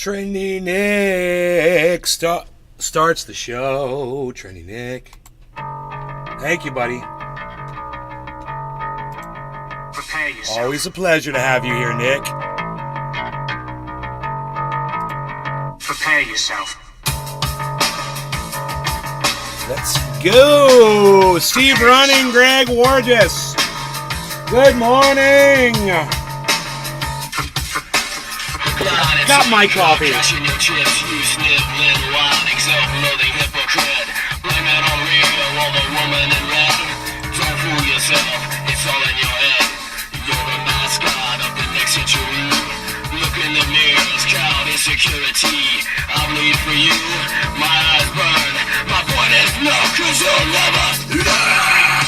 Trendy Nick starts the show. Trendy Nick. Thank you, buddy. Prepare yourself. Always a pleasure to have you here, Nick. Prepare yourself. Let's go. Steve Running, Greg Wargis. Good morning. Got my coffee. It's all in your head. You're the mascot of the next century. Look in the mirrors, count insecurity. I bleed for you, my eyes burn. My point is no, cause you'll never learn.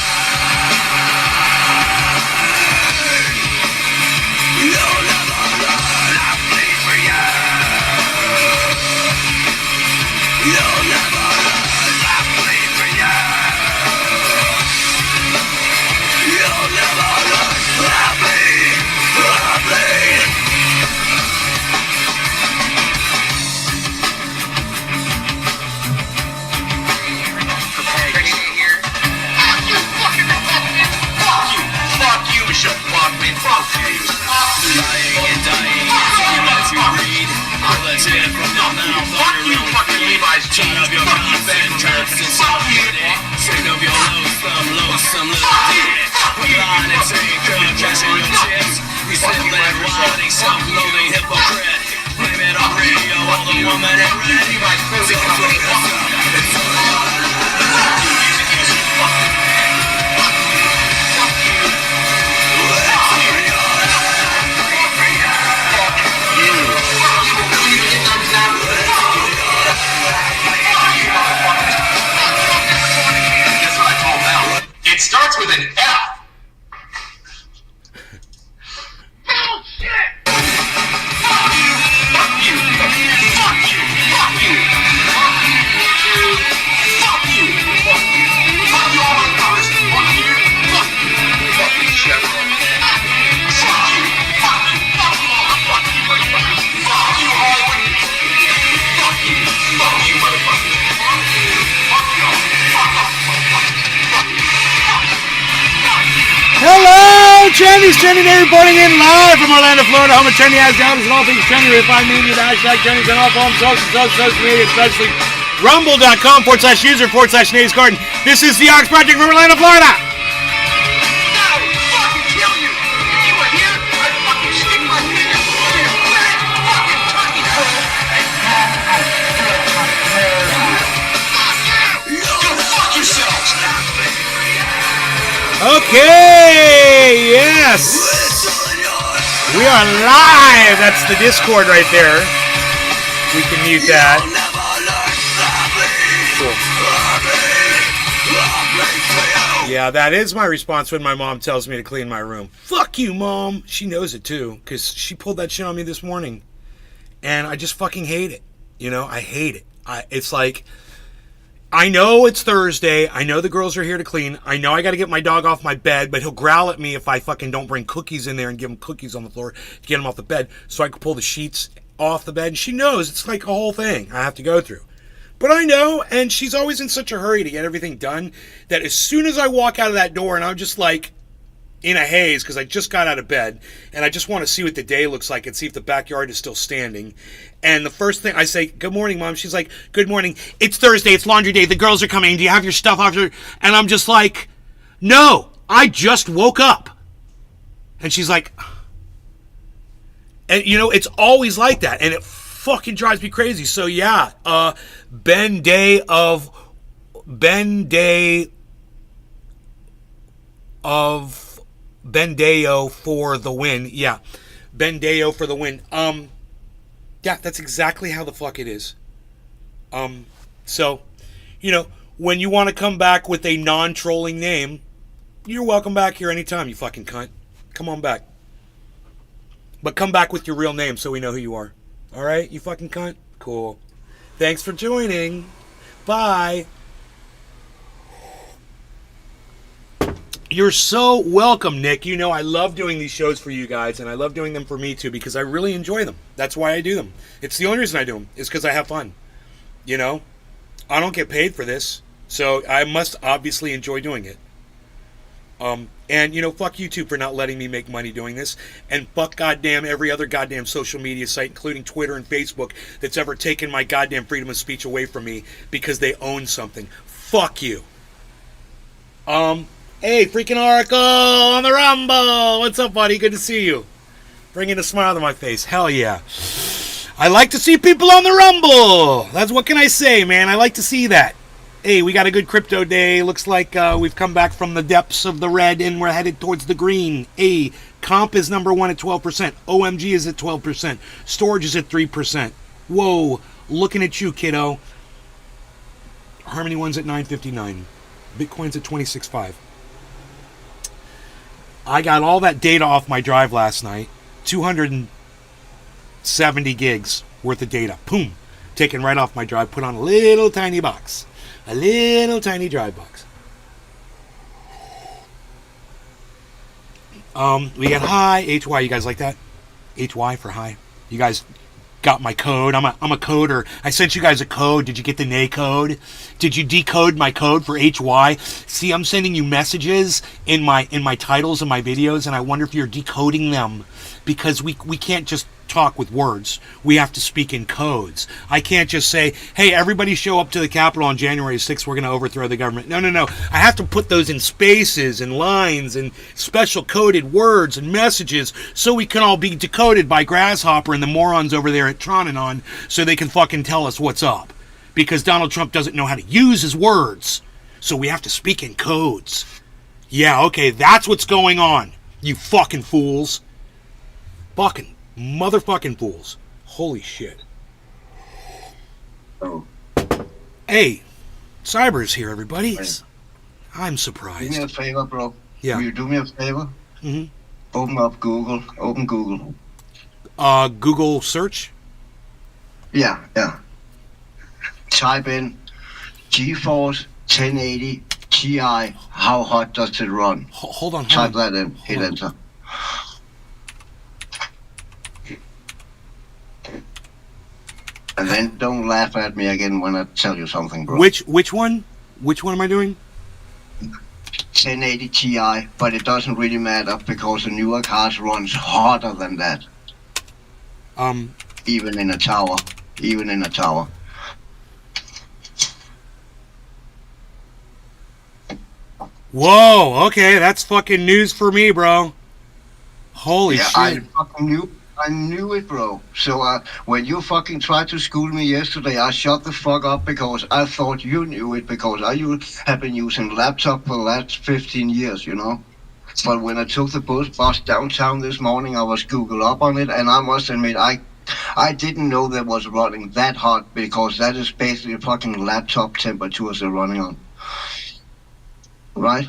You'll never learn. I bleed for you. You'll never learn. I bleed for you. You'll never learn. I bleed. I bleed. Lying and dying, you let you read. Bullets in from your mouth. Fuck you, fucking Levi's jeans. Turn up your mouth and curves and sing of your loathsome little dick. Line and take cashing your chips. You sit there wilding, self-loathing hypocrite. Blame it on radio, all the woman in red. It's all It starts with an F. Oh, shit! Fuck you! Fuck you! Fuck you! Fuck you! Fuck you! Fuck you! Fuck you! Fuck you! Fuck you all my brothers! Fuck you! Fuck you! Fucking Chevron! Fuck you! Fuck you! Fuck you all! Fuck you, motherfuckers! Fuck you all! Fuck you! Fuck you, motherfuckers! Fuck you! Fuck you all! Fuck off! Fuck you! Hello, Trendy's Trendy Day reporting in live from Orlando, Florida, home of Trendy Has Downloads and all things Trendy. We find media, the hashtag Trendy's on all forms, social media, especially rumble.com/user/Nate's Garden. This is the Ox Project from Orlando, Florida. Okay, yes. We are live. That's the Discord right there. We can mute that. Cool. Yeah, that is my response when my mom tells me to clean my room. Fuck you, Mom. She knows it too, because she pulled that shit on me this morning. And I just fucking hate it. You know, I hate it. It's like, I know it's Thursday. I know the girls are here to clean. I know I got to get my dog off my bed, but he'll growl at me if I fucking don't bring cookies in there and give him cookies on the floor to get him off the bed so I can pull the sheets off the bed. And she knows it's like a whole thing I have to go through. But I know, and she's always in such a hurry to get everything done that as soon as I walk out of that door and I'm just like in a haze because I just got out of bed and I just want to see what the day looks like and see if the backyard is still standing. And the first thing I say, good morning, Mom. She's like, good morning. It's Thursday. It's laundry day. The girls are coming. Do you have your stuff off your... And I'm just like, no, I just woke up. And she's like... And, you know, it's always like that. And it fucking drives me crazy. So, yeah, Bendeo for the win. Yeah, Bendeo for the win. Yeah, that's exactly how the fuck it is. So, you know, when you want to come back with a non-trolling name, you're welcome back here anytime, you fucking cunt. Come on back. But come back with your real name so we know who you are. All right, you fucking cunt? Cool. Thanks for joining. Bye. You're so welcome, Nick. You know I love doing these shows for you guys, and I love doing them for me too because I really enjoy them. That's why I do them. It's the only reason I do them is because I have fun. You know, I don't get paid for this, so I must obviously enjoy doing it. And, you know, fuck YouTube for not letting me make money doing this. And fuck goddamn every other goddamn social media site, including Twitter and Facebook, that's ever taken my goddamn freedom of speech away from me because they own something. Fuck you. Hey, freaking Oracle on the Rumble. What's up, buddy? Good to see you. Bringing a smile to my face. Hell yeah. I like to see people on the Rumble. That's what can I say, man. I like to see that. Hey, we got a good crypto day. Looks like we've come back from the depths of the red and we're headed towards the green. Hey, comp is number one at 12%. OMG is at 12%. Storage is at 3%. Whoa, looking at you, kiddo. Harmony One's at 959. Bitcoin's at 26.5. I got all that data off my drive last night. 270 gigs worth of data. Boom. Taken right off my drive. Put on a little tiny box. A little tiny drive box. We got hi, HY. You guys like that? HY for hi. You guys got my code. I'm a coder. I sent you guys a code. Did you get the NA code? Did you decode my code for HY? See, I'm sending you messages in my titles of my videos, and I wonder if you're decoding them because we can't just talk with words. We have to speak in codes. I can't just say, hey, everybody show up to the Capitol on January 6th. We're going to overthrow the government. No. I have to put those in spaces and lines and special coded words and messages so we can all be decoded by Grasshopper and the morons over there at Tronanon so they can fucking tell us what's up. Because Donald Trump doesn't know how to use his words. So we have to speak in codes. Yeah, okay, that's what's going on. You fucking fools. Fucking motherfucking fools. Holy shit. Oh. Hey, Cyber's here, everybody. Right. I'm Do surprised. me a favor, bro. Yeah. Will you do me a favor? Mm-hmm. Open up Google. Open Google. Google search? Yeah. Type in GeForce 1080 Ti. How hot does it run? Hold on. Type that in. Hit enter. And then don't laugh at me again when I tell you something, bro. Which one? Which one am I doing? 1080 Ti, but it doesn't really matter because the newer cars runs hotter than that. Even in a tower. Whoa, okay, that's fucking news for me, bro. Holy Yeah, shit. I knew it, bro. So when you fucking tried to school me yesterday, I shut the fuck up because I thought you knew it because have been using laptop for the last 15 years, you know. But when I took the bus downtown this morning, I was Google up on it, and I must admit, I didn't know that was running that hot because that is basically fucking laptop temperatures they're running on. Right?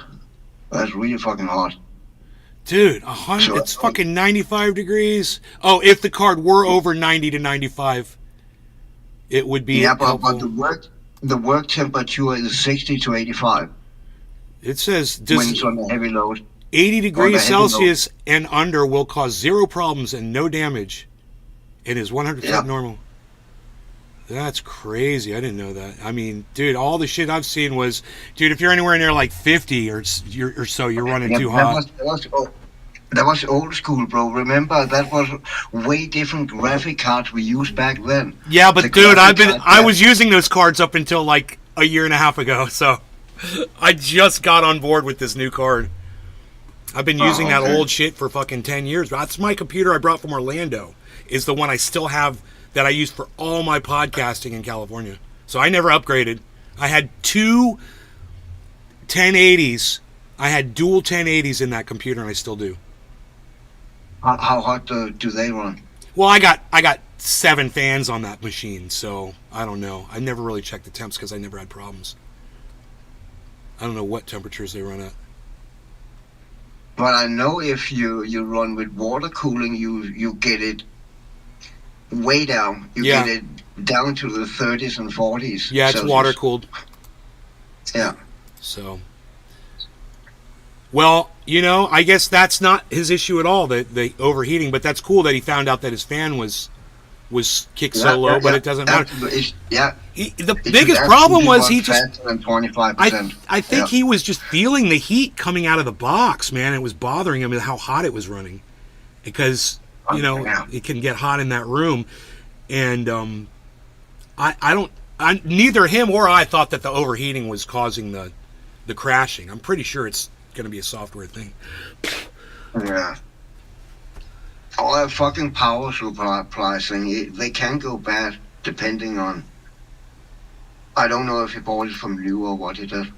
That's really fucking hot. Dude, 100, Sure. it's fucking 95 degrees. Oh, if the card were over 90 to 95, it would be Yeah, but helpful. the work temperature is 60 to 85 It says when it's on the heavy load. 80 degrees heavy load. Celsius and under will cause 0 problems and no damage. It is 100% Yeah. normal. That's crazy. I didn't know that. I mean, dude, all the shit I've seen was, dude, if you're anywhere near like 50 or so, you're running Yeah, too hot. That was old school, bro. Remember, that was way different graphic cards we used back then. Yeah, but The dude, graphic card, I was using those cards up until like a year and a half ago, so I just got on board with this new card. I've been using that okay. old shit for fucking 10 years. That's my computer I brought from Orlando. Is the one I still have that I used for all my podcasting in California. So I never upgraded. I had two 1080s. I had dual 1080s in that computer, and I still do. How hot do they run? Well, I got 7 fans on that machine, so I don't know. I never really checked the temps because I never had problems. I don't know what temperatures they run at. But I know if you run with water cooling, you get it way down. You Yeah. get it down to the 30s and 40s. Yeah, it's Celsius. water cooled. Yeah. So, Well, I guess that's not his issue at all, the overheating. But that's cool that he found out that his fan was kicked so low. But it doesn't matter. The biggest problem was he just faster than 25%. I think he was just feeling the heat coming out of the box, man. It was bothering him how hot it was running, because it can get hot in that room, and neither him or I thought that the overheating was causing the crashing. I'm pretty sure it's going to be a software thing. Yeah. All that fucking power supply thing, they can go bad depending on. I don't know if he bought it from you or what he did.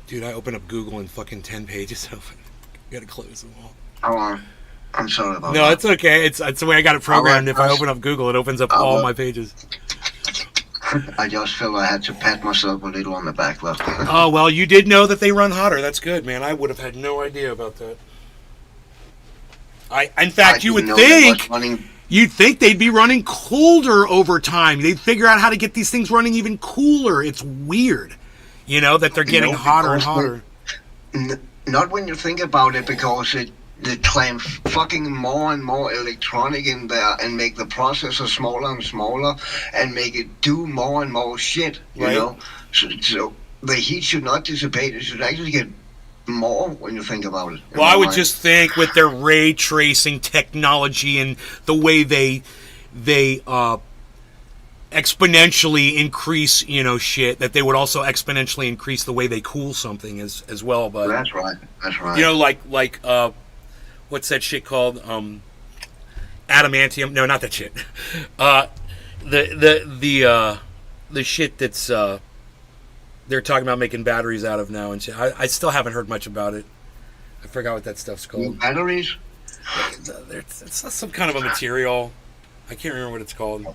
Dude, I opened up Google and fucking 10 pages open. Gotta close them all. Oh, I'm sorry about that. No, it's okay. It's the way I got it programmed. If I open up Google, it opens up all my pages. I just felt I had to pat myself a little on the back left. Oh, well, you did know that they run hotter. That's good, man. I would have had no idea about that. In fact, you would think you'd think they'd be running colder over time. They'd figure out how to get these things running even cooler. It's weird, that they're getting hotter and hotter. Not when you think about it, because they clamp fucking more and more electronic in there and make the processor smaller and smaller and make it do more and more shit, you know? So the heat should not dissipate. It should actually get more when you think about it. Well, I would just think with their ray tracing technology and the way they exponentially increase, shit, that they would also exponentially increase the way they cool something as well. But that's right. Like what's that shit called? Adamantium? No, not that shit. The shit that's they're talking about making batteries out of now and shit. I still haven't heard much about it. I forgot what that stuff's called. Batteries? It's some kind of a material. I can't remember what it's called.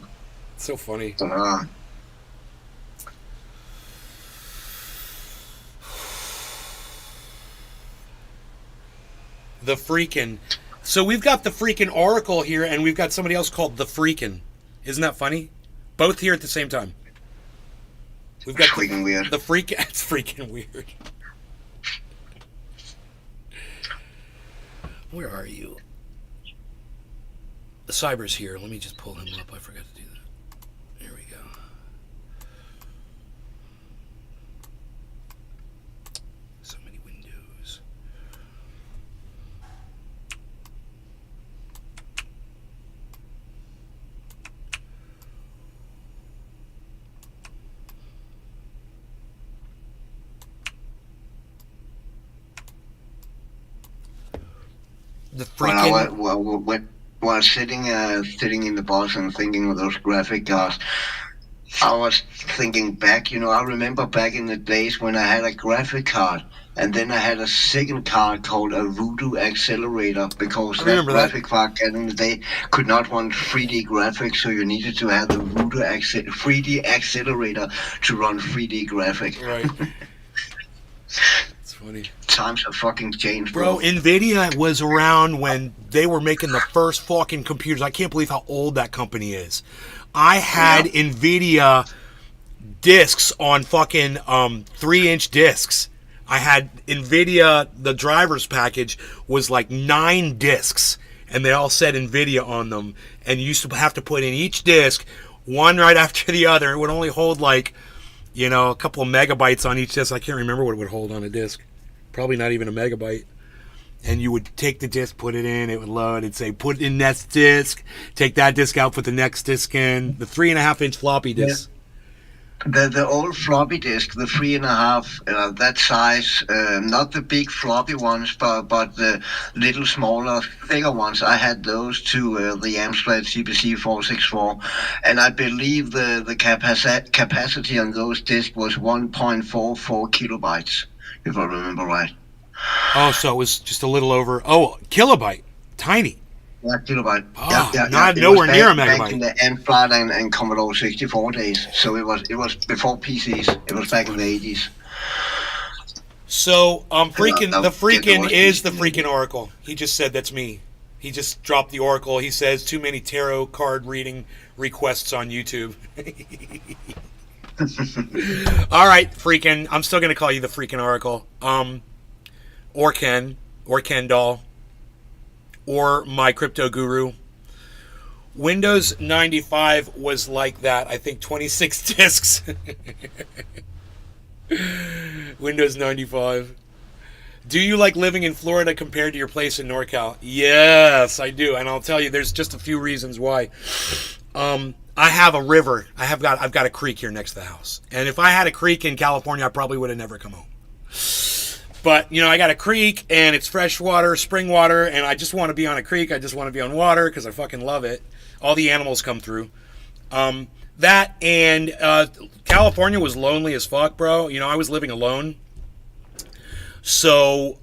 It's so funny. The Freakin'. So we've got the Freakin' Oracle here, and we've got somebody else called the Freakin'. Isn't that funny? Both here at the same time. We've got freaking weird. The Freakin'. It's freaking weird. Where are you? The Cyber's here. Let me just pull him up. I forgot to do that. Here we go. So many windows. The Freakin'. While sitting in the bus and thinking of those graphic cards, I was thinking back. I remember back in the days when I had a graphic card, and then I had a second card called a Voodoo Accelerator, because that graphic card back in the day could not run 3D graphics, so you needed to have the Voodoo 3D Accelerator to run 3D graphic. Right. It's funny. Times have fucking changed, bro. NVIDIA was around when they were making the first fucking computers. I can't believe how old that company is. I had NVIDIA discs on fucking 3-inch discs. I had NVIDIA, the driver's package was like 9 discs, and they all said NVIDIA on them. And you used to have to put in each disc, one right after the other. It would only hold like, a couple of megabytes on each disc. I can't remember what it would hold on a disc. Probably not even a megabyte. And you would take the disc, put it in, it would load, it'd say, put in next disc, take that disc out, put the next disc in. The 3.5-inch floppy disk. The old floppy disk, the 3.5, that size, not the big floppy ones, but the little smaller, thicker ones. I had those too, the Amstrad CPC 464, and I believe the capacity on those discs was 1.44 kilobytes, if I remember right. Oh, so it was just a little over. Oh, kilobyte, tiny. Yeah, kilobyte. Oh, not nowhere near a megabyte. Back in the Amstrad and Commodore 64 days, so it was before PCs. It was back in the 80s. So, the Freakin' is the Freakin' Oracle. He just said that's me. He just dropped the oracle. He says too many tarot card reading requests on YouTube. All right, freaking. I'm still gonna call you the freaking oracle. Or Ken doll, or my crypto guru. Windows 95 was like that. I think 26 discs. Windows 95. Do you like living in Florida compared to your place in NorCal? Yes, I do, and I'll tell you. There's just a few reasons why. I have a river. I've got a creek here next to the house, and if I had a creek in California, I probably would have never come home. But, you know, I got a creek, and it's fresh water, spring water, and I just want to be on a creek. I just want to be on water because I fucking love it. All the animals come through. That and California was lonely as fuck, bro. You know, I was living alone. So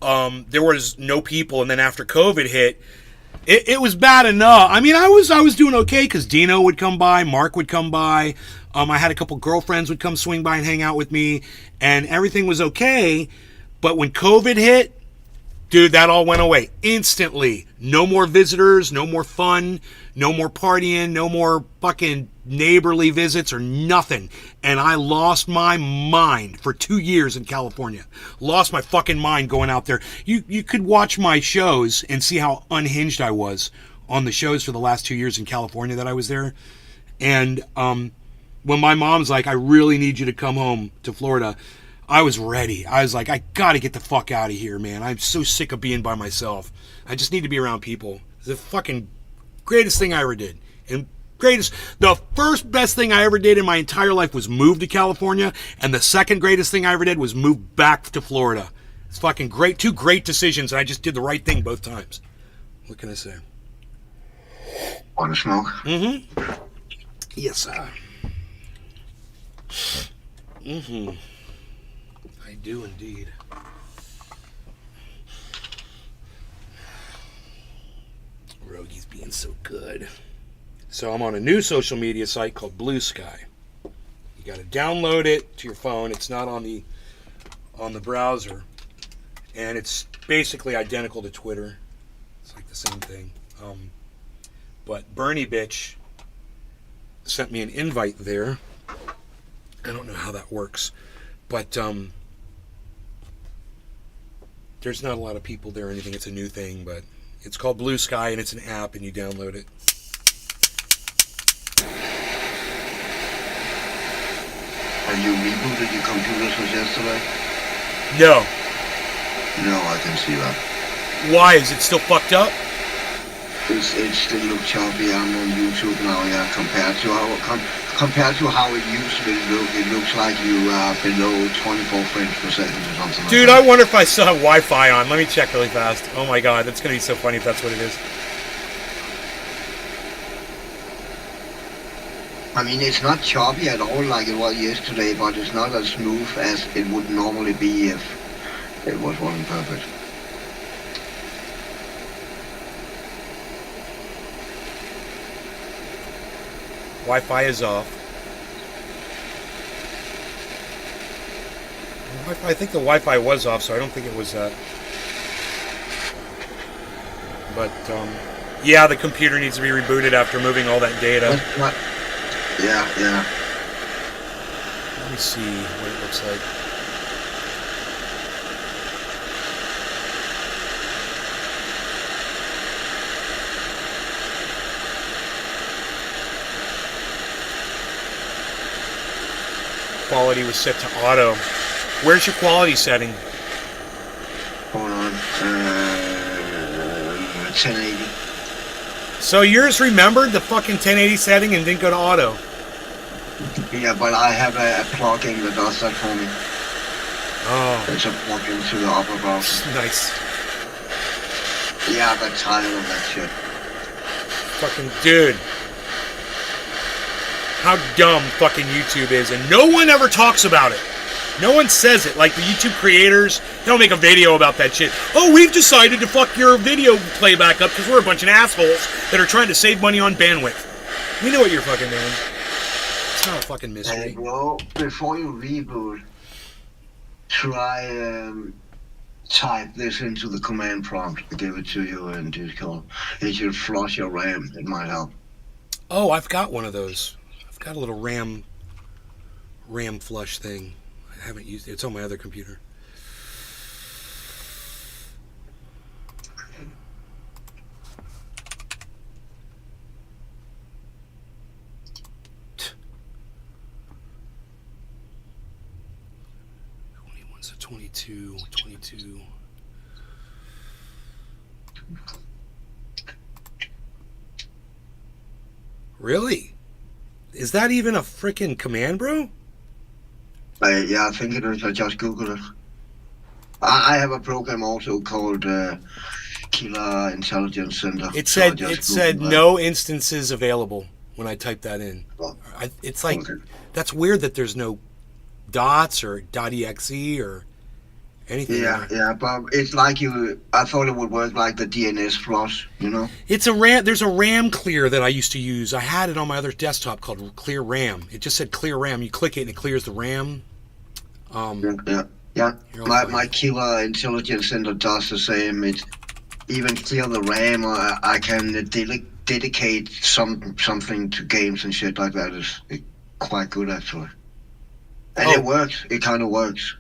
there was no people, and then after COVID hit, it was bad enough. I mean, I was doing okay because Dino would come by, Mark would come by. I had a couple girlfriends would come swing by and hang out with me, and everything was okay. But when COVID hit, dude, that all went away instantly. No more visitors, no more fun, no more partying, no more fucking neighborly visits or nothing. And I lost my mind for 2 years in California. Lost my fucking mind going out there. You could watch my shows and see how unhinged I was on the shows for the last 2 years in California that I was there. And when my mom's like, I really need you to come home to Florida, I was ready. I was like, I gotta get the fuck out of here, man. I'm so sick of being by myself. I just need to be around people. It's the fucking greatest thing I ever did. And the first best thing I ever did in my entire life was move to California. And the second greatest thing I ever did was move back to Florida. It's fucking great. 2 great decisions. And I just did the right thing both times. What can I say? Want to smoke? Mm-hmm. Yes, sir. Mm-hmm. I do indeed. Rogi's being so good. So I'm on a new social media site called Blue Sky. You got to download it to your phone. It's not on the browser, and it's basically identical to Twitter. It's like the same thing. But Bernie bitch sent me an invite there. I don't know how that works, but there's not a lot of people there or anything. It's a new thing, but it's called Blue Sky, and it's an app, and you download it. Have you rebooted your computer since yesterday? No. No, I can see that. Why? Is it still fucked up? It still looks choppy. I'm on YouTube now, yeah, compared to how it used to look. It looks like you are below 24 frames per second or something. Dude, like that. I wonder if I still have Wi-Fi on. Let me check really fast. Oh my god, that's going to be so funny if that's what it is. I mean, it's not choppy at all like it was yesterday, but it's not as smooth as it would normally be if it was running perfect. Wi-Fi is off. I think the Wi-Fi was off, so I don't think it was that. But, yeah, the computer needs to be rebooted after moving all that data. Yeah. Let me see what it looks like. Quality was set to auto. Where's your quality setting? Hold on. 1080. So yours remembered the fucking 1080 setting and didn't go to auto. Yeah, but I have a plugin that does that for me. Oh. It's a plugin to the Opera browser. Nice. Yeah, I got tired of that shit. Fucking dude. How dumb fucking YouTube is, and no one ever talks about it. No one says it. Like the YouTube creators, they don't make a video about that shit. Oh, we've decided to fuck your video playback up because we're a bunch of assholes that are trying to save money on bandwidth. We know what you're fucking doing. It's not a fucking mystery. Hey, bro, before you reboot, try type this into the command prompt, I give it to you in Discord. It should flush your RAM. It might help. Oh, I've got one of those. I've got a little RAM flush thing. I haven't used it. It's on my other computer. So 22. Really? Is that even a freaking command, bro? Yeah, I think it is. I just googled it. I have a program also called Killer Intelligence Center. It so I said just Googled that. no instances available when I typed that in. Oh, It's like okay. that's weird that there's no dots or .exe or anything. Yeah, but it's like I thought it would work like the DNS flush, you know? It's a RAM. There's a RAM clear that I used to use. I had it on my other desktop called Clear RAM. It just said Clear RAM. You click it and it clears the RAM. Yeah. My Killer Intelligence Center does the same. It even clear the RAM. I can dedicate something to games and shit like that. It's quite good actually, and it works. It kind of works.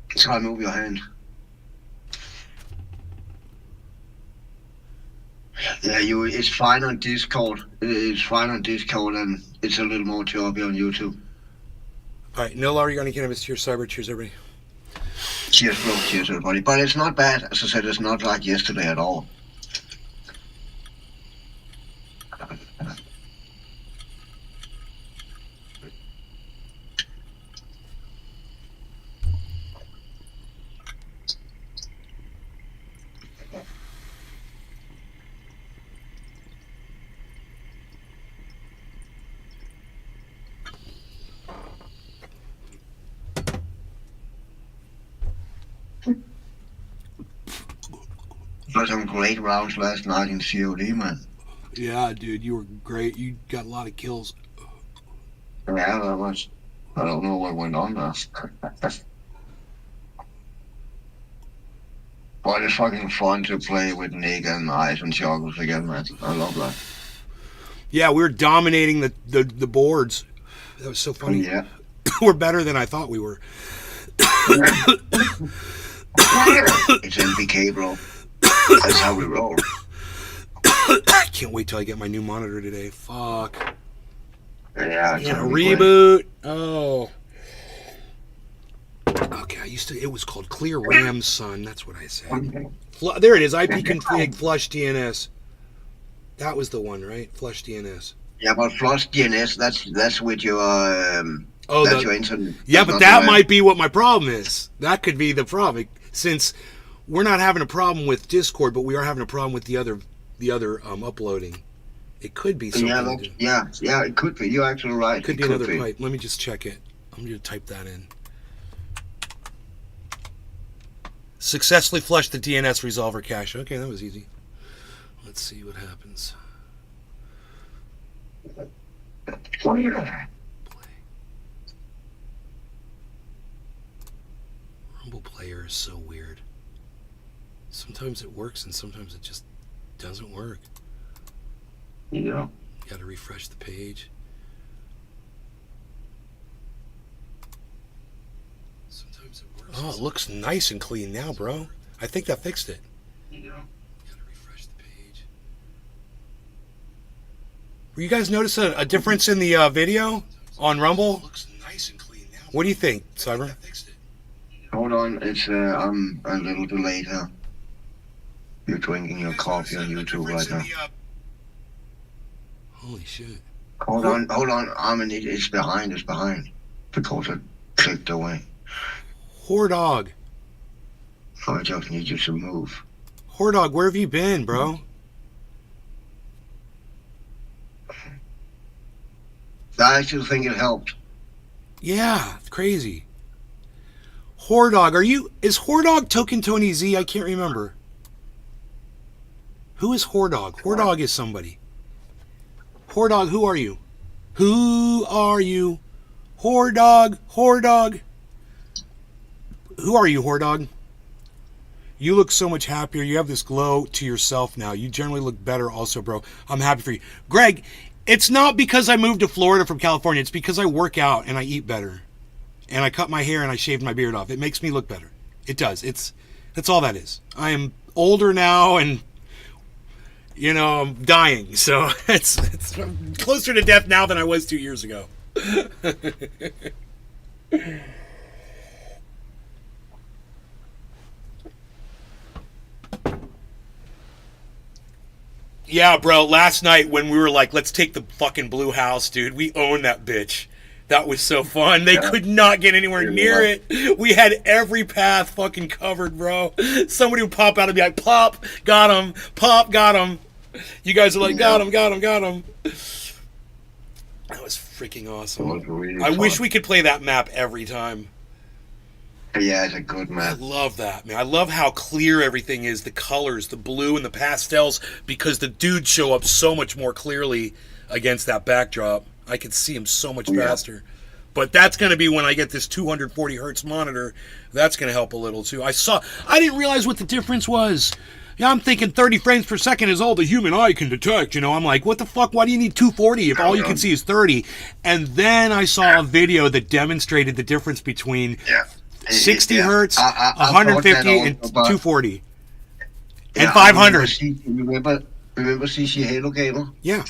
Try move your hand. Yeah, it's fine on Discord. It's fine on Discord, and it's a little more choppy on YouTube. All right, no longer going to cannabis. Cheers, cyber. Cheers, everybody. Cheers, bro. Cheers, everybody. But it's not bad. As I said, it's not like yesterday at all. Had some great rounds last night in COD, man. Yeah, dude, you were great. You got a lot of kills. Yeah, that was. I don't know what went on there. But it's fucking fun to play with Nick and Ice and Chocolate again, man. I love that. Yeah, we were dominating the boards. That was so funny. Yeah. We're better than I thought we were. It's NPK, bro. That's how we roll. I can't wait till I get my new monitor today. Fuck. Yeah, Yeah, reboot. Oh. Okay, it was called Clear RAM, son. That's what I said. There it is. IP config flush DNS. That was the one, right? Flush DNS. Yeah, but flush DNS, that's with your that's your internet. Yeah, but that might be what my problem is. That could be the problem, since we're not having a problem with Discord, but we are having a problem with the other uploading. It could be something. Yeah, it could be. You're actually right. It could be another pipe. Let me just check it. I'm going to type that in. Successfully flushed the DNS resolver cache. Okay, that was easy. Let's see what happens. Play. Rumble player is so weird. Sometimes it works and sometimes it just doesn't work. Yeah. You gotta refresh the page. Sometimes it works. Oh, it looks nice and clean now, bro. I think that fixed it. Yeah. Gotta refresh the page. You guys notice a difference in the video on Rumble? Looks nice and clean now. What do you think, Cyber? Hold on, it's I'm a little delayed here. You're drinking your coffee on YouTube right now. Holy shit. Hold on. It's behind. Because it clicked away. Whore-dog. I just need you to move. Whore-dog, where have you been, bro? I actually think it helped. Yeah, crazy. Whore-dog, is Whore-dog Token Tony Z? I can't remember. Who is Whore-dog? Whore-dog is somebody. Whore-dog, who are you? Who are you? Whore dog, whore dog. Who are you, whore dog? You look so much happier. You have this glow to yourself now. You generally look better also, bro. I'm happy for you. Greg, it's not because I moved to Florida from California. It's because I work out and I eat better. And I cut my hair and I shaved my beard off. It makes me look better. It does. That's all that is. I am older now and, you know, I'm dying. So it's closer to death now than I was 2 years ago. Yeah, bro, last night when we were like, let's take the fucking blue house, dude, we owned that bitch. That was so fun. They could not get anywhere near it. We had every path fucking covered, bro. Somebody would pop out and be like, pop, got him. Pop, got him. You guys are like, got him. That was freaking awesome. Really I wish we could play that map every time. Yeah, it's a good I map. love that, man. I love how clear everything is, the colors, the blue and the pastels, because the dudes show up so much more clearly against that backdrop. I could see him so much faster. But that's going to be when I get this 240 hertz monitor. That's going to help a little too. I didn't realize what the difference was. Yeah, I'm thinking 30 frames per second is all the human eye can detect. You know, I'm like, what the fuck? Why do you need 240 if all you can see is 30? And then I saw a video that demonstrated the difference between 60 hertz, 150, and 240. And 500. Remember CC Halo Gamer? Yeah.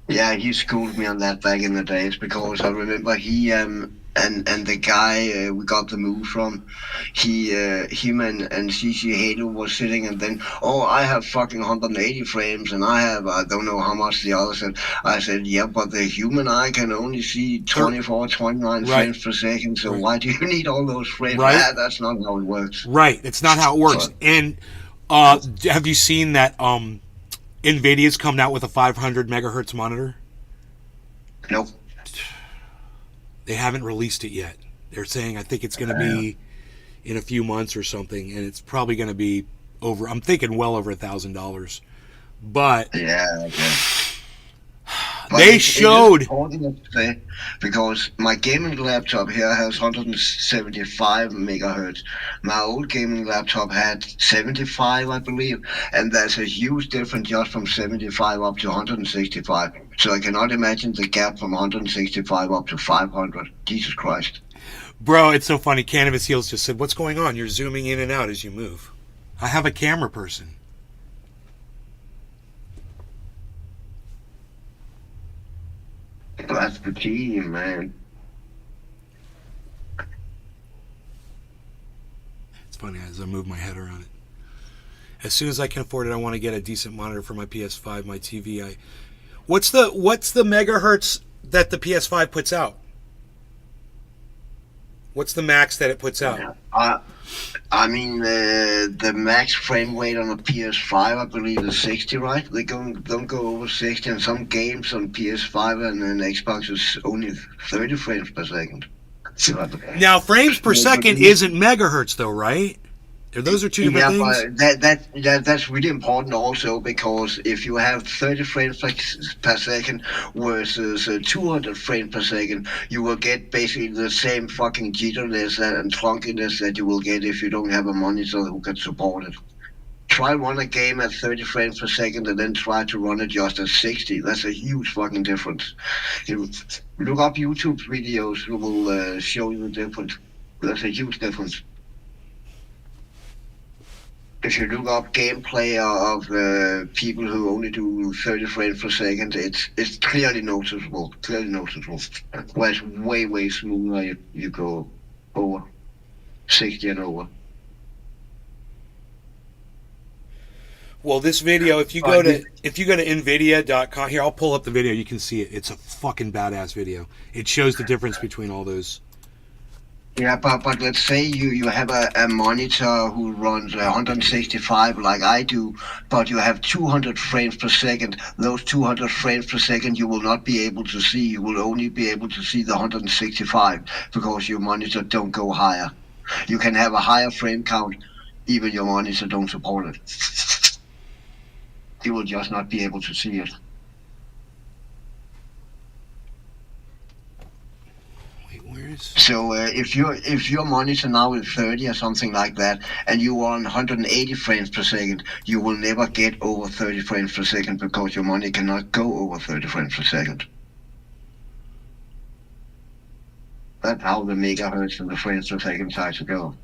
Yeah, he schooled me on that back in the days because I remember he and the guy we got the move from, him and CC Halo was sitting and then, I have fucking 180 frames and I don't know how much the other said. I said, yeah, but the human eye can only see 24, 29 frames per second, so why do you need all those frames? Right. That's not how it works. Right, it's not how it works. And have you seen that NVIDIA's coming out with a 500 megahertz monitor? Nope. They haven't released it yet. They're saying, I think it's going to be in a few months or something, and it's probably going to be over, I'm thinking well over $1,000. But yeah, okay. They showed, because my gaming laptop here has 175 megahertz. My old gaming laptop had 75, I believe, and there's a huge difference just from 75 up to 165. So I cannot imagine the gap from 165 up to 500. Jesus Christ. Bro, it's so funny. Cannabis Heels just said, what's going on? You're zooming in and out as you move. I have a camera person. That's the team, man. It's funny as I move my head around it. As soon as I can afford it, I want to get a decent monitor for my PS5, my TV. What's the megahertz that the PS5 puts out? What's the max that it puts out? I mean, the max frame rate on a PS5, I believe, is 60, right? They don't go over 60, and some games on PS5 and then Xbox is only 30 frames per second. Now, frames per second isn't megahertz, though, right? Those are two different things. But that's really important also, because if you have 30 frames per second versus 200 frames per second, you will get basically the same fucking jitteriness and clunkiness that you will get if you don't have a monitor who can support it. Try run a game at 30 frames per second and then try to run it just at 60. That's a huge fucking difference. You look up YouTube videos, who will show you the difference. That's a huge difference. If you look up gameplay of people who only do 30 frames per second, it's clearly noticeable. Where it's way smoother you go over 60 and over. Well, this video, if you go to nvidia.com, here, I'll pull up the video, you can see it. It's a fucking badass video. It shows the difference between all those. Yeah, but let's say you have a monitor who runs 165 like I do, but you have 200 frames per second. Those 200 frames per second you will not be able to see. You will only be able to see the 165 because your monitor don't go higher. You can have a higher frame count, even your monitor don't support it. You will just not be able to see it. is? So if your monitor now is 30 or something like that, and you are on 180 frames per second, you will never get over 30 frames per second because your monitor cannot go over 30 frames per second. That's how the megahertz and the frames per second try to go.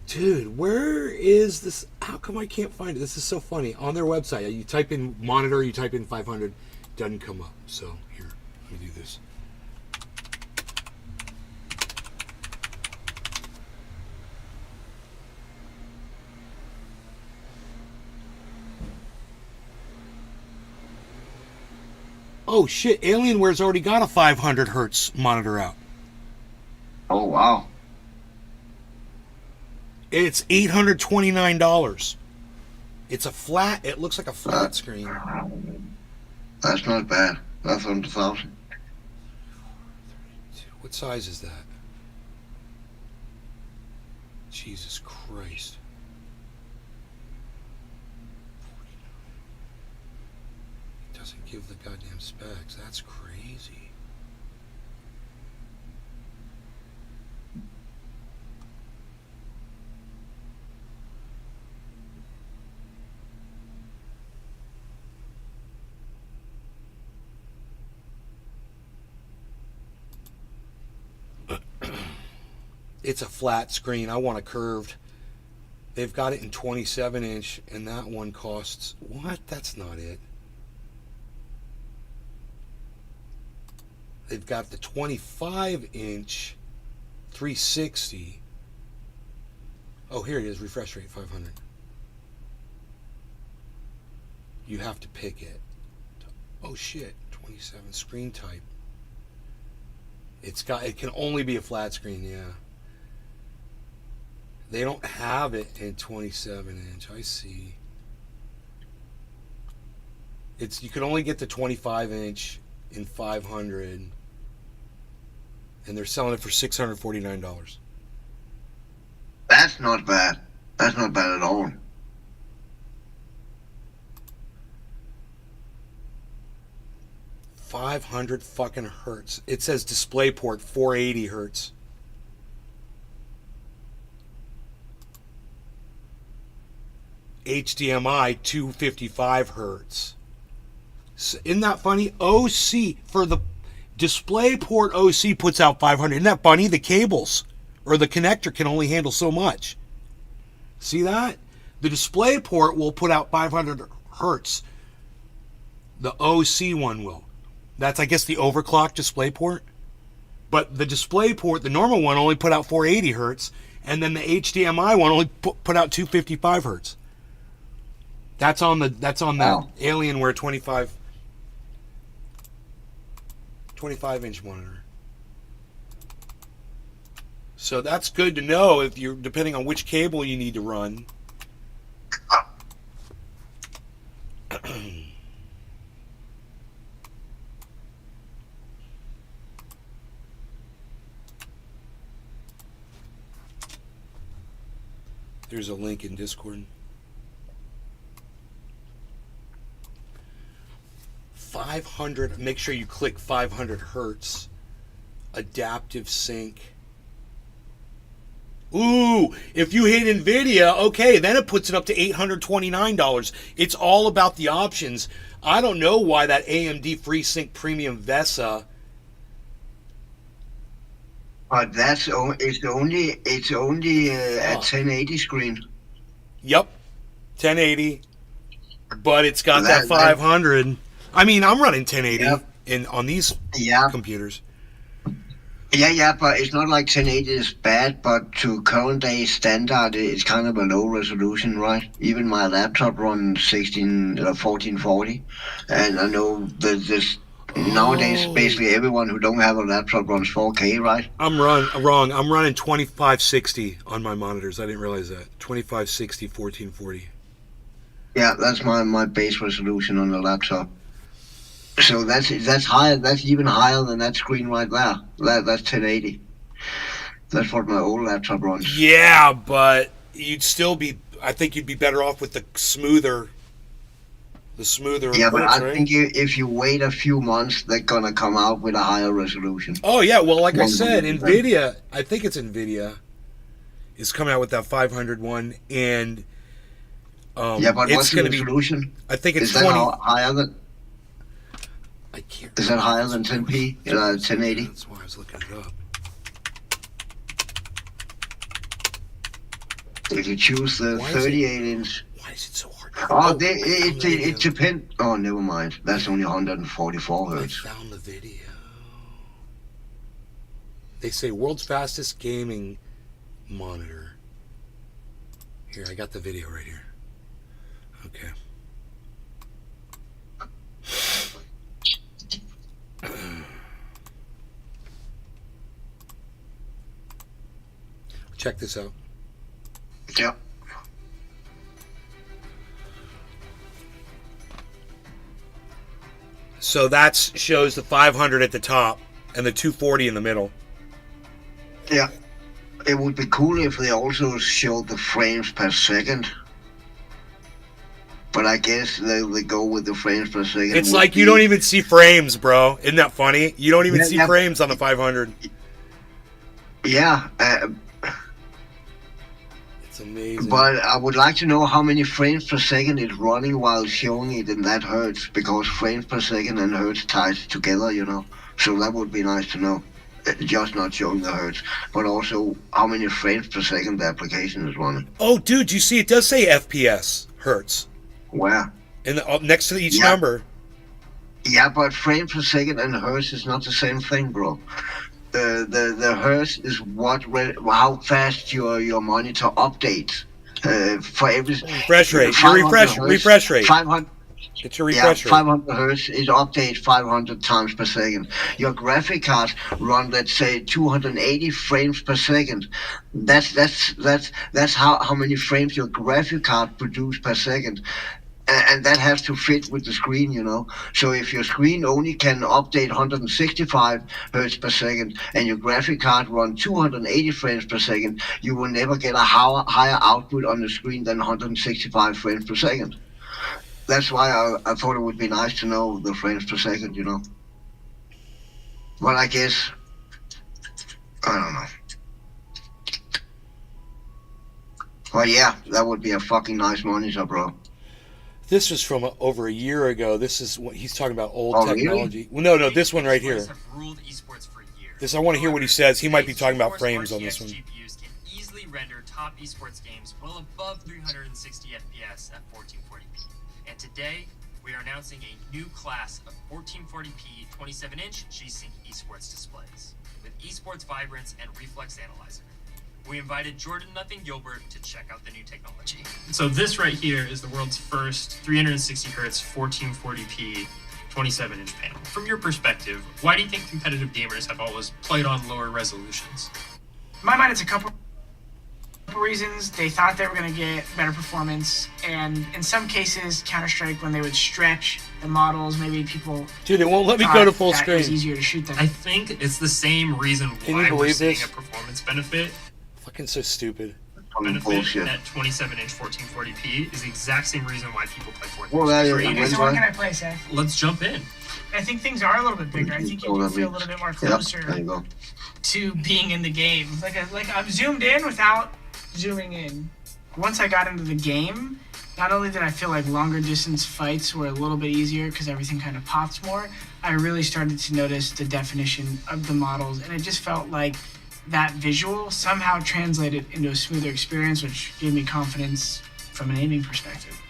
Dude, where is this? How come I can't find it? This is so funny. On their website, you type in monitor, you type in 500, doesn't come up. So here, let me do this. Oh shit, Alienware's already got a 500 hertz monitor out. Oh, wow. It's $829. It's a flat, it looks like a flat screen. That's not bad. That's under 1,000. What size is that? Jesus Christ. It doesn't give the goddamn specs. That's crazy. It's a flat screen. I want a curved. They've got it in 27 inch, and that one costs what? That's not it. They've got the 25 inch 360. Oh, here it is. Refresh rate 500. You have to pick it. Oh shit. 27 screen type. It can only be a flat screen, yeah. They don't have it in 27 inch. I see. You can only get the 25 inch in 500, and they're selling it for $649. That's not bad. That's not bad at all. $500 fucking hertz. It says DisplayPort 480 hertz. HDMI 255 hertz. So, isn't that funny? OC for the DisplayPort OC puts out 500. Isn't that funny? The cables or the connector can only handle so much. See that? The DisplayPort will put out 500 hertz. The OC one will. That's, I guess, the overclock DisplayPort. But the DisplayPort, the normal one, only put out 480 hertz, and then the HDMI one only put out 255 hertz. That's on the Wow. Alienware 25 inch monitor. So that's good to know if you're depending on which cable you need to run. There's a link in Discord. 500, make sure you click 500 hertz. Adaptive sync. Ooh, if you hit NVIDIA, okay, then it puts it up to $829. It's all about the options. I don't know why that AMD FreeSync Premium VESA. But it's only a 1080 screen. Yep, 1080. But it's got that 500. I mean, I'm running 1080 on these computers. Yeah, but it's not like 1080 is bad, but to current day standard, it's kind of a low resolution, right? Even my laptop runs 1440, and I know that this Nowadays, basically everyone who don't have a laptop runs 4K, right? I'm wrong. I'm running 2560 on my monitors. I didn't realize that. 2560, 1440. Yeah, that's my base resolution on the laptop. So that's higher. That's even higher than that screen right there. That's 1080. That's what my old laptop runs. Yeah, but you'd still be. I think you'd be better off with the smoother. Yeah, but hertz, I right? think if you wait a few months, they're gonna come out with a higher resolution. Oh yeah, well, like I said, 100%. NVIDIA. I think it's NVIDIA. Is coming out with that 500 one, and Yeah, but it's what's the going to be. resolution? I think it's Is that 20. higher than? I can't. Is that higher than 10p? 1080? That's why I was looking it up. If you choose the Why is it- 38-inch. Why is it so hard? Oh, I it depends. Oh, never mind. That's only 144 I hertz. found the video. They say world's fastest gaming monitor. Here, I got the video right here. Okay. Check this out. Yep. So that shows the 500 at the top and the 240 in the middle. Yeah. It would be cool if they also showed the frames per second. But I guess they go with the frames per second. It's like you don't even see frames, bro. Isn't that funny? You don't even see frames on the 500. Yeah, It's amazing. but I would like to know how many frames per second it's running while showing it in that hertz, because frames per second and hertz ties together, you know. So that would be nice to know. Just not showing the hertz, but also how many frames per second the application is running. Oh, dude, you see, it does say FPS, hertz, Where? and next to each Yeah. number. Yeah, but frame per second and hertz is not the same thing, bro. The hertz is how fast your monitor updates. For every Refresh rate. Your 500 refresh rate. 500. It's your refresh rate. 500 hertz is updates 500 times per second. Your graphic cards run, let's say, 280 frames per second. That's how many frames your graphic card produces per second. And that has to fit with the screen, you know. So if your screen only can update 165 hertz per second and your graphic card run 280 frames per second, you will never get a higher output on the screen than 165 frames per second. That's why I thought it would be nice to know the frames per second, you know. But I guess, I don't know. But yeah, that would be a fucking nice monitor, bro. This was from over a year ago. This is what he's talking about, old Oh, really? technology. Well, no, this one right here. Have ruled esports for years. This, I want to hear what he says. He might be talking about GeForce frames on this RTX one. GPUs can easily render top esports games well above 360 FPS at 1440p. And today, we are announcing a new class of 1440p 27-inch G-Sync esports displays with esports vibrance and reflex analyzer. We invited Jordan Nothing Gilbert to check out the new technology. So this right here is the world's first 360 hertz 1440p 27-inch panel. From your perspective, why do you think competitive gamers have always played on lower resolutions? In my mind, it's a couple reasons. They thought they were going to get better performance, and in some cases, Counter-Strike, when they would stretch the models, maybe people Dude, it won't let me thought go to full that it was screen. easier to shoot them. I think it's the same reason Can you why we're believe seeing this? a performance benefit Fucking so stupid. Bullshit. at 27-inch 1440p is the exact same reason why people play Fortnite. Well, that is- Great. Okay, so what can I play, Seth? Let's jump in. I think things are a little bit bigger. I think you do feel a little bit more Yep, closer there you go. to being in the game. Like I'm zoomed in without zooming in. Once I got into the game, not only did I feel like longer distance fights were a little bit easier because everything kind of pops more, I really started to notice the definition of the models, and it just felt like that visual somehow translated into a smoother experience, which gave me confidence from an aiming perspective.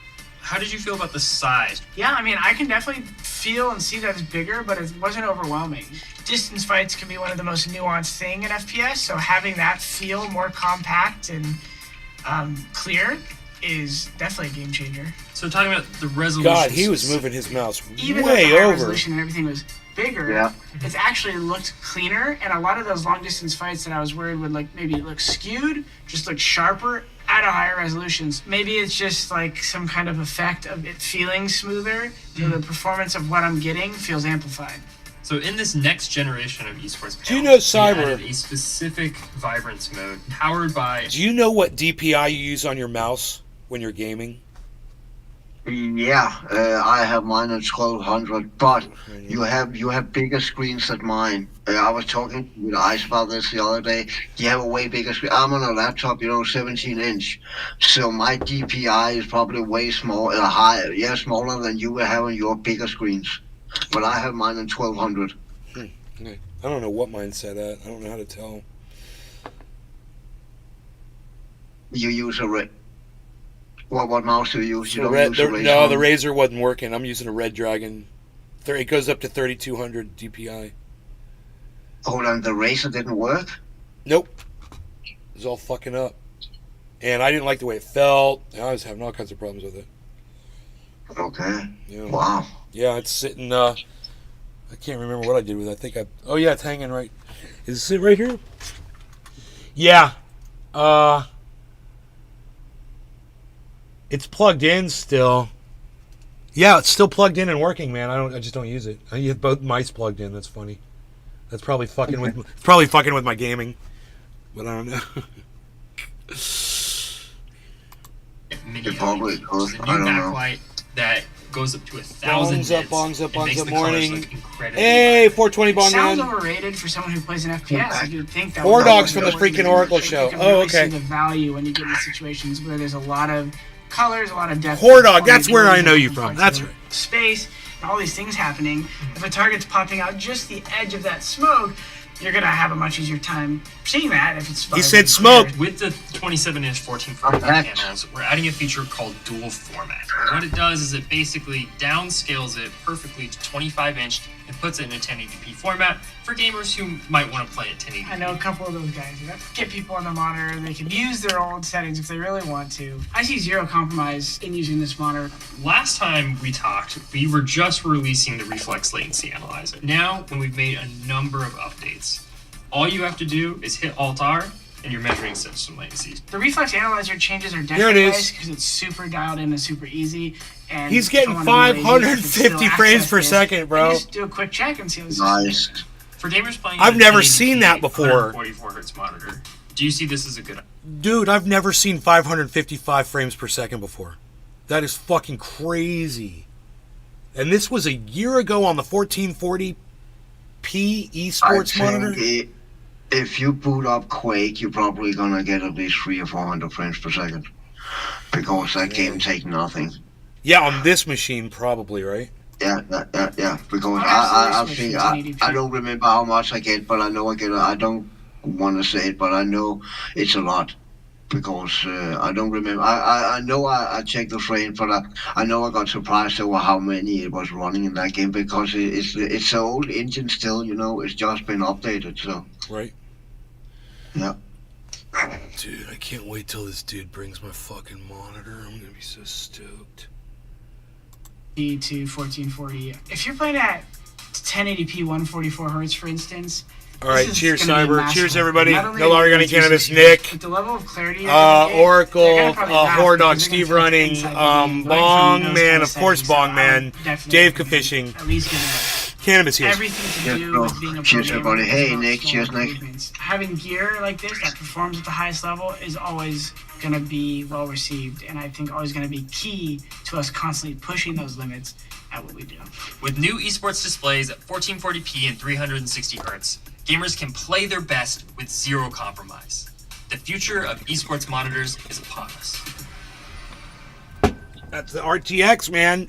How did you feel about the size? Yeah, I mean, I can definitely feel and see that it's bigger, but it wasn't overwhelming. Distance fights can be one of the most nuanced thing in FPS, so having that feel more compact and clear is definitely a game changer. So talking about the resolution. God, he was moving his mouse Even though way the high over. resolution and everything was bigger, Yeah. it's actually looked cleaner, and a lot of those long distance fights that I was worried would like maybe look skewed, just look sharper at a higher resolutions. Maybe it's just like some kind of effect of it feeling smoother, so the performance of what I'm getting feels amplified. So in this next generation of esports, Do you know, we Cyber- added a specific vibrance mode powered by. Do you know what DPI you use on your mouse when you're gaming? Yeah, I have mine at 1200, but you have bigger screens than mine. I was talking with Ice about this the other day. You have a way bigger screen. I'm on a laptop, 17 inch, so my DPI is probably way smaller than you will have on your bigger screens. But I have mine at 1200. Okay. I don't know what mine set at. I don't know how to tell. You use a red. What mouse do you use? You The don't red, use the, a Razer no, one? the Razer wasn't working. I'm using a Red Dragon. It goes up to 3200 DPI. Hold on, the Razer didn't work? Nope. It was all fucking up. And I didn't like the way it felt. I was having all kinds of problems with it. Okay. Yeah. Wow. Yeah, it's sitting, I can't remember what I did with it. Oh yeah, it's hanging right. Is it right here? Yeah. It's plugged in still. Yeah, it's still plugged in and working, man. I just don't use it. I have both mice plugged in. That's funny. That's probably fucking with my gaming. But I don't know. Mini It probably LED, could. which is a new I don't know. backlight that goes up to 1,000 Bongs up, nits bongs up, and bongs makes up, the colors morning. look incredibly Hey, vibrant. 420 bong Sounds man. overrated for someone who plays an FPS. You'd think that Four would dogs be from the worth freaking it. Oracle Like, show. You can Oh, really okay. see the value when you get into situations where there's a lot of colors, a lot of depth. Whore dog, or that's maybe where I even know you different from. parts That's of right. Space, and all these things happening. If a target's popping out just the edge of that smoke, you're gonna have a much easier time seeing that if it's. He said smoke. With the 27-inch 1440 Okay. panels, we're adding a feature called dual format. And what it does is it basically downscales it perfectly to 25-inch and puts it in a 1080p format for gamers who might want to play at 1080p. I know a couple of those guys. Get people on the monitor. They can use their old settings if they really want to. I see zero compromise in using this monitor. Last time we talked, we were just releasing the reflex latency analyzer. Now, when we've made a number of updates, all you have to do is hit Alt-R and you're measuring system latencies. The reflex analyzer changes are Here it definitely is. nice because it's super dialed in and super easy. And He's getting don't wanna be lazy, you can still 550 frames access per this. second, bro. And just do a quick check and see how this Nice. For gamers playing I've at never 1080p, seen that before. 144 hertz monitor, do you see this as a good Dude, I've never seen 555 frames per second before. That is fucking crazy. And this was a year ago on the 1440p esports monitor. If you boot up Quake, you're probably gonna get at least 300 or 400 frames per second, because that game takes nothing. Yeah, on this machine, probably, right? Yeah. Because Oh, I absolutely think switch to 1080p. I don't remember how much I get, but I know I get. I don't want to say it, but I know it's a lot. Because I don't remember. I know I checked the frame, but I know I got surprised over how many it was running in that game, because it's an old engine still. It's just been updated. So Right. yeah. Dude, I can't wait till this dude brings my fucking monitor. I'm gonna be so stoked. to 1440. If you're playing at 1080p 144 hertz, for instance. All right, this is cheers, gonna be a Cyber. massive Cheers, one. everybody. Not only No are you Organic gonna Cannabis, see Nick. with the level of clarity you're gonna get, Oracle, they're gonna probably laugh Whore Dog, because they're Steve gonna take Running, inside the game, right Bong from those Man, kind of course, settings. Bong So Man, I would definitely Dave recommend Fishing, at least giving it Cannabis Heals. everything to Yes, do bro. with being a Cheers, pro everybody. gamer Hey, is about Nick. small Cheers, Nick. improvements. Having gear like this that performs at the highest level is always going to be well received, and I think always going to be key to us constantly pushing those limits at what we do. With new esports displays at 1440p and 360 Hz, gamers can play their best with zero compromise. The future of esports monitors is upon us. That's the RTX, man.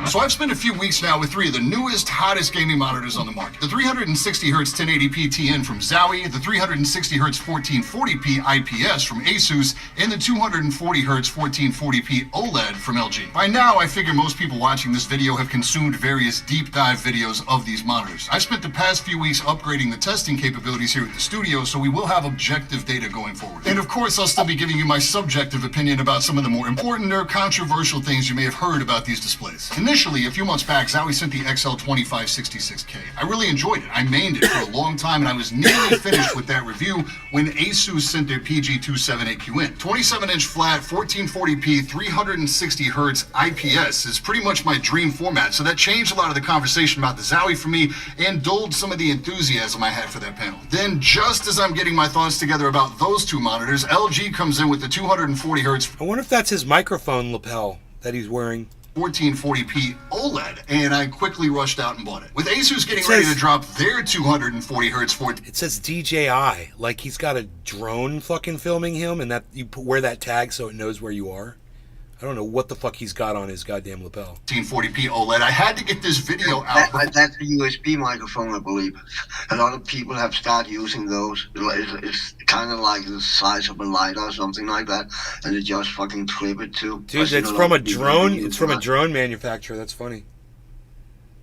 So I've spent a few weeks now with three of the newest, hottest gaming monitors on the market. The 360Hz 1080p TN from Zowie, the 360Hz 1440p IPS from Asus, and the 240Hz 1440p OLED from LG. By now, I figure most people watching this video have consumed various deep dive videos of these monitors. I spent the past few weeks upgrading the testing capabilities here at the studio, so we will have objective data going forward. And of course, I'll still be giving you my subjective opinion about some of the more important or controversial things you may have heard about these displays. Initially, a few months back, Zowie sent the XL2566K. I really enjoyed it. I mained it for a long time, and I was nearly finished with that review when Asus sent their PG278Q in. 27-inch flat, 1440p, 360Hz IPS is pretty much my dream format, so that changed a lot of the conversation about the Zowie for me and dulled some of the enthusiasm I had for that panel. Then, just as I'm getting my thoughts together about those two monitors, LG comes in with the 240Hz. I wonder if that's his microphone lapel that he's wearing. 1440p OLED, and I quickly rushed out and bought it. With Asus getting ready to drop their 240Hz It says DJI, like he's got a drone fucking filming him, and that you wear that tag so it knows where you are. I don't know what the fuck he's got on his goddamn lapel. 1440p OLED. I had to get this video out. That's a USB microphone, I believe. A lot of people have started using those. It's kind of like the size of a lighter or something like that, and they just fucking clip it too. Dude, it's from a drone. It's from a drone manufacturer. That's funny.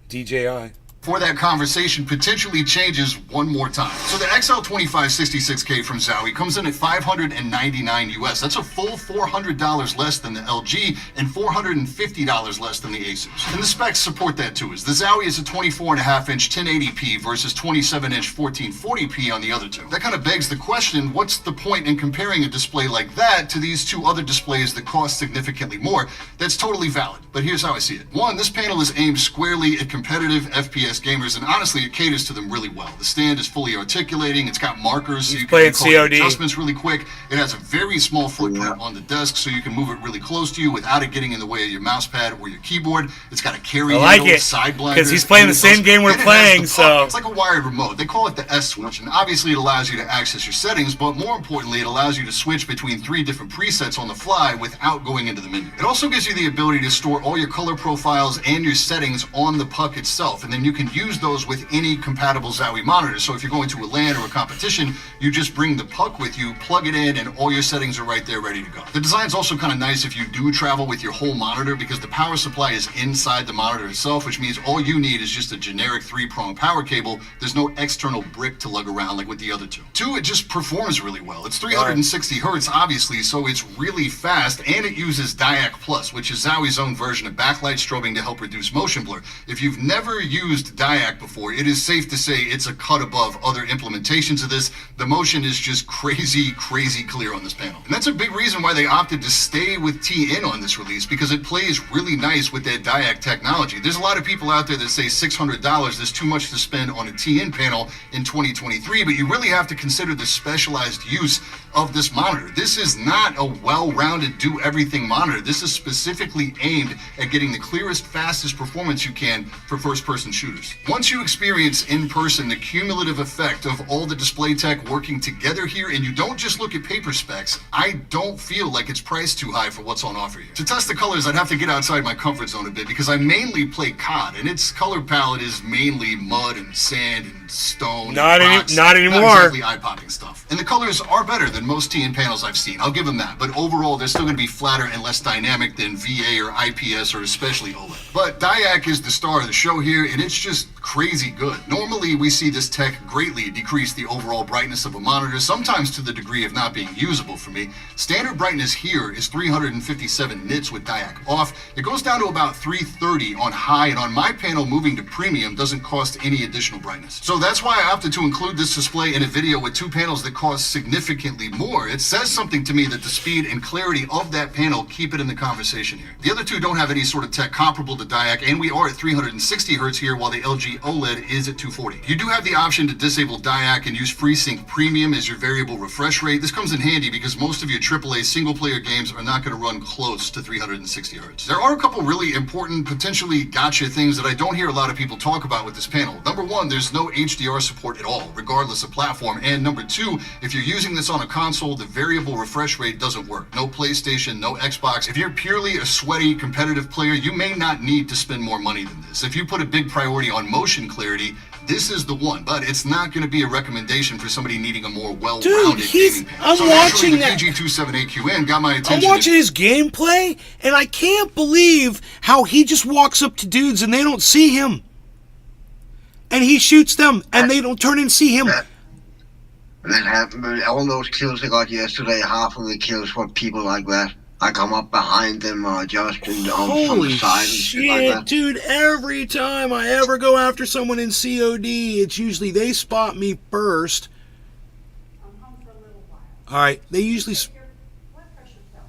DJI. For that conversation potentially changes one more time. So the XL2566K from Zowie comes in at $599 US. That's a full $400 less than the LG and $450 less than the Asus. And the specs support that too, as the Zowie is a 24.5-inch 1080p versus 27-inch 1440p on the other two. That kind of begs the question, what's the point in comparing a display like that to these two other displays that cost significantly more? That's totally valid, but here's how I see it. One, this panel is aimed squarely at competitive FPS gamers, and honestly, it caters to them really well. The stand is fully articulating, it's got markers, so you can make adjustments really quick. It has a very small footprint on the desk, so you can move it really close to you without it getting in the way of your mouse pad or your keyboard. It's got a carry handle, side blinders, because he's playing the same game we're playing, so... It's like a wired remote. They call it the S switch, and obviously it allows you to access your settings, but more importantly, it allows you to switch between 3 different presets on the fly without going into the menu. It also gives you the ability to store all your color profiles and your settings on the puck itself, and then you can use those with any compatible Zowie monitor. So if you're going to a LAN or a competition, you just bring the puck with you, plug it in, and all your settings are right there ready to go. The design's also kind of nice if you do travel with your whole monitor, because the power supply is inside the monitor itself, which means all you need is just a generic 3-prong power cable. There's no external brick to lug around like with the other two. Two, it just performs really well. It's 360 hertz, obviously, so it's really fast, and it uses DIAC Plus, which is Zowie's own version of backlight strobing to help reduce motion blur. If you've never used DIAC before, it is safe to say it's a cut above other implementations of this. The motion is just crazy clear on this panel. And that's a big reason why they opted to stay with TN on this release, because it plays really nice with that DIAC technology. There's a lot of people out there that say $600 is too much to spend on a TN panel in 2023, but you really have to consider the specialized use of this monitor. This is not a well-rounded do-everything monitor. This is specifically aimed at getting the clearest, fastest performance you can for first-person shooters. Once you experience in person the cumulative effect of all the display tech working together here, and you don't just look at paper specs, I don't feel like it's priced too high for what's on offer here. To test the colors, I'd have to get outside my comfort zone a bit, because I mainly play COD, and its color palette is mainly mud and sand and stone. Not anymore. Not exactly eye-popping stuff. And the colors are better than most TN panels I've seen. I'll give them that. But overall, they're still going to be flatter and less dynamic than VA or IPS or especially OLED. But DIAC is the star of the show here, and it's just crazy good. Normally, we see this tech greatly decrease the overall brightness of a monitor, sometimes to the degree of not being usable for me. Standard brightness here is 357 nits with DIAC off. It goes down to about 330 on high, and on my panel, moving to premium doesn't cost any additional brightness. So that's why I opted to include this display in a video with two panels that cost significantly more. It says something to me that the speed and clarity of that panel keep it in the conversation here. The other two don't have any sort of tech comparable to DIAC, and we are at 360 hertz here, while the the LG OLED is at 240. You do have the option to disable DIAC and use FreeSync Premium as your variable refresh rate. This comes in handy because most of your AAA single-player games are not going to run close to 360 Hz. There are a couple really important, potentially gotcha things that I don't hear a lot of people talk about with this panel. Number one, there's no HDR support at all, regardless of platform. And number two, if you're using this on a console, the variable refresh rate doesn't work. No PlayStation, no Xbox. If you're purely a sweaty, competitive player, you may not need to spend more money than this. If you put a big priority on motion clarity, this is the one, but it's not going to be a recommendation for somebody needing a more well-rounded gaming panel. I'm so watching the that. PG27AQN got my attention. I'm watching his gameplay, and I can't believe how he just walks up to dudes and they don't see him. And he shoots them, and they don't turn and see him. That happened. All those kills I got yesterday, half of the kills were people like that. I come up behind them just from the Holy side and shit like shit, that. dude. Every time I ever go after someone in COD, it's usually they spot me first. Alright, they usually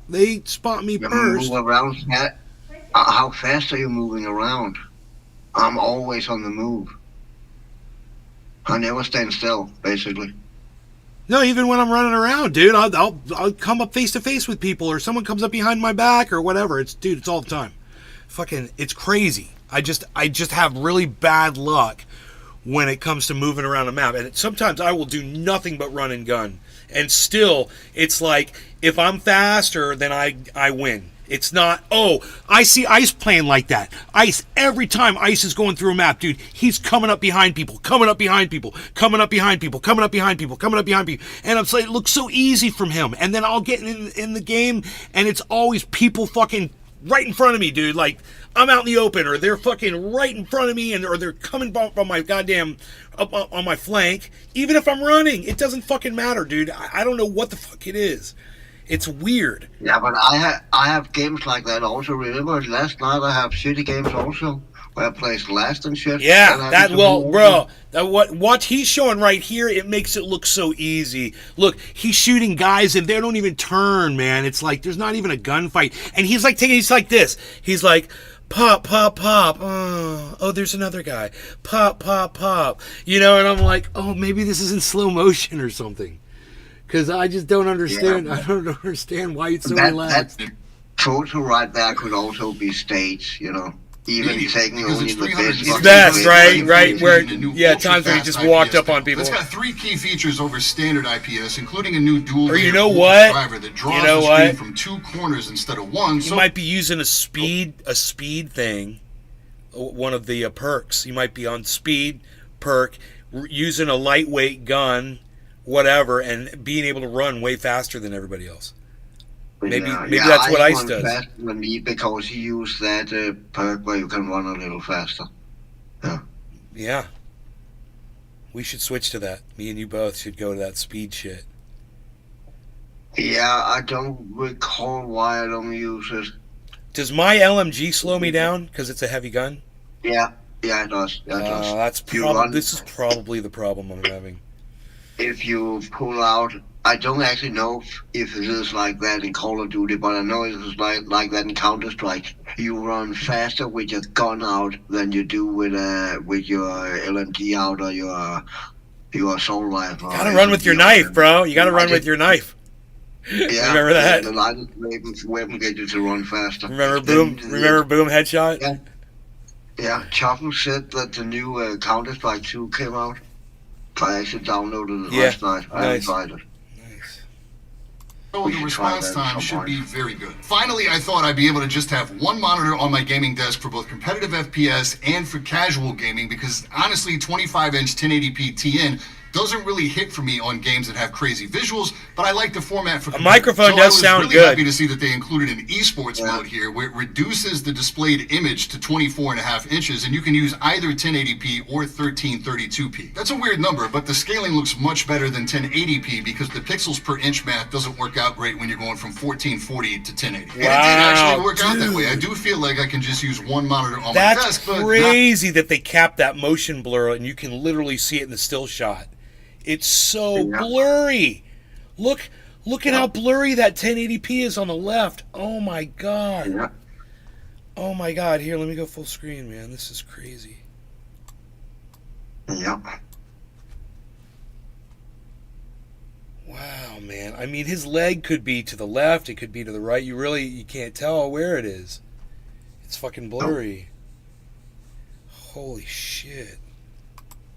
they spot me You first. move around. How fast are you moving around? I'm always on the move. I never stand still, basically. No, even when I'm running around, dude, I'll come up face to face with people, or someone comes up behind my back, or whatever. It's all the time. Fucking, it's crazy. I just have really bad luck when it comes to moving around a map, and sometimes I will do nothing but run and gun, and still, it's like if I'm faster, then I win. It's not, oh, I see Ice playing like that. Ice, every time Ice is going through a map, dude, he's coming up behind people, coming up behind people, coming up behind people, coming up behind people, coming up behind people. And I'm like, it looks so easy from him. And then I'll get in the game, and it's always people fucking right in front of me, dude. Like, I'm out in the open, or they're fucking right in front of me, or they're coming from my goddamn, up on my flank. Even if I'm running, it doesn't fucking matter, dude. I don't know what the fuck it is. It's weird. Yeah, but I have games like that also. Remember, last night I have shitty games also, where I placed last and shit. Yeah, what he's showing right here, it makes it look so easy. Look, he's shooting guys and they don't even turn, man. It's like there's not even a gunfight. And he's like he's like this. He's like, pop, pop, pop. Oh, there's another guy. Pop, pop, pop. You know, and I'm like, oh, maybe this is in slow motion or something. Because I just don't understand. Yeah. I don't understand why it's so relaxed. That photo right there could also be staged, you know. Even taking because only it's the 360 best. Best, right? Where, yeah, times where he just walked up on people. It's got 3 key features over standard IPS, including a new dual Or you layer know voltage what? driver that draws You know the what? screen from 2 corners instead of 1. You So might be using a speed thing, one of the perks. You might be on speed perk, using a lightweight gun, whatever, and being able to run way faster than everybody else. Maybe that's what Ice does. Faster than me because he used that perk where you can run a little faster. Yeah. Yeah. We should switch to that. Me and you both should go to that speed shit. Yeah, I don't recall why I don't use it. Does my LMG slow me down because it's a heavy gun? Yeah, it does. Yeah, it does. This is probably the problem I'm having. If you pull out, I don't actually know if it is like that in Call of Duty, but I know it is like that in Counter-Strike. You run faster with your gun out than you do with your LMG out or your assault rifle. You gotta run with your knife, bro. You gotta run with your knife. Yeah, remember that? The lightest weapon get you to run faster. Remember Boom headshot? Yeah. Yeah, Choppin said that the new Counter-Strike 2 came out. I actually downloaded it last night. I haven't tried it. So the response time should be very good. Finally, I thought I'd be able to just have one monitor on my gaming desk for both competitive FPS and for casual gaming because honestly, 25-inch 1080p TN doesn't really hit for me on games that have crazy visuals, but I like the format for a microphone does sound good. I was really happy to see that they included an esports mode here where it reduces the displayed image to 24.5 inches, and you can use either 1080p or 1332p. That's a weird number, but the scaling looks much better than 1080p because the pixels per inch math doesn't work out great when you're going from 1440 to 1080. And it did actually work out that way. I do feel like I can just use one monitor on my desk. That's crazy that they capped that motion blur and you can literally see it in the still shot. It's so blurry. Look at how blurry that 1080p is on the left. Oh my god. Yeah. Oh my god. Here, let me go full screen, man. This is crazy. Yep. Wow, man. I mean, his leg could be to the left, it could be to the right. You can't tell where it is. It's fucking blurry. Holy shit.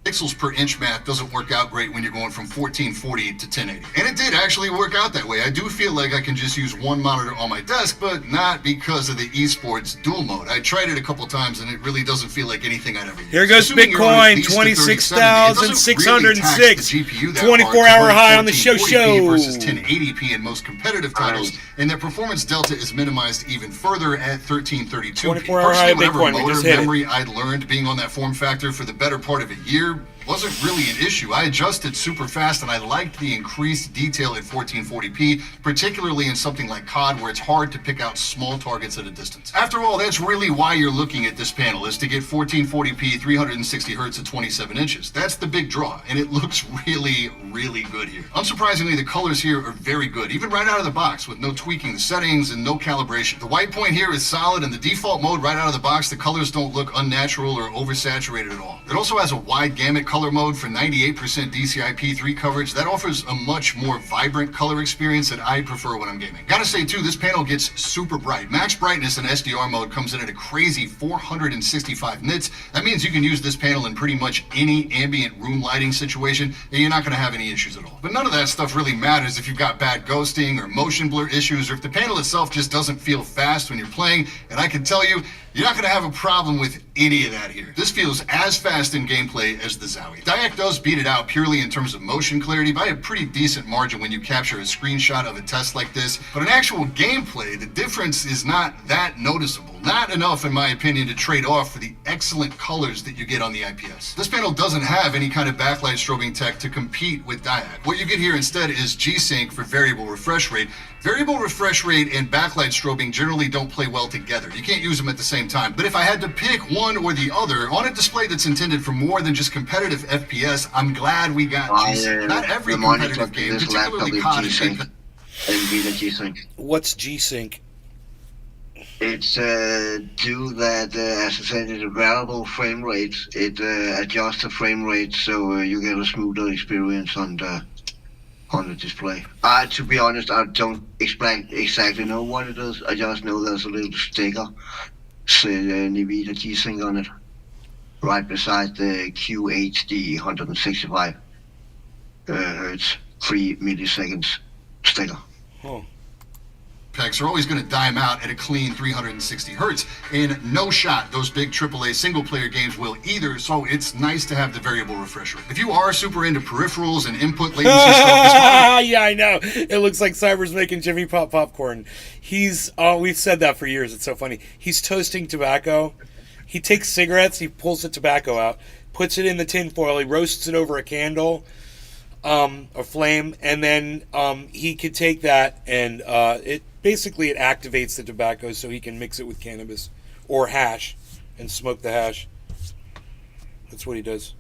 Pixels per inch math doesn't work out great when you're going from 1440 to 1080. And it did actually work out that way. I do feel like I can just use one monitor on my desk, but not because of the esports dual mode. I tried it a couple times and it really doesn't feel like anything I'd ever use. Here goes Assuming you're on at Bitcoin, least a 3070, 26,606. it doesn't really tax the GPU that 24 hard to hour run high on the show 1440p versus 1080p in most competitive titles, Right. and their performance delta is minimized even further at 1332p. 24 hour high Personally, whatever Bitcoin, we motor just hit it. memory I'd learned being on that form factor for the better part of a year wasn't really an issue. I adjusted super fast and I liked the increased detail at 1440p, particularly in something like COD where it's hard to pick out small targets at a distance. After all, that's really why you're looking at this panel, is to get 1440p 360 Hz at 27 inches. That's the big draw, and it looks really, really good here. Unsurprisingly, the colors here are very good, even right out of the box, with no tweaking the settings and no calibration. The white point here is solid, and the default mode right out of the box, the colors don't look unnatural or oversaturated at all. It also has a wide gamut color mode for 98% DCI-P3 coverage. That offers a much more vibrant color experience that I prefer when I'm gaming. Gotta say too, this panel gets super bright. Max brightness in SDR mode comes in at a crazy 465 nits. That means you can use this panel in pretty much any ambient room lighting situation, and you're not gonna have any issues at all. But none of that stuff really matters if you've got bad ghosting or motion blur issues, or if the panel itself just doesn't feel fast when you're playing, and I can tell you, you're not going to have a problem with any of that here. This feels as fast in gameplay as the Zowie. Diac does beat it out purely in terms of motion clarity by a pretty decent margin when you capture a screenshot of a test like this, but in actual gameplay, the difference is not that noticeable. Not enough, in my opinion, to trade off for the excellent colors that you get on the IPS. This panel doesn't have any kind of backlight strobing tech to compete with Diac. What you get here instead is G-Sync for variable refresh rate. Variable refresh rate and backlight strobing generally don't play well together. You can't use them at the same time. But if I had to pick one or the other, on a display that's intended for more than just competitive FPS, I'm glad we got G-Sync. Not every the monitor competitive for game, this particularly laptop COD is and G-Sync. NVIDIA G-Sync. What's G-Sync? It's do that, as I said, it's a variable frame rate. It adjusts the frame rate so you get a smoother experience on the display. To be honest, I don't exactly know what it is. I just know there's a little sticker, say NVIDIA G-Sync on it, right beside the QHD 165 Hertz 3 milliseconds sticker. Huh. Packs are always going to dime out at a clean 360 hertz, and no shot those big AAA single-player games will either, so it's nice to have the variable refresh rate. If you are super into peripherals and input latency stuff, Yeah, I know. It looks like Cyber's making Jimmy Pop popcorn. We've said that for years. It's so funny. He's toasting tobacco. He takes cigarettes, he pulls the tobacco out, puts it in the tin foil, he roasts it over a candle, a flame, and then he could take that and it activates the tobacco so he can mix it with cannabis or hash and smoke the hash. That's what he does.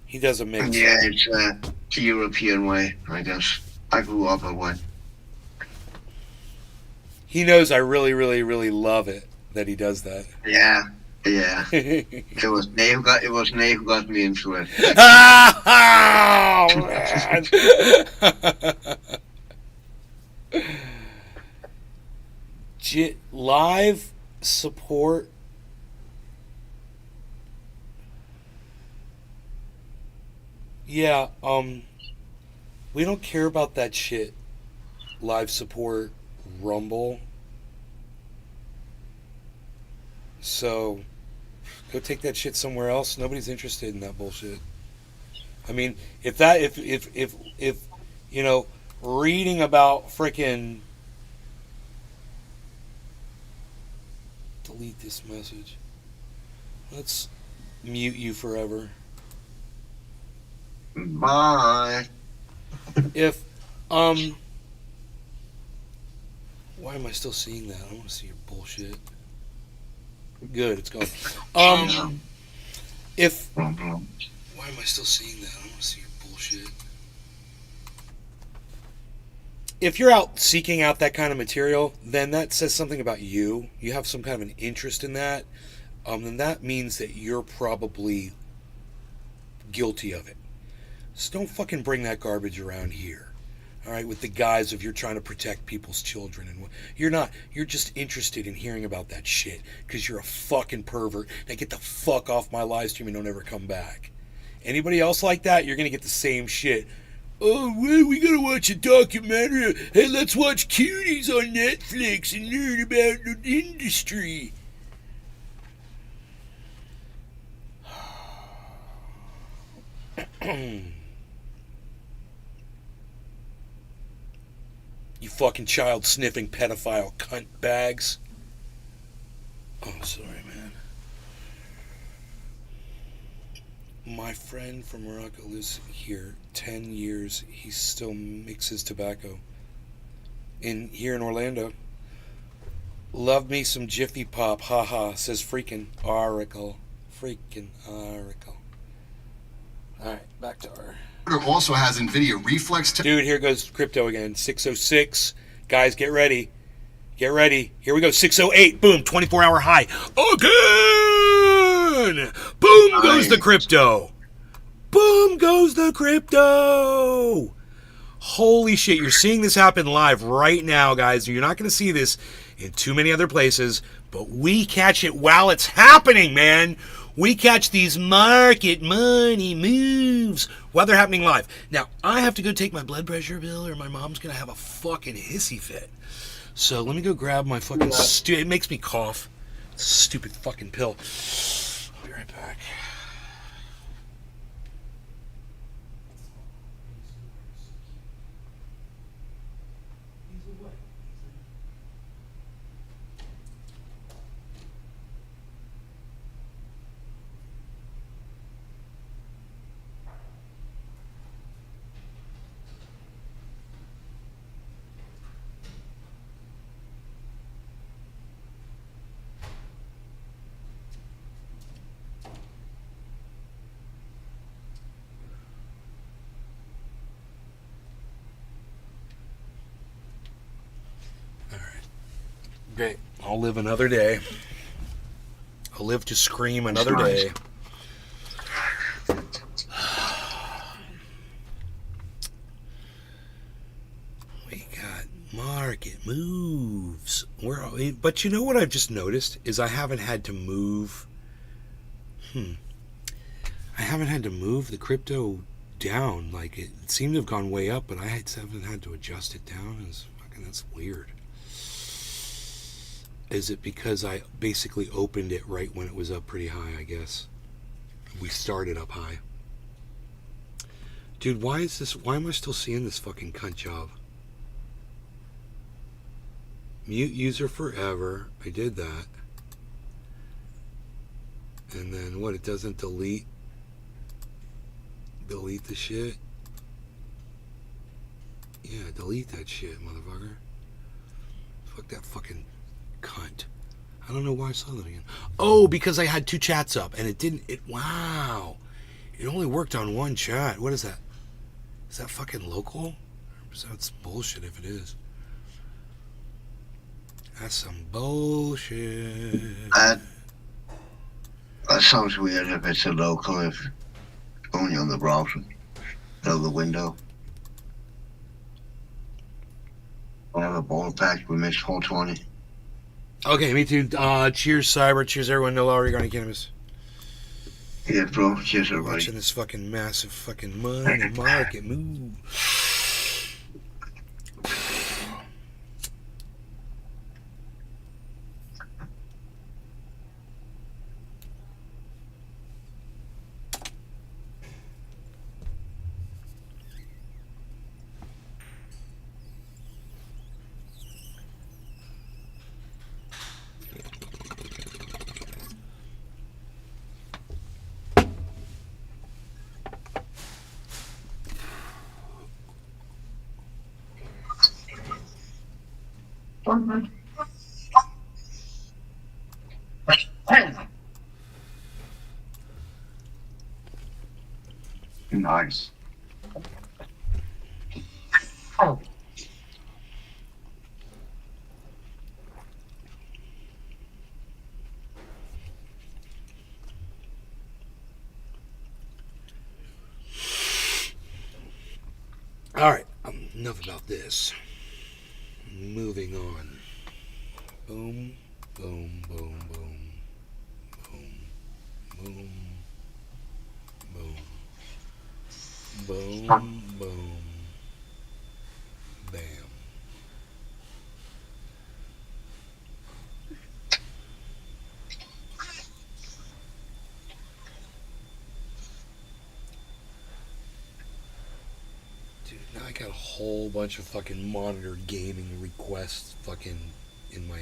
He does a mix. Yeah, it's the European way, I guess. I grew up that way. He knows I really, really, really love it that he does that. Yeah. It was Nate who got me into it. Oh, man. Live support. Yeah, we don't care about that shit. Live support, Rumble. So, go take that shit somewhere else. Nobody's interested in that bullshit. I mean, if you know, reading about frickin' delete this message. Let's mute you forever. Bye. If why am I still seeing that? I don't want to see your bullshit. Good, it's gone. If why am I still seeing that? I don't want to see your bullshit. If you're out seeking out that kind of material, then that says something about you. You have some kind of an interest in that. Then that means that you're probably guilty of it. So don't fucking bring that garbage around here. All right, with the guise of you're trying to protect people's children. And you're not. You're just interested in hearing about that shit because you're a fucking pervert. Now get the fuck off my live stream and don't ever come back. Anybody else like that, you're going to get the same shit. Oh, well, we gotta watch a documentary. Hey, let's watch Cuties on Netflix and learn about the industry. You fucking child sniffing pedophile cunt bags. Oh, sorry, man. My friend from Morocco lives here 10 years. He still mixes tobacco. Here in Orlando. Love me some Jiffy Pop. Haha, says freaking Oracle. Freaking Oracle. Alright, back to our... Also has NVIDIA reflex... Dude, here goes crypto again. 606. Guys, get ready. Get ready. Here we go. 608. Boom. 24-hour high. Again! Boom goes the crypto. Boom goes the crypto. Holy shit. You're seeing this happen live right now, guys. You're not going to see this in too many other places, but we catch it while it's happening, man. We catch these market money moves while they're happening live. Now, I have to go take my blood pressure pill or my mom's going to have a fucking hissy fit. So let me go grab my fucking... it makes me cough. Stupid fucking pill. I'll be right back. Great. I'll live another day. I'll live to scream another day. We got market moves. But you know what I've just noticed is I haven't had to move. I haven't had to move the crypto down. Like it seemed to have gone way up, but I haven't had to adjust it down. That's weird. Is it because I basically opened it right when it was up pretty high, I guess? We started up high. Dude, why am I still seeing this fucking cunt job? Mute user forever. I did that. And then what, it doesn't delete the shit? Yeah, delete that shit, motherfucker. Fuck that fucking cunt. I don't know why I saw that again. Oh, because I had two chats up and wow. It only worked on one chat. What is that? Is that fucking local? That's bullshit if it is. That's some bullshit. That sounds weird if it's a local, if only on the browser. Out the window. I have a ball pack. We missed 420. Okay, me too. Cheers, Cyber. Cheers, everyone. No lower regarding cannabis. Yeah, bro. Cheers, everybody. Watching this fucking massive fucking money market move. Nice. All right, enough about this. Moving on. Boom, boom, boom, boom, boom, boom, boom, boom, boom, bam. Dude, now I got a whole bunch of fucking monitor gaming requests fucking in my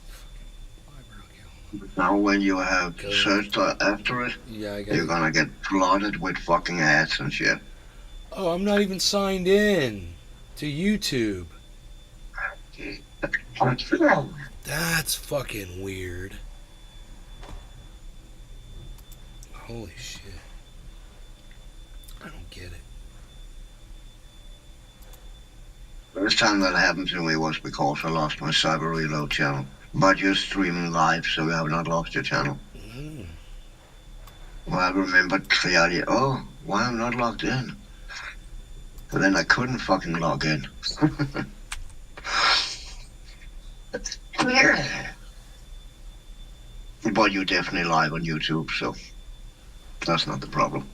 fucking library account. Now when you have Go. searched after it, Yeah, I got you're gonna get flooded with fucking ads and shit. Oh, I'm not even signed in to YouTube. That's fucking weird. Holy shit. I don't get it. First time that happened to me was because I lost my Cyber Reload channel. But you're streaming live, so you have not lost your channel. Well, I remembered clearly, oh, why I'm not logged in? But then I couldn't fucking log in. But you're definitely live on YouTube, so that's not the problem.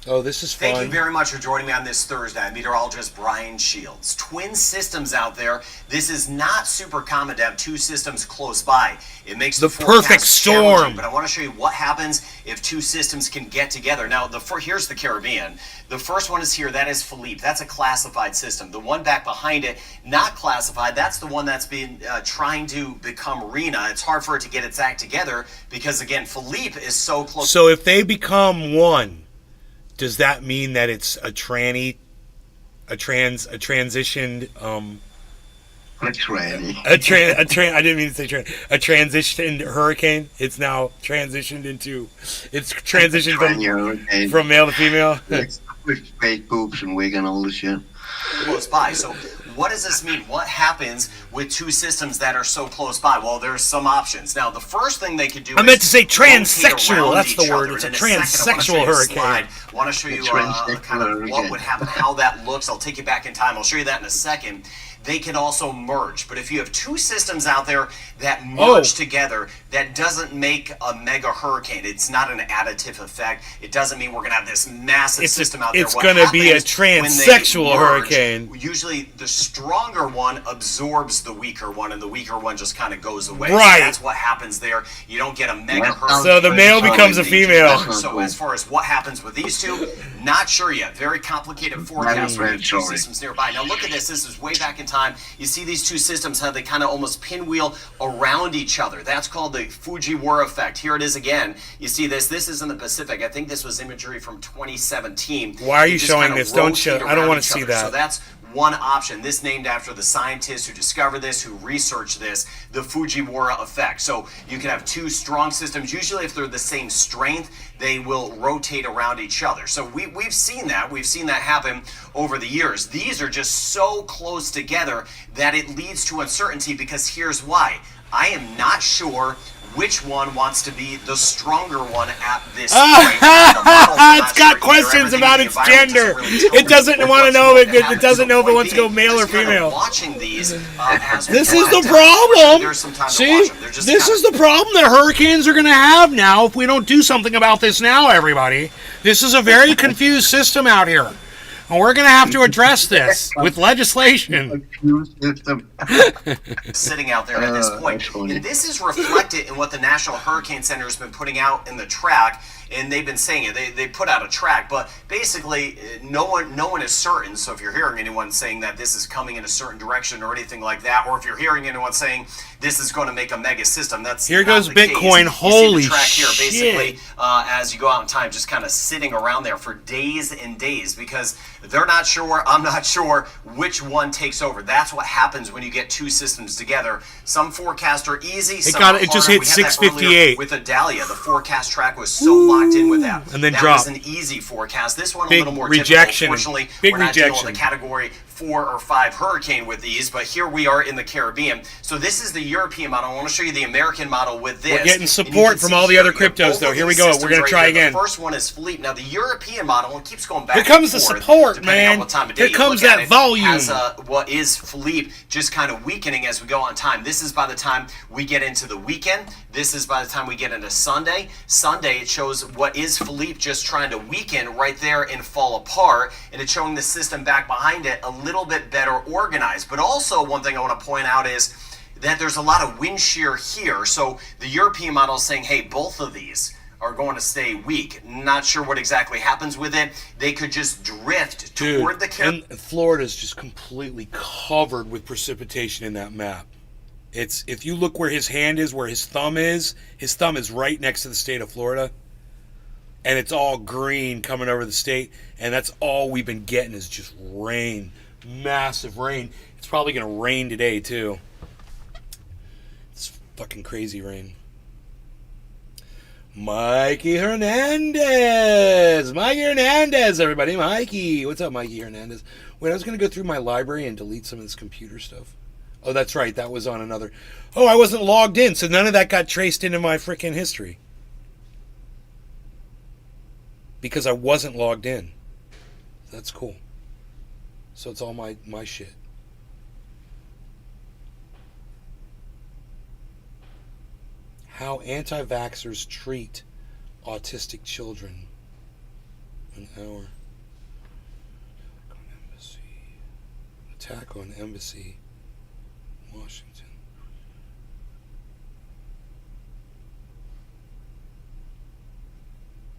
Oh, this is fun. Thank you very much for joining me on this Thursday. I'm meteorologist Brian Shields. Twin systems out there. This is not super common to have two systems close by. It makes The forecast perfect storm. challenging, but I want to show you what happens if two systems can get together. Now, here's the Caribbean. The first one is here. That is Philippe. That's a classified system. The one back behind it, not classified. That's the one that's been trying to become Rena. It's hard for it to get its act together because, again, Philippe is so close. So if they become one, does that mean that it's a transitioned, A tranny. I didn't mean to say a transitioned hurricane? It's now transitioned into, it's transitioned from male to female? With fake boobs and wig and all this shit. Close by. So what does this mean? What happens with two systems that are so close by? Well, there's some options. Now, the first thing they could do I meant to say rotate transsexual. around That's each the word. other. It's a And in second, transsexual hurricane. I want to show you kind of what would happen, how that looks. I'll take you back in time. I'll show you that in a second. They can also merge. But if you have two systems out there that merge together, that doesn't make a mega hurricane. It's not an additive effect. It doesn't mean we're going to have this massive system out there. It's going to be a transsexual hurricane. Usually the stronger one absorbs the weaker one, and the weaker one just kind of goes away. Right. So that's what happens there. You don't get a mega hurricane. So the male becomes a female. So as far as what happens with these two, not sure yet. Very complicated forecast with two systems nearby. Now look at this. This is way back in time. You see these two systems, how they kind of almost pinwheel around each other. That's called the Fujiwara effect. Here it is again. You see this. This is in the Pacific. I think this was imagery from 2017. Why are you showing this? Don't show. I don't want to see that. So that's one option. This named after the scientists who discovered this, who researched this, the Fujiwara effect. So you can have two strong systems. Usually if they're the same strength, they will rotate around each other. So we've seen that. We've seen that happen over the years. These are just so close together that it leads to uncertainty, because here's why. I am not sure which one wants to be the stronger one at this point. It's got questions about its gender. It doesn't want to know if it doesn't know if it wants to go male or female. Watching these, this is the problem. See, this is the problem that hurricanes are going to have now if we don't do something about this now, everybody. This is a very confused system out here. And we're going to have to address this with legislation. Sitting out there at this point. And this is reflected in what the National Hurricane Center has been putting out in the track. And they've been saying it. They put out a track, but basically no one is certain. So if you're hearing anyone saying that this is coming in a certain direction or anything like that, or if you're hearing anyone saying this is going to make a mega system, that's here not goes the Bitcoin. Case. Holy you see the track shit! Here, basically, as you go out in time, just kind of sitting around there for days and days, because they're not sure. I'm not sure which one takes over. That's what happens when you get two systems together. Some forecasts are easy. It just hit 658 with Adalia. The forecast track was so locked in with that. And then that dropped. was an easy forecast. This one Big a little more rejection. difficult. Unfortunately, Big we're not dealing with rejection. a Category 4 or 5 hurricane with these, but here we are in the Caribbean. So this is the European model. I want to show you the American model with this. We're getting support from all the other cryptos, though. Here we go. We're going to try again. The first one is Philippe. Now, the European model, it keeps going back. Here comes the support, man. Here comes that volume. Has what is Philippe just kind of weakening as we go on time. This is by the time we get into the weekend. This is by the time we get into Sunday. Sunday, it shows what is Philippe just trying to weaken right there and fall apart, and it's showing the system back behind it a little bit better organized. But also, one thing I want to point out is that there's a lot of wind shear here. So the European model is saying, hey, both of these are going to stay weak. Not sure what exactly happens with it. They could just drift toward the Caribbean. And Florida's just completely covered with precipitation in that map. It's, if you look where his hand is, where his thumb is right next to the state of Florida. And it's all green coming over the state. And that's all we've been getting is just rain. Massive rain. It's probably going to rain today, too. It's fucking crazy rain. Mikey Hernandez! Mikey Hernandez, everybody. Mikey! What's up, Mikey Hernandez? Wait, I was going to go through my library and delete some of this computer stuff. Oh, that's right. That was on another... Oh, I wasn't logged in, so none of that got traced into my freaking history. Because I wasn't logged in. That's cool. So it's all my shit. How anti-vaxxers treat autistic children. An hour. Attack on embassy. Washington.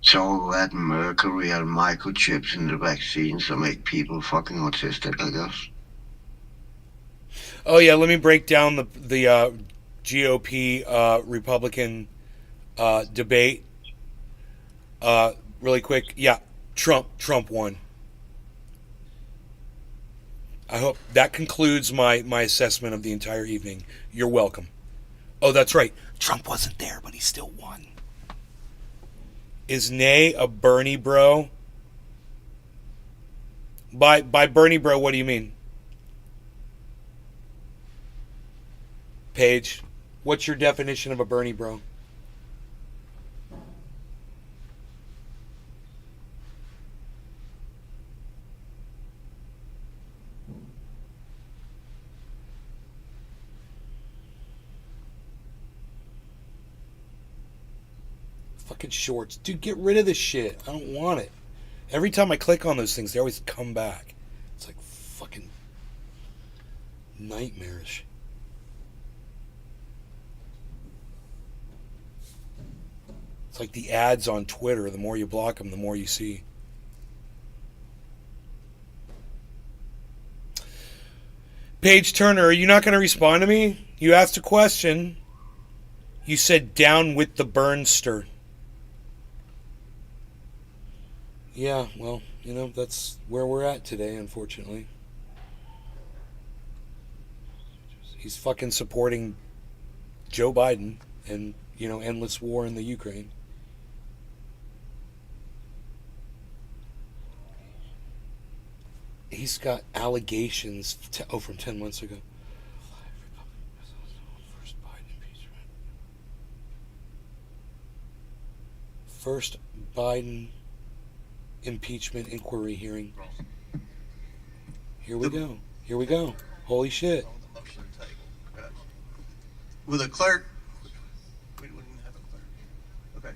So that mercury and microchips in the vaccines that make people fucking autistic, I guess. Oh yeah, let me break down the GOP Republican debate really quick. Yeah, Trump won. I hope that concludes my assessment of the entire evening. You're welcome. Oh, that's right. Trump wasn't there, but he still won. Is Nay a Bernie bro? By Bernie bro, what do you mean? Paige, what's your definition of a Bernie bro? Fucking shorts. Dude, get rid of this shit. I don't want it. Every time I click on those things, they always come back. It's like fucking nightmarish. It's like the ads on Twitter. The more you block them, the more you see. Paige Turner, are you not going to respond to me? You asked a question. You said down with the Burnster. Yeah, well, you know, that's where we're at today, unfortunately. He's fucking supporting Joe Biden and, you know, endless war in the Ukraine. He's got allegations from 10 months ago. First Biden impeachment inquiry hearing. Here we go. Here we go. Holy shit. Will the clerk... We wouldn't have a clerk. Okay.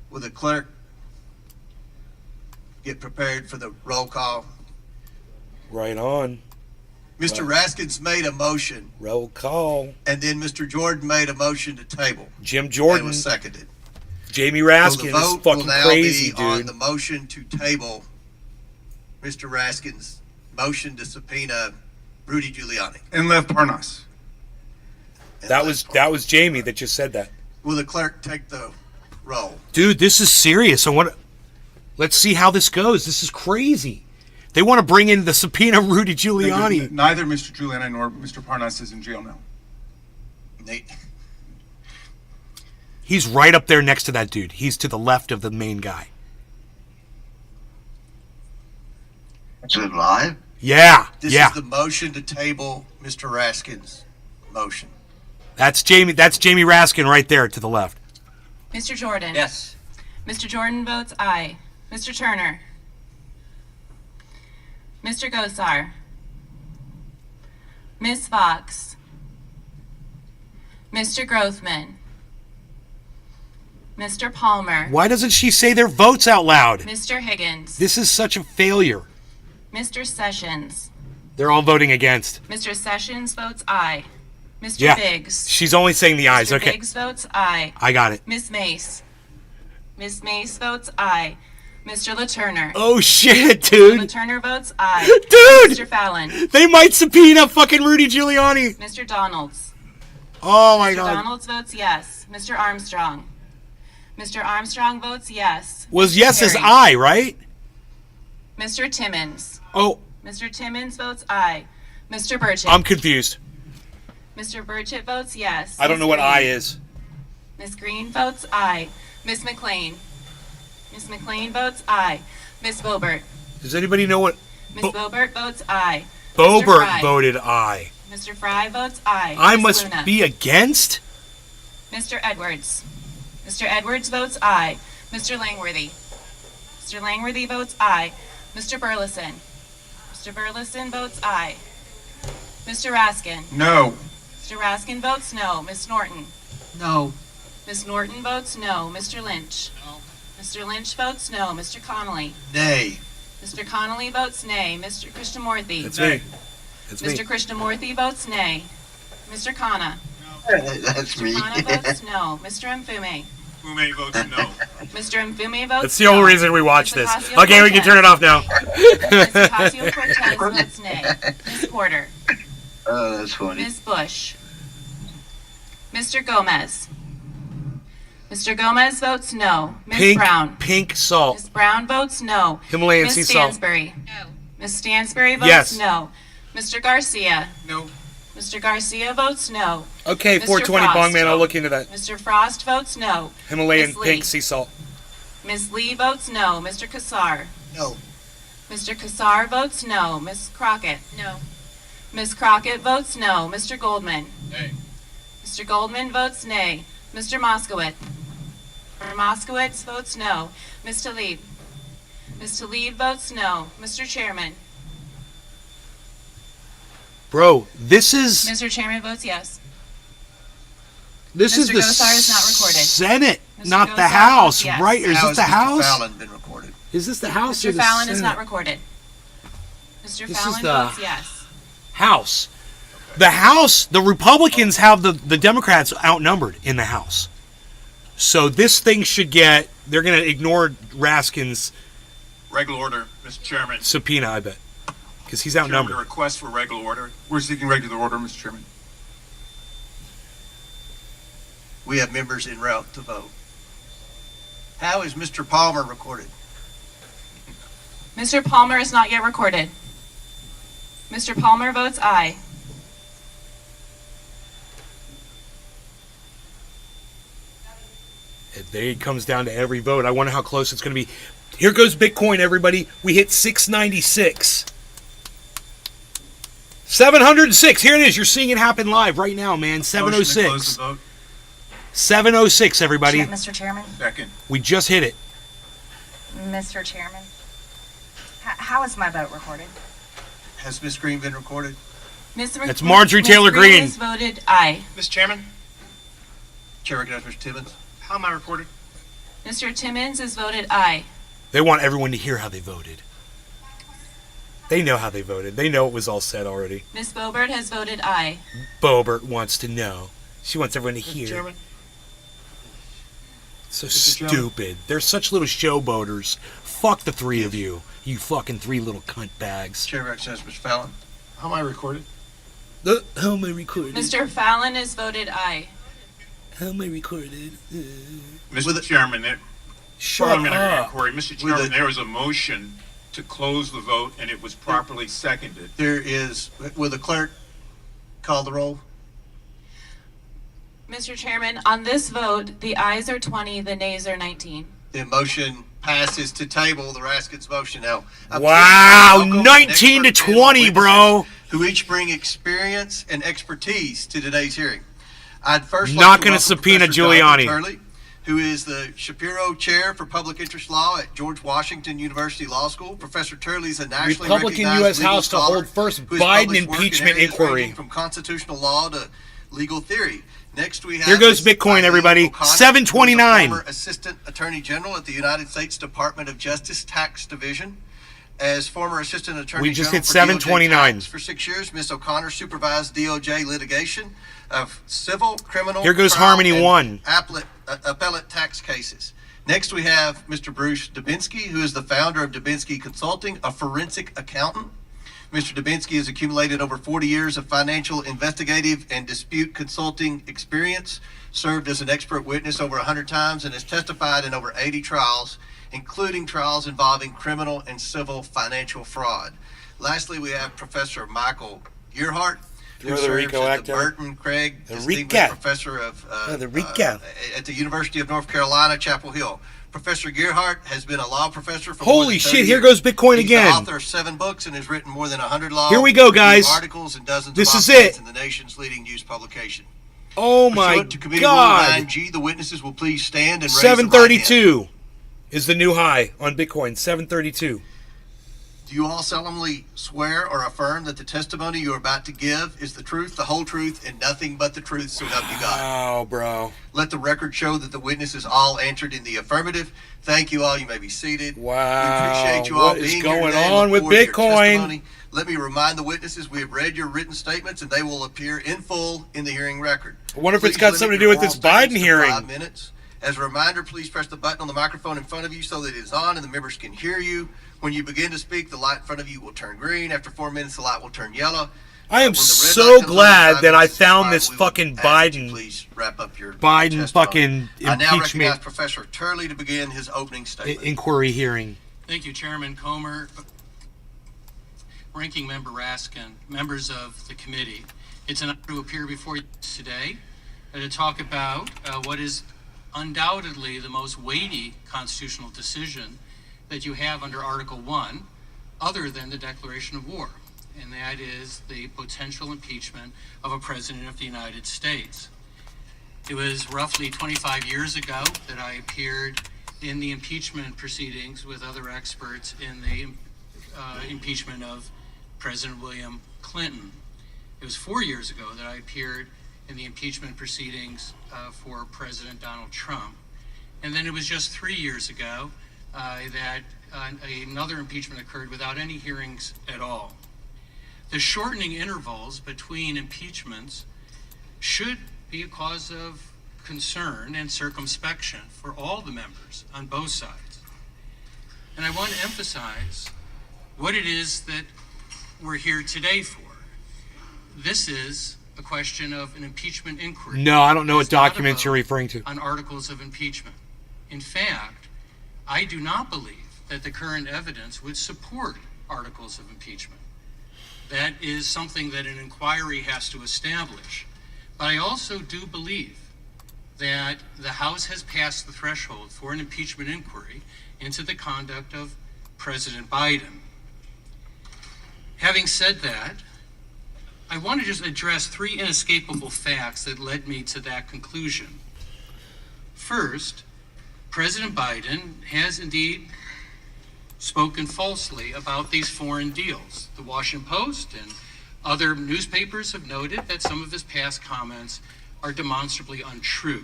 Will the clerk get prepared for the roll call? Right on. Mr. Raskins made a motion. Roll call. And then Mr. Jordan made a motion to table. Jim Jordan. And was seconded. Jamie Raskin is fucking crazy, dude. On the motion to table Mr. Raskin's motion to subpoena Rudy Giuliani. And Lev Parnas. That was Jamie that just said that. Will the clerk take the roll? Dude, this is serious. Let's see how this goes. This is crazy. They want to bring in the subpoena Rudy Giuliani. Neither Mr. Giuliani nor Mr. Parnas is in jail now. He's right up there next to that dude. He's to the left of the main guy. Is it live? Yeah, This yeah. is the motion to table Mr. Raskin's motion. That's Jamie Raskin right there to the left. Mr. Jordan. Yes. Mr. Jordan votes aye. Mr. Turner. Mr. Gosar. Ms. Fox. Mr. Grothman. Mr. Palmer. Why doesn't she say their votes out loud? Mr. Higgins. This is such a failure. Mr. Sessions. They're all voting against. Mr. Sessions votes aye. Mr. Yeah. Biggs. She's only saying the ayes. Mr. Okay. Biggs votes aye. I got it. Miss Mace. Miss Mace votes aye. Mr. LaTurner. Oh shit, dude. LaTurner votes aye. Dude! Mr. Fallon. They might subpoena fucking Rudy Giuliani. Mr. Donalds. Oh my Mr. god. Donalds votes yes. Mr. Armstrong. Mr. Armstrong votes yes. Was Mr. yes as Perry. I, right? Mr. Timmons. Oh, Mr. Timmons votes aye. Mr. Burchett. I'm confused. Mr. Burchett votes yes. I don't Ms. know what Green. I is. Miss Green votes aye. Miss McLean. Miss McLean votes aye. Miss Bobert. Does anybody know what Miss Bobert votes aye. Mr. Bobert Fry. voted aye? Mr. Fry votes aye. I Miss must Luna. be against? Mr. Edwards. Mr. Edwards votes aye. Mr. Langworthy. Mr. Langworthy votes aye. Mr. Burleson. Mr. Burleson votes aye. Mr. Raskin. No. Mr. Raskin votes no. Miss Norton. No. Miss Norton votes no. Mr. Lynch. No. Mr. Lynch votes no. Mr. Connolly. Nay. Mr. Connolly votes nay. Mr. Krishnamurthy. That's me. That's me. Mr. Krishnamurthy votes nay. Mr. Khanna. That's me. Khanna votes no. Mr. Mfume. Fume votes no. Mr. Mfume votes That's the only no. reason we watch Mr. this. Ocasio-Cortez. Okay, we can turn it off now. Mr. Ocasio-Cortez votes nay. Ms. Porter. Oh, that's funny. Ms. Bush. Mr. Gomez. Mr. Gomez votes no. Ms. Pink, Brown. pink salt. Ms. Brown votes no. Himalayan sea Ms. salt. Stansbury. No. Ms. Stansbury votes Yes. no. Mr. Garcia. No. Mr. Garcia votes no. Okay, Mr. 420 Frost. Bong Man, I'll look into that. Mr. Frost votes no. Himalayan Ms. Lee. pink sea salt. Ms. Lee votes no. Mr. Kassar. No. Mr. Kassar votes no. Ms. Crockett. No. Ms. Crockett votes no. Mr. Goldman. Nay. Mr. Goldman votes nay. Mr. Moskowitz. Mr. Moskowitz votes no. Ms. Tlaib. Ms. Tlaib votes no. Mr. Chairman. Bro, this is Mr. Chairman votes yes. this is Mr. the Gosar is not recorded. Senate, Mr. not the Gosar House, votes yes. right? Or is How this the has Mr. House? Fallon been recorded? Is this the House or Mr. the Fallon Senate? is not recorded. Mr. This is Fallon the- votes yes. House. The House, the Republicans have the Democrats outnumbered in the House. So this thing should get, they're going to ignore Raskin's Regular order, Mr. Chairman. subpoena, I bet. Because he's Chairman, outnumbered. a request for regular order. We're seeking regular order, Mr. Chairman. We have members en route to vote. How is Mr. Palmer recorded? Mr. Palmer is not yet recorded. Mr. Palmer votes aye. There it comes down to every vote. I wonder how close it's going to be. Here goes Bitcoin, everybody. We hit 696. 706. Here it is. You're seeing it happen live right now, man. Motion to close 706. the vote. 706, everybody. Mr. Chairman, Second. We just hit it. Mr. Chairman, how is my vote recorded? Has Ms. Green been recorded? That's Marjorie Taylor Ms. Greene. has voted aye. Mr. Chairman, Chair recognizes Mr. Timmons. how am I recorded? Mr. Timmons has voted aye. They want everyone to hear how they voted. They know how they voted. They know it was all said already. Ms. Bobert has voted aye. Bobert wants to know. She wants everyone to Mr. hear. Chairman, So Mr. Chairman. stupid. They're such little showboaters. Fuck the three of you. You fucking three little cunt bags. Chair recognizes Mr. Fallon. how am I recorded? How am I recorded? Mr. Fallon has voted aye. How am I recorded? Mr. Chairman, Shut parliamentary up. inquiry. Mr. Chairman, there was a motion to close the vote, and it was properly seconded. There is, will the clerk call the roll? Mr. Chairman, on this vote, the ayes are 20, the nays are 19. The motion passes to table the Raskins motion. Now, wow, 19 to 20, bro. Who each bring experience and expertise to today's hearing. I'd first not like going to subpoena Professor Giuliani. Turley, who is the Shapiro Chair for Public Interest Law at George Washington University Law School. Professor Turley is a nationally Republican recognized U.S. legal House to scholar hold first who has Biden published work in impeachment areas inquiry. ranging from constitutional law to legal theory. Next, we have Here goes Ms. Bitcoin, Eileen everybody. O'Connor, 729. who is a former Assistant Attorney General at the United States Department of Justice Tax Division. As former Assistant Attorney We just General hit for 729. DOJ Tax for 6 years, Ms. O'Connor supervised DOJ litigation of civil, criminal, Here goes trial, Harmony and 1. appellate tax cases. Next, we have Mr. Bruce Dubinsky, who is the founder of Dubinsky Consulting, a forensic accountant. Mr. Dubinsky has accumulated over 40 years of financial, investigative, and dispute consulting experience, served as an expert witness over 100 times, and has testified in over 80 trials, including trials involving criminal and civil financial fraud. Lastly, we have Professor Michael Gearhart, who Throw the serves Rico as act the there. Burton Craig The Distinguished Rico. Professor of The Rico. at the University of North Carolina, Chapel Hill. Professor Gearhart has been a law professor for more Holy than 30 shit, here years. goes Bitcoin He's again. the author of 7 books and has written more than 100 law Here we go, guys. articles and dozens This of is op-eds it. in the nation's leading news publication. Oh my Pursuant to Committee Rule God. 9G, the witnesses will please stand and raise their right hand. 732 is the new high on Bitcoin. 732. Do you all solemnly swear or affirm that the testimony you are about to give is the truth, the whole truth, and nothing but the truth, so help you God? Wow, bro. Let the record show that the witnesses all answered in the affirmative. Thank you all. You may be seated. Wow. We appreciate you all What is being going here today. on Look with forward to your Bitcoin? testimony. Let me remind the witnesses we have read your written statements and they will appear in full in the hearing record. I wonder if it's Please got limit something to your do with this oral statements Biden to hearing. 5 minutes. As a reminder, please press the button on the microphone in front of you so that it is on and the members can hear you. When you begin to speak, the light in front of you will turn green. After 4 minutes, the light will turn yellow. I am When the red so light comes on, glad 5 that I minutes found expire, this we will fucking ask that you Biden please wrap up your Biden testimony. fucking I now recognize impeachment Professor Turley to begin his opening statement. inquiry hearing. Thank you, Chairman Comer, Ranking Member Raskin, members of the committee. It's an honor to appear before you today to talk about what is undoubtedly the most weighty constitutional decision that you have under Article 1, other than the declaration of war, and that is the potential impeachment of a president of the United States. It was roughly 25 years ago that I appeared in the impeachment proceedings with other experts in the impeachment of President William Clinton. It was 4 years ago that I appeared in the impeachment proceedings for President Donald Trump. And then it was just 3 years ago that another impeachment occurred without any hearings at all. The shortening intervals between impeachments should be a cause of concern and circumspection for all the members on both sides. And I want to emphasize what it is that we're here today for. This is a question of an impeachment inquiry. No, I don't know what It's not a documents you're vote referring to. on articles of impeachment. In fact, I do not believe that the current evidence would support articles of impeachment. That is something that an inquiry has to establish. But I also do believe that the House has passed the threshold for an impeachment inquiry into the conduct of President Biden. Having said that, I want to just address 3 inescapable facts that led me to that conclusion. First, President Biden has indeed spoken falsely about these foreign deals. The Washington Post and other newspapers have noted that some of his past comments are demonstrably untrue.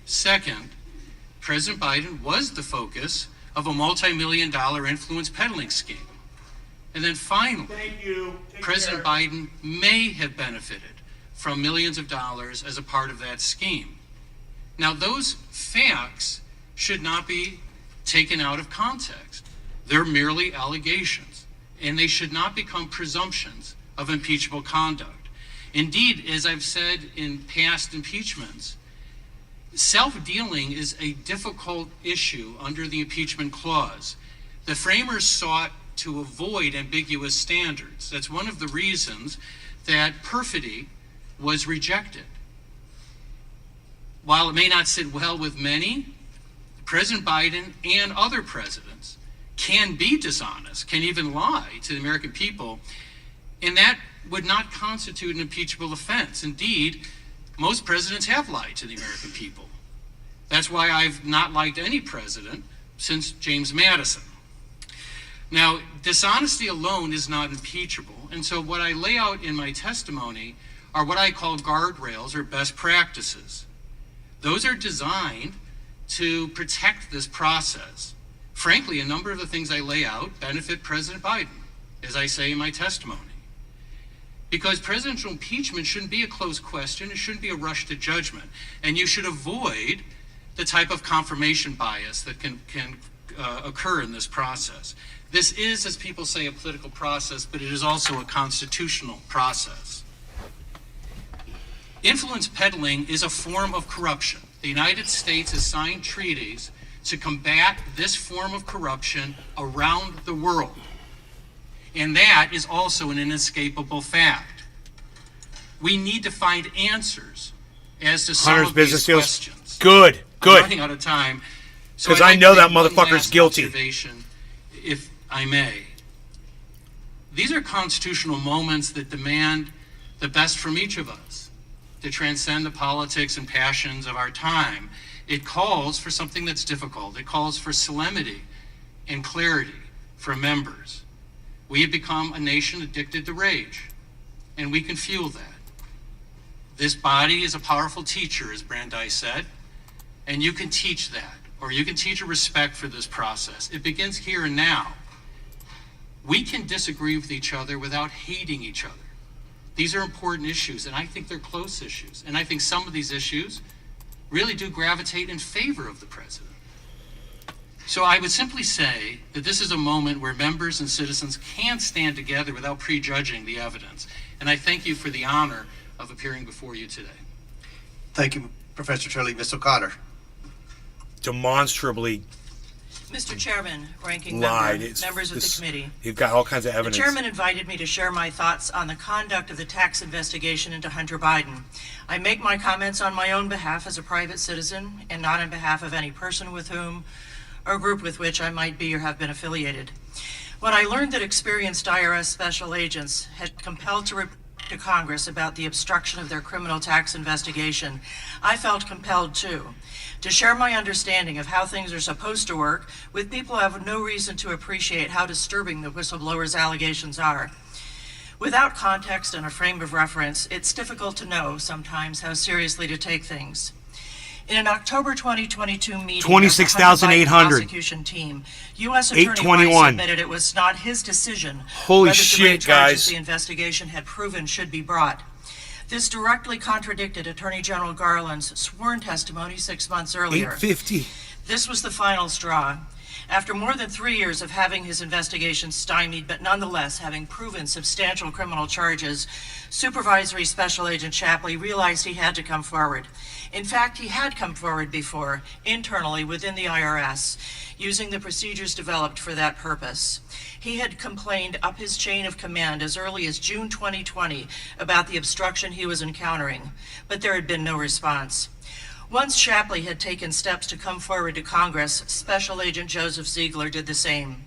Second, President Biden was the focus of a multi-million-dollar influence peddling scheme. And then finally, President Biden may have benefited from millions of dollars as a part of that scheme. Now, those facts should not be taken out of context. They're merely allegations, and they should not become presumptions of impeachable conduct. Indeed, as I've said in past impeachments, self-dealing is a difficult issue under the impeachment clause. The framers sought to avoid ambiguous standards. That's one of the reasons that perfidy was rejected. While it may not sit well with many, President Biden and other presidents can be dishonest, can even lie to the American people, and that would not constitute an impeachable offense. Indeed, most presidents have lied to the American people. That's why I've not liked any president since James Madison. Now, dishonesty alone is not impeachable, and so what I lay out in my testimony are what I call guardrails or best practices. Those are designed to protect this process. Frankly, a number of the things I lay out benefit President Biden, as I say in my testimony. Because presidential impeachment shouldn't be a closed question, it shouldn't be a rush to judgment, and you should avoid the type of confirmation bias that can occur in this process. This is, as people say, a political process, but it is also a constitutional process. Influence peddling is a form of corruption. The United States has signed treaties to combat this form of corruption around the world. And that is also an inescapable fact. We need to find answers as to some of these questions. Good. I'm running out of time. Because I know that motherfucker's guilty. If I may. These are constitutional moments that demand the best from each of us to transcend the politics and passions of our time. It calls for something that's difficult. It calls for solemnity and clarity for members. We have become a nation addicted to rage, and we can fuel that. This body is a powerful teacher, as Brandeis said, and you can teach that, or you can teach a respect for this process. It begins here and now. We can disagree with each other without hating each other. These are important issues, and I think they're close issues. And I think some of these issues really do gravitate in favor of the president. So I would simply say that this is a moment where members and citizens can stand together without prejudging the evidence. And I thank you for the honor of appearing before you today. Thank you, Professor Turley. Ms. O'Connor. Demonstrably Mr. Chairman, Ranking lied. Member, members of the committee. You've got all kinds of evidence. The chairman invited me to share my thoughts on the conduct of the tax investigation into Hunter Biden. I make my comments on my own behalf as a private citizen and not on behalf of any person with whom or group with which I might be or have been affiliated. When I learned that experienced IRS special agents had compelled to report to Congress about the obstruction of their criminal tax investigation, I felt compelled too, to share my understanding of how things are supposed to work with people who have no reason to appreciate how disturbing the whistleblower's allegations are. Without context and a frame of reference, it's difficult to know sometimes how seriously to take things. In an October 2022 meeting, 26,800 prosecution team, U.S. Attorney Weiss admitted it was not his decision Holy whether shit, the guys. charges the investigation had proven should be brought. This directly contradicted Attorney General Garland's sworn testimony 6 months earlier. 850. This was the final straw. After more than 3 years of having his investigation stymied, but nonetheless having proven substantial criminal charges, Supervisory Special Agent Shapley realized he had to come forward. In fact, he had come forward before, internally within the IRS, using the procedures developed for that purpose. He had complained up his chain of command as early as June 2020 about the obstruction he was encountering, but there had been no response. Once Shapley had taken steps to come forward to Congress, Special Agent Joseph Ziegler did the same.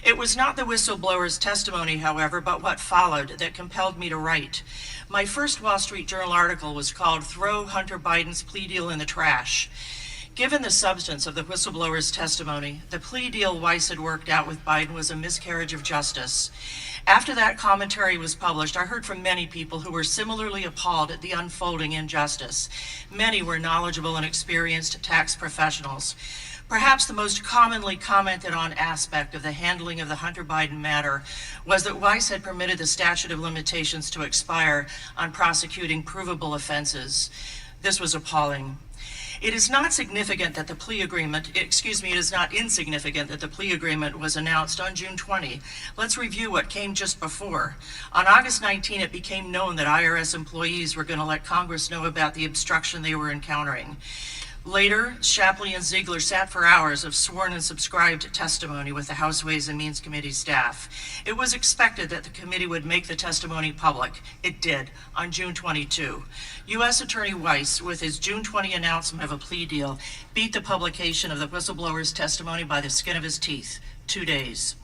It was not the whistleblower's testimony, however, but what followed that compelled me to write. My first Wall Street Journal article was called "Throw Hunter Biden's Plea Deal in the Trash." Given the substance of the whistleblower's testimony, the plea deal Weiss had worked out with Biden was a miscarriage of justice. After that commentary was published, I heard from many people who were similarly appalled at the unfolding injustice. Many were knowledgeable and experienced tax professionals. Perhaps the most commonly commented on aspect of the handling of the Hunter Biden matter was that Weiss had permitted the statute of limitations to expire on prosecuting provable offenses. This was appalling. It is not insignificant that the plea agreement was announced on June 20. Let's review what came just before. On August 19, it became known that IRS employees were going to let Congress know about the obstruction they were encountering. Later, Shapley and Ziegler sat for hours of sworn and subscribed testimony with the House Ways and Means Committee staff. It was expected that the committee would make the testimony public. It did, on June 22. U.S. Attorney Weiss, with his June 20 announcement of a plea deal, beat the publication of the whistleblower's testimony by the skin of his teeth. 2 days.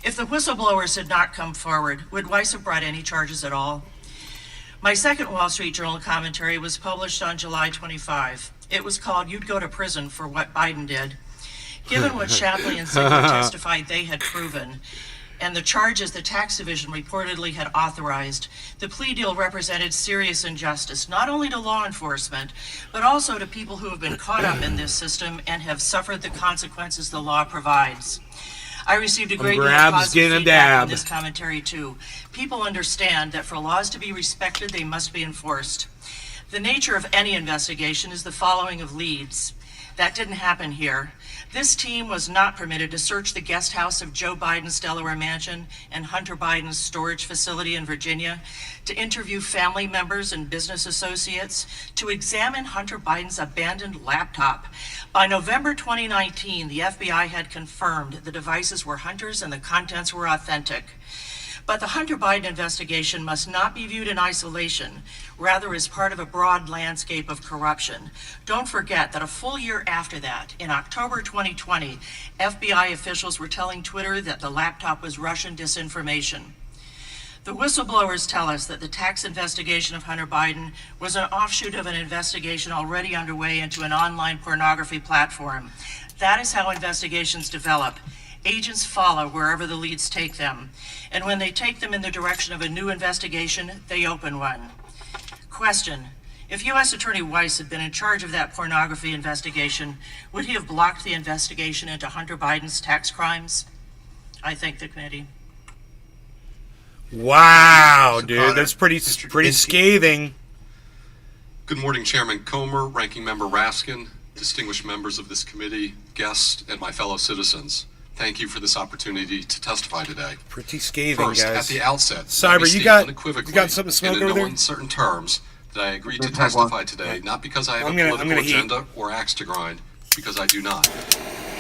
If the whistleblowers had not come forward, would Weiss have brought any charges at all? My second Wall Street Journal commentary was published on July 25. It was called "You'd Go to Prison for What Biden Did." Given what Shapley and Ziegler testified they had proven, and the charges the tax division reportedly had authorized, the plea deal represented serious injustice, not only to law enforcement, but also to people who have been caught up in this system and have suffered the consequences the law provides. I received a great deal of positive feedback on this commentary too. People understand that for laws to be respected, they must be enforced. The nature of any investigation is the following of leads. That didn't happen here. This team was not permitted to search the guest house of Joe Biden's Delaware mansion and Hunter Biden's storage facility in Virginia, to interview family members and business associates, to examine Hunter Biden's abandoned laptop. By November 2019, the FBI had confirmed the devices were Hunter's and the contents were authentic. But the Hunter Biden investigation must not be viewed in isolation, rather as part of a broad landscape of corruption. Don't forget that a full year after that, in October 2020, FBI officials were telling Twitter that the laptop was Russian disinformation. The whistleblowers tell us that the tax investigation of Hunter Biden was an offshoot of an investigation already underway into an online pornography platform. That is how investigations develop. Agents follow wherever the leads take them. And when they take them in the direction of a new investigation, they open one. Question: if U.S. Attorney Weiss had been in charge of that pornography investigation, would he have blocked the investigation into Hunter Biden's tax crimes? I thank the committee. Wow, dude, that's pretty scathing. Good morning, Chairman Comer, Ranking Member Raskin, distinguished members of this committee, guests, and my fellow citizens. Thank you for this opportunity to testify today. Pretty scathing, First, guys. at the outset, Cyber, you got something to smoke and in over there? no uncertain terms, that I agreed to testify today, not because I have a political agenda or axe to grind, because I do not.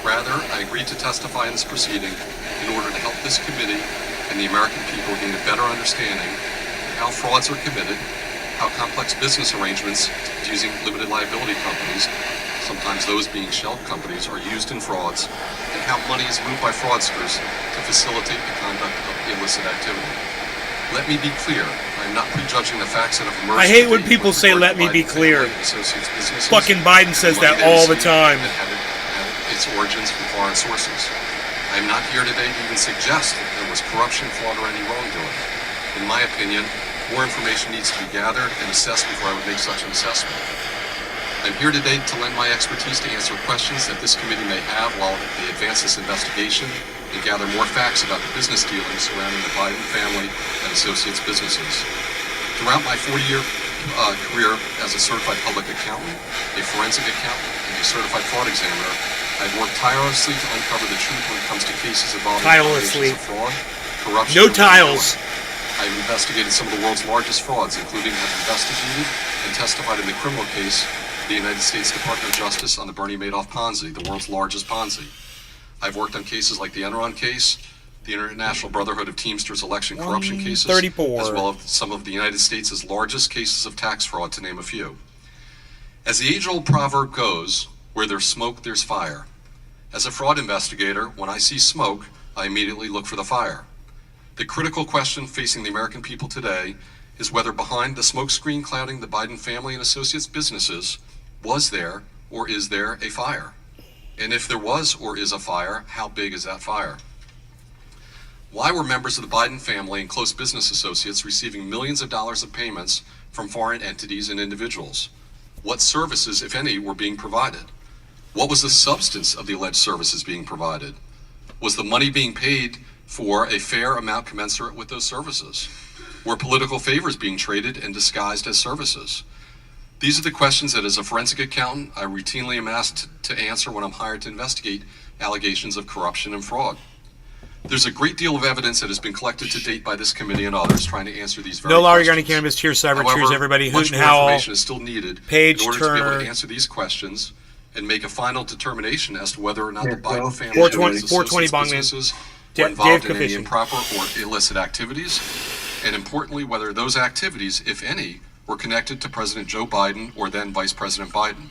Rather, I agreed to testify in this proceeding in order to help this committee and the American people gain a better understanding of how frauds are committed, how complex business arrangements using limited liability companies, sometimes those being shell companies, are used in frauds, and how money is moved by fraudsters to facilitate the conduct of illicit activity. Let me be clear, I am not prejudging the facts that have emerged. I hate when people say "let me be clear." Fucking Biden says that all the time. Its origins from foreign sources. I am not here today to even suggest that there was corruption, fraud, or any wrongdoing. In my opinion, more information needs to be gathered and assessed before I would make such an assessment. I'm here today to lend my expertise to answer questions that this committee may have while they advance this investigation and gather more facts about the business dealings surrounding the Biden family and associates businesses. Throughout my 40-year career as a certified public accountant, a forensic accountant, and a certified fraud examiner, I've worked tirelessly to uncover the truth when it comes to cases involving allegations of fraud, corruption, no tiles. I've investigated some of the world's largest frauds, including have investigated and testified in the criminal case of the United States Department of Justice on the Bernie Madoff Ponzi, the world's largest Ponzi. I've worked on cases like the Enron case, the International Brotherhood of Teamsters election corruption cases, 34. as well as some of the United States' largest cases of tax fraud, to name a few. As the age-old proverb goes, where there's smoke, there's fire. As a fraud investigator, when I see smoke, I immediately look for the fire. The critical question facing the American people today is whether behind the smokescreen clouding the Biden family and associates businesses, was there or is there a fire? And if there was or is a fire, how big is that fire? Why were members of the Biden family and close business associates receiving millions of dollars of payments from foreign entities and individuals? What services, if any, were being provided? What was the substance of the alleged services being provided? Was the money being paid for a fair amount commensurate with those services? Were political favors being traded and disguised as services? These are the questions that, as a forensic accountant, I routinely am asked to answer when I'm hired to investigate allegations of corruption and fraud. There's a great deal of evidence that has been collected to date by this committee and others trying to answer these very No Law questions. Regarding Cannabis. Cheers, Cyber. However, Cheers, everybody. Hoot much and more Howl. information is still needed Page in order to be able Turner. to answer these questions and make a final determination as to whether or not the Biden family 420 and its 420 associates Bongman. businesses Dave were involved in any Coefficient. improper or illicit activities, and importantly, whether those activities, if any, were connected to President Joe Biden or then Vice President Biden.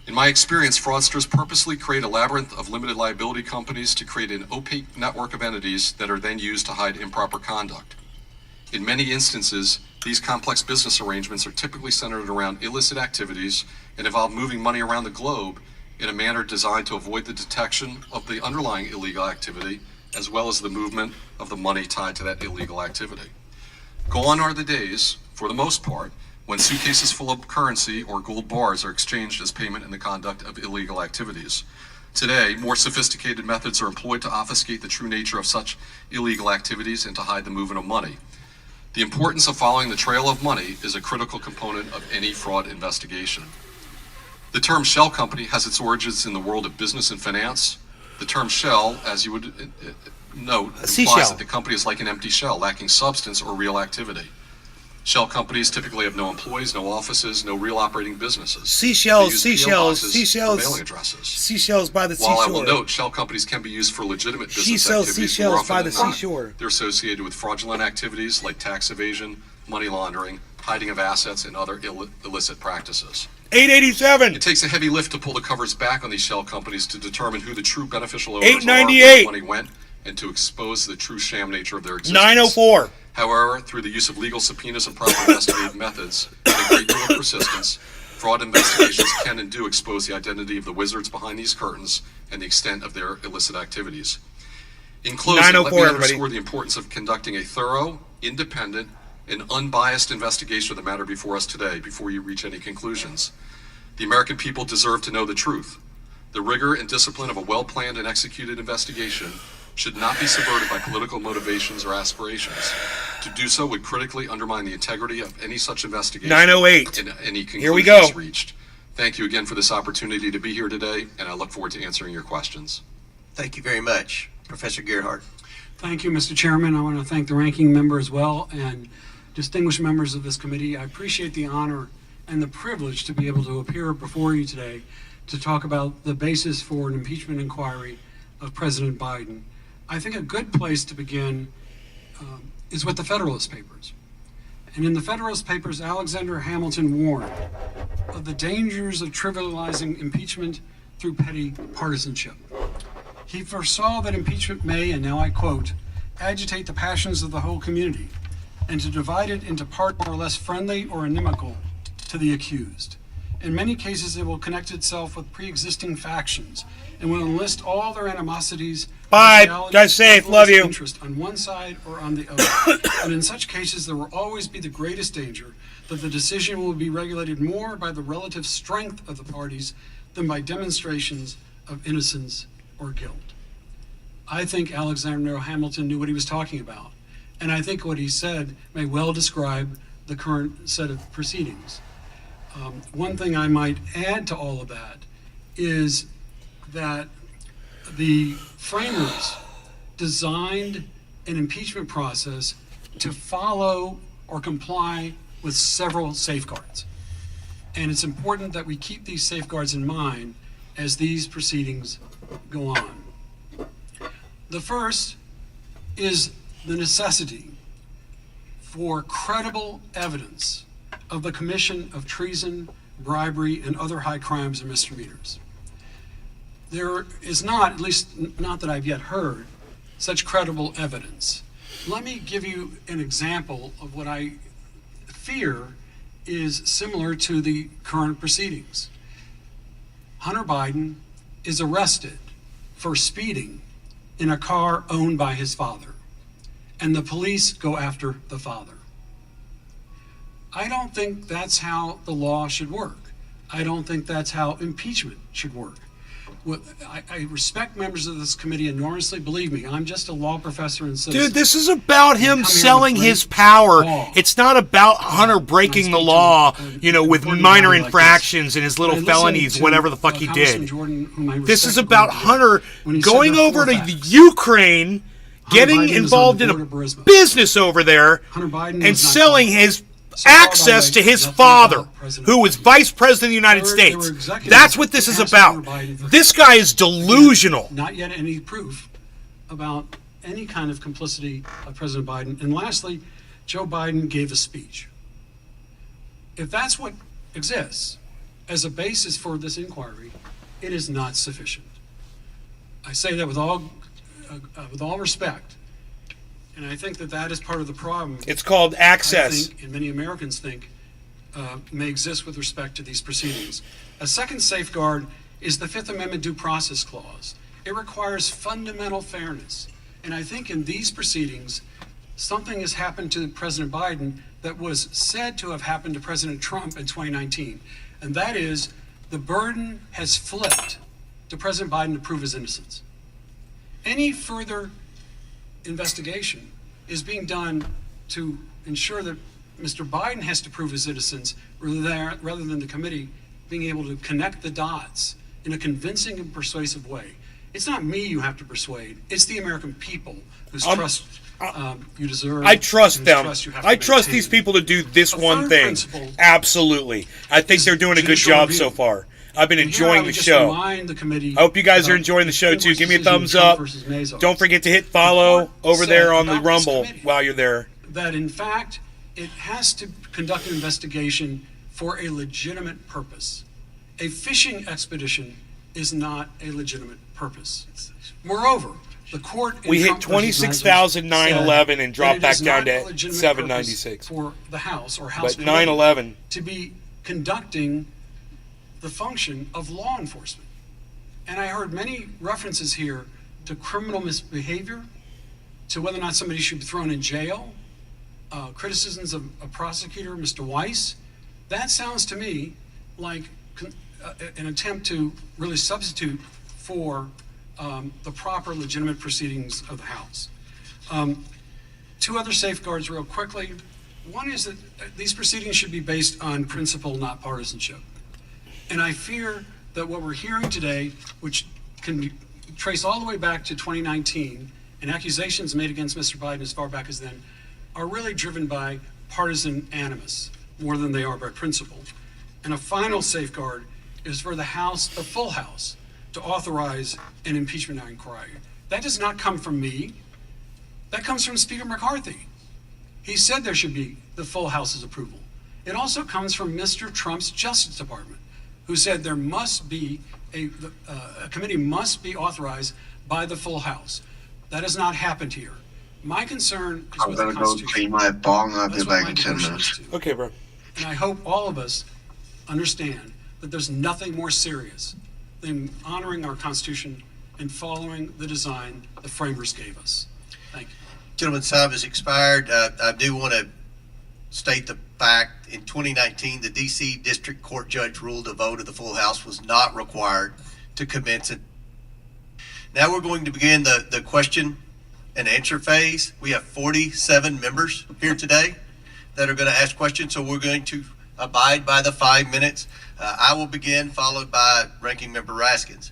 In my experience, fraudsters purposely create a labyrinth of limited liability companies to create an opaque network of entities that are then used to hide improper conduct. In many instances, these complex business arrangements are typically centered around illicit activities and involve moving money around the globe in a manner designed to avoid the detection of the underlying illegal activity, as well as the movement of the money tied to that illegal activity. Gone are the days, for the most part, when suitcases full of currency or gold bars are exchanged as payment in the conduct of illegal activities. Today, more sophisticated methods are employed to obfuscate the true nature of such illegal activities and to hide the movement of money. The importance of following the trail of money is a critical component of any fraud investigation. The term shell company has its origins in the world of business and finance. The term shell, as you would note, implies that the company is like an empty shell, lacking substance or real activity. Shell companies typically have no employees, no offices, no real operating businesses. Seashells Mailing addresses. Seashells by the seashore. While I will note, shell companies can be used for legitimate business She sells activities. More seashells often by the than not, seashore. they're associated with fraudulent activities like tax evasion, money laundering, hiding of assets, and other illicit practices. 887. It takes a heavy lift to pull the covers back on these shell companies to determine who the true beneficial owners 898. are, where the money went, and to expose the true sham nature of their existence. 904. However, through the use of legal subpoenas and proper investigative methods and a great deal of persistence, fraud investigations can and do expose the identity of the wizards behind these curtains and the extent of their illicit activities. In closing, let me underscore the importance of conducting a thorough, independent, and unbiased investigation of the matter before us today before you reach any conclusions. The American people deserve to know the truth. The rigor and discipline of a well-planned and executed investigation should not be subverted by political motivations or aspirations. To do so would critically undermine the integrity of any such investigation 908. and any conclusions Here we go. reached. Thank you again for this opportunity to be here today, and I look forward to answering your questions. Thank you very much, Professor Gerhardt. Thank you, Mr. Chairman. I want to thank the ranking member as well and distinguished members of this committee. I appreciate the honor and the privilege to be able to appear before you today to talk about the basis for an impeachment inquiry of President Biden. I think a good place to begin is with the Federalist Papers. And in the Federalist Papers, Alexander Hamilton warned of the dangers of trivializing impeachment through petty partisanship. He foresaw that impeachment may, and now I quote, agitate the passions of the whole community and to divide it into parts more or less friendly or inimical to the accused. In many cases, it will connect itself with pre-existing factions and will enlist all their animosities. Bye. Drive safe. Love you. Interest on one side or on the other. And in such cases, there will always be the greatest danger that the decision will be regulated more by the relative strength of the parties than by demonstrations of innocence or guilt. I think Alexander Hamilton knew what he was talking about. And I think what he said may well describe the current set of proceedings. One thing I might add to all of that is that the framers designed an impeachment process to follow or comply with several safeguards. And it's important that we keep these safeguards in mind as these proceedings go on. The first is the necessity for credible evidence of the commission of treason, bribery, and other high crimes and misdemeanors. There is not, at least not that I've yet heard, such credible evidence. Let me give you an example of what I fear is similar to the current proceedings. Hunter Biden is arrested for speeding in a car owned by his father, and the police go after the father. I don't think that's how the law should work. I don't think that's how impeachment should work. I respect members of this committee enormously. Believe me, I'm just a law professor and citizen. Dude, this is about him selling his power. It's not about Hunter breaking the law, with minor infractions and his little felonies, whatever the fuck he did. This is about Hunter going over to Ukraine, getting involved in a business over there, and selling his access to his father, who was vice president of the United States. That's what this is about. This guy is delusional. Not yet any proof about any kind of complicity of President Biden. And lastly, Joe Biden gave a speech. If that's what exists as a basis for this inquiry, it is not sufficient. I say that with all respect. And I think that that is part of the problem. It's called access. I think, and many Americans think, may exist with respect to these proceedings. A second safeguard is the Fifth Amendment Due Process Clause. It requires fundamental fairness. And I think in these proceedings, something has happened to President Biden that was said to have happened to President Trump in 2019. And that is, the burden has flipped to President Biden to prove his innocence. Any further investigation is being done to ensure that Mr. Biden has to prove his innocence rather than the committee being able to connect the dots in a convincing and persuasive way. It's not me you have to persuade. It's the American people whose trust you deserve. I trust them. I trust maintain. these people to do this one thing. Absolutely. I think they're doing a good job so far. I've been enjoying the show. I hope you guys are enjoying the show too. Give me a thumbs up. Don't forget to hit follow over there on the Rumble while you're there. That in fact, it has to conduct an investigation for a legitimate purpose. A fishing expedition is not a legitimate purpose. Moreover, the court we hit 26,911 and dropped back down to 796 for the House or House but 911 to be conducting the function of law enforcement. And I heard many references here to criminal misbehavior, to whether or not somebody should be thrown in jail, criticisms of a prosecutor, Mr. Weiss. That sounds to me like an attempt to really substitute for the proper legitimate proceedings of the House. Two other safeguards real quickly. One is that these proceedings should be based on principle, not partisanship. And I fear that what we're hearing today, which can be traced all the way back to 2019, and accusations made against Mr. Biden as far back as then, are really driven by partisan animus more than they are by principle. And a final safeguard is for the House, the full House, to authorize an impeachment inquiry. That does not come from me. That comes from Speaker McCarthy. He said there should be the full House's approval. It also comes from Mr. Trump's Justice Department, who said there must be a committee must be authorized by the full House. That has not happened here. My concern is with the Constitution. Go clean my bong. I'll be back in 10 minutes. Okay, bro. And I hope all of us understand that there's nothing more serious than honoring our Constitution and following the design the framers gave us. Thank you. Gentleman's time has expired. I do want to state the fact in 2019, the D.C. District Court judge ruled a vote of the full House was not required to commence it. Now we're going to begin the question and answer phase. We have 47 members here today that are going to ask questions, so we're going to abide by the 5 minutes. I will begin, followed by Ranking Member Raskins.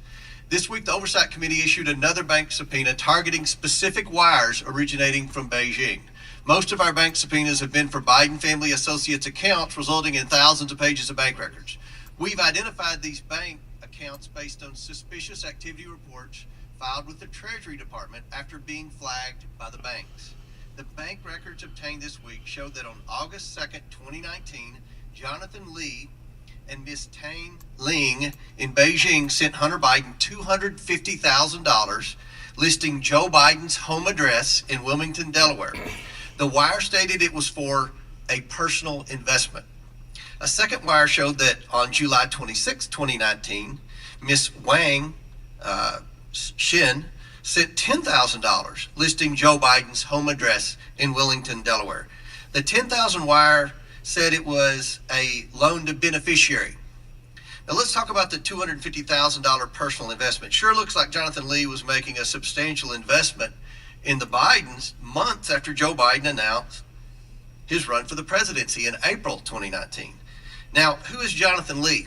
This week, the Oversight Committee issued another bank subpoena targeting specific wires originating from Beijing. Most of our bank subpoenas have been for Biden family associates' accounts, resulting in thousands of pages of bank records. We've identified these bank accounts based on suspicious activity reports filed with the Treasury Department after being flagged by the banks. The bank records obtained this week showed that on August 2nd, 2019, Jonathan Lee and Miss Tang Ling in Beijing sent Hunter Biden $250,000, listing Joe Biden's home address in Wilmington, Delaware. The wire stated it was for a personal investment. A second wire showed that on July 26, 2019, Miss Wang Xin sent $10,000 listing Joe Biden's home address in Wilmington, Delaware. The $10,000 wire said it was a loan to beneficiary. Now let's talk about the $250,000 personal investment. Sure looks like Jonathan Lee was making a substantial investment in the Bidens months after Joe Biden announced his run for the presidency in April 2019. Now, who is Jonathan Lee?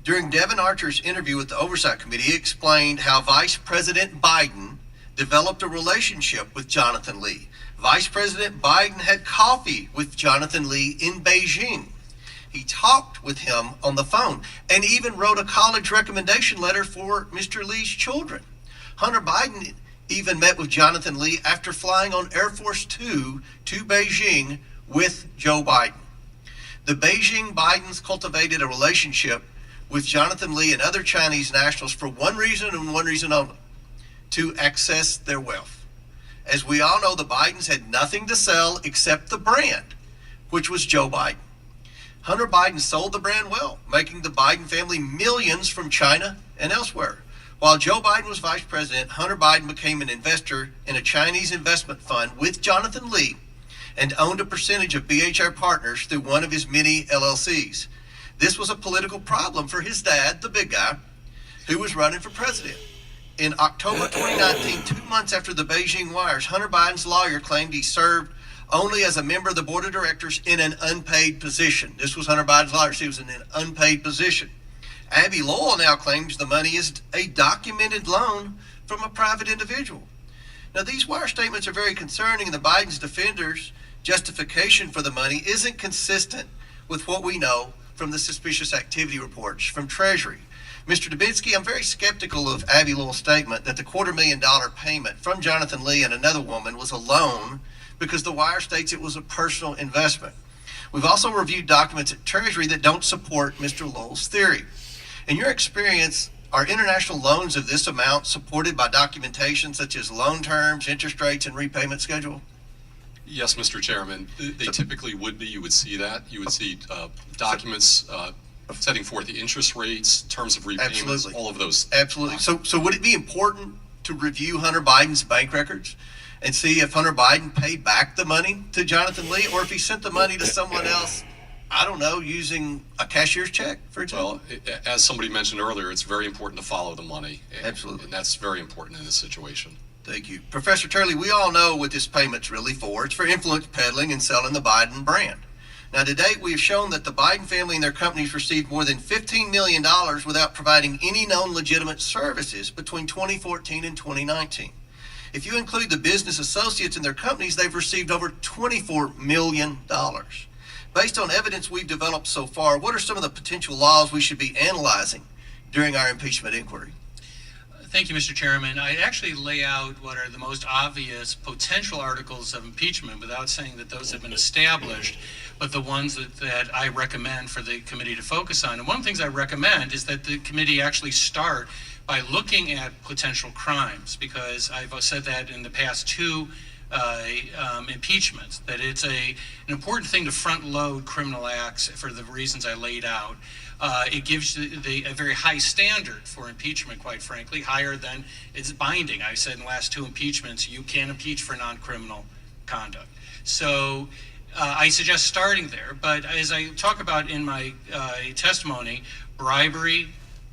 During Devin Archer's interview with the Oversight Committee, he explained how Vice President Biden developed a relationship with Jonathan Lee. Vice President Biden had coffee with Jonathan Lee in Beijing. He talked with him on the phone and even wrote a college recommendation letter for Mr. Lee's children. Hunter Biden even met with Jonathan Lee after flying on Air Force Two to Beijing with Joe Biden. The Beijing Bidens cultivated a relationship with Jonathan Lee and other Chinese nationals for one reason and one reason only: to access their wealth. As we all know, the Bidens had nothing to sell except the brand, which was Joe Biden. Hunter Biden sold the brand well, making the Biden family millions from China and elsewhere. While Joe Biden was vice president, Hunter Biden became an investor in a Chinese investment fund with Jonathan Lee and owned a percentage of BHR Partners through one of his many LLCs. This was a political problem for his dad, the big guy, who was running for president. In October 2019, 2 months after the Beijing wires, Hunter Biden's lawyer claimed he served only as a member of the board of directors in an unpaid position. This was Hunter Biden's lawyer. He was in an unpaid position. Abby Lowell now claims the money is a documented loan from a private individual. Now, these wire statements are very concerning, and the Biden's defenders' justification for the money isn't consistent with what we know from the suspicious activity reports from Treasury. Mr. Dubinsky, I'm very skeptical of Abby Lowell's statement that the $250,000 payment from Jonathan Lee and another woman was a loan, because the wire states it was a personal investment. We've also reviewed documents at Treasury that don't support Mr. Lowell's theory. In your experience, are international loans of this amount supported by documentation such as loan terms, interest rates, and repayment schedule? Yes, Mr. Chairman. They typically would be. You would see that. You would see documents setting forth the interest rates, terms of repayments, Absolutely. all of those. Absolutely. So would it be important to review Hunter Biden's bank records and see if Hunter Biden paid back the money to Jonathan Lee, or if he sent the money to someone else, I don't know, using a cashier's check, for example? Well, as somebody mentioned earlier, it's very important to follow the money. Absolutely. And that's very important in this situation. Thank you. Professor Turley, we all know what this payment's really for. It's for influence peddling and selling the Biden brand. Now, to date, we have shown that the Biden family and their companies received more than $15 million without providing any known legitimate services between 2014 and 2019. If you include the business associates and their companies, they've received over $24 million. Based on evidence we've developed so far, what are some of the potential laws we should be analyzing during our impeachment inquiry? Thank you, Mr. Chairman. I actually lay out what are the most obvious potential articles of impeachment without saying that those have been established, but the ones that I recommend for the committee to focus on. And one of the things I recommend is that the committee actually start by looking at potential crimes, because I've said that in the past two impeachments, that it's an important thing to front load criminal acts for the reasons I laid out. It gives a very high standard for impeachment, quite frankly, higher than it's binding. I said in the last two impeachments, you can impeach for non-criminal conduct. So I suggest starting there. But as I talk about in my testimony, bribery,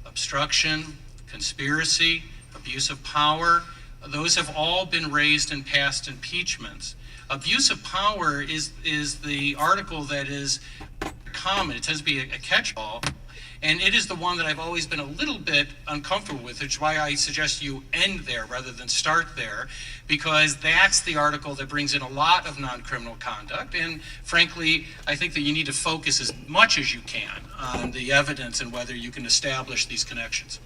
obstruction, conspiracy, abuse of power, those have all been raised in past impeachments. Abuse of power is the article that is common. It tends to be a catch-all, and it is the one that I've always been a little bit uncomfortable with, which is why I suggest you end there rather than start there, because that's the article that brings in a lot of non-criminal conduct. And frankly, I think that you need to focus as much as you can on the evidence and whether you can establish these connections.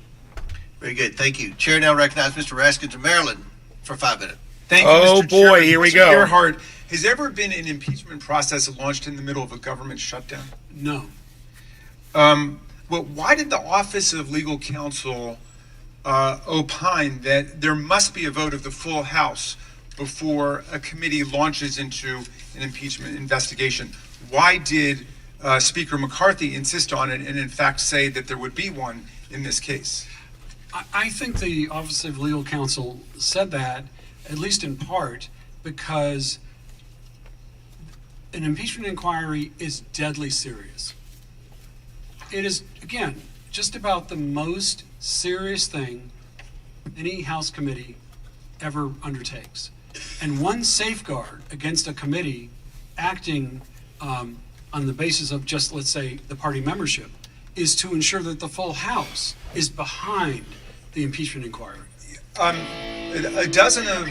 Very good. Thank you. Chair now recognizes Mr. Raskins of Maryland for 5 minutes. Thank you, Oh, Mr. boy, Chairman. here we Mr. go. Gerhardt, has there ever been an impeachment process launched in the middle of a government shutdown? No. Well, why did the Office of Legal Counsel opine that there must be a vote of the full House before a committee launches into an impeachment investigation? Why did Speaker McCarthy insist on it and in fact say that there would be one in this case? I think the Office of Legal Counsel said that, at least in part, because an impeachment inquiry is deadly serious. It is, again, just about the most serious thing any House committee ever undertakes. And one safeguard against a committee acting on the basis of just, let's say, the party membership is to ensure that the full House is behind the impeachment inquiry. A dozen of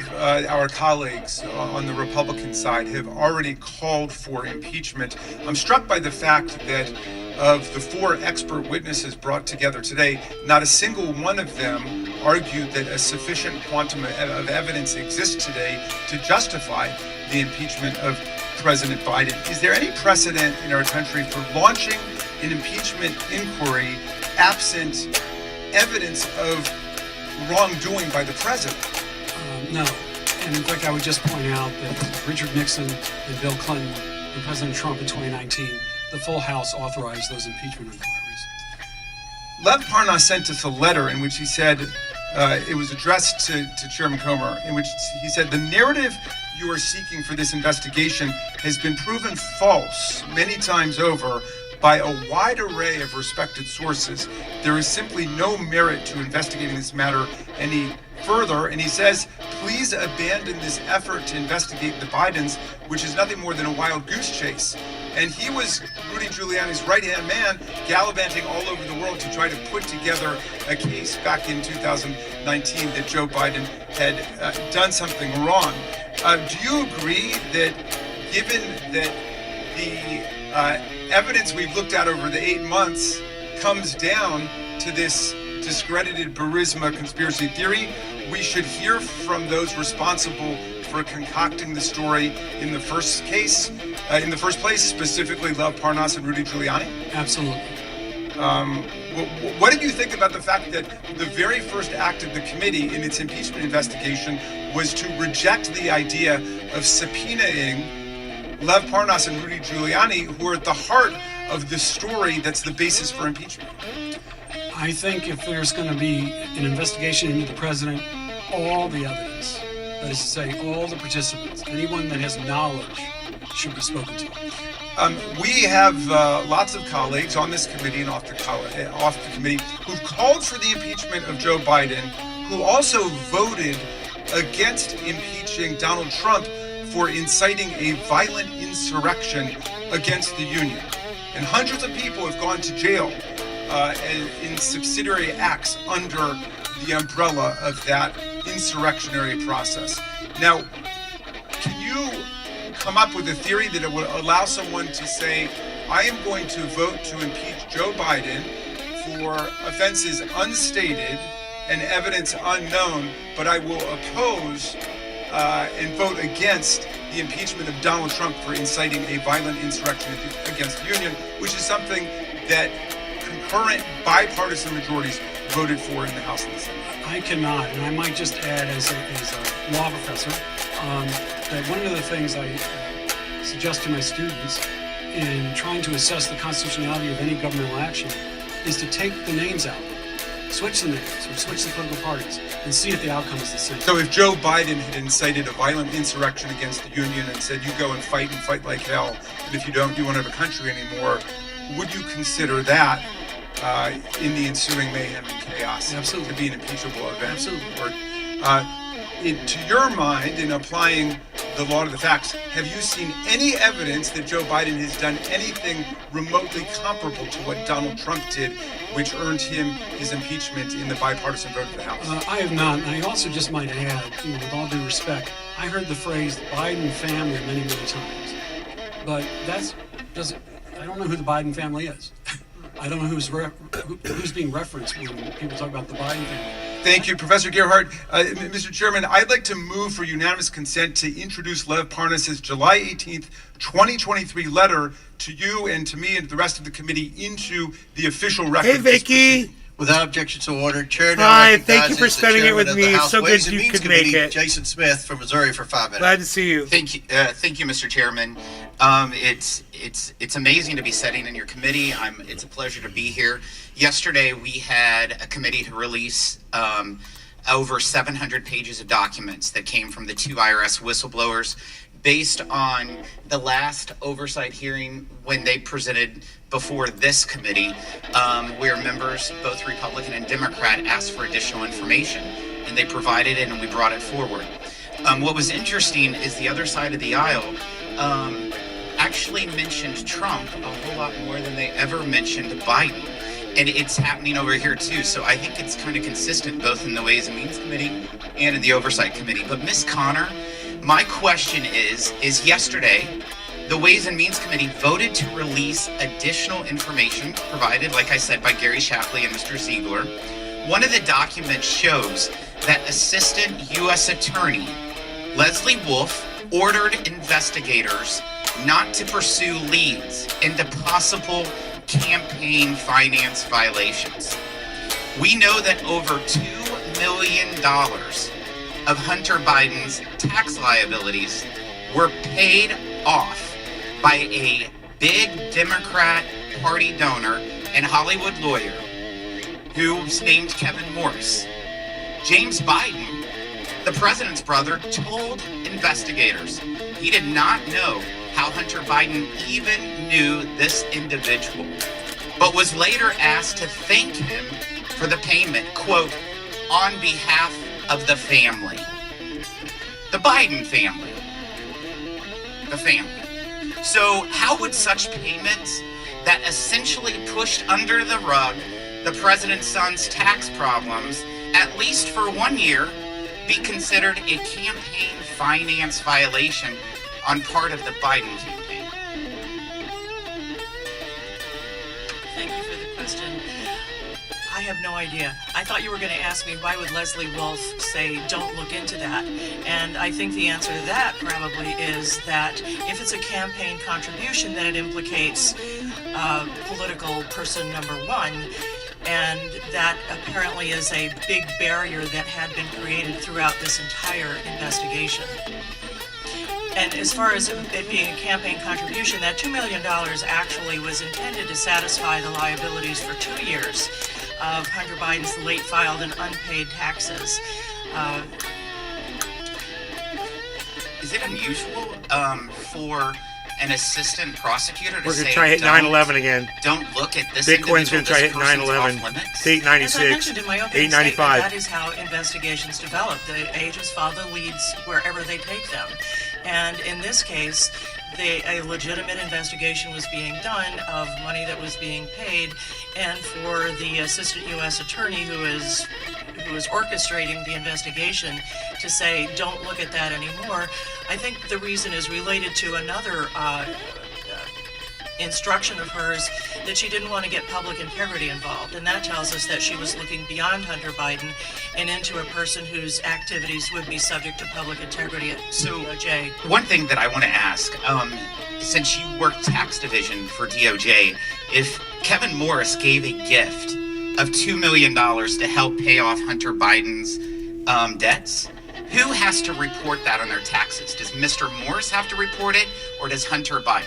our colleagues on the Republican side have already called for impeachment. I'm struck by the fact that of the 4 expert witnesses brought together today, not a single one of them argued that a sufficient quantum of evidence exists today to justify the impeachment of President Biden. Is there any precedent in our country for launching an impeachment inquiry absent evidence of wrongdoing by the president? No. And in fact, I would just point out that Richard Nixon and Bill Clinton and President Trump in 2019, the full House authorized those impeachment inquiries. Lev Parnas sent us a letter in which he said, it was addressed to Chairman Comer, in which he said, the narrative you are seeking for this investigation has been proven false many times over by a wide array of respected sources. There is simply no merit to investigating this matter any further. And he says, please abandon this effort to investigate the Bidens, which is nothing more than a wild goose chase. And he was Rudy Giuliani's right-hand man, gallivanting all over the world to try to put together a case back in 2019 that Joe Biden had done something wrong. Do you agree that, given that the evidence we've looked at over the 8 months comes down to this discredited Burisma conspiracy theory, we should hear from those responsible for concocting the story in the first place, specifically Lev Parnas and Rudy Giuliani? Absolutely. What did you think about the fact that the very first act of the committee in its impeachment investigation was to reject the idea of subpoenaing Lev Parnas and Rudy Giuliani, who are at the heart of the story that's the basis for impeachment? I think if there's going to be an investigation into the president, all the evidence, that is to say, all the participants, anyone that has knowledge, should be spoken to. We have lots of colleagues on this committee and off the committee who've called for the impeachment of Joe Biden, who also voted against impeaching Donald Trump for inciting a violent insurrection against the Union. And hundreds of people have gone to jail in subsidiary acts under the umbrella of that insurrectionary process. Now, can you come up with a theory that it would allow someone to say, I am going to vote to impeach Joe Biden for offenses unstated and evidence unknown, but I will oppose and vote against the impeachment of Donald Trump for inciting a violent insurrection against the Union, which is something that concurrent bipartisan majorities voted for in the House and the Senate? I cannot, and I might just add as a law professor, that one of the things I suggest to my students in trying to assess the constitutionality of any governmental action is to take the names out, switch the names, or switch the political parties, and see if the outcome is the same. So if Joe Biden had incited a violent insurrection against the Union and said, you go and fight like hell, and if you don't, you won't have a country anymore, would you consider that in the ensuing mayhem and chaos Absolutely. To be an impeachable event? Absolutely. Or, to your mind, in applying the law to the facts, have you seen any evidence that Joe Biden has done anything remotely comparable to what Donald Trump did, which earned him his impeachment in the bipartisan vote of the House? I have not, and I also just might add, with all due respect, I heard the phrase Biden family many, many times, but I don't know who the Biden family is. I don't know who's being referenced when people talk about the Biden family. Thank you, Professor Gerhardt. Mr. Chairman, I'd like to move for unanimous consent to introduce Lev Parnas' July 18th, 2023 letter to you and to me and the rest of the committee into the official record. Hey, Vicky. Without objection to order, Chair now Hi, recognizes thank you for the spending it Chairman with of the me. House So Ways good and you Means could make Committee, it. Jason Smith from Missouri for 5 minutes. Glad to see you. Thank you, Mr. Chairman. It's amazing to be sitting in your committee. It's a pleasure to be here. Yesterday we had a committee to release over 700 pages of documents that came from the 2 IRS whistleblowers based on the last oversight hearing when they presented before this committee, where members, both Republican and Democrat, asked for additional information, and they provided it and we brought it forward. What was interesting is the other side of the aisle actually mentioned Trump a whole lot more than they ever mentioned Biden. And it's happening over here too. So I think it's kind of consistent both in the Ways and Means Committee and in the Oversight Committee. But Ms. Connor, my question is yesterday, the Ways and Means Committee voted to release additional information provided, like I said, by Gary Shapley and Mr. Ziegler. One of the documents shows that Assistant U.S. Attorney Leslie Wolf ordered investigators not to pursue leads into possible campaign finance violations. We know that over $2 million of Hunter Biden's tax liabilities were paid off by a big Democrat Party donor and Hollywood lawyer who's named Kevin Morris. James Biden, the president's brother, told investigators he did not know how Hunter Biden even knew this individual, but was later asked to thank him for the payment, quote, on behalf of the family. The Biden family. The family. So how would such payments that essentially pushed under the rug the president's son's tax problems, at least for 1 year, be considered a campaign finance violation on part of the Biden campaign? Thank you for the question. I have no idea. I thought you were going to ask me why would Leslie Wolf say don't look into that. And I think the answer to that probably is that if it's a campaign contribution, then it implicates political person number one. And that apparently is a big barrier that had been created throughout this entire investigation. And as far as it being a campaign contribution, that $2 million actually was intended to satisfy the liabilities for 2 years of Hunter Biden's late filed and unpaid taxes. Is it unusual for an assistant prosecutor to We're going say, to try hit 9/11 again. Don't look at this Bitcoin's individual, going to try this hit person's 9/11. off limits? It's 896. As I mentioned in my opening statement, 895. that is how investigations develop. The agents follow the leads wherever they take them. And in this case, a legitimate investigation was being done of money that was being paid, and for the assistant U.S. attorney who is orchestrating the investigation to say, don't look at that anymore, I think the reason is related to another instruction of hers that she didn't want to get public integrity involved. And that tells us that she was looking beyond Hunter Biden and into a person whose activities would be subject to public integrity at DOJ. One thing that I want to ask, since you work tax division for DOJ, if Kevin Morris gave a gift of $2 million to help pay off Hunter Biden's debts, who has to report that on their taxes? Does Mr. Morris have to report it, or does Hunter Biden?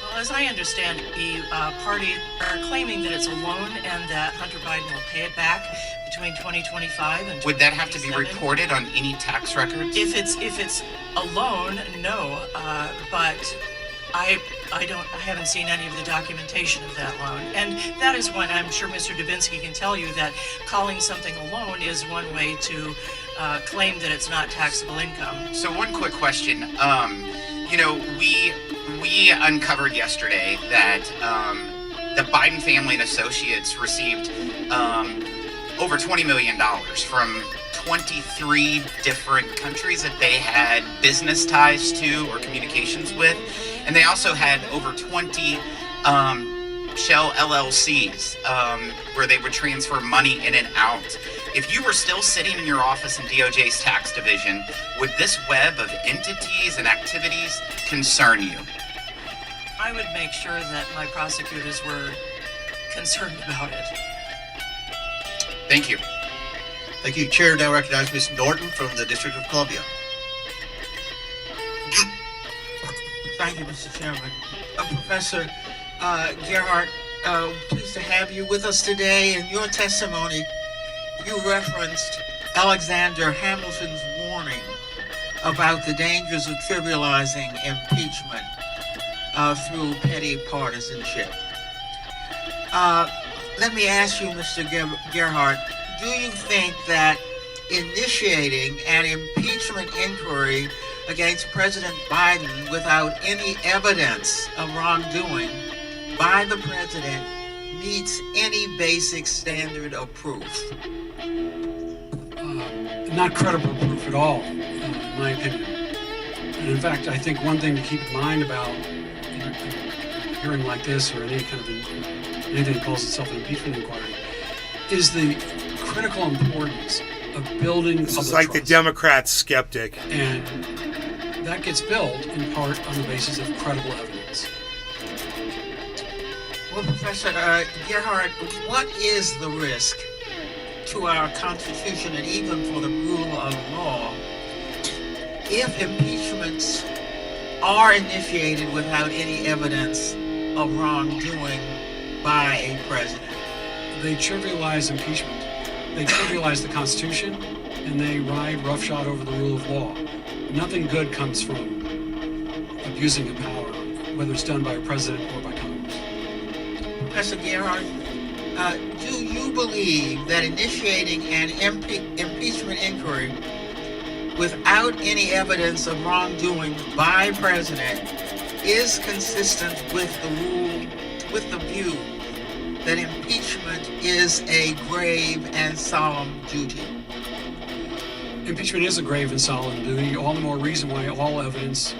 Well, as I understand, the party are claiming that it's a loan and that Hunter Biden will pay it back between 2025 and 2027. Would that have to be reported on any tax records? If it's a loan, no. But I haven't seen any of the documentation of that loan. And that is when I'm sure Mr. Dubinsky can tell you that calling something a loan is one way to claim that it's not taxable income. So one quick question. We uncovered yesterday that the Biden family and associates received over $20 million from 23 different countries that they had business ties to or communications with. And they also had over 20 shell LLCs where they would transfer money in and out. If you were still sitting in your office in DOJ's tax division, would this web of entities and activities concern you? I would make sure that my prosecutors were concerned about it. Thank you. Thank you. Chair now recognizes Ms. Norton from the District of Columbia. Thank you, Mr. Chairman. Professor Gerhardt, pleased to have you with us today. In your testimony, you referenced Alexander Hamilton's warning about the dangers of trivializing impeachment through petty partisanship. Let me ask you, Mr. Gerhardt, do you think that initiating an impeachment inquiry against President Biden without any evidence of wrongdoing by the president meets any basic standard of proof? Not credible proof at all, in my opinion. And in fact, I think one thing to keep in mind about a hearing like this or any kind of anything that calls itself an impeachment inquiry is the critical importance of building This is public like the trust. Democrat skeptic. And that gets built in part on the basis of credible evidence. Well, Professor Gerhardt, what is the risk to our Constitution and even for the rule of law if impeachments are initiated without any evidence of wrongdoing by a president? They trivialize impeachment. They trivialize the Constitution, and they ride roughshod over the rule of law. Nothing good comes from abusing of power, whether it's done by a president or by Congress. Professor Gerhardt, do you believe that initiating an impeachment inquiry without any evidence of wrongdoing by a president is consistent with the rule, with the view that impeachment is a grave and solemn duty? Impeachment is a grave and solemn duty, all the more reason why all evidence,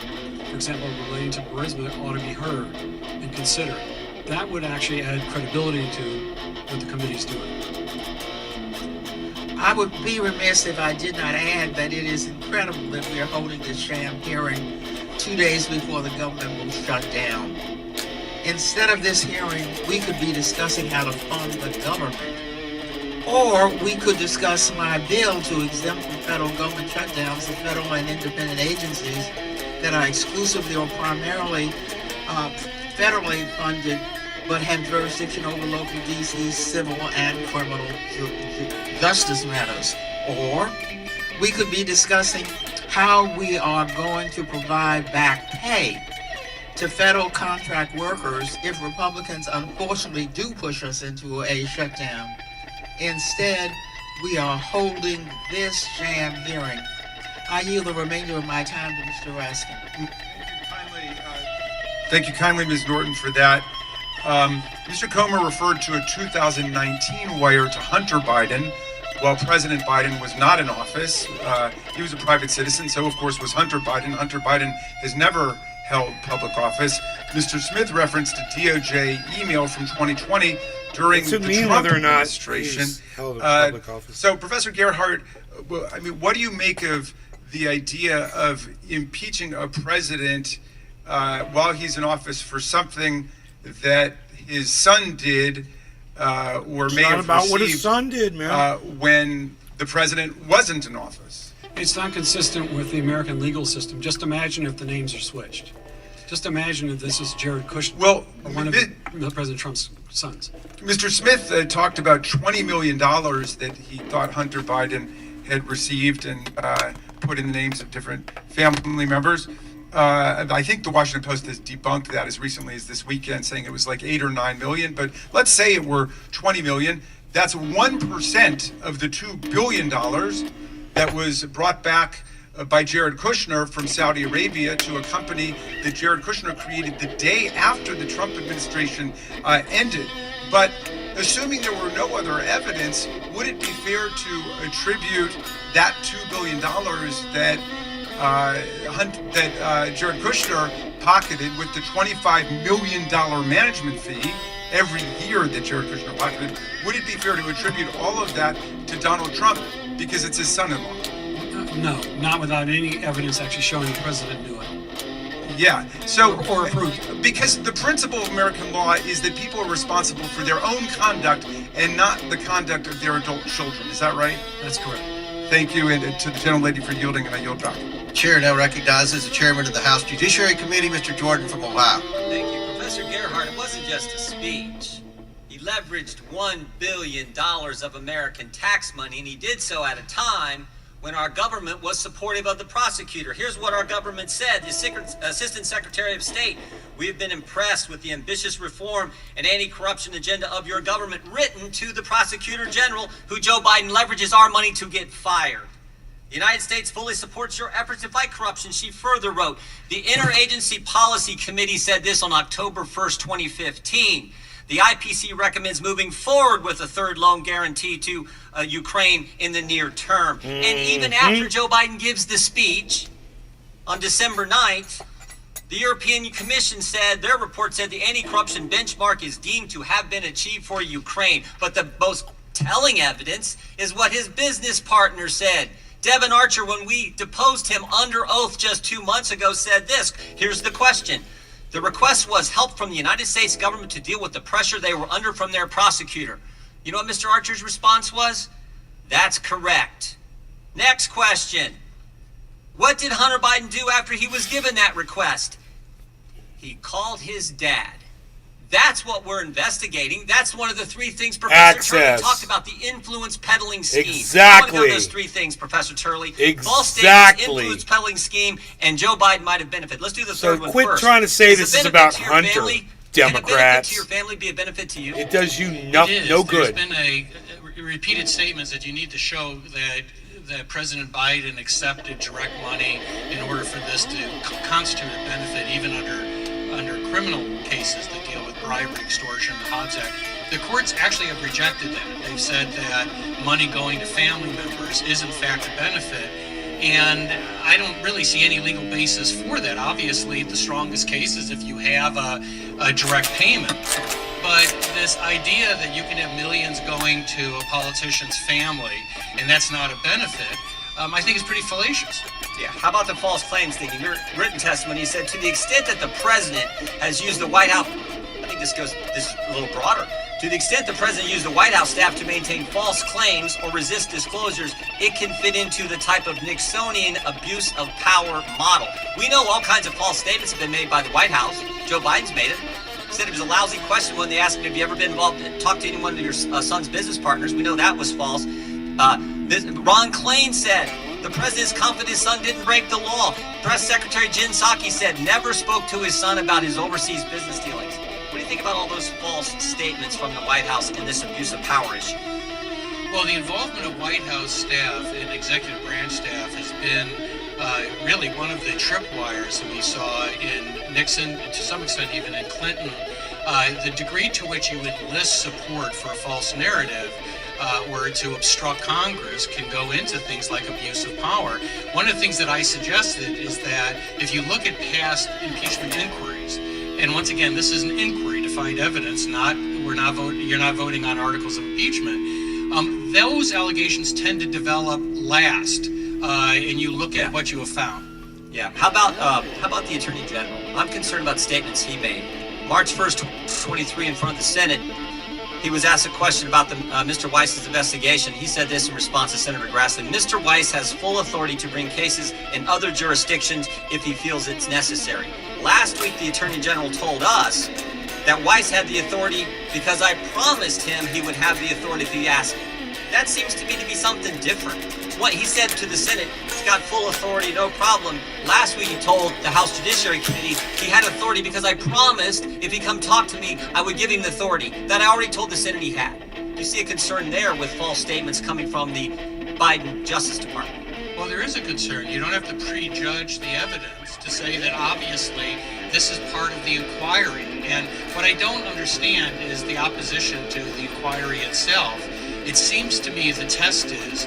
for example, relating to Burisma, ought to be heard and considered. That would actually add credibility to what the committee's doing. I would be remiss if I did not add that it is incredible that we are holding this sham hearing 2 days before the government will shut down. Instead of this hearing, we could be discussing how to fund the government. Or we could discuss my bill to exempt from federal government shutdowns the federal and independent agencies that are exclusively or primarily federally funded but have jurisdiction over local D.C. civil and criminal justice matters. Or we could be discussing how we are going to provide back pay to federal contract workers if Republicans unfortunately do push us into a shutdown. Instead, we are holding this sham hearing. I yield the remainder of my time to Mr. Raskin. Thank you kindly, Ms. Norton, for that. Mr. Comer referred to a 2019 wire to Hunter Biden while President Biden was not in office. He was a private citizen, so of course was Hunter Biden. Hunter Biden has never held public office. Mr. Smith referenced a DOJ email from 2020 during the Trump administration. Held a public office. So, Professor Gerhardt, I mean, what do you make of the idea of impeaching a president while he's in office for something that his son did or may have about received what his son did, man. When the president wasn't in office? It's not consistent with the American legal system. Just imagine if the names are switched. Just imagine if this is Jared Kushner, or one of President Trump's sons. Mr. Smith talked about $20 million that he thought Hunter Biden had received and put in the names of different family members. I think the Washington Post has debunked that as recently as this weekend, saying it was like 8 or 9 million. But let's say it were 20 million. That's 1% of the $2 billion that was brought back by Jared Kushner from Saudi Arabia to a company that Jared Kushner created the day after the Trump administration ended. But assuming there were no other evidence, would it be fair to attribute that $2 billion that Jared Kushner pocketed with the $25 million management fee every year that Jared Kushner pocketed? Would it be fair to attribute all of that to Donald Trump because it's his son-in-law? No, not without any evidence actually showing the president knew it. Yeah, so or approved. Because the principle of American law is that people are responsible for their own conduct and not the conduct of their adult children. Is that right? That's correct. Thank you, and to the gentlelady for yielding, and I yield back. Chair now recognizes the chairman of the House Judiciary Committee, Mr. Jordan from Ohio. Thank you, Professor Gerhardt. It wasn't just a speech. He leveraged $1 billion of American tax money, and he did so at a time when our government was supportive of the prosecutor. Here's what our government said. The Assistant Secretary of State, we have been impressed with the ambitious reform and anti-corruption agenda of your government, written to the Prosecutor General, who Joe Biden leverages our money to get fired. The United States fully supports your efforts to fight corruption, she further wrote. The Interagency Policy Committee said this on October 1st, 2015. The IPC recommends moving forward with a third loan guarantee to Ukraine in the near term. And even after Joe Biden gives the speech on December 9th, the European Commission said, their report said the anti-corruption benchmark is deemed to have been achieved for Ukraine. But the most telling evidence is what his business partner said. Devin Archer, when we deposed him under oath just 2 months ago, said this. Here's the question. The request was help from the United States government to deal with the pressure they were under from their prosecutor. You know what Mr. Archer's response was? That's correct. Next question. What did Hunter Biden do after he was given that request? He called his dad. That's what we're investigating. That's one of the three things Professor Turley talked about, the influence peddling scheme. Exactly. I want to go those three things, Professor Turley. Exactly. False statements, influence peddling scheme, and Joe Biden might have benefited. Let's do the third one first. So quit trying to say this is about Hunter, Democrats. Can a benefit to your family be a benefit to you? It does you no good. There's been repeated statements that you need to show that President Biden accepted direct money in order for this to constitute a benefit, even under criminal cases that deal with bribery, extortion, the Hobbs Act. The courts actually have rejected that. They've said that money going to family members is in fact a benefit, and I don't really see any legal basis for that. Obviously, the strongest case is if you have a direct payment. But this idea that you can have millions going to a politician's family and that's not a benefit, I think is pretty fallacious. Yeah. How about the false claims thing? In your written testimony, you said to the extent that the president has used the White House, I think this is a little broader. To the extent the president used the White House staff to maintain false claims or resist disclosures, it can fit into the type of Nixonian abuse of power model. We know all kinds of false statements have been made by the White House. Joe Biden's made it. He said it was a lousy question when they asked him, have you ever been involved and talked to any one of your son's business partners? We know that was false. Ron Klain said, the president's confident his son didn't break the law. Press Secretary Jen Psaki said never spoke to his son about his overseas business dealings. What do you think about all those false statements from the White House in this abuse of power issue? Well, the involvement of White House staff and executive branch staff has been really one of the tripwires that we saw in Nixon, and to some extent even in Clinton. The degree to which you enlist support for a false narrative or to obstruct Congress can go into things like abuse of power. One of the things that I suggested is that if you look at past impeachment inquiries, and once again, this is an inquiry to find evidence, you're not voting on articles of impeachment, those allegations tend to develop last, and you look at what you have found. Yeah. How about the Attorney General? I'm concerned about statements he made. March 1st, 2023, in front of the Senate, he was asked a question about Mr. Weiss's investigation. He said this in response to Senator Grassley. Mr. Weiss has full authority to bring cases in other jurisdictions if he feels it's necessary. Last week, the Attorney General told us that Weiss had the authority because I promised him he would have the authority if he asked me. That seems to me to be something different. What he said to the Senate, he's got full authority, no problem. Last week he told the House Judiciary Committee he had authority because I promised if he come talk to me, I would give him the authority that I already told the Senate he had. You see a concern there with false statements coming from the Biden Justice Department. Well, there is a concern. You don't have to prejudge the evidence to say that obviously this is part of the inquiry. And what I don't understand is the opposition to the inquiry itself. It seems to me the test is,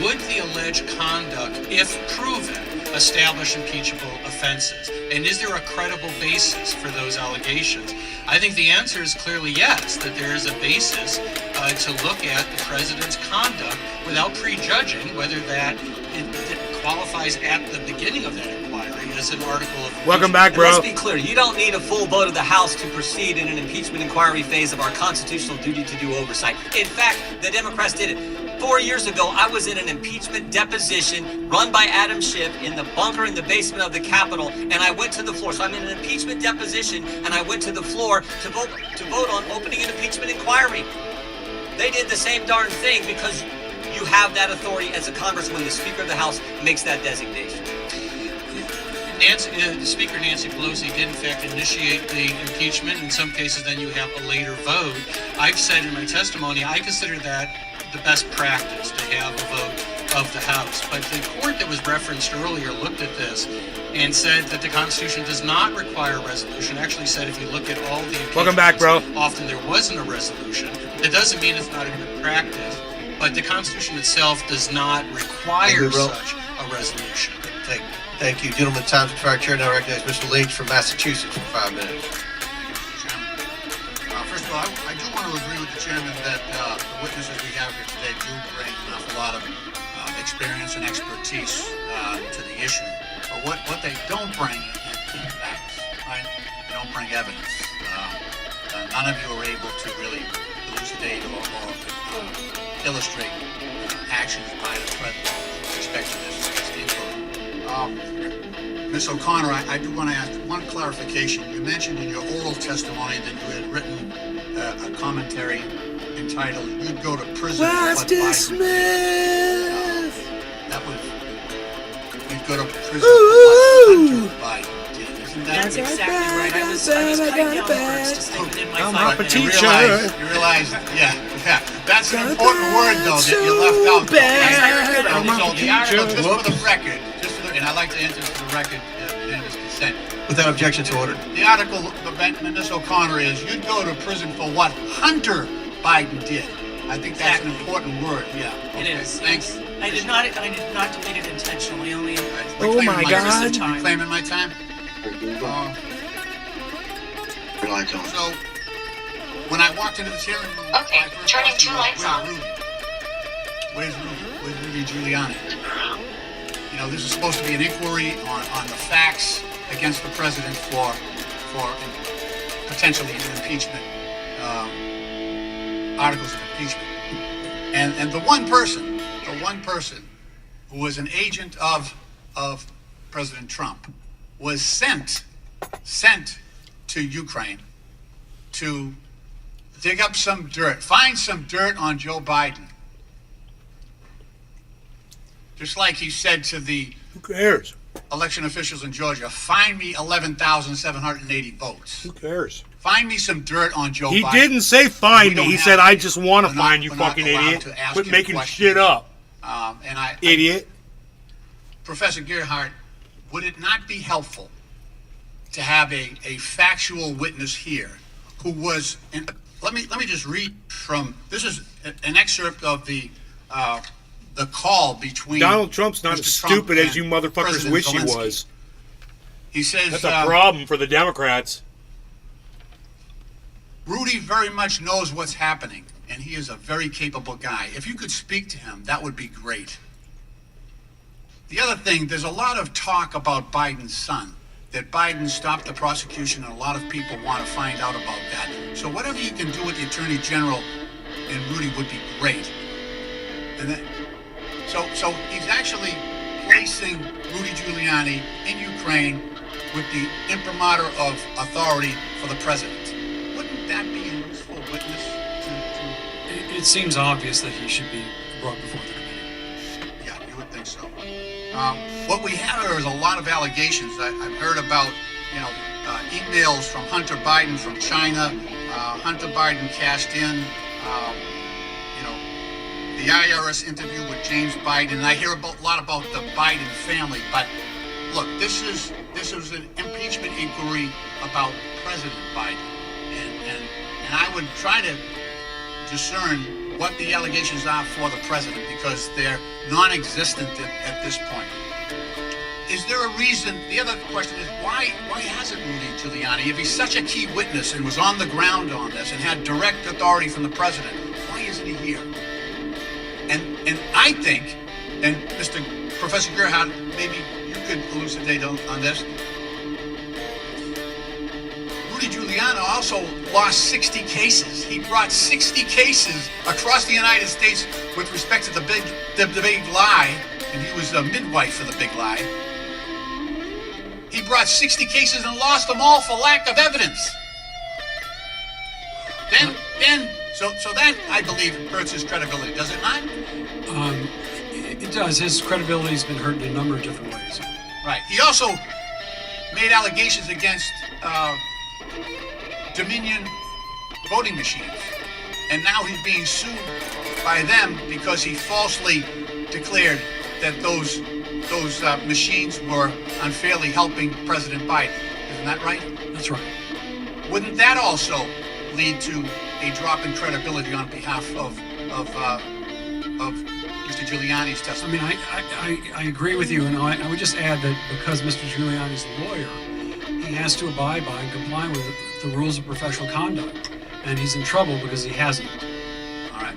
would the alleged conduct, if proven, establish impeachable offenses? And is there a credible basis for those allegations? I think the answer is clearly yes, that there is a basis to look at the president's conduct without prejudging whether that it qualifies at the beginning of that inquiry as an article of impeachment. Welcome back, bro. And let's be clear, you don't need a full vote of the House to proceed in an impeachment inquiry phase of our constitutional duty to do oversight. In fact, the Democrats did it. 4 years ago, I was in an impeachment deposition run by Adam Schiff in the bunker in the basement of the Capitol, and I went to the floor. So I'm in an impeachment deposition, and I went to the floor to vote on opening an impeachment inquiry. They did the same darn thing because you have that authority as a congressman. The Speaker of the House makes that designation. Speaker Nancy Pelosi did in fact initiate the impeachment. In some cases, then you have a later vote. I've said in my testimony, I consider that the best practice to have a vote of the House. But the court that was referenced earlier looked at this and said that the Constitution does not require a resolution. Actually said if you look at all the Welcome back, bro. often there wasn't a resolution. That doesn't mean it's not a good practice, but the Constitution itself does not require such a resolution. Thank you. Gentlemen, time's expired. Chair now recognizes Mr. Leach from Massachusetts for 5 minutes. First of all, I do want to agree with the chairman that the witnesses we have here today do bring an awful lot of experience and expertise to the issue. But what they don't bring is facts, right? They don't bring evidence. None of you are able to really elucidate or illustrate actions by the president with respect to this inquiry. Ms. O'Connor, I do want to ask one clarification. You mentioned in your oral testimony that you had written a commentary entitled "You'd Go to Prison for What Biden Did." That was "You'd Go to Prison for What Hunter Biden Did." Isn't that That's exactly right. I was cutting down the words to stick it in my file. You realize, yeah. That's an important word, though, that you left out. So the article, just for the record, and I'd like to enter into the record unanimous consent. Without objection to order. The article, Ms. O'Connor, is "You'd go to prison for what Hunter Biden did." I think that's an important word. Yeah. It is. Thanks. I did not delete it intentionally. Only. Oh my God! Claiming my time. So, when I walked into the hearing room, okay, turning 2 lights on. Where's Rudy Giuliani? You know, this is supposed to be an inquiry on the facts against the president for potentially impeachment, articles of impeachment. And the one person who was an agent of President Trump was sent to Ukraine to dig up some dirt, find some dirt on Joe Biden. Just like he said to the Who cares? election officials in Georgia, find me 11,780 votes. Who cares? Find me some dirt on Joe He Biden. didn't say find me. He said, I just want to we're not- find you, we're not fucking allowed idiot. to ask Quit him making questions. shit up. Idiot. Idiot. Professor Gerhardt, would it not be helpful to have a factual witness here who was, and let me just read from, this is an excerpt of the call between Donald Trump's not Mr. as Trump stupid as and you motherfuckers President wish he Zelensky. was. He says That's a problem for the Democrats. Rudy very much knows what's happening, and he is a very capable guy. If you could speak to him, that would be great. The other thing, there's a lot of talk about Biden's son, that Biden stopped the prosecution, and a lot of people want to find out about that. So whatever you can do with the Attorney General and Rudy would be great. And then, so he's actually placing Rudy Giuliani in Ukraine with the imprimatur of authority for the president. Wouldn't that be a useful witness to It seems obvious that he should be brought before the committee. Yeah, you would think so. What we have here is a lot of allegations. I've heard about, emails from Hunter Biden from China. Hunter Biden cashed in, the IRS interview with James Biden. And I hear a lot about the Biden family. But look, this is an impeachment inquiry about President Biden, and I would try to discern what the allegations are for the president, because they're non-existent at this point. Is there a reason? The other question is, why hasn't Rudy Giuliani, if he's such a key witness and was on the ground on this and had direct authority from the president, why isn't he here? And I think, and Professor Gerhardt, maybe you could elucidate on this. Rudy Giuliani also lost 60 cases. He brought 60 cases across the United States with respect to the big lie, and he was a midwife for the big lie. He brought 60 cases and lost them all for lack of evidence. So that, I believe, hurts his credibility, does it not? It does. His credibility has been hurt in a number of different ways. Right. He also made allegations against Dominion voting machines. And now he's being sued by them because he falsely declared that those machines were unfairly helping President Biden. Isn't that right? That's right. Wouldn't that also lead to a drop in credibility on behalf of Mr. Giuliani's testimony? I mean, I agree with you, and I would just add that because Mr. Giuliani's a lawyer, he has to abide by and comply with the rules of professional conduct, and he's in trouble because he hasn't. All right.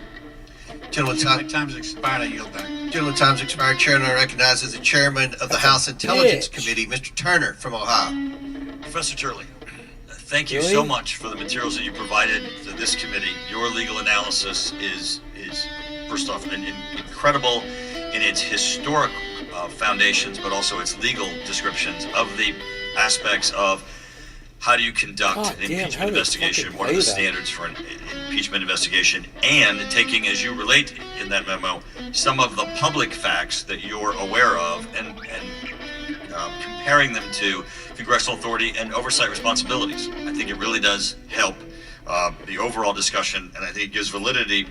Gentlemen, My time's expired. I yield back. Gentlemen, time's expired. Chairman recognizes the chairman of the House Intelligence Committee, Mr. Turner from Ohio. Professor Turley, thank you so much for the materials that you provided to this committee. Your legal analysis is first off incredible in its historic foundations, but also its legal descriptions of the aspects of how do you conduct an impeachment investigation, what are the standards for an impeachment investigation, and taking, as you relate in that memo, some of the public facts that you're aware of and comparing them to congressional authority and oversight responsibilities. I think it really does help the overall discussion, and I think it gives validity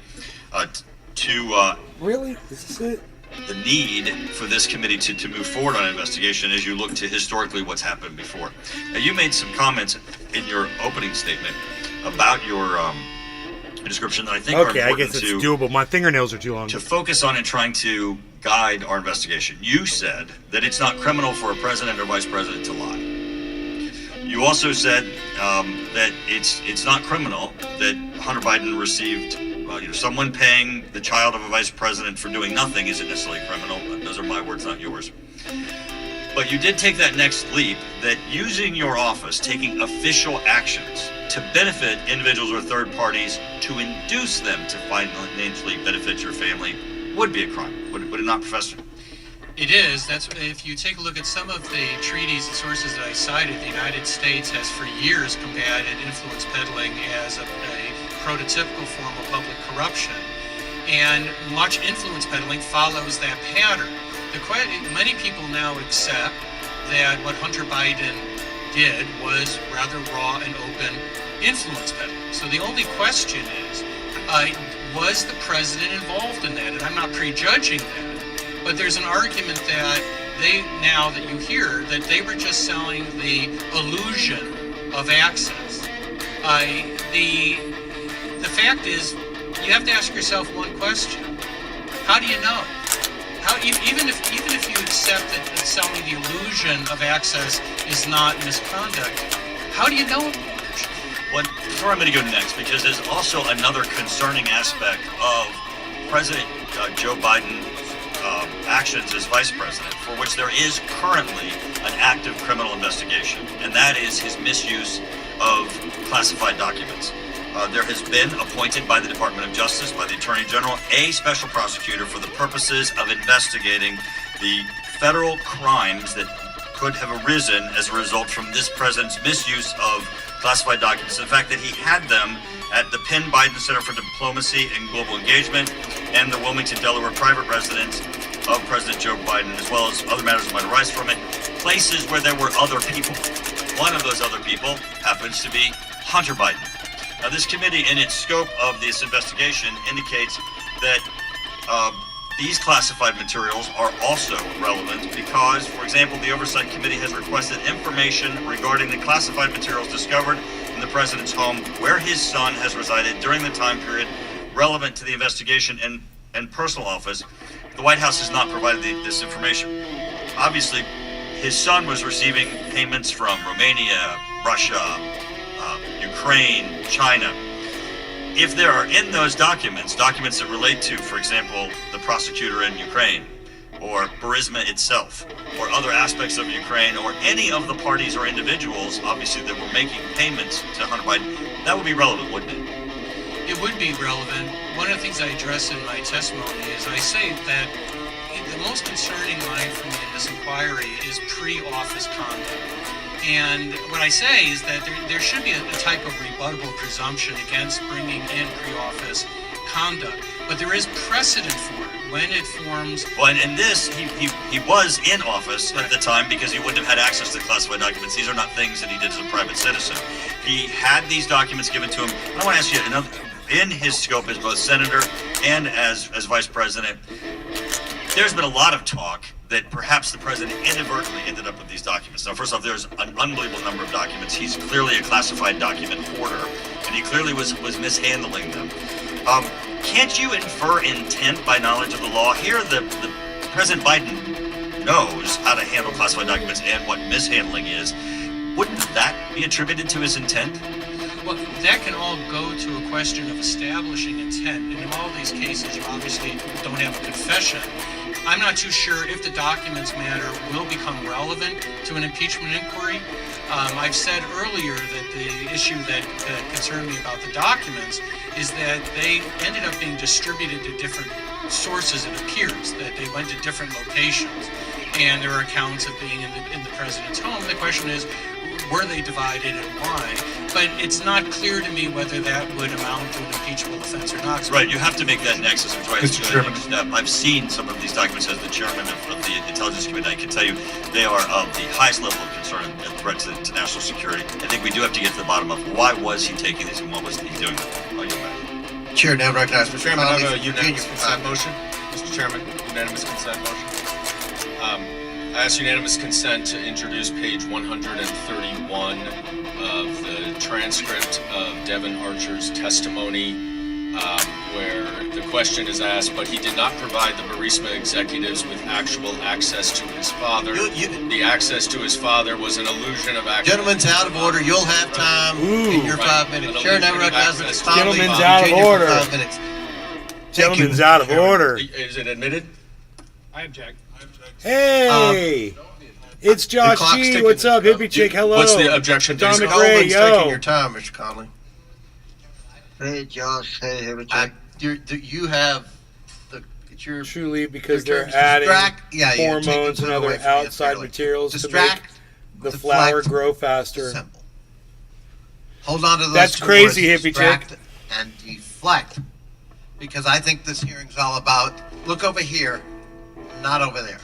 to really? Is this it? The need for this committee to move forward on an investigation as you look to historically what's happened before. Now, you made some comments in your opening statement about your description that I think are important. Okay, I guess it's doable. My fingernails are too long. To focus on and trying to guide our investigation. You said that it's not criminal for a president or vice president to lie. You also said that it's not criminal that Hunter Biden received someone paying the child of a vice president for doing nothing isn't necessarily criminal. Those are my words, not yours. But you did take that next leap that using your office, taking official actions to benefit individuals or third parties to induce them to financially benefit your family would be a crime. Would it not, Professor? It is. That's if you take a look at some of the treaties and sources that I cited, the United States has for years combated influence peddling as a prototypical form of public corruption, and much influence peddling follows that pattern. Many people now accept that what Hunter Biden did was rather raw and open influence peddling. So the only question is, was the president involved in that? And I'm not prejudging that, but there's an argument that now that you hear that they were just selling the illusion of access. The fact is, you have to ask yourself one question: how do you know? Even if you accept that selling the illusion of access is not misconduct, how do you know? Well, before I'm going to go next, because there's also another concerning aspect of President Joe Biden's actions as vice president, for which there is currently an active criminal investigation, and that is his misuse of classified documents. There has been appointed by the Department of Justice, by the Attorney General, a special prosecutor for the purposes of investigating the federal crimes that could have arisen as a result from this president's misuse of classified documents. The fact that he had them at the Penn Biden Center for Diplomacy and Global Engagement and the Wilmington, Delaware private residence of President Joe Biden, as well as other matters that might arise from it, places where there were other people. One of those other people happens to be Hunter Biden. Now, this committee, in its scope of this investigation, indicates that these classified materials are also relevant because, for example, the Oversight Committee has requested information regarding the classified materials discovered in the president's home where his son has resided during the time period relevant to the investigation and personal office. The White House has not provided this information. Obviously, his son was receiving payments from Romania, Russia, Ukraine, China. If there are in those documents that relate to, for example, the prosecutor in Ukraine, or Burisma itself, or other aspects of Ukraine, or any of the parties or individuals, obviously, that were making payments to Hunter Biden, that would be relevant, wouldn't it? It would be relevant. One of the things I address in my testimony is I say that the most concerning line for me in this inquiry is pre-office conduct. And what I say is that there should be a type of rebuttable presumption against bringing in pre-office conduct. But there is precedent for it when it forms. Well, and this, he was in office at the time because he wouldn't have had access to classified documents. These are not things that he did as a private citizen. He had these documents given to him. I want to ask you another. In his scope as both senator and as vice president, there's been a lot of talk that perhaps the president inadvertently ended up with these documents. Now, first off, there's an unbelievable number of documents. He's clearly a classified document hoarder, and he clearly was mishandling them. Can't you infer intent by knowledge of the law? Here, the President Biden knows how to handle classified documents and what mishandling is. Wouldn't that be attributed to his intent? Well, that can all go to a question of establishing intent. And in all these cases, you obviously don't have a confession. I'm not too sure if the documents matter will become relevant to an impeachment inquiry. I've said earlier that the issue that concerned me about the documents is that they ended up being distributed to different sources, it appears, that they went to different locations. And there are accounts of being in the president's home. The question is, were they divided and why? But it's not clear to me whether that would amount to an impeachable offense or not. Right, you have to make that nexus, which is Mr. Chairman. step. I've seen some of these documents as the chairman of the Intelligence Committee. I can tell you they are of the highest level of concern and threat to national security. I think we do have to get to the bottom of why was he taking these and what was he doing with them. Chair now recognizes Mr. Chairman, I Connolly have a for unanimous Virginia. consent motion. Mr. Chairman, unanimous consent motion. I ask unanimous consent to introduce page 131 of the transcript of Devin Archer's testimony, where the question is asked, but he did not provide the Burisma executives with actual access to his father. The access to his father was an illusion of access. Gentlemen's out of order. You'll have time in your 5 minutes. Chair now recognizes Mr. Connolly Gentlemen's for out of Virginia for order. 5 minutes. Gentlemen's out of order. Is it admitted? I object. Hey, it's The Josh clock's G. ticking, What's up, Mr. Hippie Chick? Hello. What's the objection, Don please? McRae, Coleman's taking yo. your time, Mr. Connolly. Hey, Josh. Hey, Hippie You have it's your truly because your they're terms adding distract- yeah, you're hormones taking and food away other from you, outside clearly. materials Distract, to make the flower deflect, grow faster. simple. Hold on to those That's two crazy, words, Hippie distract Chick. and deflect, because I think this hearing's all about look over here, not over there.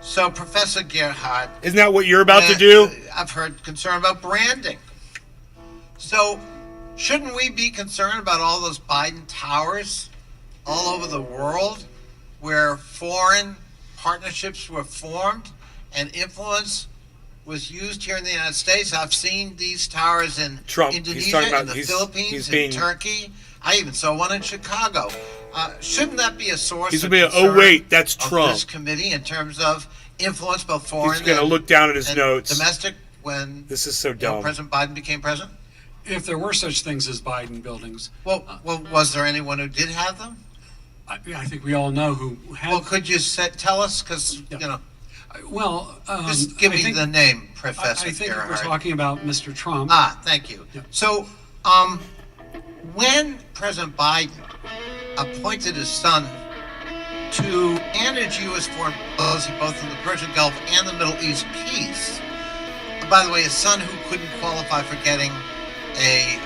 So, Professor Gerhardt, Isn't that what you're about to do? I've heard concern about branding. So, shouldn't we be concerned about all those Biden towers all over the world where foreign partnerships were formed and influence was used here in the United States? I've seen these towers in Trump. He's Indonesia, talking about in the he's Philippines, being- in Turkey. I even saw one in Chicago. Shouldn't that be a source He's of gonna be concern oh wait, that's of Trump. this committee in terms of influence, both foreign He's gonna and, look down at his and notes. domestic when This is so dumb. President Biden became president? If there were such things as Biden buildings, Well, was there anyone who did have them? I think we all know who had. Well, could you tell us? Because, you know. Well, just give I me think- the name, Professor I think Gerhardt. we're talking about Mr. Trump. Thank you. So, when President Biden appointed his son to manage U.S. foreign policy, both in the Persian Gulf and the Middle East peace, by the way, his son who couldn't qualify for getting a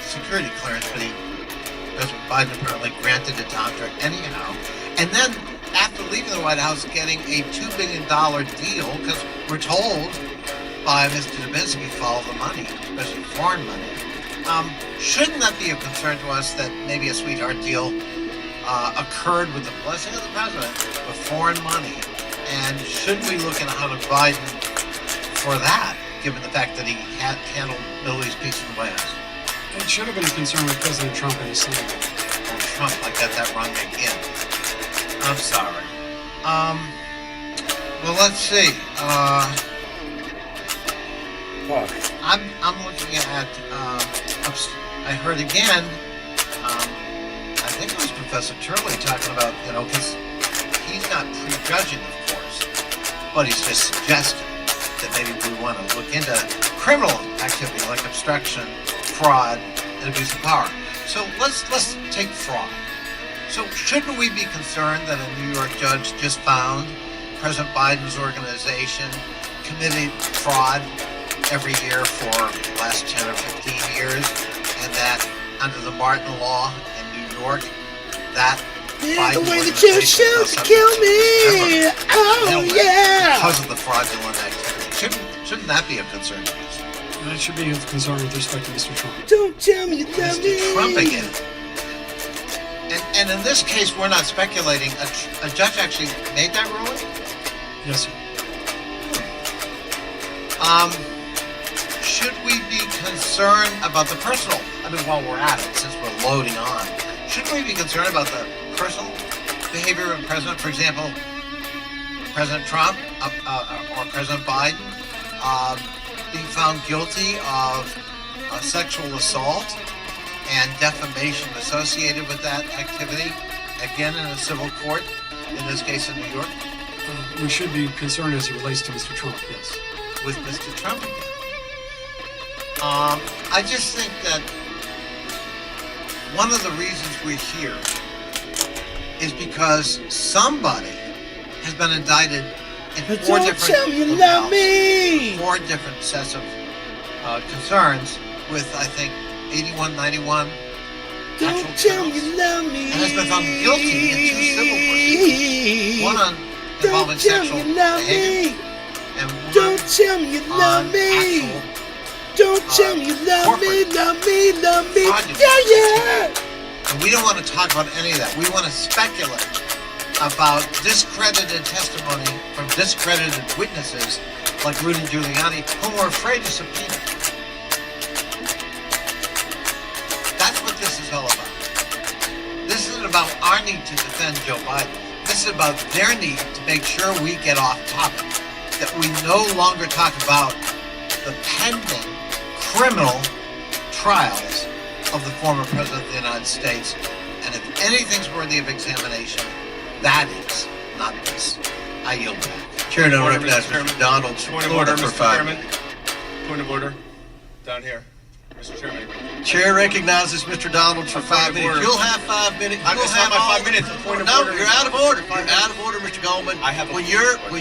security clearance, but President Biden apparently granted it to Hunter anyhow, and then after leaving the White House, getting a $2 billion deal, because we're told by Mr. Dubinsky, follow the money, especially foreign money. Shouldn't that be of concern to us that maybe a sweetheart deal occurred with the blessing of the president with foreign money? And shouldn't we look at Hunter Biden for that, given the fact that he handled Middle East peace in the White House? It should have been a concern with President Trump and his son. Trump, I got that wrong again. I'm sorry. Well, let's see. I'm looking at. I heard again. I think it was Professor Turley talking about, because he's not prejudging, of course, but he's just suggesting that maybe we want to look into criminal activity like obstruction, fraud, and abuse of power. So let's take fraud. So shouldn't we be concerned that a New York judge just found President Biden's organization committed fraud every year for the last 10 or 15 years, and that under the Martin Law in New York, that The way that you shoot to kill me. Oh, yeah. Because of the fraudulent activity. Shouldn't that be of concern to us? That should be of concern with respect to Mr. Trump. Don't tell me you love me. Mr. Trump again. And in this case, we're not speculating. A judge actually made that ruling? Yes, sir. Should we be concerned about the personal? I mean, while we're at it, since we're loading on, should we be concerned about the personal behavior of the president? For example, President Trump or President Biden being found guilty of sexual assault and defamation associated with that activity, again in a civil court, in this case in New York? We should be concerned as it relates to Mr. Trump, yes. With Mr. Trump again. I just think that one of the reasons we're here is because somebody has been indicted in four different sets of concerns with, I think, 81, 91 actual counts, and has been found guilty in two civil proceedings. One involving sexual behavior, and one Don't tell me you love me. Don't tell me you love me, love me, love me. Yeah. And we don't want to talk about any of that. We want to speculate about discredited testimony from discredited witnesses like Rudy Giuliani, whom we're afraid to subpoena. That's what this is all about. This isn't about our need to defend Joe Biden. This is about their need to make sure we get off topic, that we no longer talk about the pending criminal trials of the former President of the United States. And if anything's worthy of examination, that is, not this. I yield back. Chair, now recognize Mr. Donald. Point of order, Mr. Chairman. Point of order. Down here. Mr. Chairman. Chair recognizes Mr. Donald for 5 minutes. You'll have 5 minutes. It's not my 5 minutes. Point of order. You're out of order. You're out of order, Mr. Goldman. When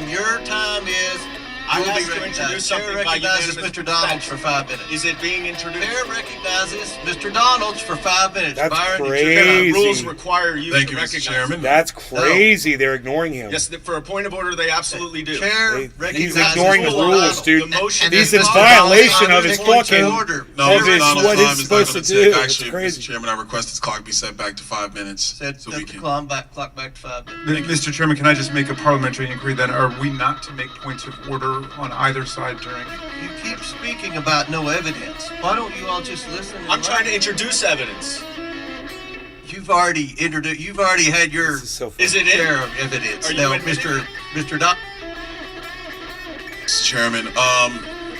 your time is, I will be to introduce something by recognizes unanimous Mr. Donalds for 5 minutes. Is it being introduced? Chair recognizes Mr. Donalds for 5 minutes. That's Byron, crazy. Rules require you Thank to you, Mr. recognize Chairman. That's crazy. They're ignoring him. Yes, for a point of order, they absolutely do. Chair He's ignoring the rules, dude. The motion He's is in not violation of his Point of fucking. order. No, Of Mr. his, Donald's what time he's is not supposed going to to take. do. Actually, It's crazy. Mr. Chairman, I request his clock be set back to 5 minutes. Set so we the can. clock back to 5 minutes. Mr. Chairman, can I just make a parliamentary inquiry then? Are we not to make points of order on either side during? You keep speaking about no evidence. Why don't you all just listen? I'm trying to introduce evidence. You've already introduced. You've already had your Is it share in? of evidence. Are you Now, admitting Mr. Don. Mr. Chairman,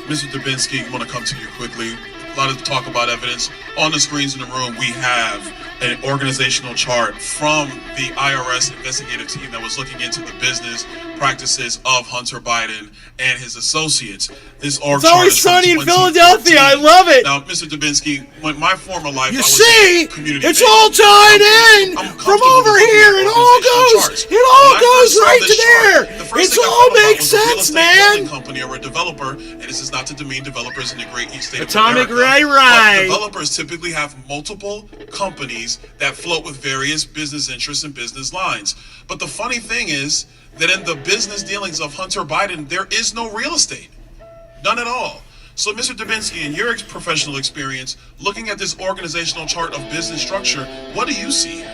Mr. Dubinsky, I want to come to you quickly. A lot of talk about evidence. On the screens in the room, we have an organizational chart from the IRS investigative team that was looking into the business practices of Hunter Biden and his associates. This org It's always chart is sunny from in Philadelphia. 2014. I love it. Now, Mr. Dubinsky, when my former life, You I was see, a community it's banker. all tied in I'm from comfortable over with here. looking It at all organizational goes. charts. It all When I goes first saw right this to chart, there. the first It's thing I all thought about makes was a real sense, estate man. holding company or a developer, and this is not to demean developers in the great East State Atomic of America. Ray. But developers typically have multiple companies that float with various business interests and business lines. But the funny thing is that in the business dealings of Hunter Biden, there is no real estate. None at all. So, Mr. Dubinsky, in your professional experience, looking at this organizational chart of business structure, what do you see here?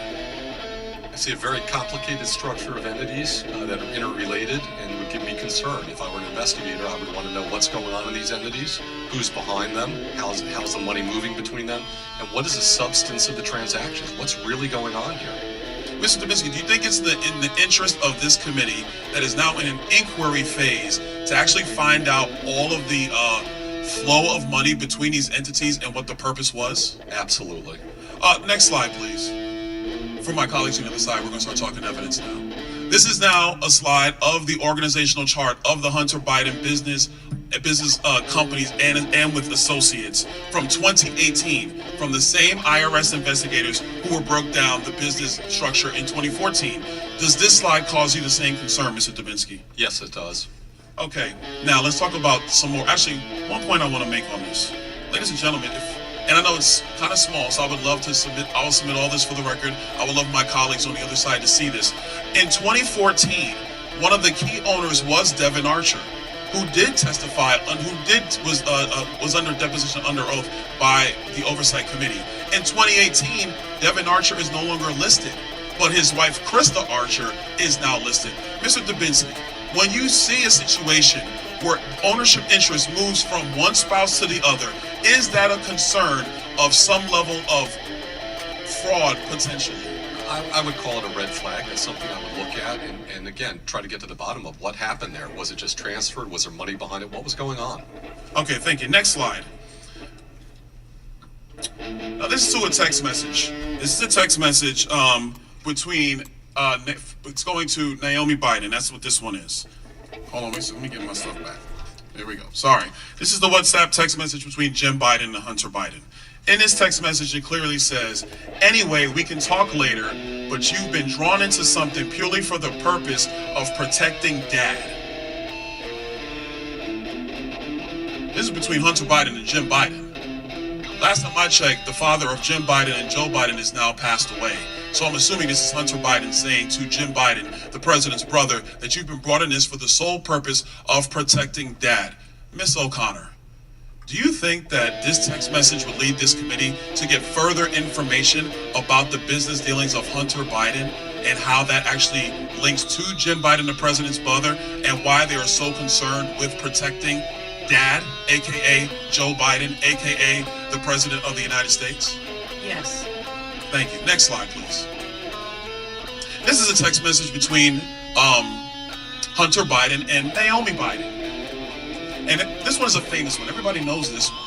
I see a very complicated structure of entities that are interrelated and would give me concern. If I were an investigator, I would want to know what's going on in these entities, who's behind them, how's the money moving between them, and what is the substance of the transactions? What's really going on here? Mr. Dubinsky, do you think it's in the interest of this committee that is now in an inquiry phase to actually find out all of the flow of money between these entities and what the purpose was? Absolutely. Next slide, please. For my colleagues on the other side, we're going to start talking evidence now. This is now a slide of the organizational chart of the Hunter Biden business companies and with associates from 2018, from the same IRS investigators who broke down the business structure in 2014. Does this slide cause you the same concern, Mr. Dubinsky? Yes, it does. Okay, now let's talk about some more. Actually, one point I want to make on this. Ladies and gentlemen, And I know it's kind of small, so I would love to submit. I will submit all this for the record. I would love my colleagues on the other side to see this. In 2014, one of the key owners was Devin Archer, who did testify and was under deposition under oath by the Oversight Committee. In 2018, Devin Archer is no longer listed, but his wife Krista Archer is now listed. Mr. Dubinsky, when you see a situation where ownership interest moves from one spouse to the other, is that a concern of some level of fraud potentially? I would call it a red flag. That's something I would look at and again, try to get to the bottom of what happened there. Was it just transferred? Was there money behind it? What was going on? Okay, thank you. Next slide. Now this is to a text message. This is a text message between, it's going to Naomi Biden. That's what this one is. Hold on, let me get my stuff back. There we go. Sorry. This is the WhatsApp text message between Jim Biden and Hunter Biden. In this text message, it clearly says, anyway, we can talk later, but you've been drawn into something purely for the purpose of protecting Dad. This is between Hunter Biden and Jim Biden. Last time I checked, the father of Jim Biden and Joe Biden is now passed away. So I'm assuming this is Hunter Biden saying to Jim Biden, the president's brother, that you've been brought in this for the sole purpose of protecting Dad. Miss O'Connor, do you think that this text message would lead this committee to get further information about the business dealings of Hunter Biden and how that actually links to Jim Biden, the president's brother, and why they are so concerned with protecting Dad, aka Joe Biden, aka the President of the United States? Yes. Thank you. Next slide, please. This is a text message between Hunter Biden and Naomi Biden. And this one is a famous one. Everybody knows this one.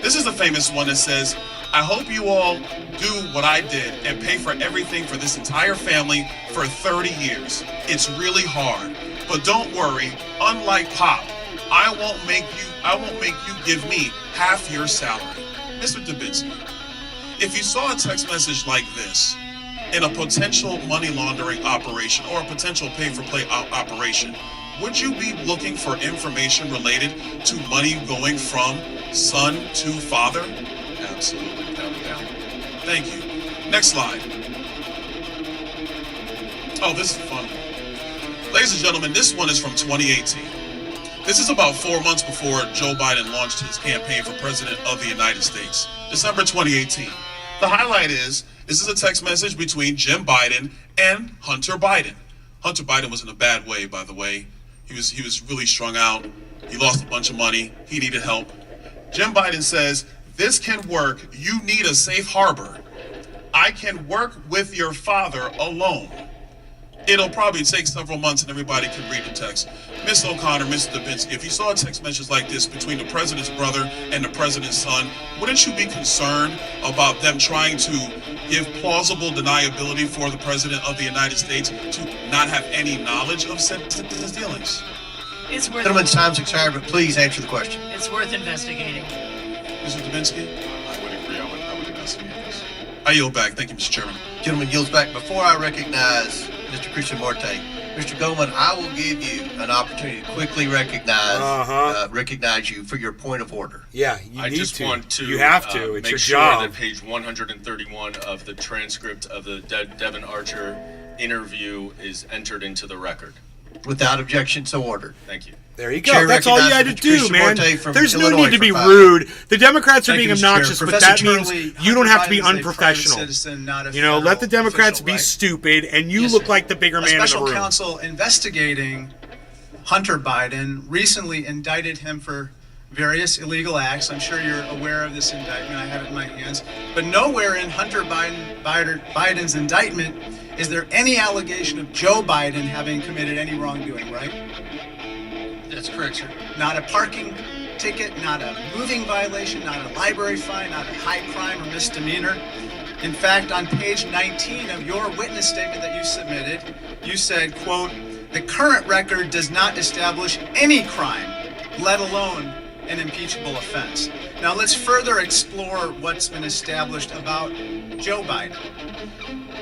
This is a famous one that says, I hope you all do what I did and pay for everything for this entire family for 30 years. It's really hard. But don't worry, unlike Pop, I won't make you give me half your salary. Mr. Dubinsky, if you saw a text message like this in a potential money laundering operation or a potential pay-for-play operation, would you be looking for information related to money going from son to father? Absolutely, without a doubt. Thank you. Next slide. Oh, this is fun. Ladies and gentlemen, this one is from 2018. This is about 4 months before Joe Biden launched his campaign for President of the United States. December 2018. The highlight is, this is a text message between Jim Biden and Hunter Biden. Hunter Biden was in a bad way, by the way. He was really strung out. He lost a bunch of money. He needed help. Jim Biden says, this can work. You need a safe harbor. I can work with your father alone. It'll probably take several months and everybody can read the text. Miss O'Connor, Mr. Dubinsky, if you saw a text message like this between the president's brother and the president's son, wouldn't you be concerned about them trying to give plausible deniability for the president of the United States to not have any knowledge of said business dealings? It's worth. Gentlemen's time's expired, but please answer the question. It's worth investigating. Mr. Dubinsky? I would agree. I would investigate this. I yield back. Thank you, Mr. Chairman. Gentleman yields back. Before I recognize Mr. Christian Marte, Mr. Goldman, I will give you an opportunity to quickly recognize you for your point of order. Yeah, you I need just to. want to You have to. It's make your sure job. that page 131 of the transcript of the Devin Archer interview is entered into the record. Without objection, so ordered. Thank you. There you go. Chair That's all you had to recognizes do, Mr. man. Morte from There's no Illinois need to for be 5 rude. The Democrats are Thank being you, Mr. Chair. obnoxious, but Professor that means Turley, you don't have to Hunter be Biden is a private unprofessional. citizen, not a You know, let the federal Democrats official, be right? stupid, and you Yes, look sir. like the bigger A man in the special room. counsel investigating Hunter Biden recently indicted him for various illegal acts. I'm sure you're aware of this indictment. I have it in my hands. But nowhere in Hunter Biden's indictment is there any allegation of Joe Biden having committed any wrongdoing, right? That's correct, sir. Not a parking ticket, not a moving violation, not a library fine, not a high crime or misdemeanor. In fact, on page 19 of your witness statement that you submitted, you said, quote, the current record does not establish any crime, let alone an impeachable offense. Now let's further explore what's been established about Joe Biden.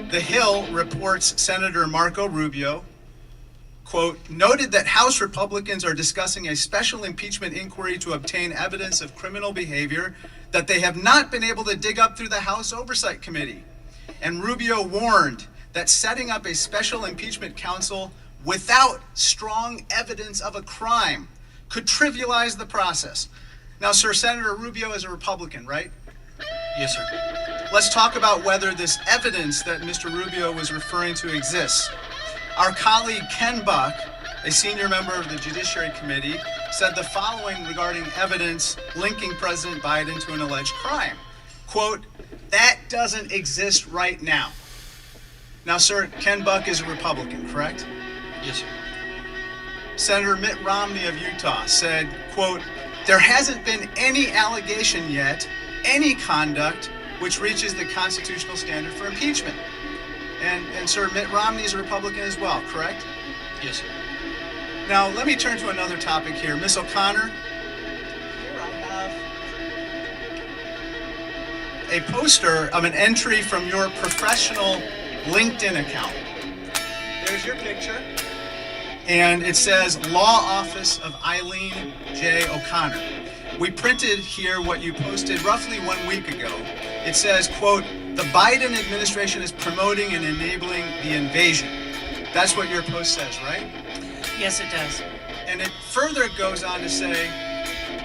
The Hill reports Senator Marco Rubio, quote, noted that House Republicans are discussing a special impeachment inquiry to obtain evidence of criminal behavior that they have not been able to dig up through the House Oversight Committee. And Rubio warned that setting up a special impeachment counsel without strong evidence of a crime could trivialize the process. Now, sir, Senator Rubio is a Republican, right? Yes, sir. Let's talk about whether this evidence that Mr. Rubio was referring to exists. Our colleague Ken Buck, a senior member of the Judiciary Committee, said the following regarding evidence linking President Biden to an alleged crime. Quote, "That doesn't exist right now." Now, sir, Ken Buck is a Republican, correct? Yes, sir. Senator Mitt Romney of Utah said, quote, "There hasn't been any allegation yet, any conduct which reaches the constitutional standard for impeachment." And sir, Mitt Romney is a Republican as well, correct? Yes, sir. Now, let me turn to another topic here. Ms. O'Connor, here I have a poster of an entry from your professional LinkedIn account. There's your picture. And it says, Law Office of Eileen J. O'Connor. We printed here what you posted roughly 1 week ago. It says, quote, "The Biden administration is promoting and enabling the invasion." That's what your post says, right? Yes, it does. And it further goes on to say,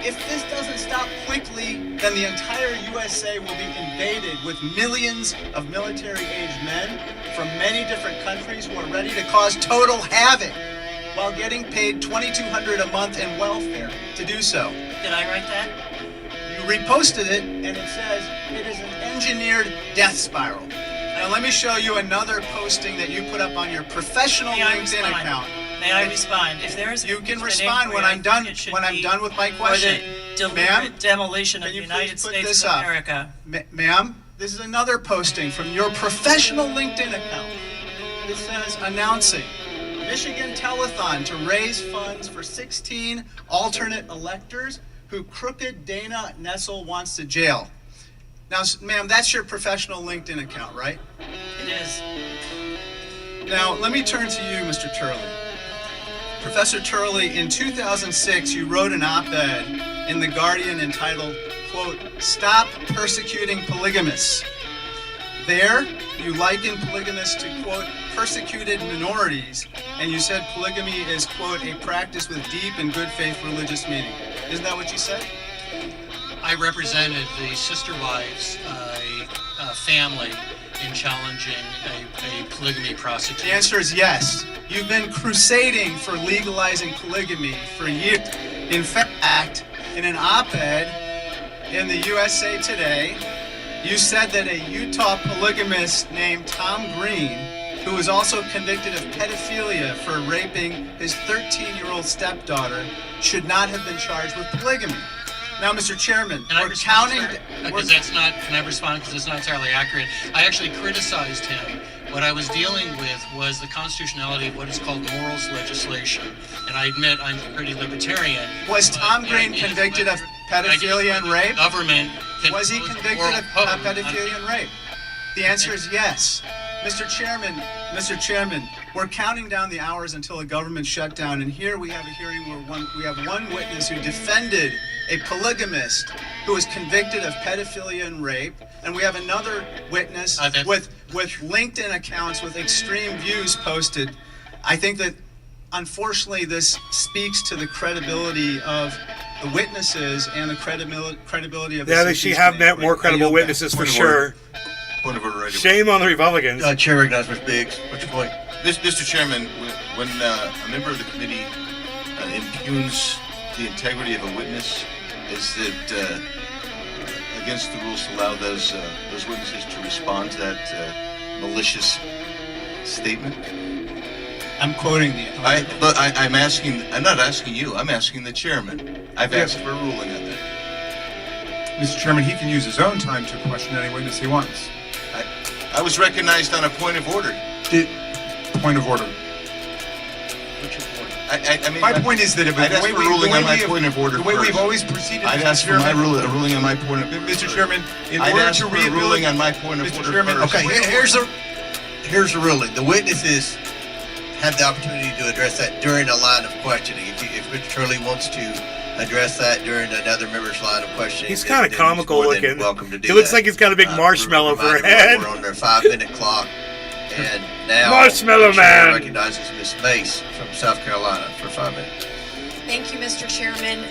if this doesn't stop quickly, then the entire USA will be invaded with millions of military-aged men from many different countries who are ready to cause total havoc while getting paid $2,200 a month in welfare to do so. Did I write that? You reposted it, and it says it is an engineered death spiral. Now let me show you another posting that you put up on your professional LinkedIn account. May I respond? If there is you can respond when I'm done. When I'm done with my question, ma'am. Demolition of the United States of America. Ma'am, this is another posting from your professional LinkedIn account. It says announcing Michigan telethon to raise funds for 16 alternate electors who crooked Dana Nessel wants to jail. Now, ma'am, that's your professional LinkedIn account, right? It is. Now, let me turn to you, Mr. Turley. Professor Turley, in 2006, you wrote an op-ed in The Guardian entitled, quote, "Stop Persecuting Polygamists." There, you likened polygamists to, quote, "persecuted minorities," and you said polygamy is, quote, "a practice with deep and good faith religious meaning." Isn't that what you said? I represented the sister wives family in challenging a polygamy prosecution. The answer is yes. You've been crusading for legalizing polygamy for years. In fact, in an op-ed in the USA Today, you said that a Utah polygamist named Tom Green, who was also convicted of pedophilia for raping his 13-year-old stepdaughter, should not have been charged with polygamy. Now, Mr. Chairman, we're counting... Because that's not, can I respond? Because it's not entirely accurate. I actually criticized him. What I was dealing with was the constitutionality of what is called morals legislation. And I admit I'm pretty libertarian. Was Tom Green convicted of pedophilia and rape? Was he convicted of pedophilia and rape? The answer is yes. Mr. Chairman, we're counting down the hours until a government shutdown, and here we have a hearing where we have one witness who defended a polygamist who was convicted of pedophilia and rape, and we have another witness with LinkedIn accounts with extreme views posted. I think that, unfortunately, this speaks to the credibility of the witnesses and the credibility of the Yeah, she have met more credible witnesses for sure. Point of order, right? Shame on the Republicans. Chair recognizes Mr. Biggs. What's your point? Mr. Chairman, when a member of the committee impugns the integrity of a witness, is it against the rules to allow those witnesses to respond to that malicious statement? I'm quoting the... I'm asking... I'm not asking you. I'm asking the chairman. I've asked for a ruling on that. Mr. Chairman, he can use his own time to question any witness he wants. I was recognized on a point of order. Point of order. I mean, my point is that I'd ask for a ruling on my point of order. The way we've always proceeded, I'd ask for a ruling on my point of order. Mr. Chairman, in I'd order ask to for a ruling on my point of Mr. order. Chairman, first. Okay, here's the ruling. The witnesses have the opportunity to address that during a line of questioning. If Mr. Turley wants to address that during another member's line of questioning. He's kind of then comical more than looking. welcome to do He looks that. like he's got a big marshmallow for a Reminder, head. We're on their 5-minute clock, and now Marshmallow the chair Man. recognizes Ms. Mace from South Carolina for 5 minutes. Thank you, Mr. Chairman.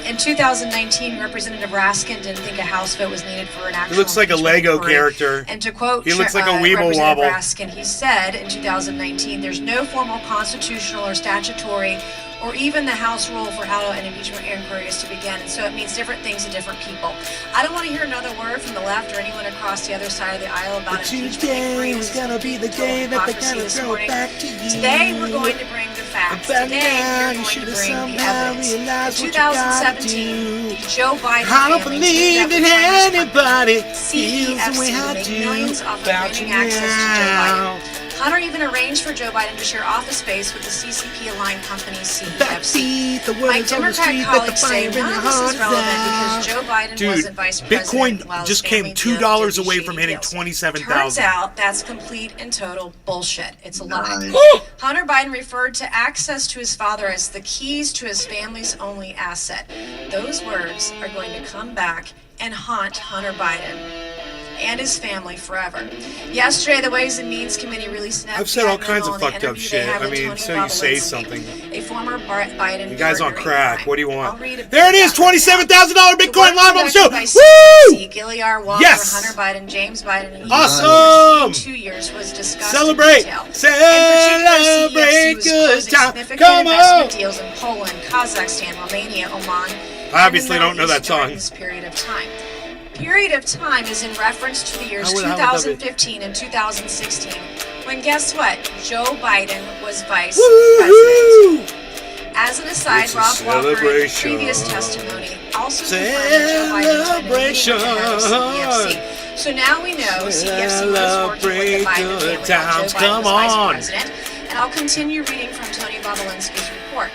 In 2019, Representative Raskin didn't think a House vote was needed for an actual He looks like a impeachment Lego inquiry. character. And to quote He looks like a Weeble Representative Wobble. Raskin, he said in 2019, there's no formal constitutional or statutory or even the House rule for how an impeachment inquiry is to begin. And so it means different things to different people. I don't want to hear another word from the left or anyone across the other side of the aisle about impeachment inquiry. was gonna be the day that they're gonna throw back to you. Today we're going to bring the facts. Today we're going to bring the evidence. In 2017, Joe Biden I don't family believe teamed up that with anybody CEFC feels the way to I make do millions off of about gaining you access to Joe now. Biden. Hunter even arranged for Joe Biden to share office space with the CCP-aligned company CEFC. My Democrat colleagues say none of this is relevant because Joe Biden Dude, wasn't vice president Bitcoin while his just came family $2 did away shady from hitting deals. 27,000. Turns out that's complete and total bullshit. It's a lie. Nice. Hunter Biden referred to access to his father as the keys to his family's only asset. Those words are going to come back and haunt Hunter Biden and his family forever. Yesterday, the Ways and Means Committee released an I've said all FBI kinds memo of on the fucked up interview shit. they had I with mean, Tony so you say Bobolinsky, something. a former Biden You guys on partner in crack. crime. What do you I'll want? read a There it bit is, about $27,000 Bitcoin live on the show. by Woo! CEFC, Gilliard, Walker, Yes! Hunter Biden, James Biden, and Awesome! 2 years was discussed Celebrate! in detail. Celebrate in particular, CEFC was good closing time. significant Come investment on! deals in Poland, Kazakhstan, Romania, Oman. I obviously don't know that during song. this period of time. Period of time is in reference to the years How would that be? 2015 and 2016, when guess what? Joe Biden was vice Woo-hoo! president. As an aside, It's a Rob Walker, in celebration. previous testimony, also confirmed that Joe Biden attended a meeting with the head of CEFC. So now we know CEFC was working with the Biden family while Joe Biden Come was on. vice president. And I'll continue reading from Tony Bobolinsky's report,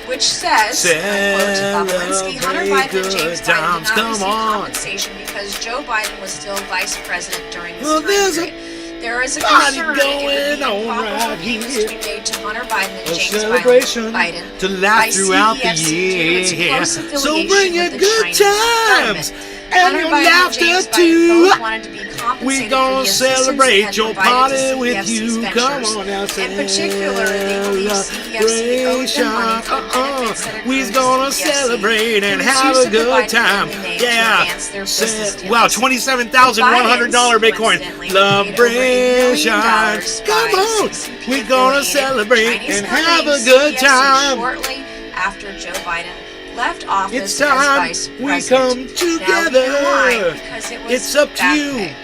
which says, and I quote, Bobolinsky, Hunter Biden and James Biden did not receive compensation because Joe Biden was still vice president during this time period. There is a party concern it would going be on improper right payments here. to be made to Hunter Biden and A James celebration Biden to by last throughout the CEFC due to its year. close So affiliation bring your with the good Chinese times government. and Hunter your Biden and James laughter Biden too. both wanted to be compensated We for gonna the assistance they celebrate had your provided party to with CEFC's you. ventures. Come on now, In particular, they believe CEFC owed them money for benefits that accrued We's to gonna CEFC. celebrate and It was have use a of the good Biden time. family name to Yeah. advance their business deals. Wow, $27,100 Bitcoin. Celebration. Come on. We're gonna celebrate and have a good time. Shortly after Joe Biden left office It's as time vice we president. come Now, together. you know why? Because it was It's up to back you. pay.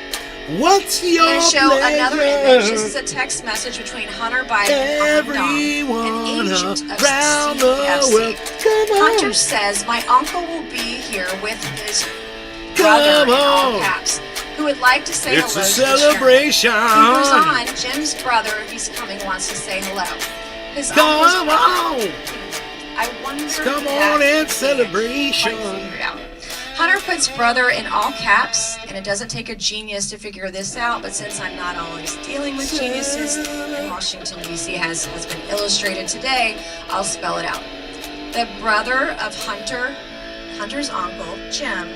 What's I'm your going to show another image. This is pleasure? a text message between Hunter Biden and Everyone an agent of around the CEFC. world. Come on. Hunter says, my uncle will be here with his brother Come in all on. caps, who would like to say It's hello a to the chairman. celebration. He goes on, Jim's brother, if he's coming, wants to say hello. His Come uncle's on. brother. I wonder Come who that on and is. celebration. Might figure it out. Hunter puts brother in all caps, and it doesn't take a genius to figure this out, but since I'm not always dealing with geniuses, and Washington, D.C. has been illustrated today, I'll spell it out. The brother of Hunter's uncle, Jim,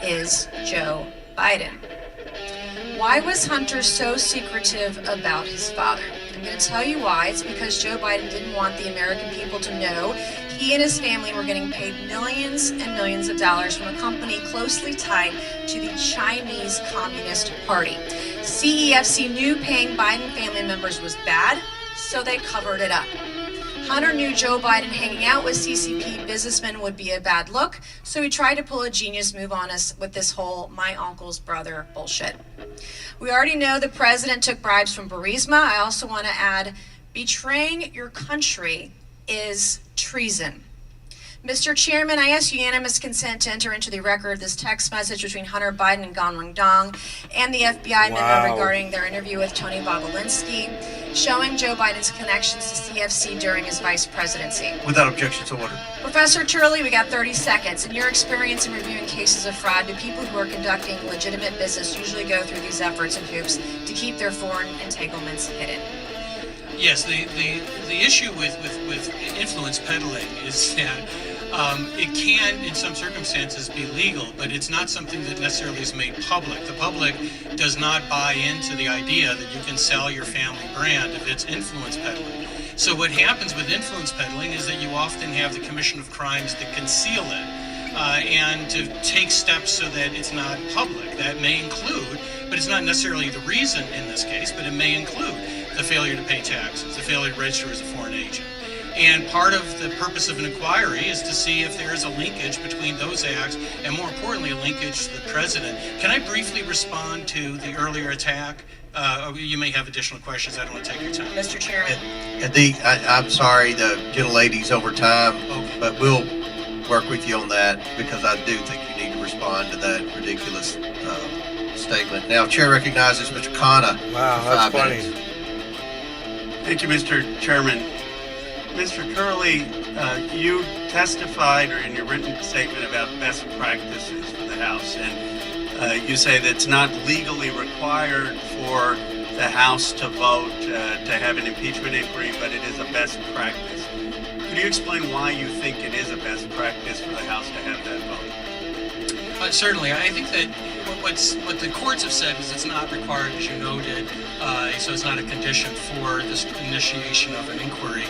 is Joe Biden. Why was Hunter so secretive about his father? I'm going to tell you why. It's because Joe Biden didn't want the American people to know he and his family were getting paid millions and millions of dollars from a company closely tied to the Chinese Communist Party. CEFC knew paying Biden family members was bad, so they covered it up. Hunter knew Joe Biden hanging out with CCP businessmen would be a bad look, so he tried to pull a genius move on us with this whole my uncle's brother bullshit. We already know the president took bribes from Burisma. I also want to add, betraying your country is treason. Mr. Chairman, I ask unanimous consent to enter into the record this text message between Hunter Biden and Gan Dong and the FBI memo regarding their interview with Tony Bobolinsky, showing Joe Biden's connections to CFC during his vice presidency. Without objection to order. Professor Turley, we got 30 seconds. In your experience in reviewing cases of fraud, do people who are conducting legitimate business usually go through these efforts and hoops to keep their foreign entanglements hidden? Yes, the issue with influence peddling is that It can, in some circumstances, be legal, but it's not something that necessarily is made public. The public does not buy into the idea that you can sell your family brand if it's influence peddling. So what happens with influence peddling is that you often have the commission of crimes to conceal it and to take steps so that it's not public. That may include, but it's not necessarily the reason in this case, but it may include the failure to pay taxes, the failure to register as a foreign agent. And part of the purpose of an inquiry is to see if there is a linkage between those acts and, more importantly, a linkage to the president. Can I briefly respond to the earlier attack? You may have additional questions. I don't want to take your time. Mr. Chairman. I'm sorry, the gentlelady's over time, but we'll work with you on that because I do think you need to respond to that ridiculous statement. Now, Chair recognizes Mr. Khanna. Wow, for that's 5 funny. minutes. Thank you, Mr. Chairman. Mr. Curley, you testified or in your written statement about best practices for the House, and you say that it's not legally required for the House to vote to have an impeachment inquiry, but it is a best practice. Could you explain why you think it is a best practice for the House to have that vote? Certainly. I think that what the courts have said is it's not required, as you noted, so it's not a condition for this initiation of an inquiry.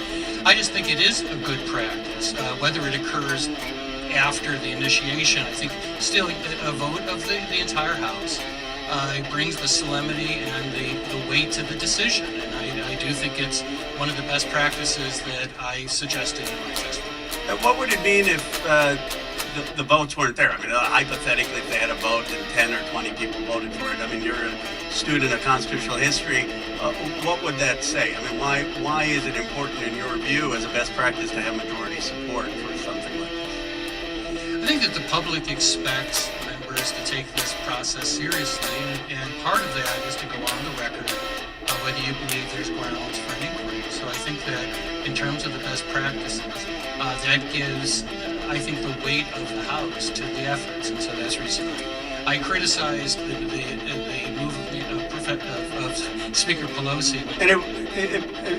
I just think it is a good practice, whether it occurs after the initiation. I think still a vote of the entire House. It brings the solemnity and the weight to the decision, and I do think it's one of the best practices that I suggested in my testimony. And what would it mean if the votes weren't there? I mean, hypothetically, if they had a vote and 10 or 20 people voted for it, I mean, you're a student of constitutional history. What would that say? I mean, why is it important in your view as a best practice to have majority support for something like this? I think that the public expects members to take this process seriously, and part of that is to go on the record whether you believe there's grounds for an inquiry. So I think that in terms of the best practices, that gives, I think, the weight of the House to the efforts, and so that's the reason I criticized the move of Speaker Pelosi. And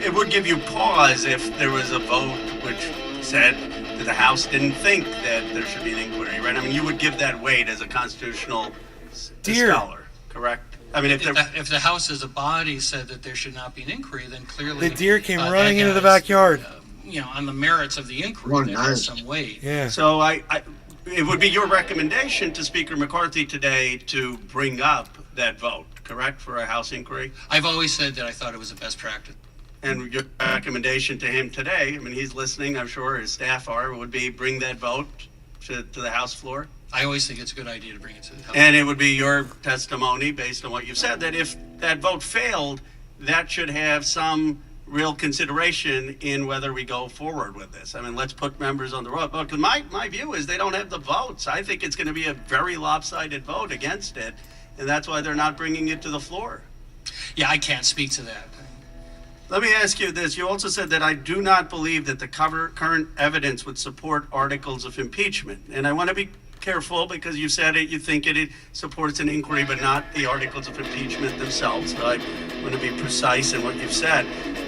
it would give you pause if there was a vote which said that the House didn't think that there should be an inquiry, right? I mean, you would give that weight as a constitutional scholar, correct? I mean, if the House as a body said that there should not be an inquiry, then clearly The deer came running into the backyard. On the merits of the inquiry, there has some weight. Yeah. So it would be your recommendation to Speaker McCarthy today to bring up that vote, correct, for a House inquiry? I've always said that I thought it was a best practice. And your recommendation to him today, I mean, he's listening, I'm sure his staff are, would be bring that vote to the House floor? I always think it's a good idea to bring it to the House. And it would be your testimony, based on what you've said, that if that vote failed, that should have some real consideration in whether we go forward with this. I mean, let's put members on the road. Because my view is they don't have the votes. I think it's going to be a very lopsided vote against it, and that's why they're not bringing it to the floor. Yeah, I can't speak to that. Let me ask you this. You also said that I do not believe that the current evidence would support articles of impeachment. And I want to be careful because you said it, you think it supports an inquiry, but not the articles of impeachment themselves. So I want to be precise in what you've said.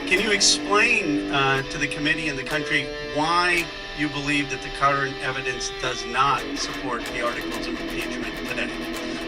Can you explain to the committee and the country why you believe that the current evidence does not support the articles of impeachment today?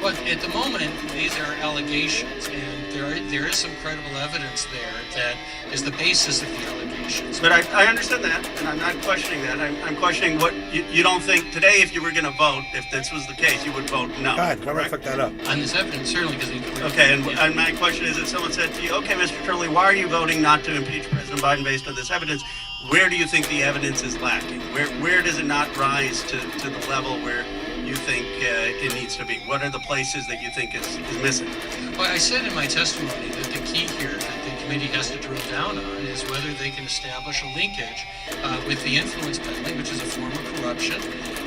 Well, at the moment, these are allegations, and there is some credible evidence there that is the basis of the allegations. But I understand that, and I'm not questioning that. I'm questioning what you don't think today, if you were going to vote, if this was the case, you would vote no. God, why would I fuck that up? On this evidence, certainly, because Okay, and my question is, if someone said to you, okay, Mr. Turley, why are you voting not to impeach President Biden based on this evidence? Where do you think the evidence is lacking? Where does it not rise to the level where you think it needs to be? What are the places that you think is missing? Well, I said in my testimony that the key here that the committee has to drill down on is whether they can establish a linkage with the influence peddling, which is a form of corruption,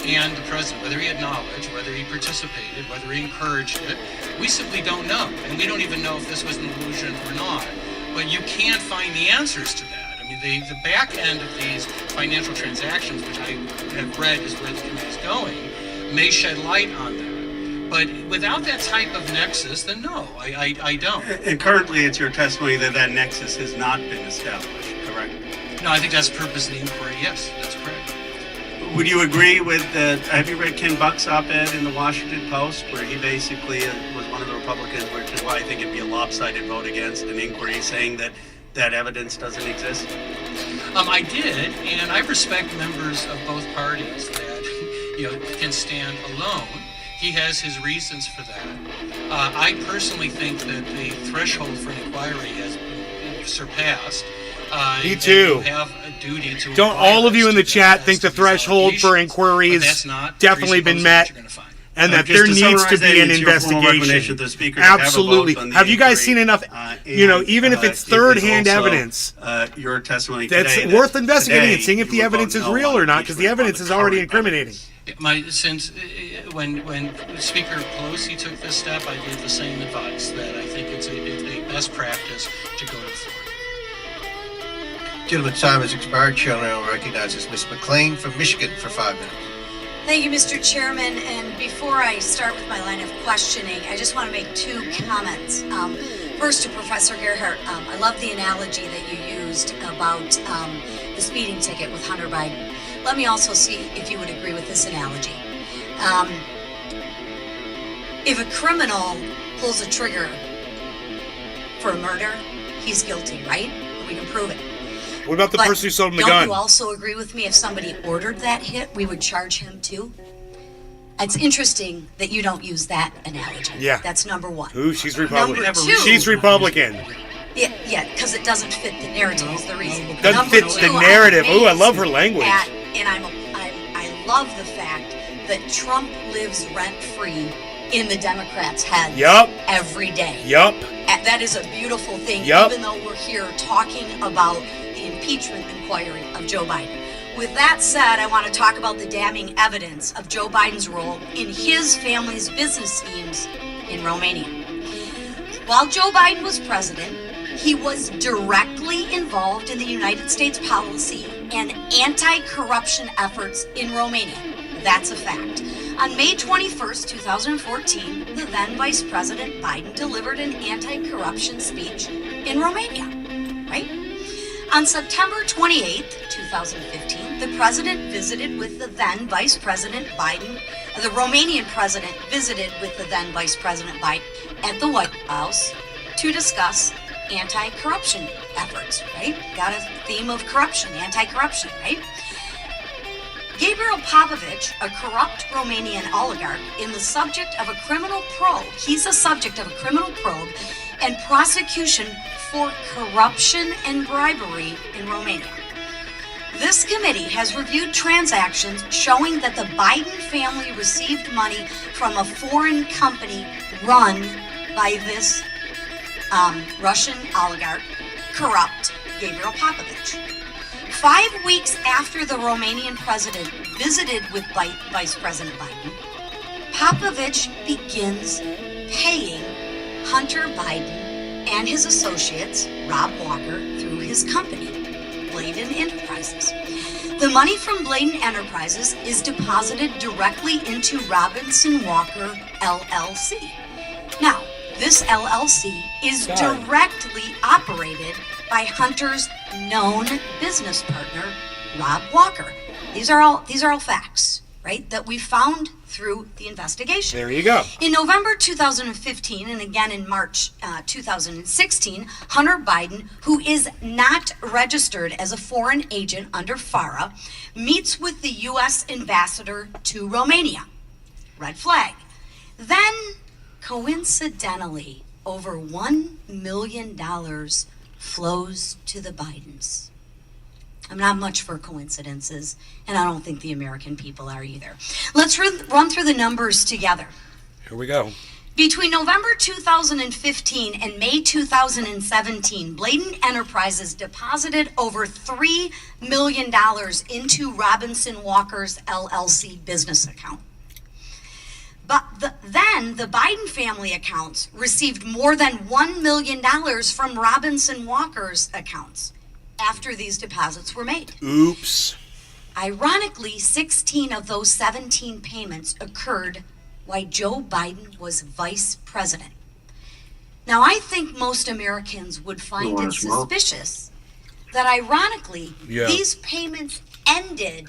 and the president, whether he had knowledge, whether he participated, whether he encouraged it. We simply don't know, and we don't even know if this was an illusion or not. But you can't find the answers to that. I mean, the back end of these financial transactions, which I have read is where the committee is going, may shed light on that. But without that type of nexus, then no, I don't. And currently it's your testimony that that nexus has not been established, correct? No, I think that's the purpose of the inquiry, yes, that's correct. Would you agree with, have you read Ken Buck's op-ed in the Washington Post, where he basically was one of the Republicans, which is why I think it'd be a lopsided vote against an inquiry, saying that that evidence doesn't exist? I did, and I respect members of both parties that, can stand alone. He has his reasons for that. I personally think that the threshold for an inquiry has been surpassed. Me too. You have a duty to Don't all of you in the chat think the threshold for inquiry has definitely been met, and that there needs to be an investigation? Absolutely. Have you guys seen enough? Even if it's third-hand evidence, your testimony that's today worth investigating and seeing if the evidence is real or not, because the evidence is already incriminating. When Speaker Pelosi took this step, I gave the same advice, that I think it's a best practice to go to the floor. Gentleman's time has expired. Chair now recognizes Ms. McLean from Michigan for 5 minutes. Thank you, Mr. Chairman. And before I start with my line of questioning, I just want to make 2 comments. First, to Professor Gerhardt, I love the analogy that you used about the speeding ticket with Hunter Biden. Let me also see if you would agree with this analogy. If a criminal pulls a trigger for a murder, he's guilty, right? We can prove it. What about the person who sold him the gun? Don't you also agree with me, if somebody ordered that hit, we would charge him too? It's interesting that you don't use that analogy. Yeah. That's number 1. Ooh, she's Republican. Number 2, She's Republican. Yeah, because it doesn't fit the narrative is the reason. Doesn't fit the narrative. Ooh, I love her language. And I love the fact that Trump lives rent-free in the Democrats' heads every day. That is a beautiful thing, even though we're here talking about the impeachment inquiry of Joe Biden. With that said, I want to talk about the damning evidence of Joe Biden's role in his family's business schemes in Romania. While Joe Biden was president, he was directly involved in the United States policy and anti-corruption efforts in Romania. That's a fact. On May 21st, 2014, the then Vice President Biden delivered an anti-corruption speech in Romania, right? On September 28th, 2015, the president visited with the then Vice President Biden. The Romanian president visited with the then Vice President Biden at the White House to discuss anti-corruption efforts, right? Got a theme of corruption, anti-corruption, right? Gabriel Popovich, a corrupt Romanian oligarch, in the subject of a criminal probe. He's a subject of a criminal probe and prosecution for corruption and bribery in Romania. This committee has reviewed transactions showing that the Biden family received money from a foreign company run by this Russian oligarch, corrupt Gabriel Popovich. 5 weeks after the Romanian president visited with Vice President Biden, Popovich begins paying Hunter Biden and his associates, Rob Walker, through his company, Bladen Enterprises. The money from Bladen Enterprises is deposited directly into Robinson Walker LLC. Now, this LLC is directly operated by Hunter's known business partner, Rob Walker. These are all facts, right, that we found through the investigation. There you go. In November 2015 and again in March 2016, Hunter Biden, who is not registered as a foreign agent under FARA, meets with the U.S. ambassador to Romania. Red flag. Then, coincidentally, over $1 million flows to the Bidens. I'm not much for coincidences, and I don't think the American people are either. Let's run through the numbers together. Here we go. Between November 2015 and May 2017, Bladen Enterprises deposited over $3 million into Robinson Walker's LLC business account. But then the Biden family accounts received more than $1 million from Robinson Walker's accounts after these deposits were made. Oops. Ironically, 16 of those 17 payments occurred while Joe Biden was vice president. Now, I think most Americans would find it suspicious that ironically, these payments ended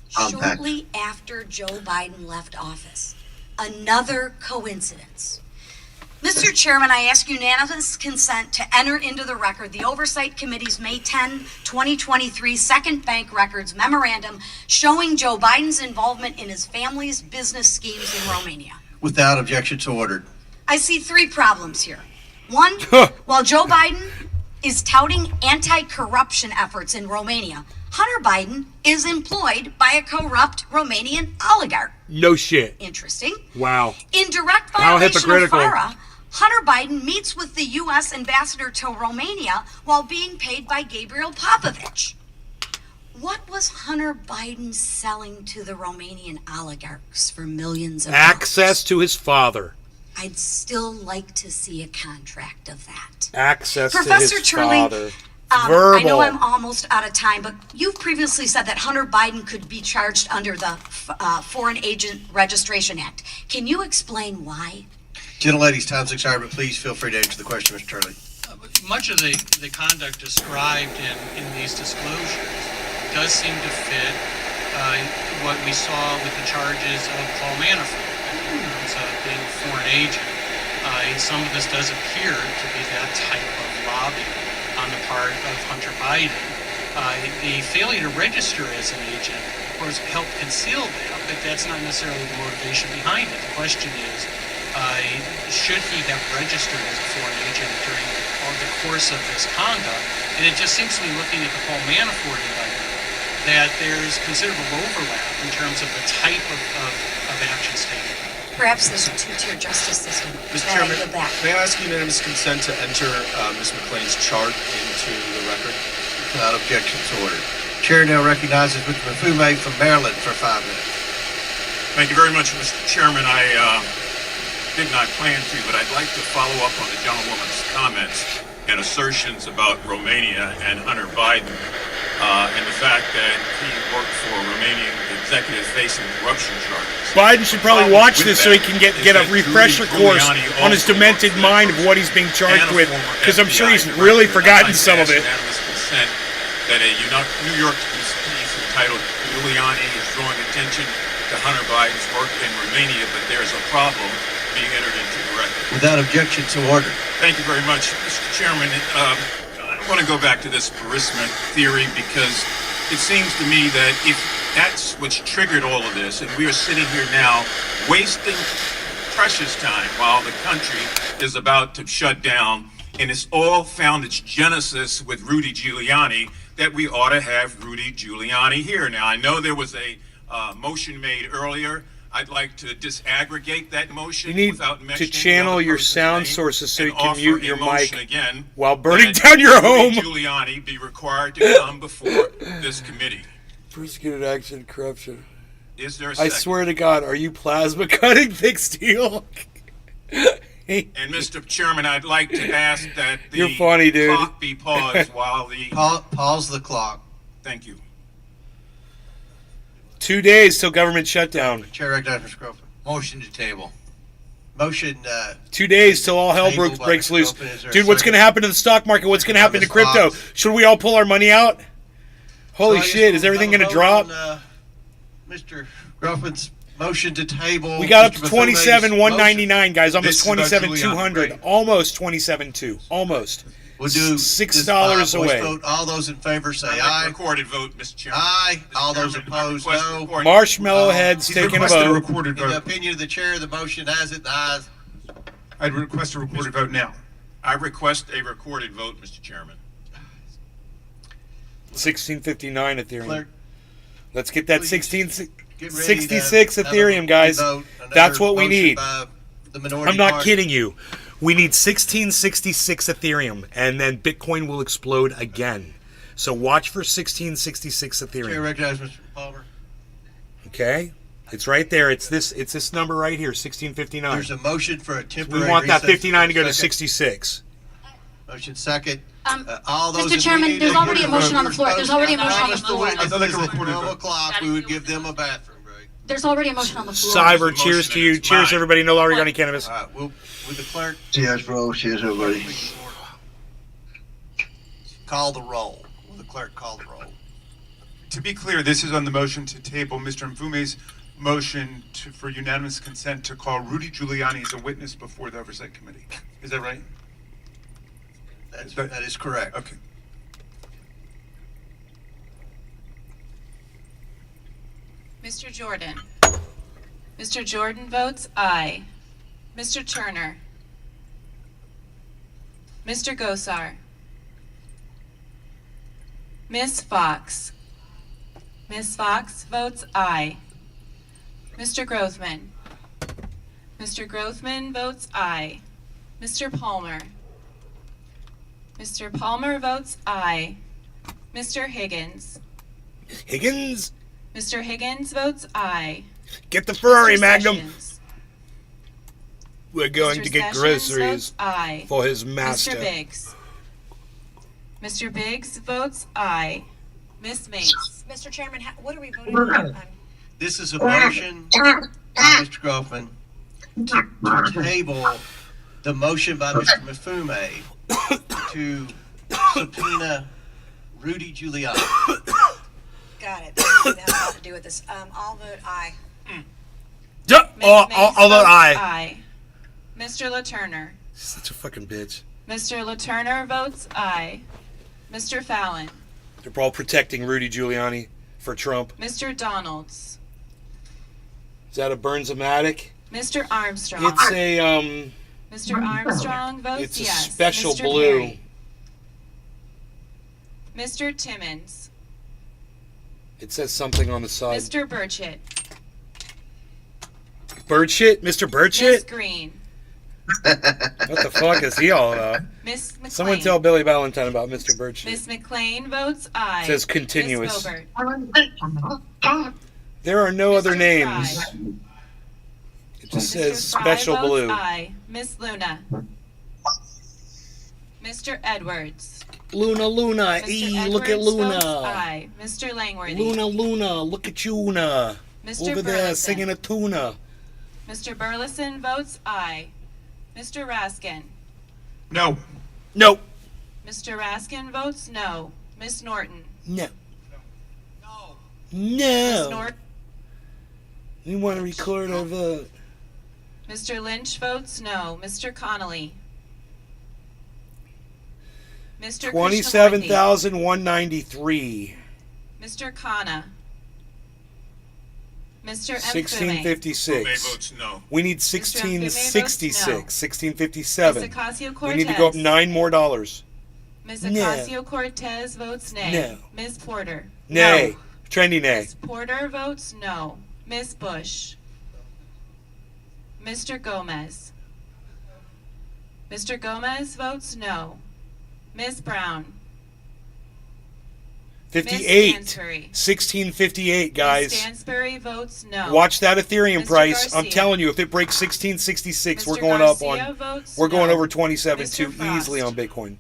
shortly after Joe Biden left office. Another coincidence. Mr. Chairman, I ask unanimous consent to enter into the record the Oversight Committee's May 10, 2023 Second Bank Records Memorandum showing Joe Biden's involvement in his family's business schemes in Romania. Without objection, so ordered. I see three problems here. One, while Joe Biden is touting anti-corruption efforts in Romania, Hunter Biden is employed by a corrupt Romanian oligarch. No shit. Interesting. Wow. In direct How violation of hypocritical. FARA, Hunter Biden meets with the U.S. ambassador to Romania while being paid by Gabriel Popovich. What was Hunter Biden selling to the Romanian oligarchs for millions of dollars? Access to his father. I'd still like to see a contract of that. Access Professor to his Turley, father. I know I'm almost out of time, but you've previously said that Hunter Biden could be charged under the Foreign Agent Registration Act. Can you explain why? Gentlelady's time's expired, but please feel free to answer the question, Mr. Turley. Much of the conduct described in these disclosures does seem to fit what we saw with the charges of Paul Manafort in terms of being a foreign agent. Some of this does appear to be that type of lobbying on the part of Hunter Biden. The failure to register as an agent, of course, helped conceal that, but that's not necessarily the motivation behind it. The question is, should he have registered as a foreign agent during the course of this conduct? And it just seems to me, looking at the Paul Manafort indictment, that there's considerable overlap in terms of the type of actions taken. Perhaps there's a two-tier justice system. Mr. Then I Chairman, yield back. may I ask unanimous consent to enter Ms. McLean's chart into the record? Without objection, so ordered. Chair now recognizes Mr. Mafume from Maryland for 5 minutes. Thank you very much, Mr. Chairman. I did not plan to, but I'd like to follow up on the gentlewoman's comments and assertions about Romania and Hunter Biden and the fact that he worked for Romanian executives facing corruption charges. Biden should probably watch this so he can get a refresher course on his demented mind of what he's being charged with, because I'm sure he's really forgotten some of it. Consent that a New York piece entitled Giuliani is drawing attention to Hunter Biden's work in Romania, but there is a problem being entered into the record. Without objection, so ordered. Thank you very much, Mr. Chairman. I want to go back to this Burisma theory because it seems to me that if that's what's triggered all of this, and we are sitting here now wasting precious time while the country is about to shut down, and it's all found its genesis with Rudy Giuliani, that we ought to have Rudy Giuliani here. Now, I know there was a motion made earlier. I'd like to disaggregate that motion. You need without to mentioning channel the your other person's sound name sources so and you can offer mute a your motion mic again while burning that down your home. Rudy Giuliani be required to come before this committee. Prosecuted action corruption. Is there a I second? swear to God, are you plasma cutting thick steel? And Mr. Chairman, I'd like to ask that the You're funny, dude. clock be paused while the... Pause the clock. Thank you. 2 days till government shutdown. Chair recognizes Mr. Crawford. Motion to table. Motion. 2 days till all hell Table by breaks Mr. loose. Crawford. Is there a Dude, what's second? going to happen to the stock market? What's going to happen to Ms. crypto? Fox. Should we all pull our money out? Holy shit, is everything going to drop? Mr. Crawford's motion to table. We got up Mr. to Mafume's 27,199, guys. This Almost is about 27,200. Giuliani, Almost 27,200. Almost. We'll do $6 this, away. vote. All those in favor say I'd like aye. a recorded vote, Mr. Chairman. Aye. All those Chairman, opposed, I request no. recorded- Marshmallow heads taking a vote. In the opinion of the chair, the motion has it. The ayes. I'd request a recorded vote now. I request a recorded vote, Mr. Chairman. 1659 Ethereum. Clerk, Let's get that please 66 to have Ethereum, a guys. vote. That's Another what we motion need. by the minority I'm not party. kidding you. We need 1666 Ethereum, and then Bitcoin will explode again. So watch for 1666 Chair Ethereum. recognizes Mr. Palmer. Okay? It's right there. It's this number right here, 1659. There's a motion for a temporary We want that recess. 59 to go to Second. 66. Motion second. All those Mr. in Chairman, favor- there's already a motion on the floor. There's already a motion on the floor. I'd like a recorded 12 vote. o'clock, we would give them a bathroom break. There's already a motion on the floor. Cyber, cheers to you. Cheers, everybody. No longer got any cannabis. All right, will the clerk Cheers, bro. Cheers, everybody. call the roll? Will the clerk call the roll? To be clear, this is on the motion to table Mr. Mfume's motion for unanimous consent to call Rudy Giuliani as a witness before the Oversight Committee. Is that right? That is correct. Okay. Mr. Jordan. Mr. Jordan votes aye. Mr. Turner. Mr. Gosar. Ms. Fox. Ms. Fox votes aye. Mr. Grothman. Mr. Grothman votes aye. Mr. Palmer. Mr. Palmer votes aye. Mr. Higgins. Higgins? Mr. Higgins votes aye. Get the Ferrari, Mr. Magnum. Sessions. We're going Mr. to get Sessions groceries votes aye. for his master. Mr. Biggs. Mr. Biggs votes aye. Ms. Mace. Mr. Chairman, what are we voting on? This is a motion by Mr. Groffman to table the motion by Mr. Mfume to subpoena Rudy Giuliani. Got it. That has a lot to do with this. I'll vote aye. I'll vote aye. Aye. Mr. LaTurner. Such a fucking bitch. Mr. LaTurner votes aye. Mr. Fallon. They're all protecting Rudy Giuliani for Trump. Mr. Donalds. Is that a Burns-o-matic? Mr. Armstrong. It's a Mr. Armstrong votes It's a yes. special Mr. blue. Perry. Mr. Timmons. It says something on the side. Mr. Burchett. Burchett? Mr. Ms. Burchett? Green. What the fuck is he all about? Miss McLean. Someone tell Billy Valentine about Mr. Burchett. Miss McLean votes aye. It says continuous. Miss Gilbert. There are no other Mr. names. Fry. It just Mr. says Fry special votes blue. Aye. Miss Luna. Mr. Edwards. Luna, Mr. ee, look at Edwards Luna. votes aye. Mr. Langworthy. Luna, look at you, Una. Mr. Over there Burleson. singing a tuna. Mr. Burleson votes aye. Mr. Raskin. No. Nope. Mr. Raskin votes no. Miss Norton. No. Miss No. Norton. We want to record our vote. Mr. Lynch votes no. Mr. Connolly. Mr. 27,193. Mr. Khanna. Mr. Mfume. 1656. votes no. We need Mr. Mfume 1666. votes no. 1657. Ms. Ocasio-Cortez. We need to go up $9 more. Ms. No. Ocasio-Cortez votes nay. No. Ms. Porter. Nay. No. Trendy nay. Ms. Porter votes no. Ms. Bush. Mr. Gomez. Mr. Gomez votes no. Ms. Brown. 58. Stansbury. 1658, Ms. guys. Stansbury votes no. Watch that Ethereum Mr. price. I'm Garcia. telling you, if it breaks 1666, we're Mr. going Garcia up on. votes We're going no. over 27 Mr. too Frost. easily on Bitcoin.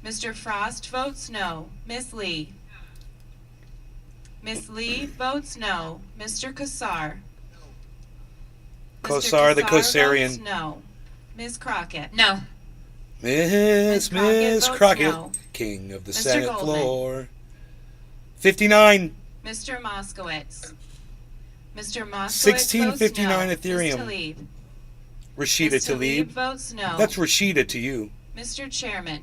Mr. Frost votes no. Ms. Lee. Ms. Lee votes no. Mr. Kassar. Mr. Kosar the Kassar Kosarian. votes no. Ms. Crockett. No. Miss votes Crockett, no. king of the Mr. Senate Goldman. floor. 59. Mr. Moskowitz. Mr. Moskowitz 1659 votes no. Ethereum. Ms. Tlaib. Rashida Ms. Tlaib. votes no. That's Rashida to you. Mr. Chairman.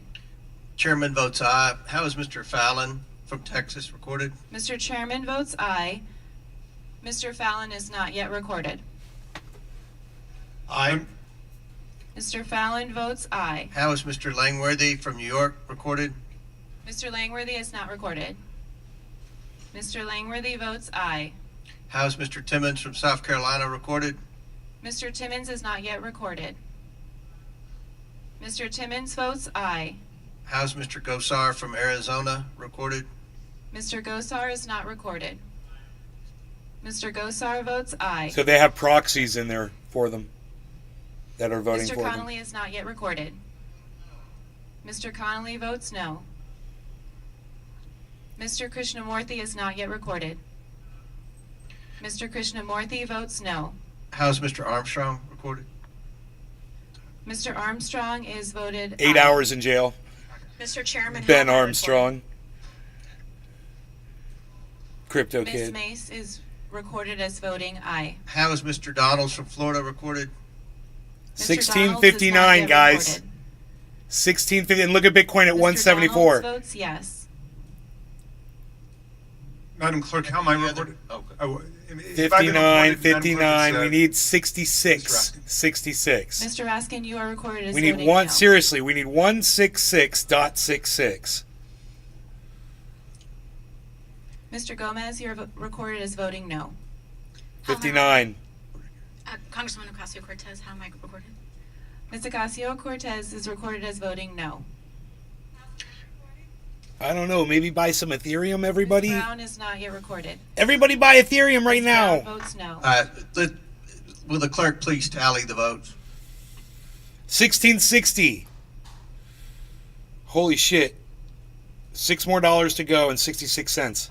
Chairman votes aye. How is Mr. Fallon from Texas recorded? Mr. Chairman votes aye. Mr. Fallon is not yet recorded. Aye. Mr. Fallon votes aye. How is Mr. Langworthy from New York recorded? Mr. Langworthy is not recorded. Mr. Langworthy votes aye. How is Mr. Timmons from South Carolina recorded? Mr. Timmons is not yet recorded. Mr. Timmons votes aye. How is Mr. Gosar from Arizona recorded? Mr. Gosar is not recorded. Mr. Gosar votes aye. So they have proxies in there for them that are voting Mr. for Connolly is not yet recorded. Mr. Connolly votes no. Mr. Krishnamurthy is not yet recorded. Mr. Krishnamurthy votes no. How is Mr. Armstrong recorded? Mr. Armstrong is voted 8 aye. hours in jail. Mr. Chairman, Ben how am I Armstrong. Crypto Ms. Kid. Mace is recorded as voting aye. How is Mr. Donalds from Florida recorded? 1659, guys. 1650, and look at Bitcoin at 174. Donalds votes yes. Madam Clerk, how am I recorded? Oh, 59, 59. We need 66. 66. Mr. Raskin, you are recorded as We need voting one. no. Seriously, we need 166.66. Mr. Gomez, you are recorded as voting no. 59. Congresswoman Ocasio-Cortez, how am I recorded? Ms. Ocasio-Cortez is recorded as voting no. I don't know. Maybe buy some Ethereum, everybody. Ms. Brown is not yet recorded. Everybody buy Ethereum right Ms. now. Brown votes no. Will the clerk please tally the votes? 1660. Holy shit. $6 more to go and 66 cents.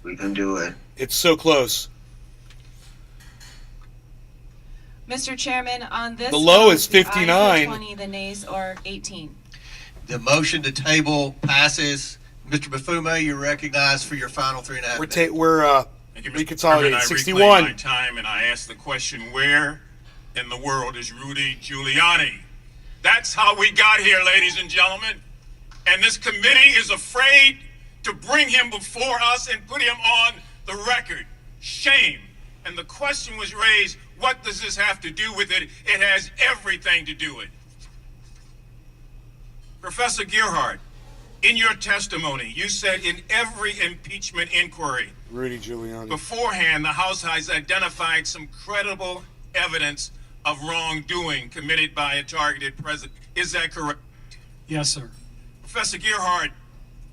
We can do it. It's so close. Mr. Chairman, on this The low vote, is the ayes 59. are 20, the nays are 18. The motion to table passes. Mr. Bafume, you're recognized for your final 3.5 minutes. We're Thank you, Mr. reconsolidating. Chairman. I 61. reclaim my time and I ask the question, where in the world is Rudy Giuliani? That's how we got here, ladies and gentlemen. And this committee is afraid to bring him before us and put him on the record. Shame. And the question was raised, what does this have to do with it? It has everything to do with it. Professor Gearhart, in your testimony, you said in every impeachment inquiry Rudy Giuliani. beforehand, the House has identified some credible evidence of wrongdoing committed by a targeted president. Is that correct? Yes, sir. Professor Gearhart,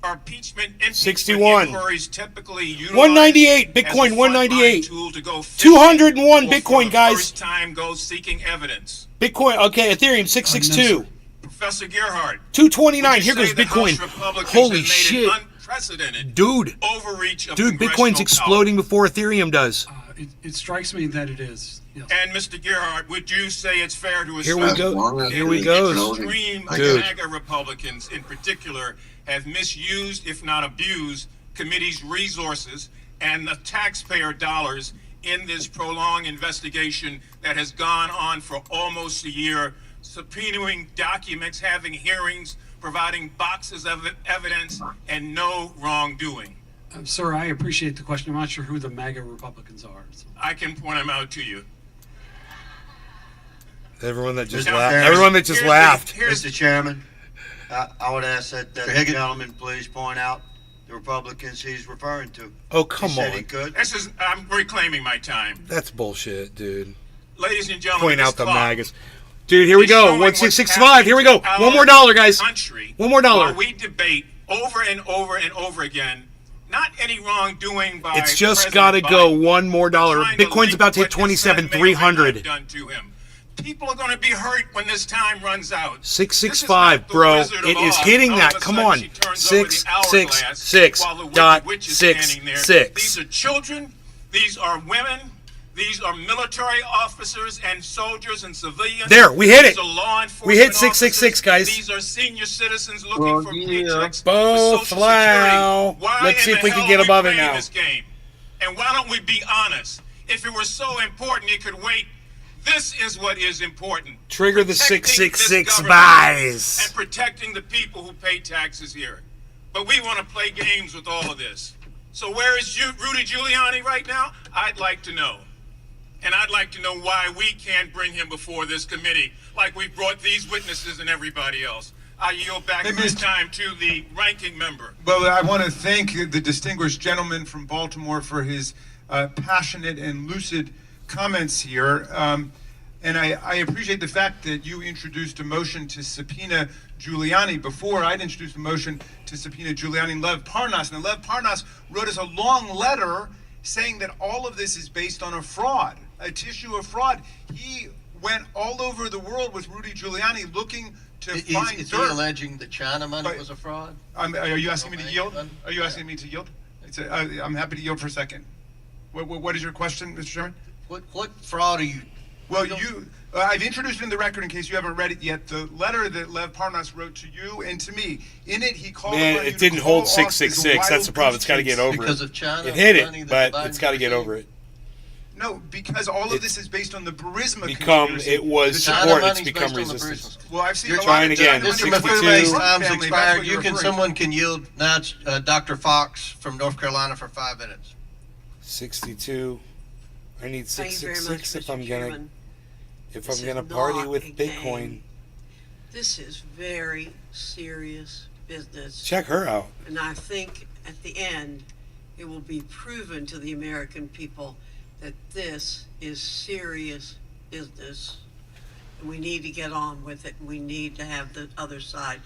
are impeachment 61. inquiries typically utilized 198. as a Bitcoin, frontline 198. tool to go fishing 201 or Bitcoin, for the guys. First time go seeking evidence. Bitcoin. Okay, Ethereum 662. Professor Gearhart, 229. would you Here goes say the Bitcoin. House Republicans Holy have made shit. an unprecedented Dude. overreach of Dude, congressional Bitcoin's exploding before Ethereum does. It strikes me that it is. Yes. And Mr. Gearhart, would you say it's fair to Here assume we go. that Here we the go. extreme Dude. MAGA Republicans in particular have misused, if not abused, committee's resources and the taxpayer dollars in this prolonged investigation that has gone on for almost a year, subpoenaing documents, having hearings, providing boxes of evidence, and no wrongdoing? Sir, I appreciate the question. I'm not sure who the MAGA Republicans are. So. I can point them out to you. Everyone that just Mr. laughed. Chairman, Everyone that just laughed. Mr. Chairman, I would ask that the gentleman please point out the Republicans he's referring to. Oh, come He said on. he could. I'm reclaiming my time. That's bullshit, dude. Ladies and gentlemen, Point this out the clock MAGAs. Dude, here we is go. showing what's 1665. Here we go. happening to One more our dollar, guys. country One more dollar. While we debate over and over and over again, not any wrongdoing by It's just President got to go Biden, one more dollar. trying to Bitcoin's leak about to hit what his son may or may not have 27,300. done to him. People are going to be hurt when this time runs out. 665, bro. It is hitting that. Come on. 666.66. These are children. These are women. These are military officers and soldiers and civilians. There, we hit it. These are law enforcement We hit 666, guys. These are senior citizens looking for paychecks. Both for Social flow. Security. Why Let's in see if the we can hell get are we above it playing now. This game? And why don't we be honest? If it were so important, it could wait. This is what is important. Trigger the Protecting 666 this government buys. and protecting the people who pay taxes here. But we want to play games with all of this. So where is Rudy Giuliani right now? I'd like to know. And I'd like to know why we can't bring him before this committee like we brought these witnesses and everybody else. I yield back my time to the ranking member. Well, I want to thank the distinguished gentleman from Baltimore for his passionate and lucid comments here. And I appreciate the fact that you introduced a motion to subpoena Giuliani before I'd introduced a motion to subpoena Giuliani and Lev Parnas. And Lev Parnas wrote us a long letter saying that all of this is based on a fraud, a tissue of fraud. He went all over the world with Rudy Giuliani looking to find Is he dirt. alleging the China money was a fraud? Are you asking me to yield? Are you asking me to yield? I'm happy to yield for a second. What is your question, Mr. Chairman? What fraud are you Well, I've introduced it in the record in case you haven't read it yet. The letter that Lev Parnas wrote to you and to me. In it, he called. Man, it didn't hold 666. That's the problem. It's got to get over Because it. of China It hit money it, that but the it's got to Bidens get over it. No, because all of this is based on the Burisma It was support. It's become resistance. Well, I've seen You're a lot trying of again. Mr. 62. Mafume's time's Family, expired. that's what you're referring to. Someone can yield now. It's Dr. Fox from North Carolina for 5 minutes. 62. I need Thank you very 666 much, if I'm Mr. gonna Chairman. if This I'm gonna is party not with a Bitcoin. game. This is very serious business. Check her out. And I think at the end, it will be proven to the American people that this is serious business. And we need to get on with it. And we need to have the other side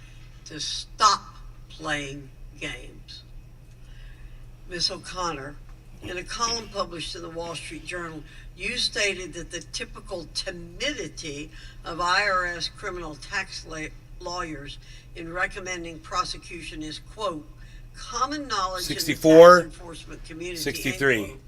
to stop playing games. Ms. O'Connor, in a column published in the Wall Street Journal, you stated that the typical timidity of IRS criminal tax lawyers in recommending prosecution is, quote, common knowledge 64, in the tax enforcement community. 63. End quote.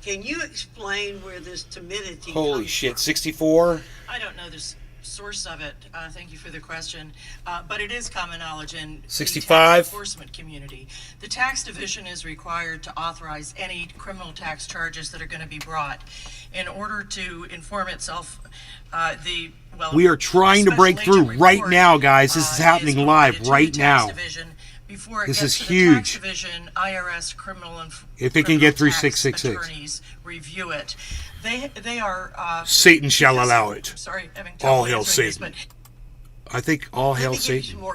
Can you explain where this timidity Holy comes shit, from? 64? I don't know the source of it. Thank you for the question. But it is common knowledge in the 65? tax enforcement community. The tax division is required to authorize any criminal tax charges that are going to be brought. In order to inform itself, We are trying to break through right now, guys. This is happening live right now. Before it This gets is to the huge. tax division, IRS If it can get through criminal tax 666. attorneys review it. They are. Satan shall allow it. Sorry, having All trouble hail answering this, Satan. I think all hail Satan. Hail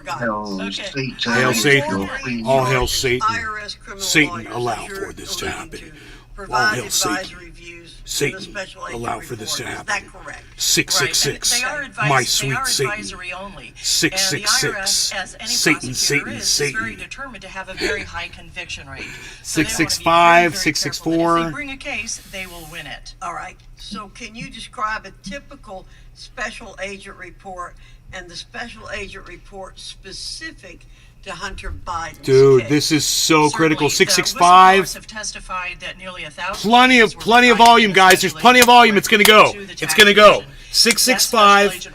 Satan. Hail Satan. All hail Satan. IRS criminal Satan, lawyers, allow as you're for this to alluding happen. to, All provide hail Satan. advisory views to the Satan, special agent allow for this to report. happen. Is that correct? 666. Right, and My they sweet are Satan. advisory only. 666. And the IRS, as any Satan, prosecutor Satan, is Satan. very determined to have a very high conviction rate. So they wanna be 665, very, very careful that 664. If they bring a case, they will win it. All right. So can you describe a typical special agent report and the special agent report specific to Hunter Biden's Dude, case? this is so critical. Certainly, the 665. whistleblowers have testified that nearly 1,000 Plenty of volume, guys. There's plenty of volume. It's gonna go. It's gonna go. 665.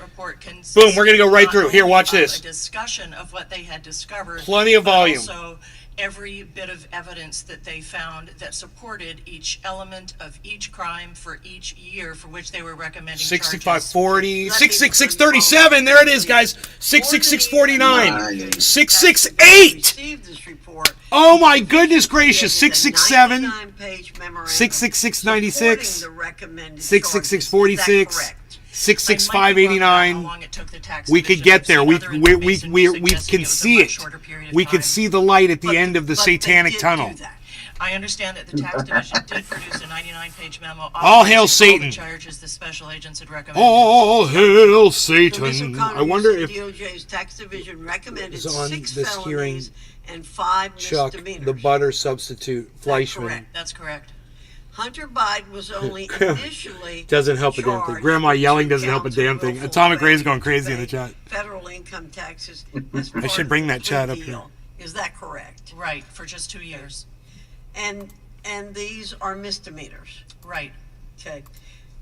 Boom. We're gonna go right through. Here, watch A this. discussion of what they had discovered. Plenty of but volume. Also, every bit of evidence that they found that supported each element of each crime for each year for which they were recommending 6540, 66637. There it is, guys. 66649. 668. Oh my goodness gracious. 667. 66696. 66646. 66589. We could get there. We can see it. We can see the light at the end of the satanic tunnel. I understand that the tax division did produce a 99-page memo. All hail Satan. The charges the special agents had recommended. All hail Satan. I wonder if DOJ's tax division recommended is on 6 this hearing felonies and 5 Chuck, misdemeanors. the butter substitute, Fleischman. That's correct. Hunter Biden was only initially Doesn't help a damn thing. Grandma yelling doesn't help a damn thing. Atomic Ray's going crazy in the chat. federal income taxes. I should bring that chat up here. Is that correct? Right, for just 2 years. And these are misdemeanors. Right. Okay.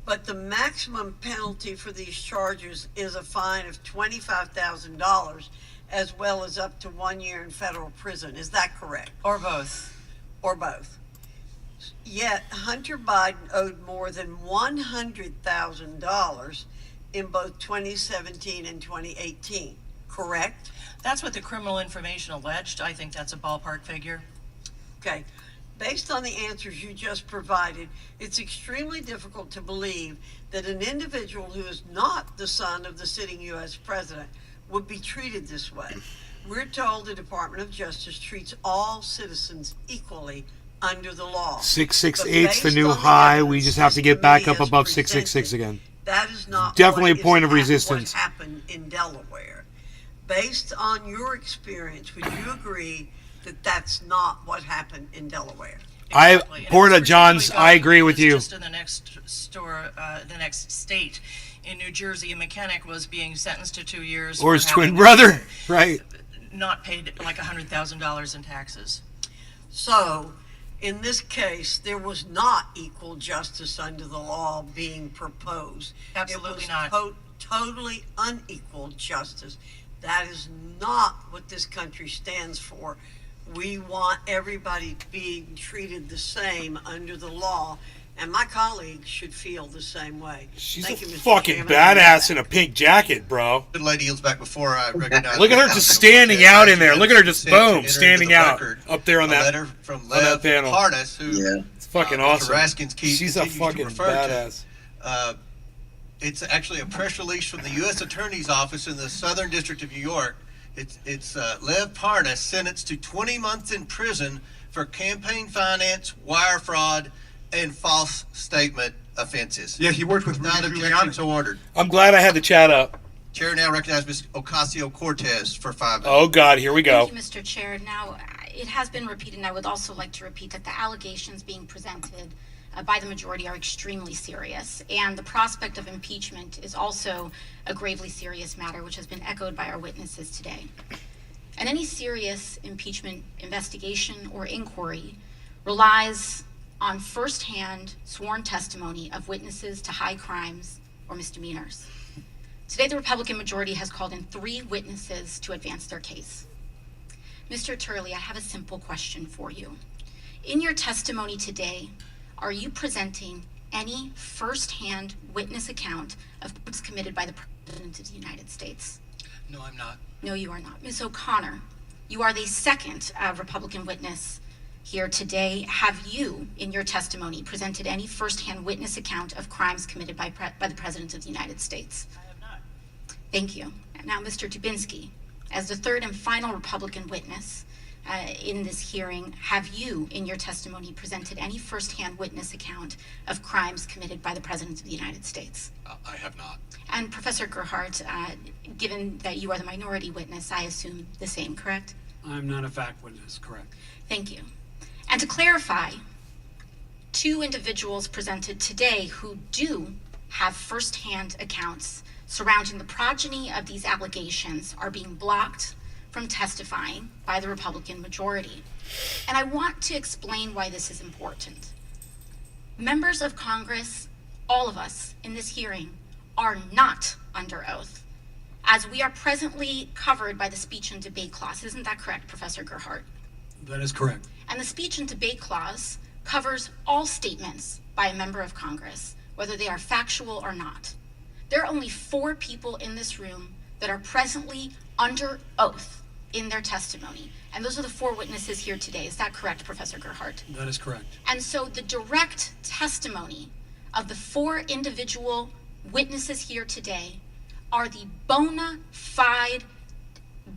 But the maximum penalty for these charges is a fine of $25,000 as well as up to 1 year in federal prison. Is that correct? Or both. Or both. Yet Hunter Biden owed more than $100,000 in both 2017 and 2018. Correct? That's what the criminal information alleged. I think that's a ballpark figure. Okay. Based on the answers you just provided, it's extremely difficult to believe that an individual who is not the son of the sitting U.S. president would be treated this way. We're told the Department of Justice treats all citizens equally under the law. 668's the new high. We just have to get back up above 666 again. That is not definitely a what point of what resistance. happened in Delaware. Based on your experience, would you agree that that's not what happened in Delaware? Exactly. Porta Johns, I agree with you. Just in the next the next state, in New Jersey, a mechanic was being sentenced to 2 years. Or his for twin having brother, right? Not paid like $100,000 in taxes. So, In this case, there was not equal justice under the law being proposed. Absolutely it was not. Totally unequal justice. That is not what this country stands for. We want everybody being treated the same under the law, and my colleagues should feel the same way. She's Thank a you, Mr. fucking Chairman. badass in a pink jacket, bro. Good lady yields back before I recognize. Look at her just standing out in there. Look at her just boom, standing out up there on that letter from on that Lev panel. Parnas, who It's fucking Mr. awesome. Raskins She's a continues to fucking refer to. badass. It's actually a press release from the U.S. Attorney's Office in the Southern District of New York. It's Lev Parnas sentenced to 20 months in prison for campaign finance, wire fraud, and false statement offenses. Yeah, he worked with Without Rudy objection, Giuliani. so ordered. I'm glad I had the chat up. Chair now recognizes Ms. Ocasio-Cortez for 5 minutes. Oh God, here we go. Thank you, Mr. Chair. Now, it has been repeated, and I would also like to repeat that the allegations being presented by the majority are extremely serious, and the prospect of impeachment is also a gravely serious matter, which has been echoed by our witnesses today. And any serious impeachment investigation or inquiry relies on firsthand sworn testimony of witnesses to high crimes or misdemeanors. Today, the Republican majority has called in 3 witnesses to advance their case. Mr. Turley, I have a simple question for you. In your testimony today, are you presenting any firsthand witness account of crimes committed by the President of the United States? No, I'm not. No, you are not. Ms. O'Connor, you are the second Republican witness here today. Have you, in your testimony, presented any firsthand witness account of crimes committed by the President of the United States? I have not. Thank you. Now, Mr. Dubinsky, as the third and final Republican witness in this hearing, have you, in your testimony, presented any firsthand witness account of crimes committed by the President of the United States? I have not. And Professor Gerhardt, given that you are the minority witness, I assume the same, correct? I'm not a fact witness, correct. Thank you. And to clarify, 2 individuals presented today who do have firsthand accounts surrounding the progeny of these allegations are being blocked from testifying by the Republican majority. And I want to explain why this is important. Members of Congress, all of us in this hearing, are not under oath, as we are presently covered by the speech and debate clause. Isn't that correct, Professor Gerhardt? That is correct. And the speech and debate clause covers all statements by a member of Congress, whether they are factual or not. There are only 4 people in this room that are presently under oath in their testimony. And those are the 4 witnesses here today. Is that correct, Professor Gerhardt? That is correct. And so the direct testimony of the 4 individual witnesses here today are the bona fide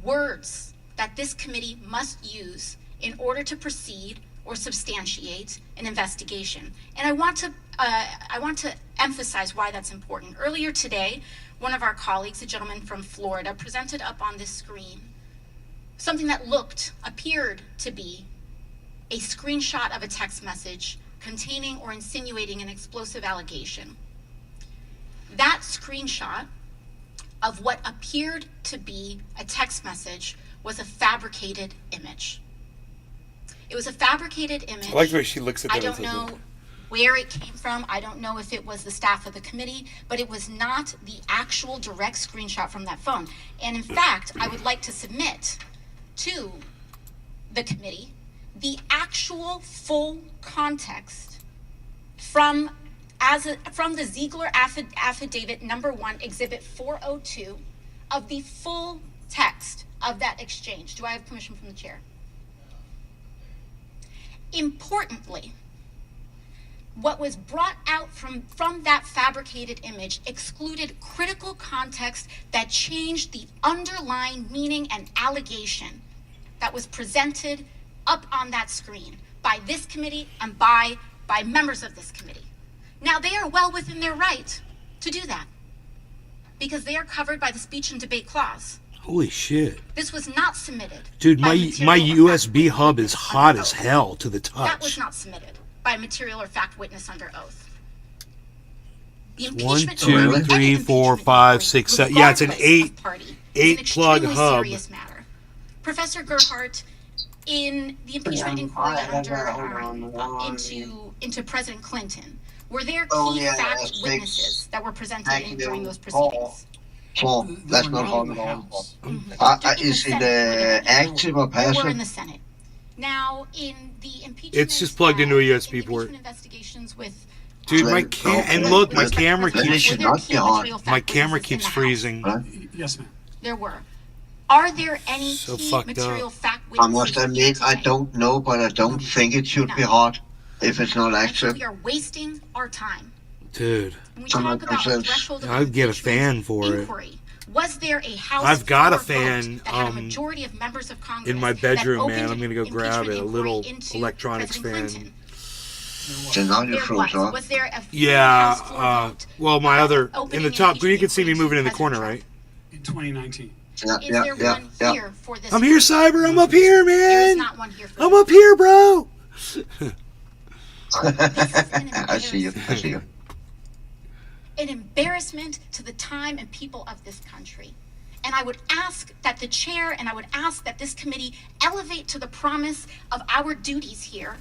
words that this committee must use in order to proceed or substantiate an investigation. And I want to emphasize why that's important. Earlier today, one of our colleagues, a gentleman from Florida, presented up on this screen something that appeared to be a screenshot of a text message containing or insinuating an explosive allegation. That screenshot of what appeared to be a text message was a fabricated image. It was a fabricated image. I like the way she looks at that. I don't know where it came from. I don't know if it was the staff of the committee, but it was not the actual direct screenshot from that phone. And in fact, I would like to submit to the committee the actual full context from the Ziegler affidavit number 1, exhibit 402, of the full text of that exchange. Do I have permission from the chair? Importantly, what was brought out from that fabricated image excluded critical context that changed the underlying meaning and allegation that was presented up on that screen by this committee and by members of this committee. Now, they are well within their right to do that because they are covered by the speech and debate clause. Holy shit. This was not submitted. Dude, my USB hub is hot as hell to the That was touch. not submitted by a material or fact witness under oath. The 1, impeachment 2, inquiry, 3, 4, 5, 6, 7. Yeah, it's an regardless of 8 party, is an plug extremely hub. serious matter. Professor Gerhardt, in the impeachment inquiry into President Clinton, were there key fact witnesses that were presented during those proceedings? So that's not on the House. Is it active or There were in passive? the Senate. Now, in the impeachment, It's just plugged into a USB port. investigations with Dude, my and look, my camera Then it should not be on. my camera keeps freezing. Yes, ma'am. there were. Are there any So key fucked material up. fact I witnesses? must admit, I don't know, but I don't think it should be hot if it's not active. We are wasting our time. Dude, When we talk about a threshold of I'd get a fan for it. inquiry, was there a House I've got a floor vote fan that had a majority of members of Congress in my that bedroom, man. opened I'm gonna go grab it. A little into electronics President fan. Clinton? Then now you There froze was. up. Was there a Yeah. House floor vote Well, my other opening in the top. You impeachment can see me inquiry moving in the into corner, President right? In 2019. Yeah, Is there one here for this? I'm here, Cyber. I'm up here, There is man. not one here for I'm up here, bro. I see you. I see you. an embarrassment to the time and people of this country. And I would ask that the chair and I would ask that this committee elevate to the promise of our duties here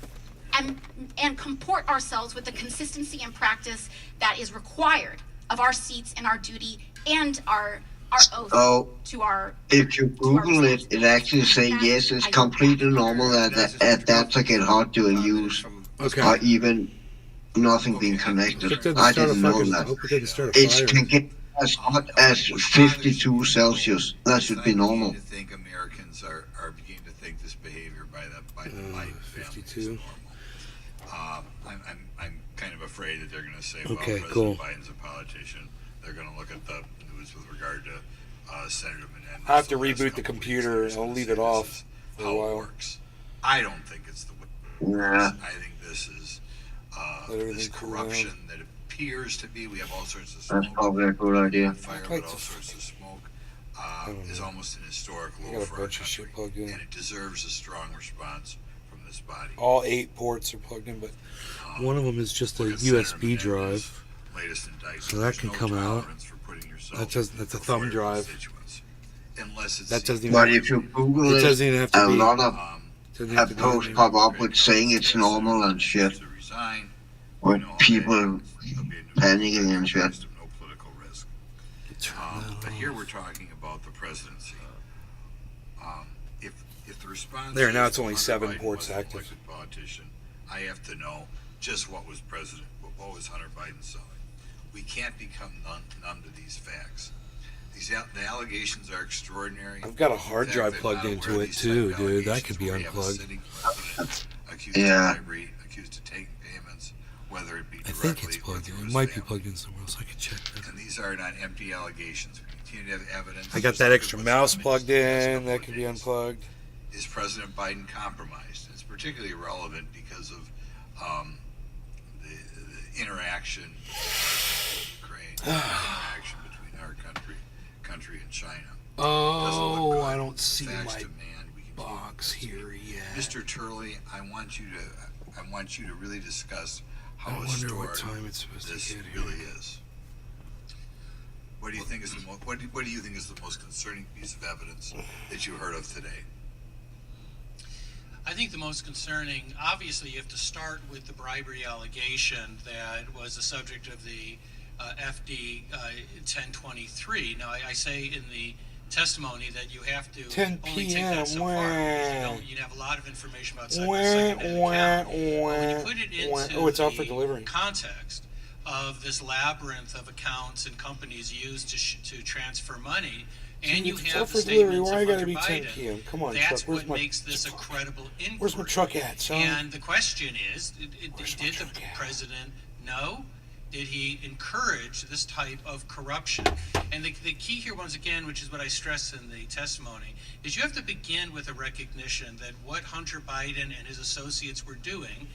and comport ourselves with the consistency and practice that is required of our seats and our duty and our oath So, to our. if you Google it, it actually says yes, it's completely normal that adapter get hot during use, or even nothing being connected. I didn't know that. It can get as hot as 52 Celsius. That should be normal. I think Americans are beginning to think this behavior by the Biden family is normal. I'm kind of afraid that they're going to say, well, President Biden's a politician. They're going to look at the news with regard to Senator Menendez. I have to reboot the computer. I'll leave it off for a while. I don't think it's the way it works. I think this is this corruption that appears to be. We have all sorts of smoke. That's probably a good idea. Fire with all sorts of smoke is almost an historic low for our country, and it deserves a strong response from this body. All 8 ports are plugged in, but one of them is just a USB drive, so that can come out. That's a thumb drive. That doesn't even. But if you Google it, doesn't even have to a be. lot of posts pop up with saying it's normal and shit. With people panicking and shit. But here we're talking about the presidency. If the response There, now is it's only Hunter 7 Biden ports was an active. elected politician, I have to know just what was Hunter Biden selling. We can't become numb to these facts. The allegations are extraordinary. I've got a hard drive plugged into it too, dude. That could be unplugged. Yeah. Accused of taking payments, whether it be I think it's plugged in. It might be plugged in somewhere else. I could check that. and these are not empty allegations. We continue to have evidence. I got that extra mouse plugged in. That could be unplugged. Is President Biden compromised? It's particularly relevant because of the interaction, interaction between our country and China. Oh, I don't see my box here yet. Mr. Turley, I want you to really discuss how I wonder what time it's supposed to get here. really is. What do you think is what do you think is the most concerning piece of evidence that you heard of today? I think the most concerning, obviously, you have to start with the bribery allegation that was the subject of the FD 1023. Now, I say in the testimony that you have to 10 only take that so far because you have a lot of information about second account. But when you put it into it's out for delivery. Context of this labyrinth of accounts and companies used to transfer money, and you it's have out the for delivery. statements Why of gotta Hunter be 10 Biden, p.m.? Come on, that's Chuck. Where's what my makes this a credible inquiry. Where's my truck at, son? And the question is, did the president know? Did he encourage this type of corruption? And the key here, once again, which is what I stressed in the testimony, is you have to begin with a recognition that what Hunter Biden and his associates were doing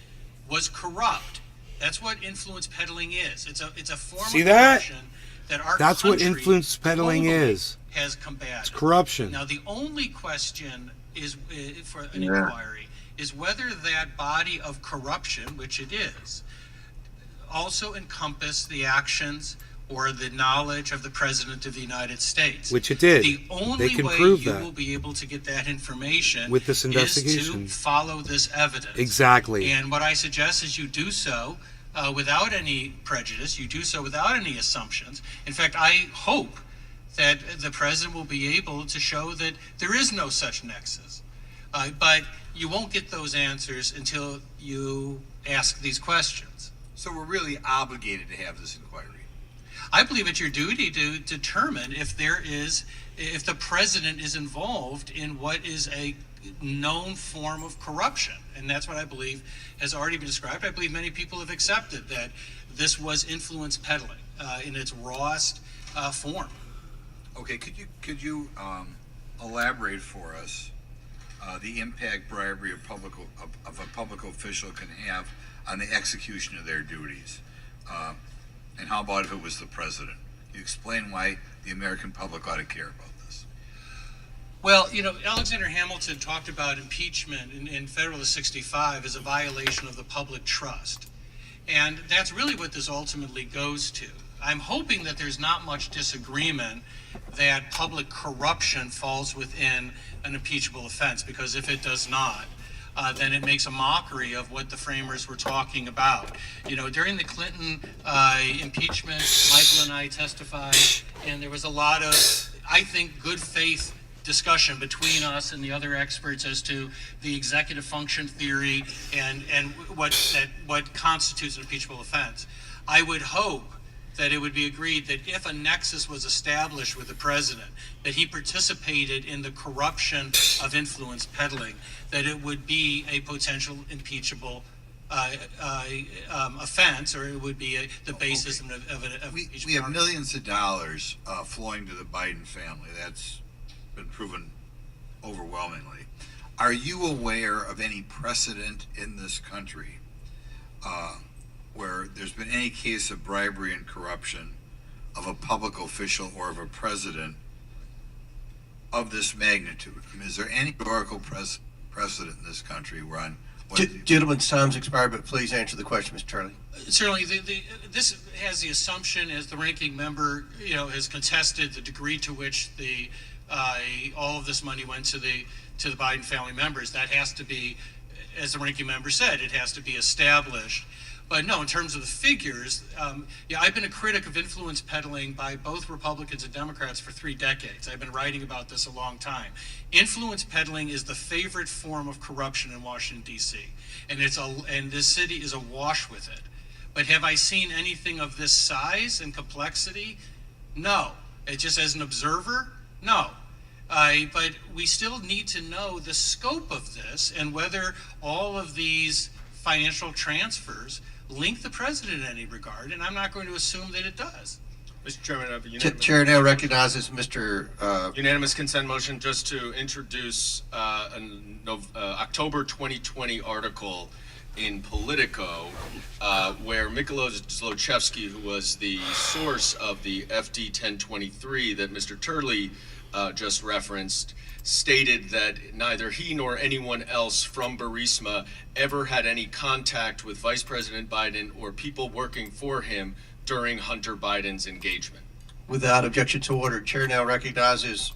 was corrupt. That's what influence peddling is. It's a form of corruption that our That's what country influence peddling is. Has combated. It's corruption. Now, the only question is for an inquiry is whether that body of corruption, which it is, also encompass the actions or the knowledge of the President of the United States. Which it did. The only They can way prove you that. will be able to get that information With this is investigation. to follow this evidence. Exactly. And what I suggest is you do so without any prejudice. You do so without any assumptions. In fact, I hope that the President will be able to show that there is no such nexus. But you won't get those answers until you ask these questions. So we're really obligated to have this inquiry. I believe it's your duty to determine if the President is involved in what is a known form of corruption. And that's what I believe has already been described. I believe many people have accepted that this was influence peddling in its rawest form. Okay, could you elaborate for us the impact bribery of a public official can have on the execution of their duties? And how about if it was the President? You explain why the American public ought to care about this. Well, Alexander Hamilton talked about impeachment in Federalist 65 as a violation of the public trust. And that's really what this ultimately goes to. I'm hoping that there's not much disagreement that public corruption falls within an impeachable offense, because if it does not, then it makes a mockery of what the framers were talking about. During the Clinton impeachment, Michael and I testified, and there was a lot of, I think, good faith discussion between us and the other experts as to the executive function theory and what constitutes an impeachable offense. I would hope that it would be agreed that if a nexus was established with the President, that he participated in the corruption of influence peddling, that it would be a potential impeachable offense, or it would be the basis of an We have millions of dollars flowing to the Biden family. That's been proven overwhelmingly. Are you aware of any precedent in this country where there's been any case of bribery and corruption of a public official or of a president of this magnitude? I mean, is there any historical precedent in this country where Gentleman's time's expired, but please answer the question, Mr. Turley. Certainly, this has the assumption, as the ranking member, has contested the degree to which all of this money went to the Biden family members. That has to be, as the ranking member said, it has to be established. But no, in terms of the figures, I've been a critic of influence peddling by both Republicans and Democrats for 3 decades. I've been writing about this a long time. Influence peddling is the favorite form of corruption in Washington, D.C., and this city is awash with it. But have I seen anything of this size and complexity? No. Just as an observer, no. But we still need to know the scope of this and whether all of these financial transfers link the President in any regard, and I'm not going to assume that it does. Mr. Chairman, I have a unanimous... Chair now recognizes Mr. Unanimous consent motion just to introduce an October 2020 article in Politico where Mykola Zlochevsky, who was the source of the FD 1023 that Mr. Turley just referenced, stated that neither he nor anyone else from Burisma ever had any contact with Vice President Biden or people working for him during Hunter Biden's engagement. Without objection to order, Chair now recognizes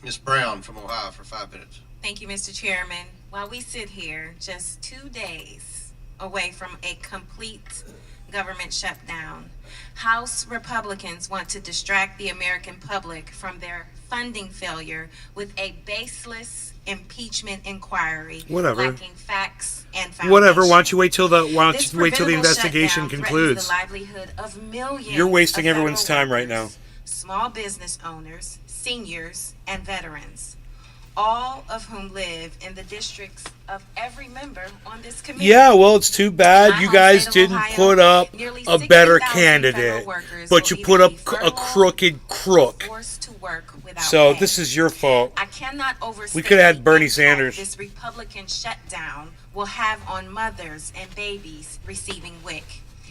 Ms. Brown from Ohio for 5 minutes. Thank you, Mr. Chairman. While we sit here just 2 days away from a complete government shutdown, House Republicans want to distract the American public from their funding failure with a baseless impeachment inquiry, lacking facts and foundation. Whatever. Why don't you wait till the investigation concludes? The livelihood of millions. You're wasting of everyone's federal time right now. workers, small business owners, seniors, and veterans, all of whom live in the districts of every member on this committee. Yeah, well, it's too bad you guys didn't put up a better candidate, but you put up a crooked crook. So this is your fault. I cannot overstate We could have had Bernie the Sanders. impact this Republican shutdown will have on mothers and babies receiving WIC.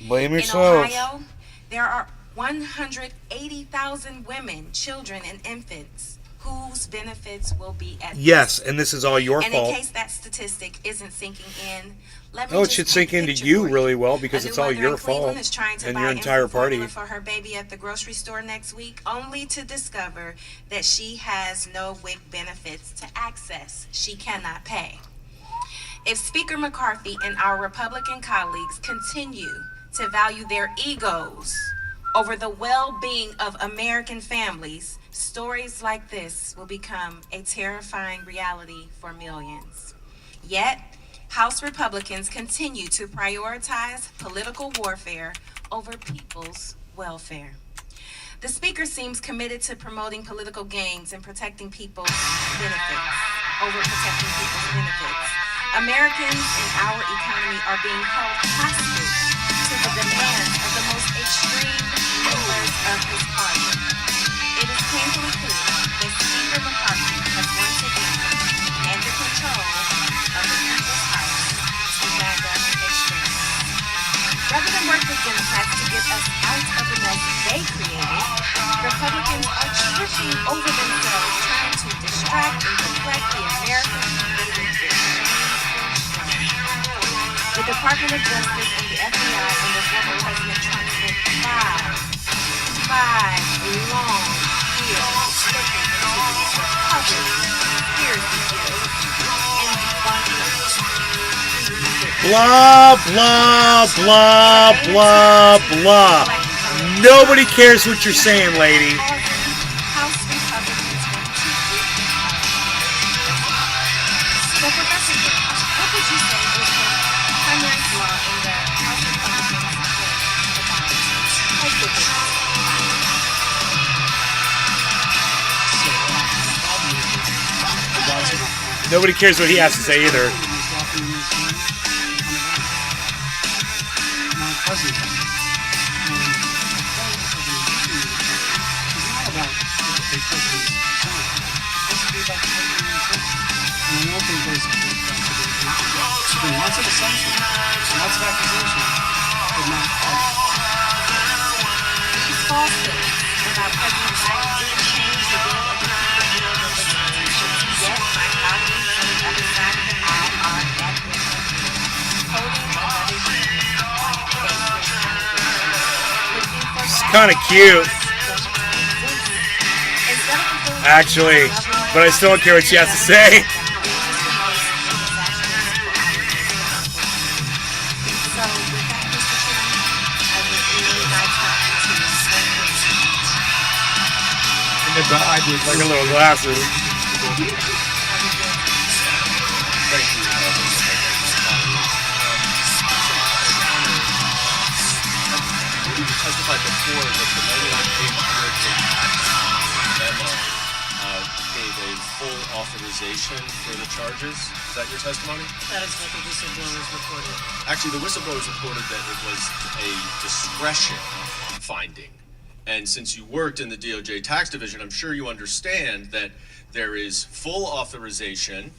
Blame yourself. In Ohio, there are 180,000 women, children, and infants whose benefits will be at Yes, risk. and this is all your And fault. in case that statistic isn't sinking in, let me Oh, it just should paint sink a into picture you for really well because A it's new all mother your in Cleveland fault is trying to and buy your entire infant formula party. for her baby at the grocery store next week, only to discover that she has no WIC benefits to access. She cannot pay. If Speaker McCarthy and our Republican colleagues continue to value their egos over the well-being of American families, stories like this will become a terrifying reality for millions. Yet, House Republicans continue to prioritize political warfare over people's welfare. The Speaker seems committed to promoting political gains and protecting people's benefits over protecting people's benefits. Americans and our economy are being held hostage to the demands of the most extreme members of his party. It is painfully clear that Speaker McCarthy has once again handed control of the people's house to MAGA extremists. Rather than work with Democrats to get us out of the mess they created, Republicans are tripping over themselves trying to distract and deflect the American people. The Department of Justice and the FBI under former President Trump spent five long years looking into these Republican conspiracy theories and debunking Blah, blah, blah, blah, blah. Nobody cares what you're saying, lady. House Republicans want to keep so, Professor, what would you say is the primary flaw in the House Republicans' Nobody cares what he has to say either. My cousin, lots of assumptions, lots of accusations, but not These falsehoods about President Biden didn't change the will of the people who are the victims. Yet, my colleagues on the other side of the aisle are at this holding another year on It's kind of cute. Actually, but I still don't care what she has to say. Like a little glasses. Thank you. You testified before that the 99-page memo gave a full authorization for the charges. Is that your testimony? That is what the whistleblowers reported. Actually, the whistleblowers reported that it was a discretion finding. And since you worked in the DOJ tax division, I'm sure you understand that there is full authorization,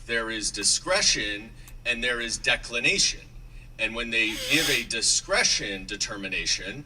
there is discretion, and there is declination. And when they give a discretion determination,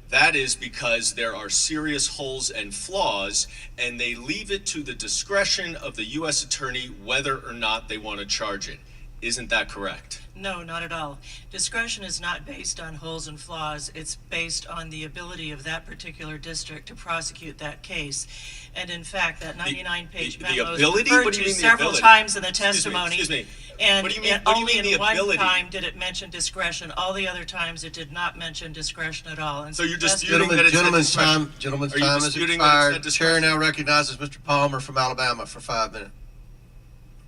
that is because there are serious holes and flaws, and they leave it to the discretion of the U.S. attorney whether or not they want to charge it. Isn't that correct? No, not at all. Discretion is not based on holes and flaws. It's based on the ability of that particular district to prosecute that case. And in fact, that 99-page memo is ability? referred What do you to mean the several ability? times in the Excuse me, testimony. excuse me. And What do you mean- and what do you only mean in the one ability? time did it mention discretion. All the other times it did not mention discretion at all. And So you're that's- disputing that it said discretion. Gentleman's Are you time is disputing that it said expired. Chair now recognizes Mr. Palmer from Alabama for 5 minutes.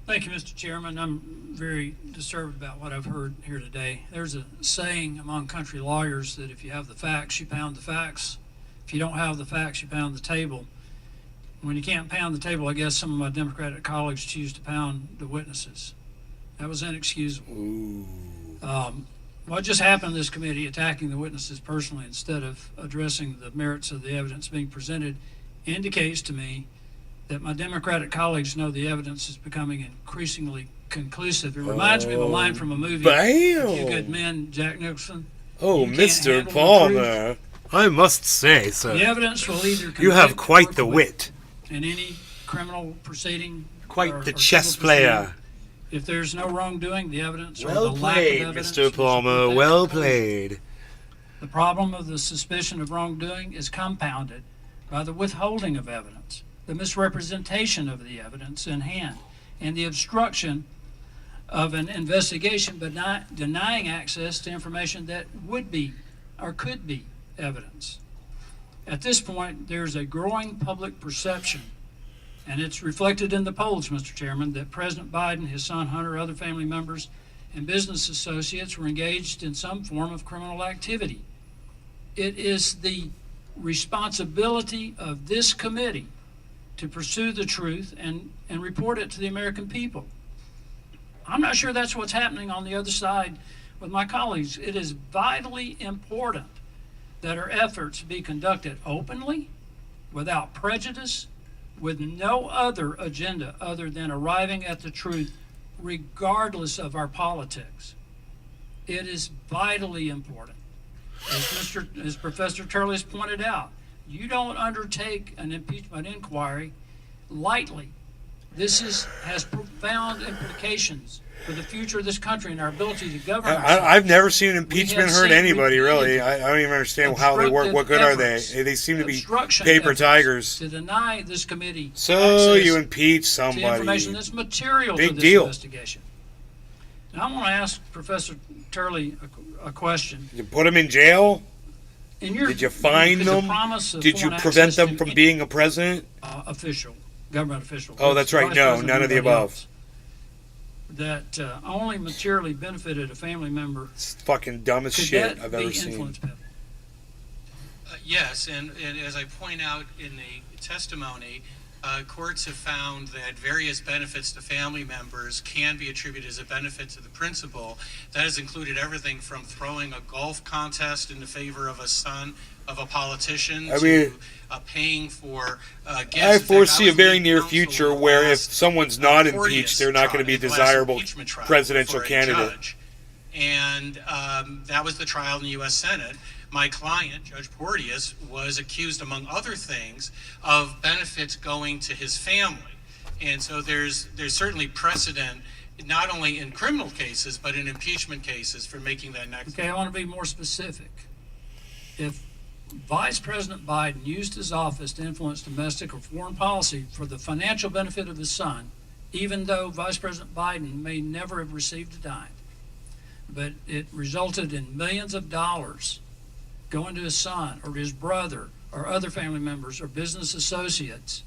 Thank you, Mr. Chairman. I'm very disturbed about what I've heard here today. There's a saying among country lawyers that if you have the facts, you pound the facts. If you don't have the facts, you pound the table. When you can't pound the table, I guess some of my Democratic colleagues choose to pound the witnesses. That was inexcusable. What just happened in this committee, attacking the witnesses personally instead of addressing the merits of the evidence being presented, indicates to me that my Democratic colleagues know the evidence is becoming increasingly conclusive. It reminds me of a line from a movie, A Few Good Men, Jack Nicholson. Oh, You can't Mr. handle the Palmer, truth. I must say, sir, The evidence will either you have convict quite or the acquit. wit. And any criminal proceeding. Quite or the civil chess proceeding, player. if there's no wrongdoing, the evidence or Well the lack of played, evidence Mr. will support Palmer. that Well conclusion. played. The problem of the suspicion of wrongdoing is compounded by the withholding of evidence, the misrepresentation of the evidence in hand, and the obstruction of an investigation but not denying access to information that would be or could be evidence. At this point, there's a growing public perception, and it's reflected in the polls, Mr. Chairman, that President Biden, his son Hunter, other family members, and business associates were engaged in some form of criminal activity. It is the responsibility of this committee to pursue the truth and report it to the American people. I'm not sure that's what's happening on the other side with my colleagues. It is vitally important that our efforts be conducted openly, without prejudice, with no other agenda other than arriving at the truth, regardless of our politics. It is vitally important. As Professor Turley has pointed out, you don't undertake an impeachment inquiry lightly. This has profound implications for the future of this country and our ability to govern. I've never seen an impeachment hurt anybody, really. repeated I don't even understand how they work. What good are they? They seem to be paper tigers. To deny this committee So access you impeach to somebody. information that's material Big to this deal. investigation. Now I want to ask Professor Turley a question. You put them in jail? Did you fine is the them? promise of Did you foreign prevent access them to from being a president? Government official. Oh, that's right. Vice No, President none of the anybody above. else, that only materially benefited a family member. It's fucking dumbest Could shit that I've be ever seen. influence, Pep? Yes, and as I point out in the testimony, courts have found that various benefits to family members can be attributed as a benefit to the principal. That has included everything from throwing a golf contest in the favor of a son of a politician to paying for gifts. I In fact, foresee a was very lead near counsel future in the where if last, someone's not Porteous impeached, they're not going to be a trial, the last desirable impeachment trial presidential for a candidate. judge. And that was the trial in the U.S. Senate. My client, Judge Porteous, was accused, among other things, of benefits going to his family. And so there's certainly precedent, not only in criminal cases, but in impeachment cases for making that next. Okay, I want to be more specific. If Vice President Biden used his office to influence domestic or foreign policy for the financial benefit of his son, even though Vice President Biden may never have received a dime, but it resulted in millions of dollars going to his son or his brother or other family members or business associates,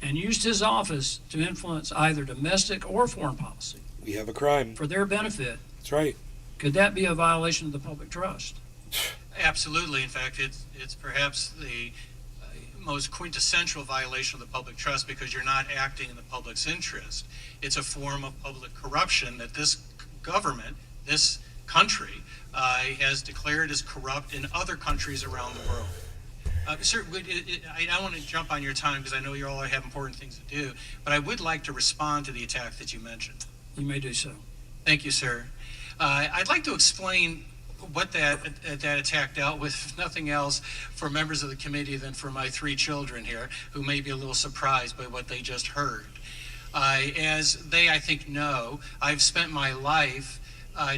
and used his office to influence either domestic or foreign policy We have a crime. for their benefit, That's right. could that be a violation of the public trust? Absolutely. In fact, it's perhaps the most quintessential violation of the public trust because you're not acting in the public's interest. It's a form of public corruption that this government, this country, has declared as corrupt in other countries around the world. Sir, I don't want to jump on your time because I know you all have important things to do, but I would like to respond to the attack that you mentioned. You may do so. Thank you, sir. I'd like to explain what that attack dealt with, if nothing else, for members of the committee than for my 3 children here, who may be a little surprised by what they just heard. As they, I think, know, I've spent my life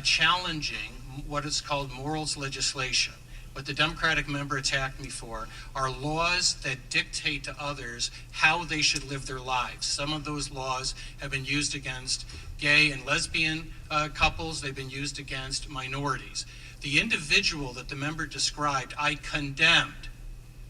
challenging what is called morals legislation. What the Democratic member attacked me for are laws that dictate to others how they should live their lives. Some of those laws have been used against gay and lesbian couples. They've been used against minorities. The individual that the member described, I condemned.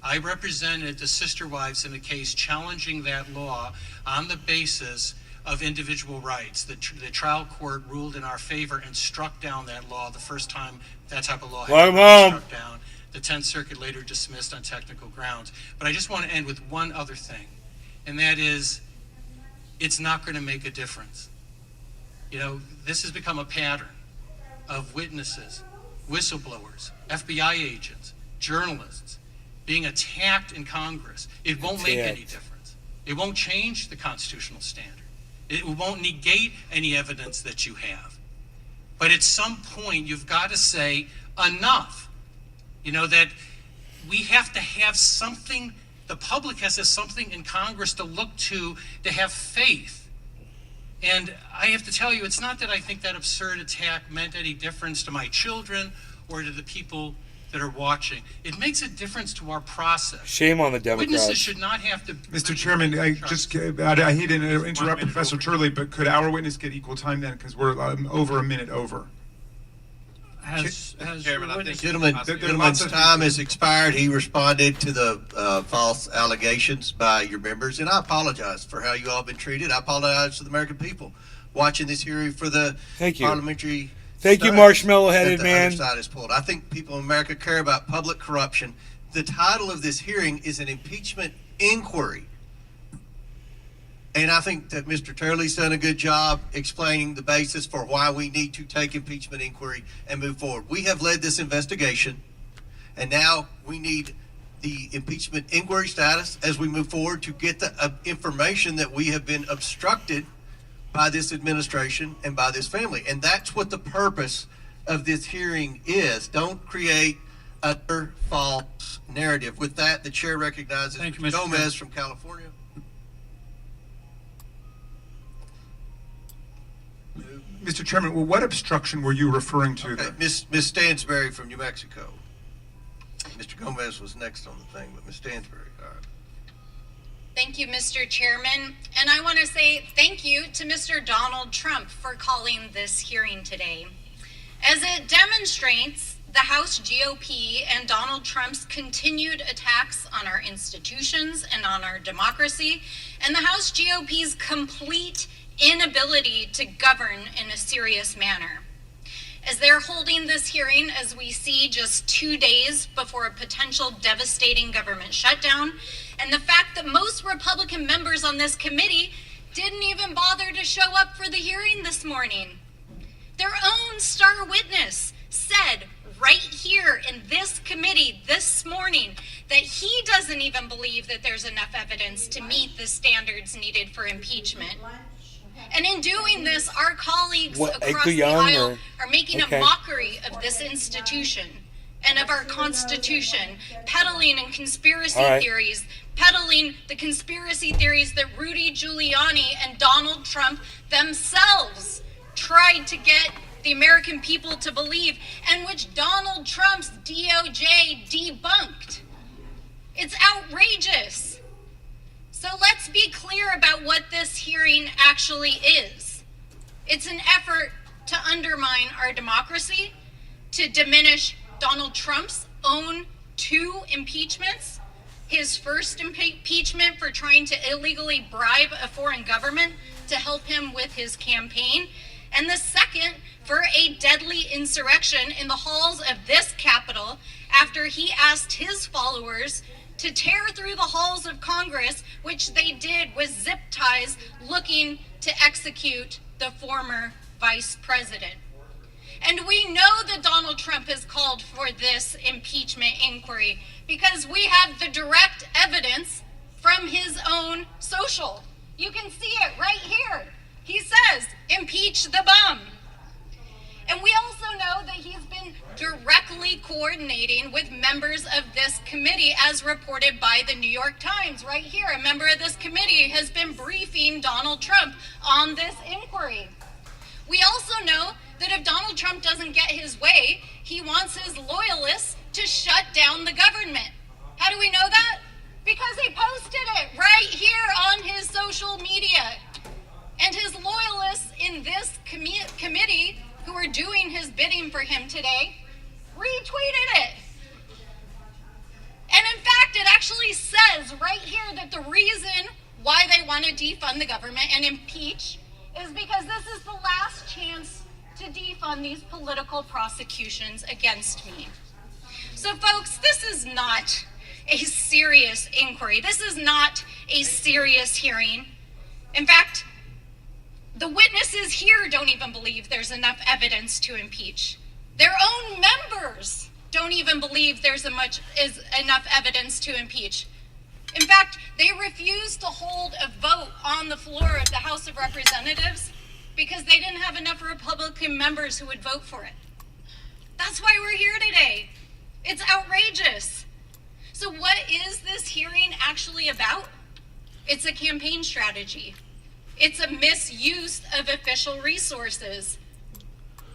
I represented the sister wives in a case challenging that law on the basis of individual rights. The trial court ruled in our favor and struck down that law the first time that type of law had been struck down. The 10th Circuit later dismissed on technical grounds. But I just want to end with one other thing, and that is, it's not going to make a difference. You know, this has become a pattern of witnesses, whistleblowers, FBI agents, journalists being attacked in Congress. It won't make any difference. It won't change the constitutional standard. It won't negate any evidence that you have. But at some point, you've got to say enough. You know, that we have to have something the public has something in Congress to look to have faith. And I have to tell you, it's not that I think that absurd attack meant any difference to my children or to the people that are watching. It makes a difference to our process. Shame on the Democrats. Witnesses should not have to... Mr. Chairman, I hate to interrupt Professor Turley, but could our witness get equal time then? Because we're over a minute over. Gentleman's time has expired. He responded to the false allegations by your members, and I apologize for how you all been treated. I apologize to the American people watching this hearing for the parliamentary. Thank you, marshmallow-headed man. The other side is pulled. I think people in America care about public corruption. The title of this hearing is an impeachment inquiry. And I think that Mr. Turley's done a good job explaining the basis for why we need to take impeachment inquiry and move forward. We have led this investigation, and now we need the impeachment inquiry status as we move forward to get the information that we have been obstructed by this administration and by this family. And that's what the purpose of this hearing is. Don't create utter false narrative. With that, the chair recognizes Mr. Gomez from California. Mr. Chairman, well, what obstruction were you referring to there? Ms. Stansberry from New Mexico. Mr. Gomez was next on the thing, but Ms. Stansberry, all right. Thank you, Mr. Chairman. And I want to say thank you to Mr. Donald Trump for calling this hearing today. As it demonstrates the House GOP and Donald Trump's continued attacks on our institutions and on our democracy, and the House GOP's complete inability to govern in a serious manner. As they're holding this hearing, as we see just 2 days before a potential devastating government shutdown, and the fact that most Republican members on this committee didn't even bother to show up for the hearing this morning. Their own star witness said right here in this committee this morning that he doesn't even believe that there's enough evidence to meet the standards needed for impeachment. And in doing this, our colleagues across the aisle are making a mockery of this institution and of our Constitution, peddling in conspiracy theories, peddling the conspiracy theories that Rudy Giuliani and Donald Trump themselves tried to get the American people to believe, and which Donald Trump's DOJ debunked. It's outrageous. So let's be clear about what this hearing actually is. It's an effort to undermine our democracy, to diminish Donald Trump's own 2 impeachments, his first impeachment for trying to illegally bribe a foreign government to help him with his campaign, and the second for a deadly insurrection in the halls of this Capitol after he asked his followers to tear through the halls of Congress, which they did with zip ties looking to execute the former vice president. And we know that Donald Trump has called for this impeachment inquiry because we have the direct evidence from his own social. You can see it right here. He says, impeach the bum. And we also know that he's been directly coordinating with members of this committee, as reported by the New York Times. Right here, a member of this committee has been briefing Donald Trump on this inquiry. We also know that if Donald Trump doesn't get his way, he wants his loyalists to shut down the government. How do we know that? Because he posted it right here on his social media. And his loyalists in this committee, who are doing his bidding for him today, retweeted it. And in fact, it actually says right here that the reason why they want to defund the government and impeach is because this is the last chance to defund these political prosecutions against me. So folks, this is not a serious inquiry. This is not a serious hearing. In fact, the witnesses here don't even believe there's enough evidence to impeach. Their own members don't even believe there's enough evidence to impeach. In fact, they refused to hold a vote on the floor of the House of Representatives because they didn't have enough Republican members who would vote for it. That's why we're here today. It's outrageous. So what is this hearing actually about? It's a campaign strategy. It's a misuse of official resources.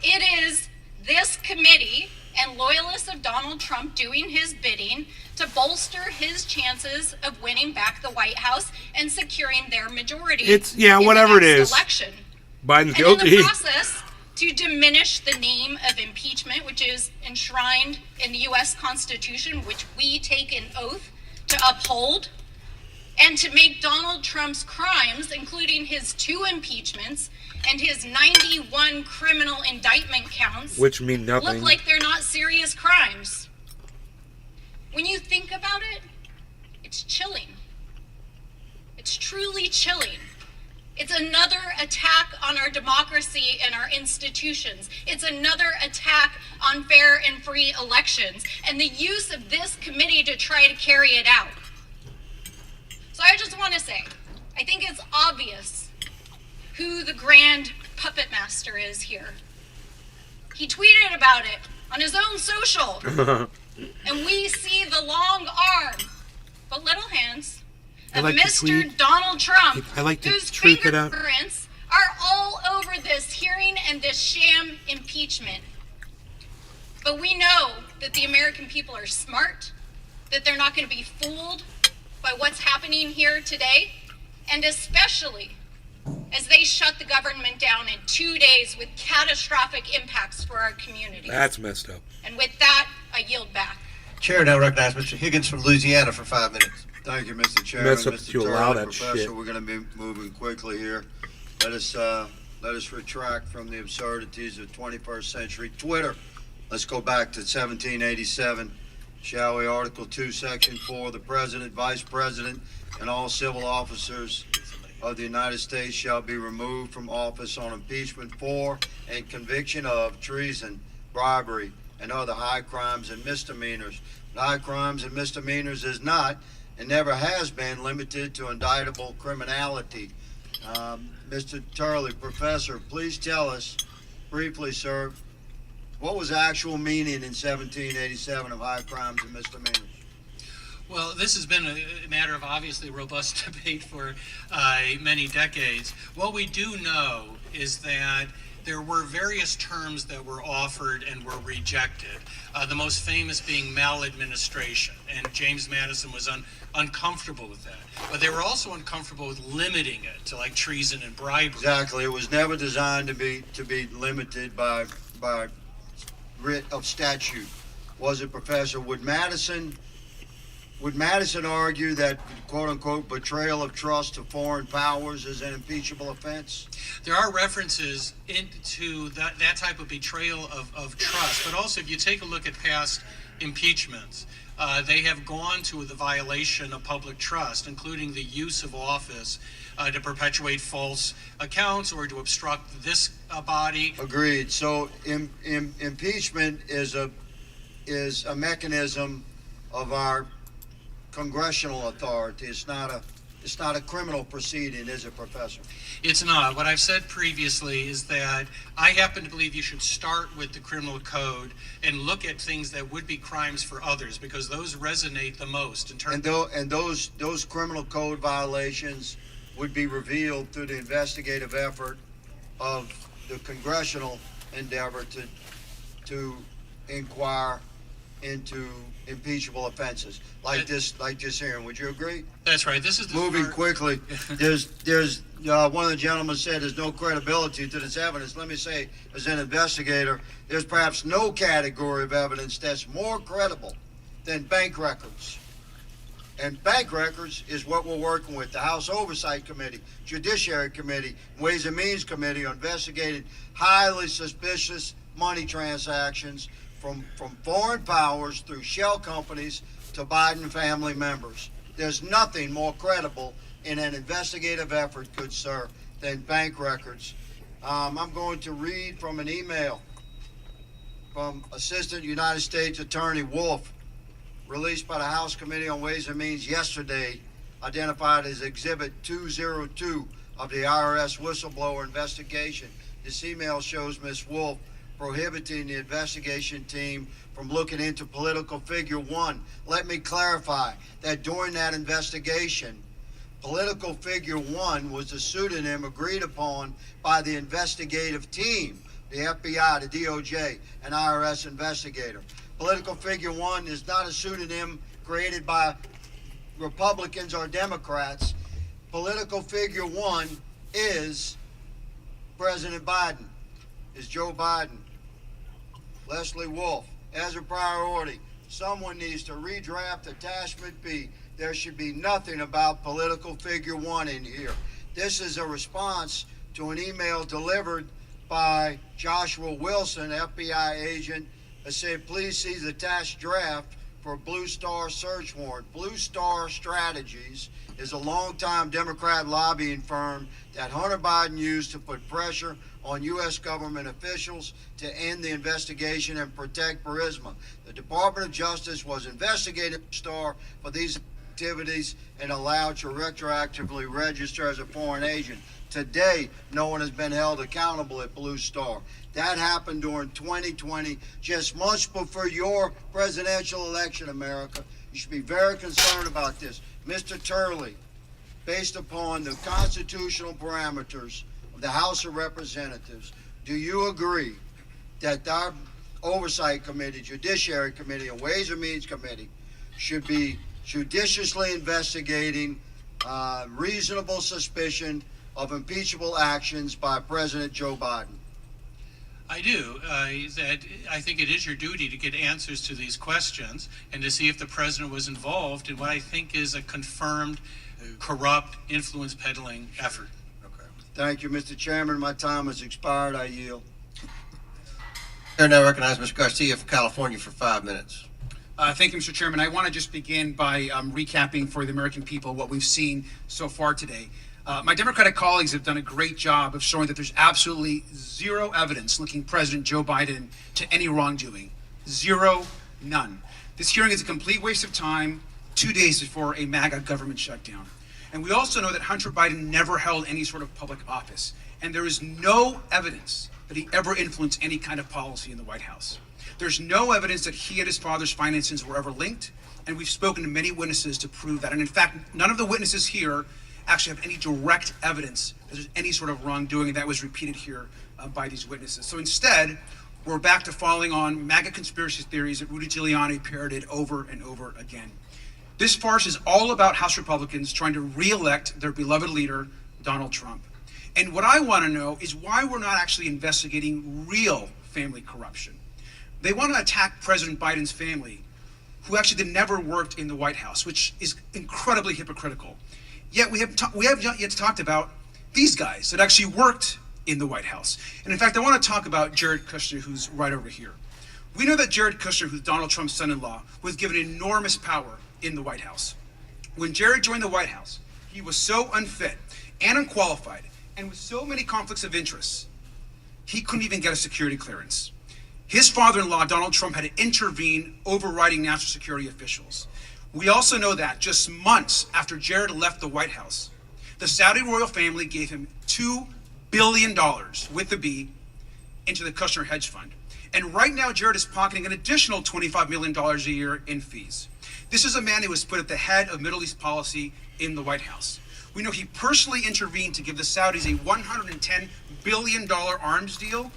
It is this committee and loyalists of Donald Trump doing his bidding to bolster his chances of winning back the White House and securing their majority. It's, yeah, in whatever the it next is. election. Biden's And guilty. in the process, to diminish the name of impeachment, which is enshrined in the U.S. Constitution, which we take an oath to uphold, and to make Donald Trump's crimes, including his 2 impeachments and his 91 criminal indictment counts, Which mean nothing. look like they're not serious crimes. When you think about it, it's chilling. It's truly chilling. It's another attack on our democracy and our institutions. It's another attack on fair and free elections and the use of this committee to try to carry it out. So I just want to say, I think it's obvious who the grand puppet master is here. He tweeted about it on his own social. And we see the long arm, but little hands of like to Mr. tweet. Donald Trump, I like to whose tweet it out. fingerprints are all over this hearing and this sham impeachment. But we know that the American people are smart, that they're not going to be fooled by what's happening here today, and especially as they shut the government down in 2 days with catastrophic impacts for our communities. That's messed up. And with that, I yield back. Chair now recognizes Mr. Higgins from Louisiana for 5 minutes. Thank you, Mr. Chairman. Mess up Mr. if you allow that Professor, shit. we're going to be moving quickly here. Let us retract from the absurdities of 21st century Twitter. Let's go back to 1787, shall we? Article 2, Section 4, the President, Vice President, and all civil officers of the United States shall be removed from office on impeachment for and conviction of treason, bribery, and other high crimes and misdemeanors. High crimes and misdemeanors is not and never has been limited to indictable criminality. Mr. Turley, Professor, please tell us briefly, sir, what was the actual meaning in 1787 of high crimes and misdemeanors? Well, this has been a matter of obviously robust debate for many decades. What we do know is that there were various terms that were offered and were rejected, the most famous being maladministration, and James Madison was uncomfortable with that. But they were also uncomfortable with limiting it to like treason and bribery. Exactly. It was never designed to be limited by writ of statute. Was it, Professor? Would Madison argue that, quote-unquote, betrayal of trust to foreign powers is an impeachable offense? There are references into that type of betrayal of trust, but also if you take a look at past impeachments, they have gone to the violation of public trust, including the use of office to perpetuate false accounts or to obstruct this body. Agreed. So impeachment is a mechanism of our congressional authority. It's not a criminal proceeding, is it, Professor? It's not. What I've said previously is that I happen to believe you should start with the criminal code and look at things that would be crimes for others, because those resonate the most in terms. And those criminal code violations would be revealed through the investigative effort of the congressional endeavor to inquire into impeachable offenses like this hearing. Would you agree? That's right. This is the Moving quickly. There's one of the gentlemen said there's no credibility to this evidence. Let me say, as an investigator, there's perhaps no category of evidence that's more credible than bank records. And bank records is what we're working with. The House Oversight Committee, Judiciary Committee, Ways and Means Committee are investigating highly suspicious money transactions from foreign powers through shell companies to Biden family members. There's nothing more credible in an investigative effort, good sir, than bank records. I'm going to read from an email from Assistant United States Attorney Wolf, released by the House Committee on Ways and Means yesterday, identified as Exhibit 202 of the IRS whistleblower investigation. This email shows Ms. Wolf prohibiting the investigation team from looking into political figure one. Let me clarify that during that investigation, political figure one was a pseudonym agreed upon by the investigative team, the FBI, the DOJ, and IRS investigator. Political figure one is not a pseudonym created by Republicans or Democrats. Political figure one is President Biden, is Joe Biden. Leslie Wolf, as a priority, someone needs to redraft attachment B. There should be nothing about political figure one in here. This is a response to an email delivered by Joshua Wilson, FBI agent, that said, please see the attached draft for Blue Star search warrant. Blue Star Strategies is a longtime Democrat lobbying firm that Hunter Biden used to put pressure on U.S. government officials to end the investigation and protect Burisma. The Department of Justice was investigating Star for these activities and allowed to retroactively register as a foreign agent. Today, no one has been held accountable at Blue Star. That happened during 2020, just months before your presidential election, America. You should be very concerned about this. Mr. Turley, based upon the constitutional parameters of the House of Representatives, do you agree that our Oversight Committee, Judiciary Committee, and Ways and Means Committee should be judiciously investigating reasonable suspicion of impeachable actions by President Joe Biden? I do. I think it is your duty to get answers to these questions and to see if the president was involved in what I think is a confirmed corrupt influence peddling effort. Okay. Thank you, Mr. Chairman. My time has expired. I yield. I now recognize Mr. Garcia for California for 5 minutes. Thank you, Mr. Chairman. I want to just begin by recapping for the American people what we've seen so far today. My Democratic colleagues have done a great job of showing that there's absolutely zero evidence linking President Joe Biden to any wrongdoing. Zero, none. This hearing is a complete waste of time 2 days before a MAGA government shutdown. And we also know that Hunter Biden never held any sort of public office. And there is no evidence that he ever influenced any kind of policy in the White House. There's no evidence that he and his father's finances were ever linked. And we've spoken to many witnesses to prove that. And in fact, none of the witnesses here actually have any direct evidence that there's any sort of wrongdoing that was repeated here by these witnesses. So instead, we're back to falling on MAGA conspiracy theories that Rudy Giuliani parroted over and over again. This farce is all about House Republicans trying to re-elect their beloved leader, Donald Trump. And what I want to know is why we're not actually investigating real family corruption. They want to attack President Biden's family, who actually never worked in the White House, which is incredibly hypocritical. Yet we have not yet talked about these guys that actually worked in the White House. And in fact, I want to talk about Jared Kushner, who's right over here. We know that Jared Kushner, who's Donald Trump's son-in-law, was given enormous power in the White House. When Jared joined the White House, he was so unfit and unqualified and with so many conflicts of interest, he couldn't even get a security clearance. His father-in-law, Donald Trump, had to intervene, overriding national security officials. We also know that just months after Jared left the White House, the Saudi royal family gave him $2 billion, with a B, into the Kushner hedge fund. And right now, Jared is pocketing an additional $25 million a year in fees. This is a man who was put at the head of Middle East policy in the White House. We know he personally intervened to give the Saudis a $110 billion arms deal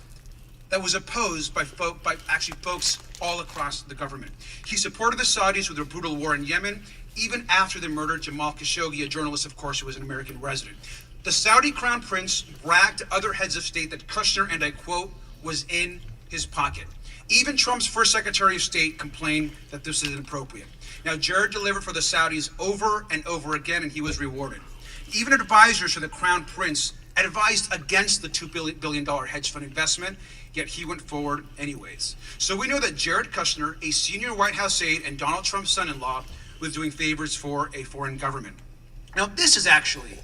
that was opposed by folks all across the government. He supported the Saudis with their brutal war in Yemen, even after they murdered Jamal Khashoggi, a journalist, of course, who was an American resident. The Saudi crown prince bragged to other heads of state that Kushner, and I quote, was in his pocket. Even Trump's first Secretary of State complained that this is inappropriate. Now, Jared delivered for the Saudis over and over again, and he was rewarded. Even advisors to the crown prince advised against the $2 billion hedge fund investment, yet he went forward anyways. So we know that Jared Kushner, a senior White House aide and Donald Trump's son-in-law, was doing favors for a foreign government. Now, this is actually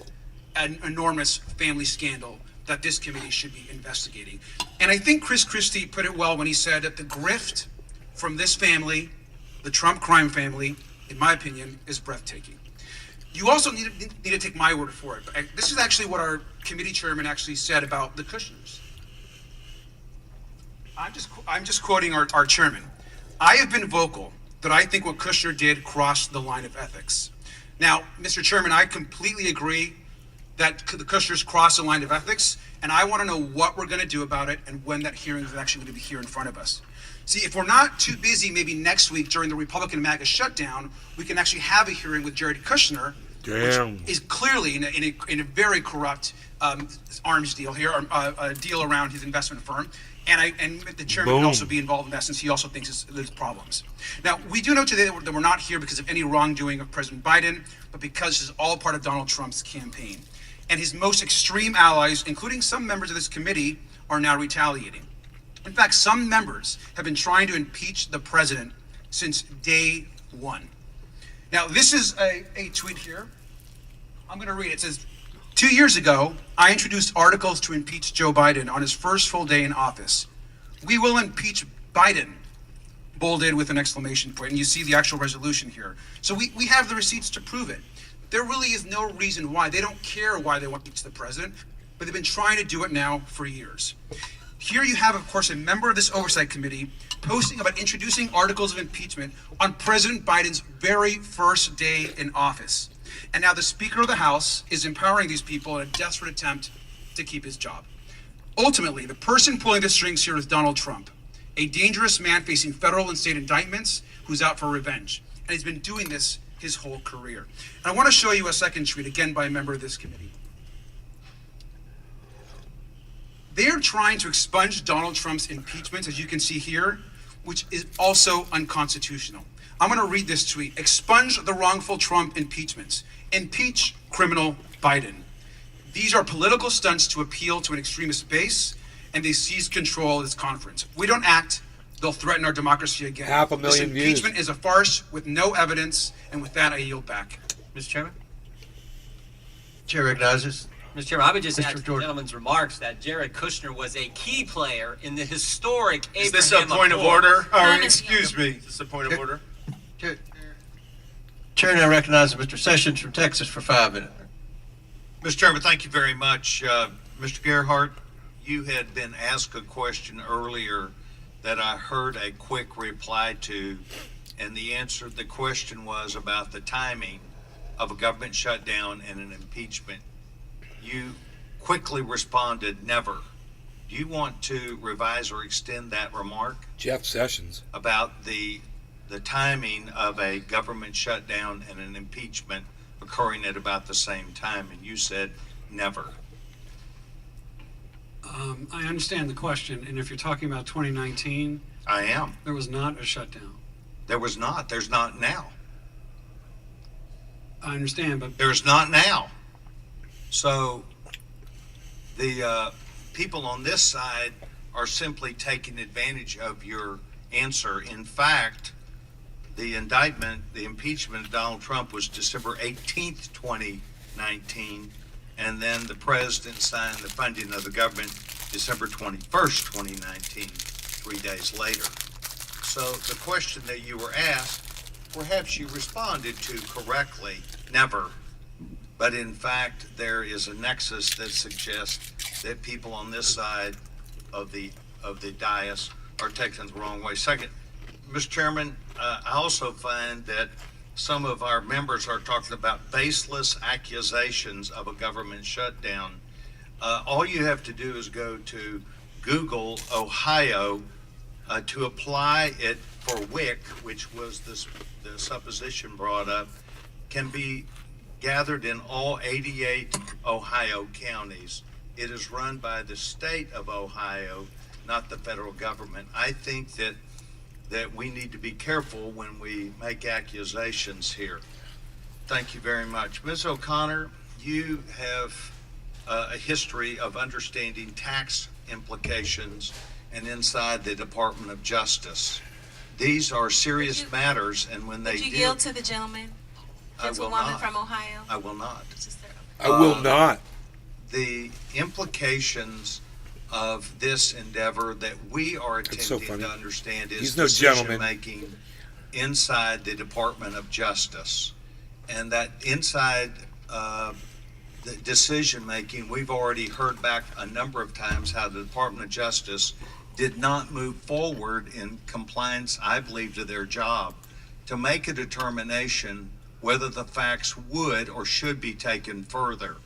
an enormous family scandal that this committee should be investigating. And I think Chris Christie put it well when he said that the grift from this family, the Trump crime family, in my opinion, is breathtaking. You also need to take my word for it. But this is actually what our committee chairman actually said about the Kushners. I'm just quoting our chairman. I have been vocal that I think what Kushner did crossed the line of ethics. Now, Mr. Chairman, I completely agree that the Kushners crossed the line of ethics, and I want to know what we're going to do about it and when that hearing is actually going to be here in front of us. See, if we're not too busy, maybe next week during the Republican MAGA shutdown, we can actually have a hearing with Jared Kushner, which is clearly in a very corrupt arms deal here, a deal around his investment firm. And the chairman can also be involved in that since he also thinks there's problems. Now, we do know today that we're not here because of any wrongdoing of President Biden, but because this is all part of Donald Trump's campaign. And his most extreme allies, including some members of this committee, are now retaliating. In fact, some members have been trying to impeach the president since day one. Now, this is a tweet here. I'm going to read it. It says, 2 years ago, I introduced articles to impeach Joe Biden on his first full day in office. We will impeach Biden, bolded with an exclamation point, and you see the actual resolution here. So we have the receipts to prove it. There really is no reason why. They don't care why they want to impeach the president, but they've been trying to do it now for years. Here you have, of course, a member of this oversight committee posting about introducing articles of impeachment on President Biden's very first day in office. And now the Speaker of the House is empowering these people in a desperate attempt to keep his job. Ultimately, the person pulling the strings here is Donald Trump, a dangerous man facing federal and state indictments who's out for revenge. And he's been doing this his whole career. And I want to show you a second tweet, again by a member of this committee. They are trying to expunge Donald Trump's impeachment, as you can see here, which is also unconstitutional. I'm going to read this tweet. Expunge the wrongful Trump impeachments. Impeach criminal Biden. These are political stunts to appeal to an extremist base, and they seize control of this conference. If we don't act, they'll threaten our democracy again. 500,000 This impeachment is a farce with no evidence, and with that, I yield back. Mr. Chairman? Chair recognizes. Mr. Chairman, I would just Mr. add to the Jordan. gentleman's remarks that Jared Kushner was a key player in the historic Is this a Abraham point of Accord. order? Or, Comment. excuse me, is this a point of order? Chair now recognizes Mr. Sessions from Texas for 5 minutes. Mr. Chairman, thank you very much. Mr. Gerhardt, you had been asked a question earlier that I heard a quick reply to, and the answer to the question was about the timing of a government shutdown and an impeachment. You quickly responded, never. Do you want to revise or extend that remark Jeff Sessions. about the timing of a government shutdown and an impeachment occurring at about the same time? And you said never. I understand the question, and if you're talking about 2019, I am. there was not a shutdown. There was not. There's not now. I understand, but There's not now. So the people on this side are simply taking advantage of your answer. In fact, the indictment, the impeachment of Donald Trump was December 18th, 2019, and then the president signed the funding of the government December 21st, 2019, 3 days later. So the question that you were asked, perhaps you responded to correctly, never. But in fact, there is a nexus that suggests that people on this side of the dais are taken the wrong way. Second, Mr. Chairman, I also find that some of our members are talking about baseless accusations of a government shutdown. All you have to do is go to Google Ohio to apply it for WIC, which was the supposition brought up, can be gathered in all 88 Ohio counties. It is run by the state of Ohio, not the federal government. I think that we need to be careful when we make accusations here. Thank you very much. Ms. O'Connor, you have a history of understanding tax implications and inside the Department of Justice. These are serious matters, and when they Would you do... yield to the gentleman? I will Gentlewoman not. from Ohio? I will not. I will not. The implications of this endeavor that we are It's so attempting funny. to understand is He's no gentleman. decision-making inside the Department of Justice. And that inside the decision-making, we've already heard back a number of times how the Department of Justice did not move forward in compliance, I believe, to their job to make a determination whether the facts would or should be taken further.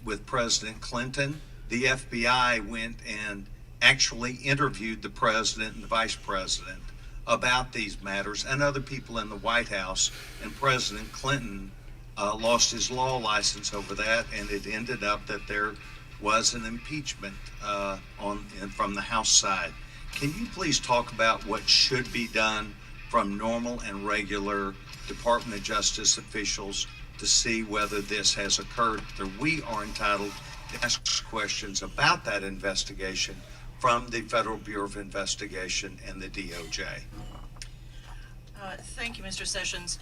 With President Clinton, the FBI went and actually interviewed the president and the vice president about these matters and other people in the White House, and President Clinton lost his law license over that, and it ended up that there was an impeachment from the House side. Can you please talk about what should be done from normal and regular Department of Justice officials to see whether this has occurred? That we are entitled to ask questions about that investigation from the Federal Bureau of Investigation and the DOJ. Thank you, Mr. Sessions.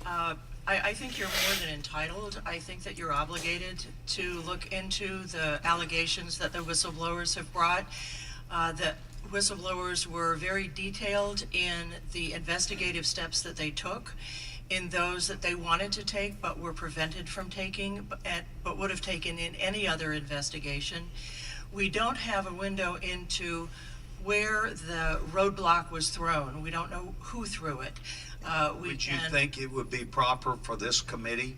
I think you're more than entitled. I think that you're obligated to look into the allegations that the whistleblowers have brought. The whistleblowers were very detailed in the investigative steps that they took, in those that they wanted to take but were prevented from taking, but would have taken in any other investigation. We don't have a window into where the roadblock was thrown. We don't know who threw it. Would you think it would be proper for this committee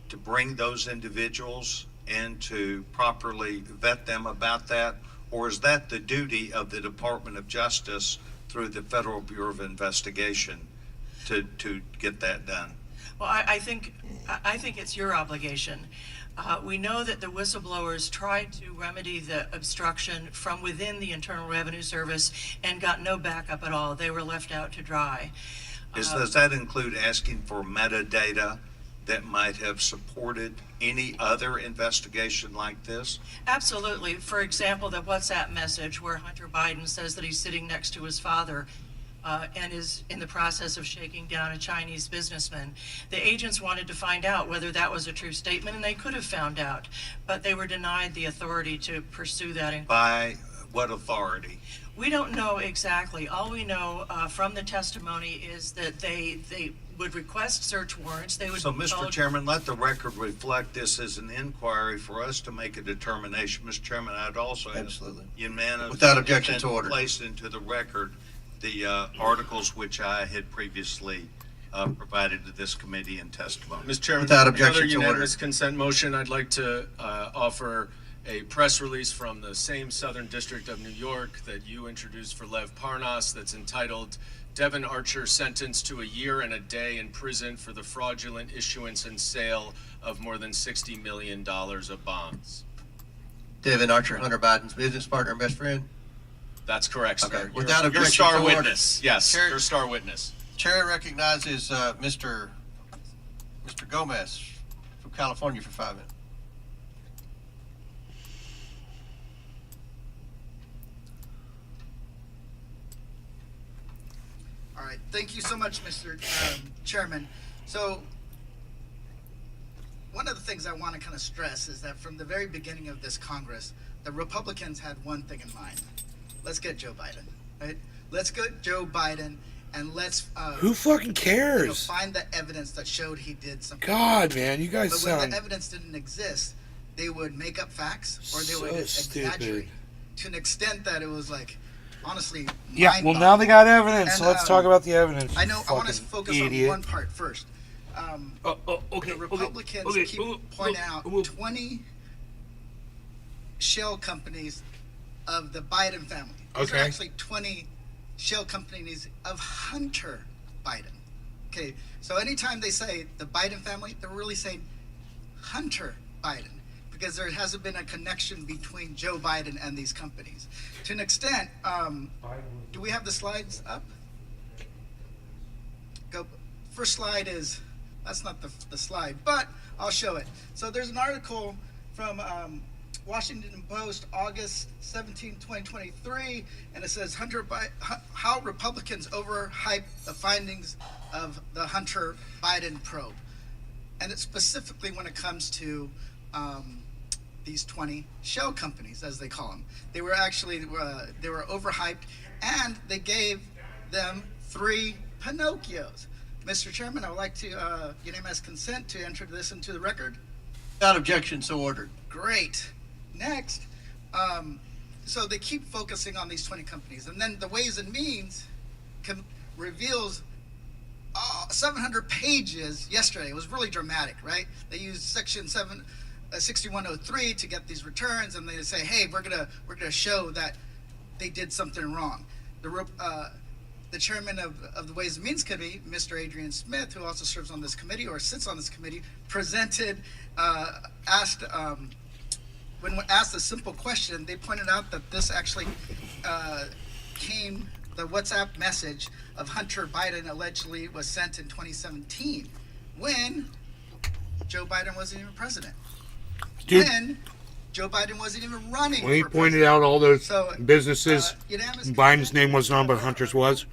to bring those individuals and to properly vet them about that? Or is that the duty of the Department of Justice through the Federal Bureau of Investigation to get that done? Well, I think it's your obligation. We know that the whistleblowers tried to remedy the obstruction from within the Internal Revenue Service and got no backup at all. They were left out to dry. Does that include asking for metadata that might have supported any other investigation like this? Absolutely. For example, the WhatsApp message where Hunter Biden says that he's sitting next to his father and is in the process of shaking down a Chinese businessman. The agents wanted to find out whether that was a true statement, and they could have found out, but they were denied the authority to pursue that inquiry. By what authority? We don't know exactly. All we know from the testimony is that they would request search warrants. They would. So, Mr. Chairman, let the record reflect this as an inquiry for us to make a determination. Mr. Chairman, I'd also absolutely unanimous without objection to order placed into the record the articles which I had previously provided to this committee in testimony. Mr. Chairman, without objection another to order. unanimous consent motion. I'd like to offer a press release from the same Southern District of New York that you introduced for Lev Parnas that's entitled Devin Archer sentenced to a year and a day in prison for the fraudulent issuance and sale of more than $60 million of bonds. Devin Archer, Hunter Biden's business partner and best friend. That's correct, sir. Okay. Without your objection star to order. witness. Yes, Chair- your star witness. Chair recognizes Mr. Gomez from California for 5 minutes. All right, thank you so much, Mr. Chairman. So, one of the things I want to kind of stress is that from the very beginning of this Congress, the Republicans had one thing in mind. Let's get Joe Biden, right? Let's get Joe Biden, and let's Who fucking cares? find the evidence that showed he did something. God, man, you guys But when sound the evidence didn't exist, they would make up facts or they so would exaggerate stupid. to an extent that it was like, honestly, Yeah, well, mind-boggling. now they got evidence, so And, let's talk about the evidence. I know. I want to fucking focus idiot. on one part first. Okay. The Republicans keep pointing out 20 shell companies of the Biden family. These are Okay. actually 20 shell companies of Hunter Biden. Okay, so anytime they say the Biden family, they're really saying Hunter Biden, because there hasn't been a connection between Joe Biden and these companies. To an extent, do we have the slides up? Go. First slide is, that's not the slide, but I'll show it. So there's an article from Washington Post, August 17, 2023, and it says how Republicans overhype the findings of the Hunter Biden probe. And it's specifically when it comes to these 20 shell companies, as they call them. They were actually, they were overhyped, and they gave them 3 Pinocchios. Mr. Chairman, I would like to unanimous consent to enter this into the record. Without objection, so ordered. Great. Next, so they keep focusing on these 20 companies, and then the Ways and Means reveals 700 pages yesterday. It was really dramatic, right? They used Section 6103 to get these returns, and they say, "Hey, we're gonna show that they did something wrong." The chairman of the Ways and Means Committee, Mr. Adrian Smith, who also serves on this committee or sits on this committee, when asked a simple question, they pointed out that this actually the WhatsApp message of Hunter Biden allegedly was sent in 2017 when Joe Biden wasn't even president. Dude, when Joe Biden wasn't even running when he for pointed president. out all those So, businesses, unanimous Biden's name wasn't on, but Hunter's was.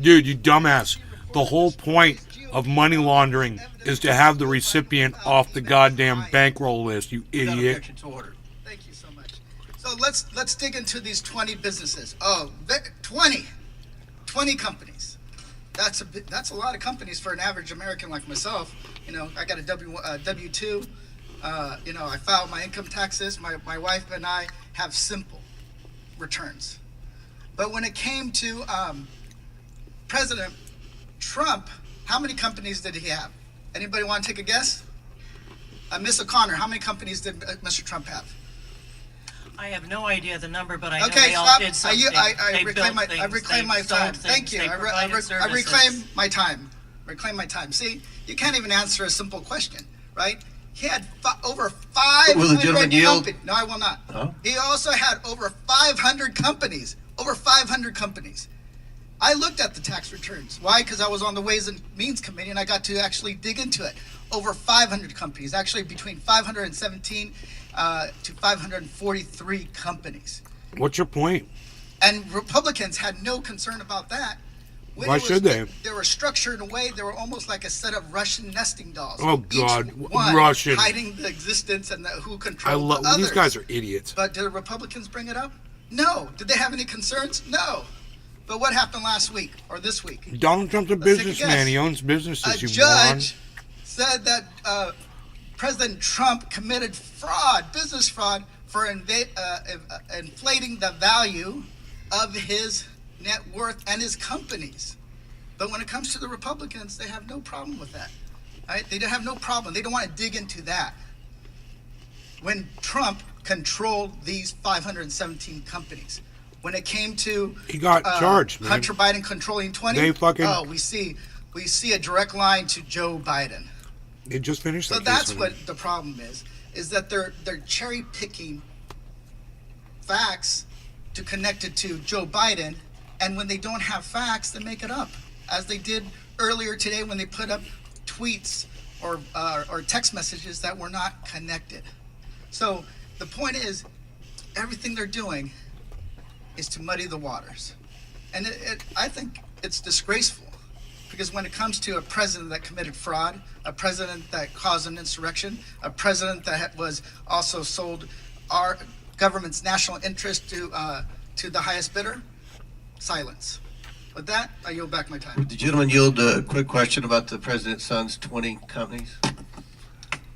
Dude, you dumbass. The whole point of money laundering is to have the recipient off the goddamn bankroll list, you idiot. Thank you so much. So let's dig into these 20 businesses. 20 companies. That's a lot of companies for an average American like myself. You know, I got a W-2. I file my income taxes. My wife and I have simple returns. But when it came to President Trump, how many companies did he have? Anybody want to take a guess? Ms. O'Connor, how many companies did Mr. Trump have? I have no idea the number, but I know Okay, they all stop. did something. I They reclaim built I reclaim my things, time. they sold Thank things, you. they I provided reclaim services. my time. Reclaim my time. See, you can't even answer a simple question, right? He had over 500 Will the gentleman yield? companies. No, I will not. Oh. He also had over 500 companies. Over 500 companies. I looked at the tax returns. Why? Because I was on the Ways and Means Committee and I got to actually dig into it. Over 500 companies, actually between 517 to 543 companies. What's your point? And Republicans had no concern about that. When Why it was- should they? They were structured in a way, they were almost like a set of Russian nesting dolls. Oh, God. Each one Russian. hiding the existence and who I controlled love the others. these guys are idiots. But did the Republicans bring it up? No. Did they have any concerns? No. But what happened last week or this week? Donald Trump's a Let's take a businessman. guess. He owns businesses, A you moron. judge said that President Trump committed fraud, business fraud, for inflating the value of his net worth and his companies. But when it comes to the Republicans, they have no problem with that. Right? They don't have no problem. They don't want to dig into that. When Trump controlled these 517 companies, when it came to He got charged, man. Hunter Biden controlling 20, we see a direct line to Joe Biden. They just finished that So case that's on what him. the problem is that they're cherry picking facts to connect it to Joe Biden, and when they don't have facts, they make it up, as they did earlier today when they put up tweets or text messages that were not connected. So the point is, everything they're doing is to muddy the waters, and I think it's disgraceful. Because when it comes to a president that committed fraud, a president that caused an insurrection, a president that was also sold our government's national interest to the highest bidder, silence. With that, I yield back my time. Would the gentleman yield a quick question about the president's son's 20 companies?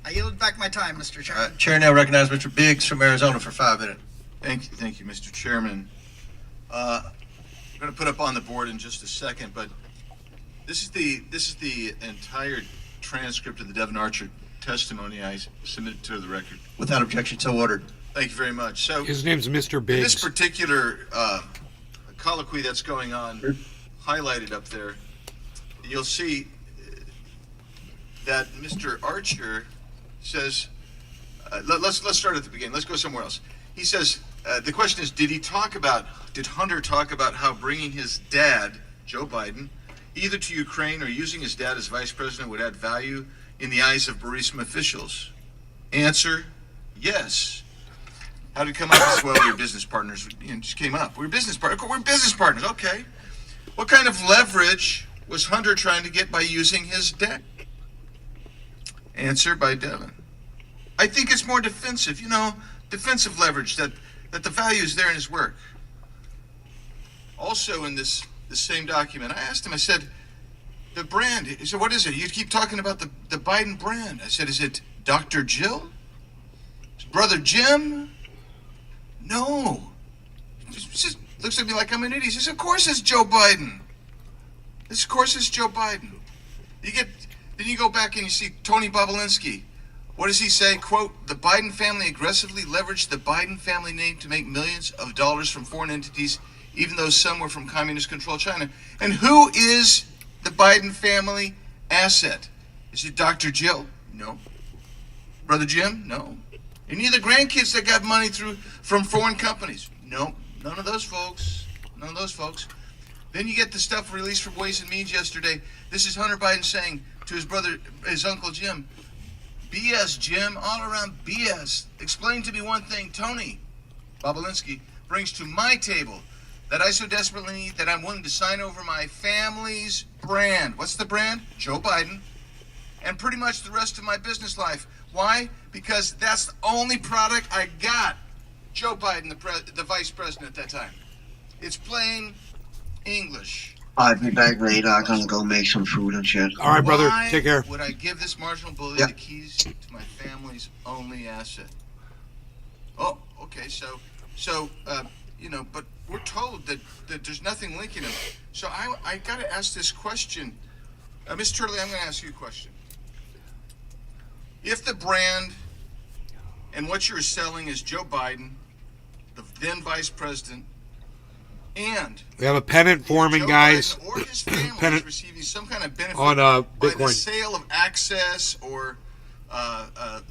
I yield back my time, Mr. Chairman. Chair now recognizes Mr. Biggs from Arizona for 5 minutes. Thank you, Mr. Chairman. I'm going to put up on the board in just a second, but this is the entire transcript of the Devin Archer testimony I submitted to the record. Without objection, so ordered. Thank you very much. So His name's Mr. in this Biggs. particular colloquy that's going on, highlighted up there, you'll see that Mr. Archer says, let's start at the beginning. Let's go somewhere else. He says, the question is, did Hunter talk about how bringing his dad, Joe Biden, either to Ukraine or using his dad as vice president would add value in the eyes of Burisma officials? Answer, yes. How did it come up? As well, we were business partners. It just came up. We're business partners. We're business partners. Okay. What kind of leverage was Hunter trying to get by using his dad? Answer by Devin. I think it's more defensive. Defensive leverage, that the value is there in his work. Also in this same document, I asked him, I said, the brand, he said, what is it? You keep talking about the Biden brand. I said, is it Dr. Jill? Brother Jim? No, just looks at me like I'm an idiot. He says, of course it's Joe Biden. Of course it's Joe Biden. Then you go back and you see Tony Bobulinski. What does he say? Quote, the Biden family aggressively leveraged the Biden family name to make millions of dollars from foreign entities, even though some were from communist-controlled China. And who is the Biden family asset? Is it Dr. Jill? No. Brother Jim? No. Any of the grandkids that got money from foreign companies? No. None of those folks. None of those folks. Then you get the stuff released from Ways and Means yesterday. This is Hunter Biden saying to his uncle Jim, BS, Jim, all around BS. Explain to me one thing Tony Bobulinski brings to my table that I so desperately need that I'm willing to sign over my family's brand. What's the brand? Joe Biden. And pretty much the rest of my business life. Why? Because that's the only product I got. Joe Biden, the vice president at that time. It's plain English. I'll be back later. I'm gonna go make some food and shit. All right, brother. Take care. Would I give this marginal bully the keys to my family's only asset? Oh, okay. So, but we're told that there's nothing linking them. So I got to ask this question. Ms. Turley, I'm going to ask you a question. If the brand and what you're selling is Joe Biden, the then vice president, and we have a pennant forming, guys. Biden or his family is receiving some kind of benefit on by Bitcoin. the sale of access, or I'll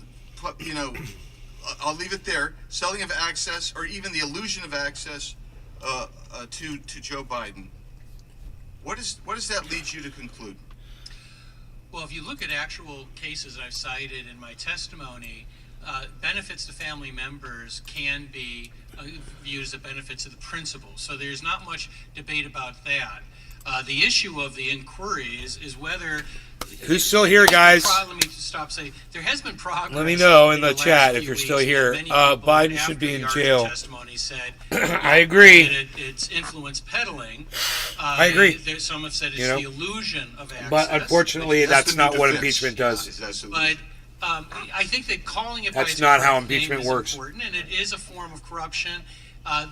leave it there. Selling of access, or even the illusion of access to Joe Biden. What does that lead you to conclude? Well, if you look at actual cases I've cited in my testimony, benefits to family members can be viewed as a benefit to the principal. So there's not much debate about that. The issue of the inquiry is whether... Who's still here, guys? Let me stop saying there has been progress. Let me know in the last chat if few you're weeks still that here. many people, Biden after should be in the jail. testimony said, I agree. that it's influence peddling. I agree. Some have said it's the illusion of access. But unfortunately, that's not what impeachment does. But I think that calling it That's by its not how correct name impeachment is works. important, and it is a form of corruption.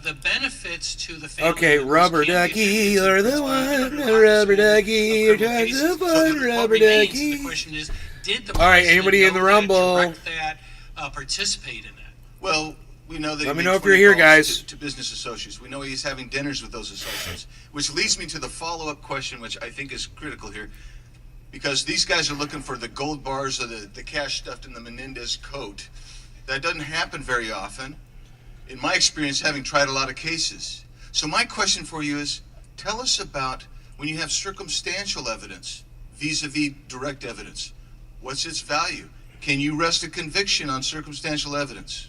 The benefits to the family Okay, members rubber can be ducky, attributed you're to the one, principal rubber ducky, you're criminal trying cases. to So fun, what rubber remains, ducky. the question is, did the All right, president anybody in the know that, Rumble? direct that, participate in that? Well, we know that he Let me made know if you're 20 here, calls guys. to business associates. We know he's having dinners with those associates, which leads me to the follow-up question, which I think is critical here, because these guys are looking for the gold bars or the cash stuffed in the Menendez coat. That doesn't happen very often, in my experience, having tried a lot of cases. So my question for you is, tell us about when you have circumstantial evidence vis-a-vis direct evidence. What's its value? Can you rest a conviction on circumstantial evidence?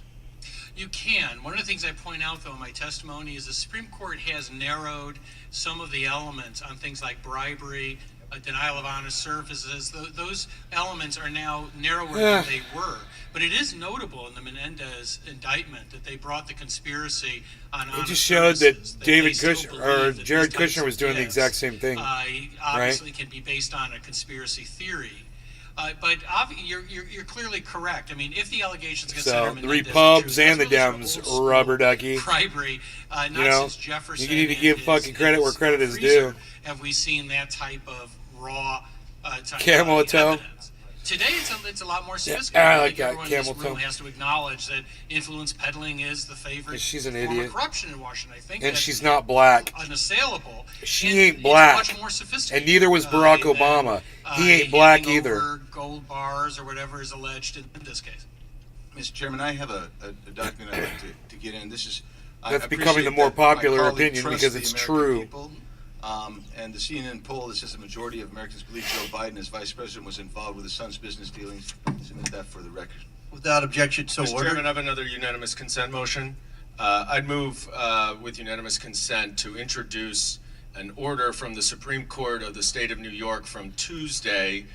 You can. One of the things I point out, though, in my testimony is the Supreme Court has narrowed some of the elements on things like bribery, denial of honest services. Those elements are now narrower than they were. But it is notable in the Menendez indictment that they brought the conspiracy on honest It just showed that services, David they still Kushner believe or that Jared these types Kushner was of doing the gifts, exact same thing, obviously right? can be based on a conspiracy theory. But you're clearly correct. I mean, if the allegations against So Senator the Menendez are Repubs true, and the that's Dems, really rubber ducky. bribery, not You know, since Jefferson. you need to and give his- fucking credit where his credit is freezer due. Have we seen that type of raw Camel toe. evidence? Today it's a lot more Yeah, sophisticated. I I like think that, everyone in this camel room toe. has to acknowledge that influence peddling is the favorite She's an form idiot. of corruption in Washington. I think And that's she's not black. unassailable. She And ain't it's black. much more sophisticated, And neither was Barack Obama. He ain't black handing either. over gold bars or whatever is alleged in this case. Mr. Chairman, I have a document I'd like to get in. This is That's I becoming the appreciate more that my popular colleague opinion trusts because the it's American true. people. And the CNN poll that says the majority of Americans believe Joe Biden as vice president was involved with his son's business dealings. Submit that for the record. Without objection, so Mr. ordered. Chairman, I have another unanimous consent motion. I'd move with unanimous consent to introduce an order from the Supreme Court of the State of New York from Tuesday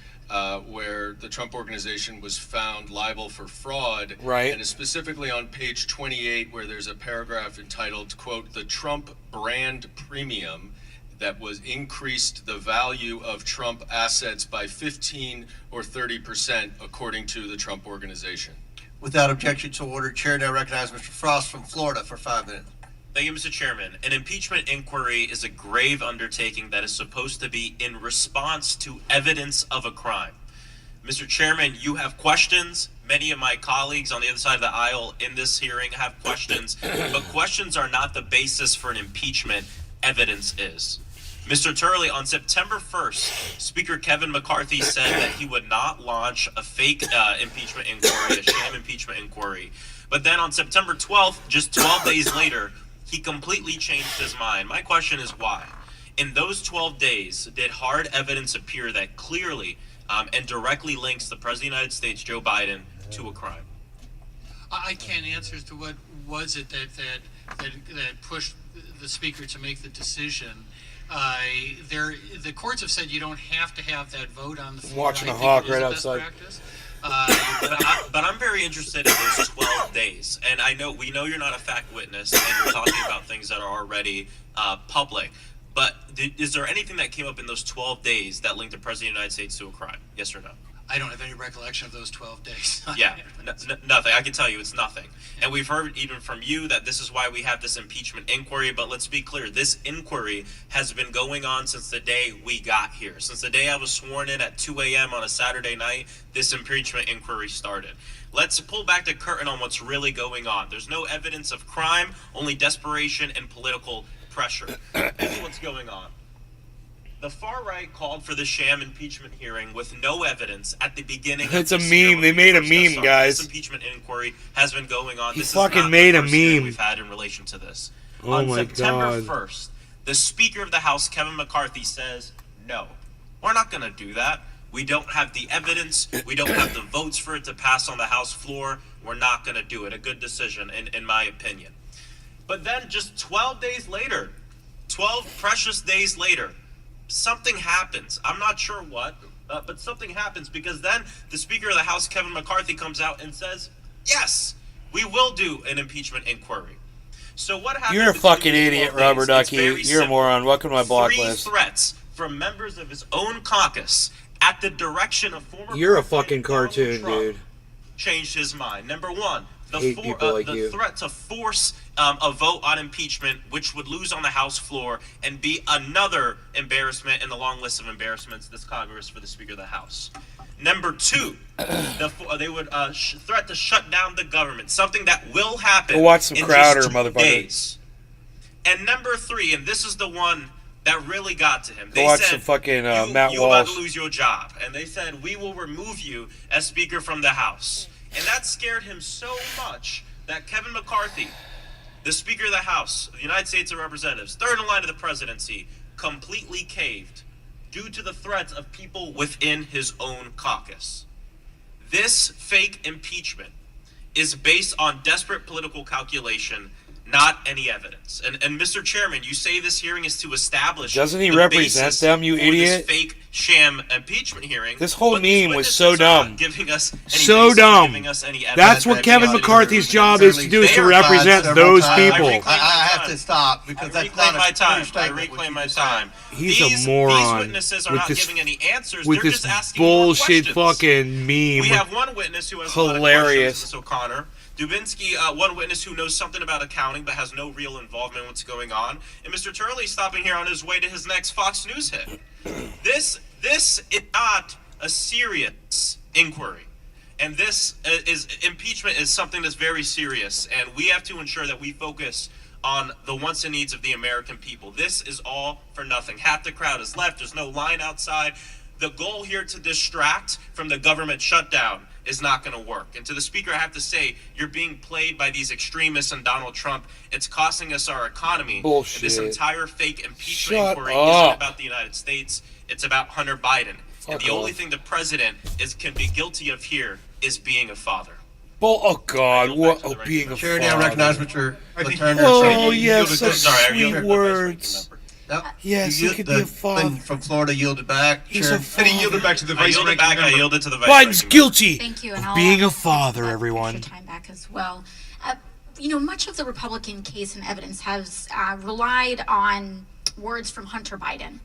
where the Trump Organization was found liable for fraud. Right. And it's specifically on page 28 where there's a paragraph entitled, quote, "The Trump brand premium that was increased the value of Trump assets by 15 or 30% according to the Trump Organization." Without objection, so ordered. Chair now recognizes Mr. Frost from Florida for 5 minutes. Thank you, Mr. Chairman. An impeachment inquiry is a grave undertaking that is supposed to be in response to evidence of a crime. Mr. Chairman, you have questions. Many of my colleagues on the other side of the aisle in this hearing have questions, but questions are not the basis for an impeachment. Evidence is. Mr. Turley, on September 1st, Speaker Kevin McCarthy said that he would not launch a fake impeachment inquiry, a sham impeachment inquiry. But then on September 12th, just 12 days later, he completely changed his mind. My question is why? In those 12 days, did hard evidence appear that clearly and directly links the President of the United States, Joe Biden, to a crime? I can't answer as to what was it that pushed the speaker to make the decision. The courts have said you don't have to have that vote on the floor. I'm watching a hawk right outside. But I'm very interested in those 12 days. And we know you're not a fact witness, and you're talking about things that are already public. But is there anything that came up in those 12 days that linked the President of the United States to a crime? Yes or no? I don't have any recollection of those 12 days. Yeah, nothing. I can tell you it's nothing. And we've heard even from you that this is why we have this impeachment inquiry. But let's be clear, this inquiry has been going on since the day we got here. Since the day I was sworn in at 2 a.m. on a Saturday night, this impeachment inquiry started. Let's pull back the curtain on what's really going on. There's no evidence of crime, only desperation and political pressure. This is what's going on. The far right called for the sham impeachment hearing with no evidence at the beginning. It's a meme. They made a meme, guys. This impeachment inquiry has been going on. He fucking made a meme we've had in relation to this. Oh On my September God. 1st, the Speaker of the House, Kevin McCarthy, says, no, we're not going to do that. We don't have the evidence. We don't have the votes for it to pass on the House floor. We're not going to do it. A good decision, in my opinion. But then just 12 days later, 12 precious days later, something happens. I'm not sure what, but something happens, because then the Speaker of the House, Kevin McCarthy, comes out and says, yes, we will do an impeachment inquiry. So what happened? You're a fucking idiot, Rubber Ducky. You're a moron. Welcome to my block list. 3 threats from members of his own caucus at the direction of former You're a fucking cartoon, dude. changed his mind. Number one, the you. threat to force a vote on impeachment, which would lose on the House floor and be another embarrassment in the long list of embarrassments this Congress for the Speaker of the House. Number two, they would threat to shut down the government, something that will happen. Go watch some in Crowder, just 2 motherfucker. days. And number three, and this is the one that really got to him. Go They watch said, some fucking Matt you about Walsh. to lose your job. And they said, we will remove you as Speaker from the House. And that scared him so much that Kevin McCarthy, the Speaker of the House of the United States of Representatives, third in line of the presidency, completely caved due to the threats of people within his own caucus. This fake impeachment is based on desperate political calculation, not any evidence. And Mr. Chairman, you say this hearing is to establish. Doesn't he the represent basis them, you for idiot? This fake sham impeachment hearing. This whole but these meme was so witnesses are not dumb. Giving us any So basis, dumb. giving us any evidence. That's what Kevin McCarthy's job is to do, is to represent those people. I have to stop because that's not my a time. true statement. I reclaim my time. He's These a moron. These witnesses are with not this, giving any answers. with They're this just asking more bullshit questions. fucking meme. We have one witness who has hilarious. A lot of questions, Ms. O'Connor. Dubinsky, one witness who knows something about accounting but has no real involvement in what's going on. And Mr. Turley stopping here on his way to his next Fox News hit. This is not a serious inquiry. And this impeachment is something that's very serious. And we have to ensure that we focus on the wants and needs of the American people. This is all for nothing. Half the crowd is left. There's no line outside. The goal here to distract from the government shutdown is not going to work. And to the Speaker, I have to say, you're being played by these extremists and Donald Trump. It's costing us our economy. Bullshit. And this entire fake impeachment Shut inquiry up. isn't about the United States. It's about Hunter Biden. And the Fuck only off. thing the president can be guilty of here is being a father. Oh God! What? Oh, being a Chair, father. now recognize Mr. Turner. Oh yes, such sweet words. Yep. Yes, he could be a father. Then from Florida yielded back. He's Chair. a father. And he yielded back to the I vice yielded ranking back. I member. yielded to the vice Biden's ranking guilty Thank you, of and I'll being a ask father. for Everyone. extra time back as well. Much of the Republican case and evidence has relied on words from Hunter Biden.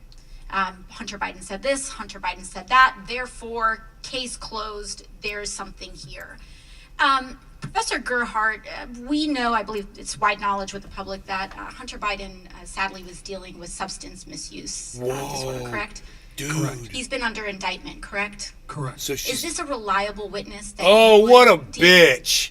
Hunter Biden said this, Hunter Biden said that, therefore, case closed, there's something here. Professor Gerhardt, we know, I believe it's wide knowledge with the public, that Hunter Biden sadly was dealing with substance misuse disorder, correct? Dude. Correct. He's been under indictment, correct? Correct. So Is this a reliable witness? That Oh, would what a deal- bitch.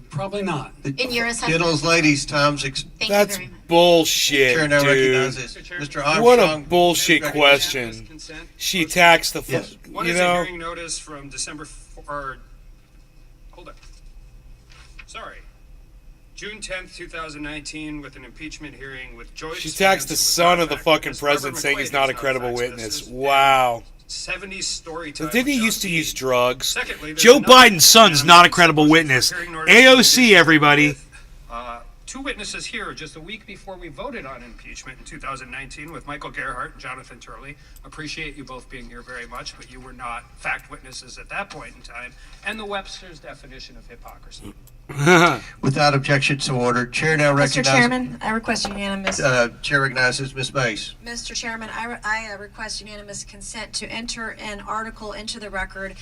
Probably not. In your assessment? Gentle's ladies, times. Thank you That's very much. bullshit, Chair now dude. recognizes Mr. Armstrong. What a bullshit Recognizes question. She attacks the, Yes. One you is a know. hearing notice from December, hold up. Sorry. June 10th, 2019, with an impeachment hearing with Joyce. She attacks Vance, the who was son of the fact fucking witness, Barbara president, saying he's McQuaid, not a who's credible fact witness. witness, Wow. 70s story time. Didn't he with used to John use Key. drugs? Secondly, there's Joe another Biden's son's not a credible witness. AOC, everybody. Two witnesses here just a week before we voted on impeachment in 2019 with Michael Gerhardt and Jonathan Turley. Appreciate you both being here very much, but you were not fact witnesses at that point in time. And the Webster's definition of hypocrisy. Without objection, so ordered. Chair now recognizes. Mr. Chairman, I request unanimous. Chair recognizes Ms. Mace. Mr. Chairman, I request unanimous consent to enter an article into the record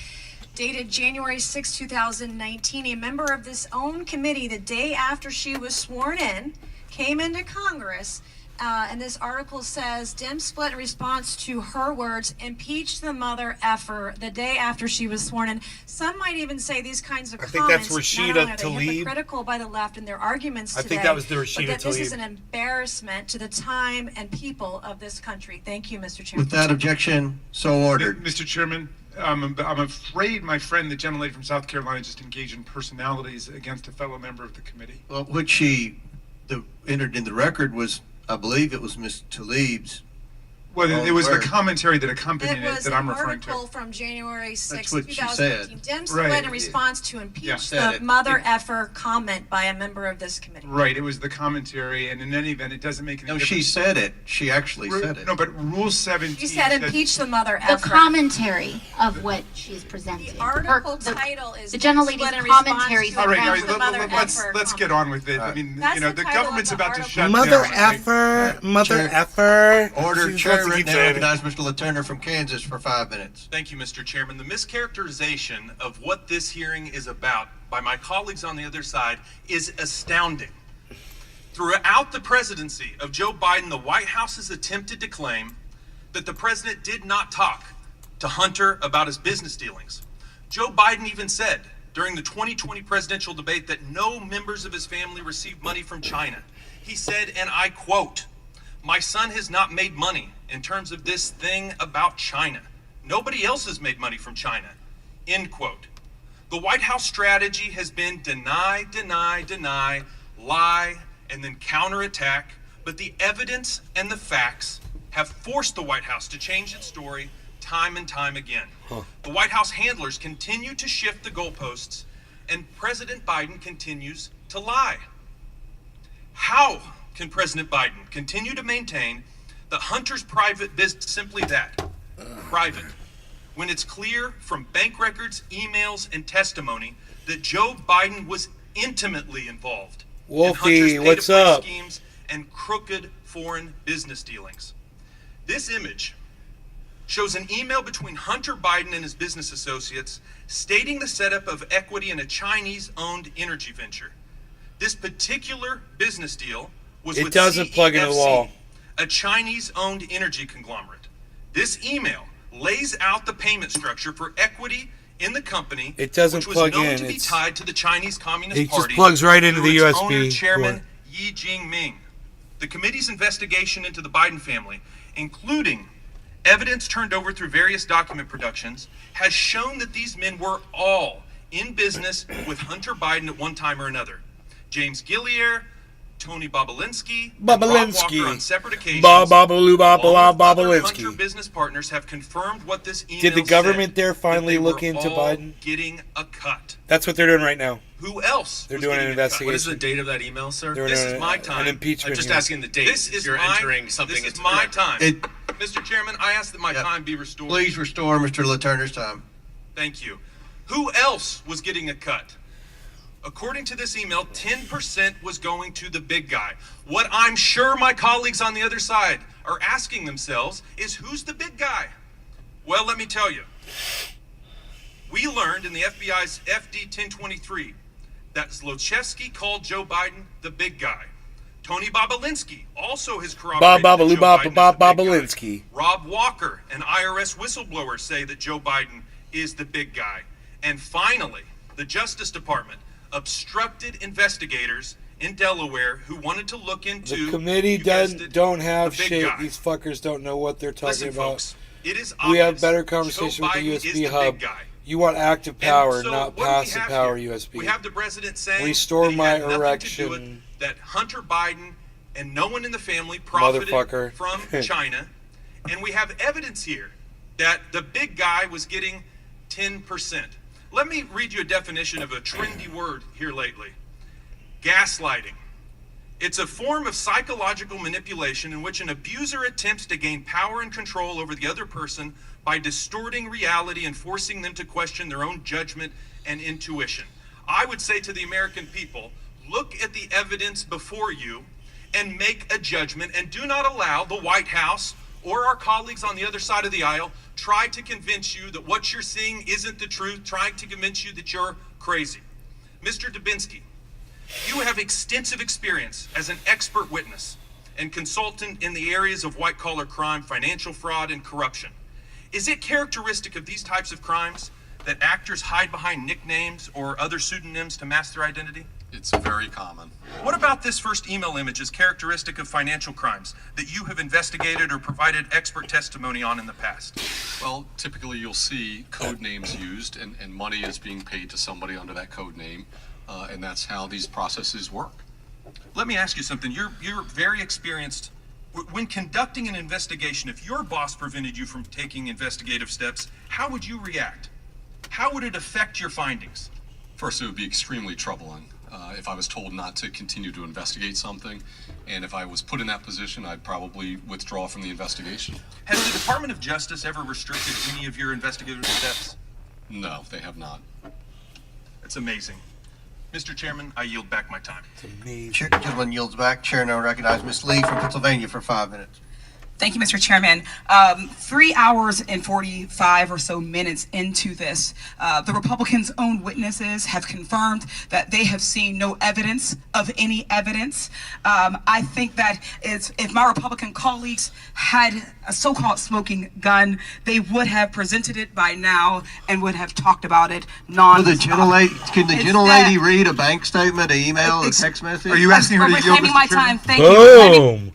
dated January 6, 2019. A member of this own committee, the day after she was sworn in, came into Congress, and this article says, Dem split in response to her words, impeach the mother effer, the day after she was sworn in. Some might even say these kinds of I comments, think that's Rashida not only are they Tlaib. hypocritical by the left in their arguments I today, think that was the Rashida but that this is Tlaib. an embarrassment to the time and people of this country. Thank you, Mr. Chairman. Without objection, so ordered. Mr. Chairman, I'm afraid my friend, the gentlelady from South Carolina, just engaged in personalities against a fellow member of the committee. Well, which she entered in the record was, I believe it was Ms. Tlaib's. Well, it was the word. commentary that accompanied It it was that an I'm referring to. article from January 6, what she 2018. said. Dem Right. split in response to impeach Yeah. Said the it. mother effer comment by a member of this committee. Right, it was the commentary, and in any event, it doesn't make any No, difference. she said it. She actually said it. No, but Rule 17 She said impeach the mother The effer. commentary of what she's presented. The article Her- title is the Dem gentlelady's split in response commentary to All right, impeach guys, the mother effer let's get on with it. I mean, That's the the title government's of the about to article. shut Mother down. effer, mother Chair- effer. Order. She Chair wants to keep now saying it. recognize Mr. Turner from Kansas for 5 minutes. Thank you, Mr. Chairman. The mischaracterization of what this hearing is about by my colleagues on the other side is astounding. Throughout the presidency of Joe Biden, the White House has attempted to claim that the president did not talk to Hunter about his business dealings. Joe Biden even said during the 2020 presidential debate that no members of his family received money from China. He said, and I quote, "My son has not made money in terms of this thing about China. Nobody else has made money from China," end quote. The White House strategy has been deny, deny, deny, lie, and then counterattack, but the evidence and the facts have forced the White House to change its story time and time again. The White House handlers continue to shift the goalposts, and President Biden continues to lie. How can President Biden continue to maintain that Hunter's private business, simply that, private, when it's clear from bank records, emails, and testimony that Joe Biden was intimately involved in Wolfie, Hunter's what's pay-to-play up? schemes and crooked foreign business dealings? This image shows an email between Hunter Biden and his business associates stating the setup of equity in a Chinese-owned energy venture. This particular business deal was It with doesn't plug into the CEFC, wall. a Chinese-owned energy conglomerate. This email lays out the payment structure for equity in the company, It doesn't which was plug known in. to be It's- tied to the Chinese Communist It just Party. plugs right into through the its USB owner, Chairman port. Yi Jingming. The committee's investigation into the Biden family, including evidence turned over through various document productions, has shown that these men were all in business with Hunter Biden at one time or another. James Gillier, Tony Bobulinski, and Rob Bobulinski. Walker on separate occasions, Bobaloo, along with other Bobulinski. Hunter business partners have confirmed what this email Did the government said, there finally that they look were into all Biden? getting a cut. That's what they're doing right now. Who else? They're was doing an getting a cut? investigation. What is the date of that email, sir? They're This doing is my time. An impeachment. I'm just hearing. asking the date. This is You're my, entering something This is into my the time. It- Mr. Chairman, I ask that my time be restored. Please restore Mr. Turner's time. Thank you. Who else was getting a cut? According to this email, 10% was going to the big guy. What I'm sure my colleagues on the other side are asking themselves is, who's the big guy? Well, let me tell you. We learned in the FBI's FD 1023 that Zlochevsky called Joe Biden the big guy. Tony Bobolinsky also has corroborated that Joe Biden is the big guy. Rob Walker, an IRS whistleblower, say that Joe Biden is the big guy. And finally, the Justice Department obstructed investigators in Delaware who wanted to look into the committee don't have shit. Guy. These fuckers don't know what they're talking about. Folks, it is we have better conversation with the USB hub. You want active power, not passive power, USB. We have the president saying restore my erection. That Hunter Biden and no one in the family profited from China. And we have evidence here that the big guy was getting 10%. Let me read you a definition of a trendy word here lately. Gaslighting. It's a form of psychological manipulation in which an abuser attempts to gain power and control over the other person by distorting reality and forcing them to question their own judgment and intuition. I would say to the American people, look at the evidence before you and make a judgment, and do not allow the White House or our colleagues on the other side of the aisle try to convince you that what you're seeing isn't the truth, trying to convince you that you're crazy. Mr. Dubinsky, you have extensive experience as an expert witness and consultant in the areas of white-collar crime, financial fraud, and corruption. Is it characteristic of these types of crimes that actors hide behind nicknames or other pseudonyms to mask their identity? It's very common. What about this first email image is characteristic of financial crimes that you have investigated or provided expert testimony on in the past? Well, typically you'll see code names used and money is being paid to somebody under that code name, and that's how these processes work. Let me ask you something. You're very experienced. When conducting an investigation, if your boss prevented you from taking investigative steps, how would you react? How would it affect your findings? First, it would be extremely troubling. If I was told not to continue to investigate something, and if I was put in that position, I'd probably withdraw from the investigation. Has the Department of Justice ever restricted any of your investigative steps? No, they have not. That's amazing. Mr. Chairman, I yield back my time. It's amazing. Gentleman yields back. Chair now recognizes Ms. Lee from Pennsylvania for 5 minutes. Thank you, Mr. Chairman. 3 hours and 45 or so minutes into this, the Republicans' own witnesses have confirmed that they have seen no evidence of any evidence. I think that if my Republican colleagues had a so-called smoking gun, they would have presented it by now and would have talked about it non-stop. Can the gentlelady read a bank statement, an email, a text message? Are you asking her to yield, Mr. Chairman? Thank you.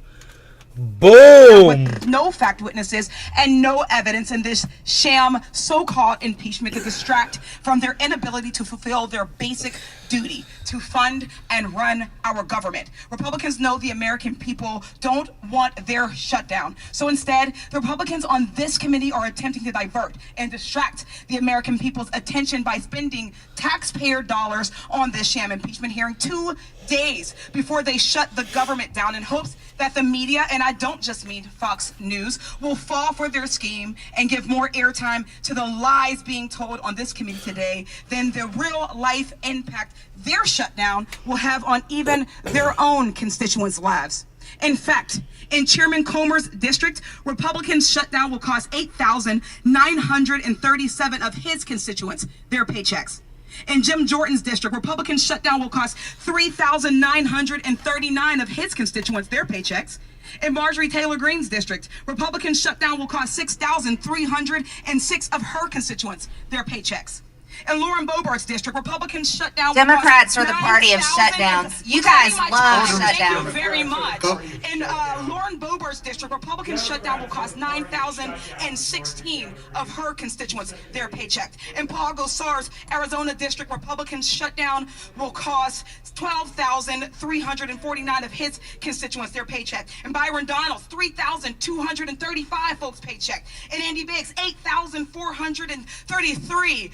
Boom! With no fact witnesses and no evidence in this sham so-called impeachment to distract from their inability to fulfill their basic duty to fund and run our government. Republicans know the American people don't want their shutdown. So instead, the Republicans on this committee are attempting to divert and distract the American people's attention by spending taxpayer dollars on this sham impeachment hearing 2 days before they shut the government down in hopes that the media, and I don't just mean Fox News, will fall for their scheme and give more airtime to the lies being told on this committee today than the real life impact their shutdown will have on even their own constituents' lives. In fact, in Chairman Comer's district, Republicans' shutdown will cost 8,937 of his constituents their paychecks. In Jim Jordan's district, Republican shutdown will cost 3,939 of his constituents their paychecks. In Marjorie Taylor Greene's district, Republican shutdown will cost 6,306 of her constituents their paychecks. In Lauren Boebert's district, Republicans shut down. Democrats are the party of shutdowns. You guys love shutdowns. Thank you very much. In Lauren Boebert's district, Republicans shutdown will cost 9,016 of her constituents their paycheck. In Paul Gosar's Arizona district, Republicans shutdown will cost 12,349 of his constituents their paycheck. In Byron Donalds, 3,235 folks paycheck. In Andy Biggs, 8,433.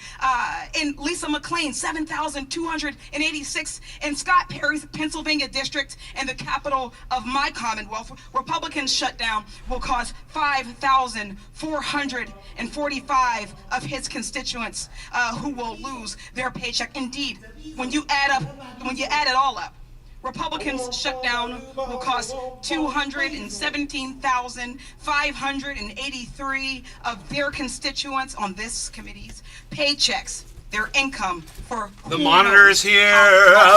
In Lisa McLean, 7,286. In Scott Perry's Pennsylvania district and the capital of my Commonwealth, Republicans shutdown will cost 5,445 of his constituents who will lose their paycheck. Indeed, when you add it all up, Republicans' shutdown will cost 217,583 of their constituents on this committee's paychecks, their income for The monitor is here.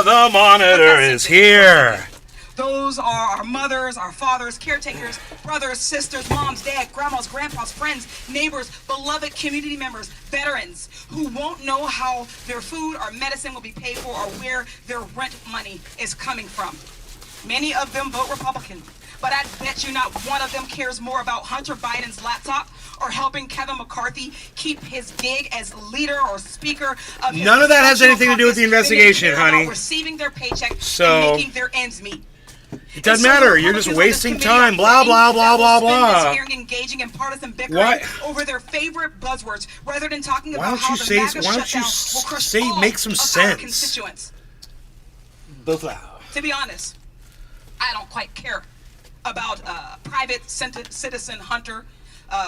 The monitor is here. Those are our mothers, our fathers, caretakers, brothers, sisters, moms, dads, grandmas, grandpas, friends, neighbors, beloved community members, veterans who won't know how their food or medicine will be paid for or where their rent money is coming from. Many of them vote Republican, but I bet you not one of them cares more about Hunter Biden's laptop or helping Kevin McCarthy keep his gig as leader or speaker of his None of that has anything to do with the caucus than investigation, they care about honey. receiving their paycheck So- and making their ends meet. It doesn't matter. You're just wasting time. Blah, blah, blah, blah, blah. Engaging in partisan bickering Why- over their favorite buzzwords rather than talking Why about don't how you the say? MAGA Why don't you shutdown will crush say? all Make some of our sense. constituents. Both loud. To be honest, I don't quite care about private citizen Hunter,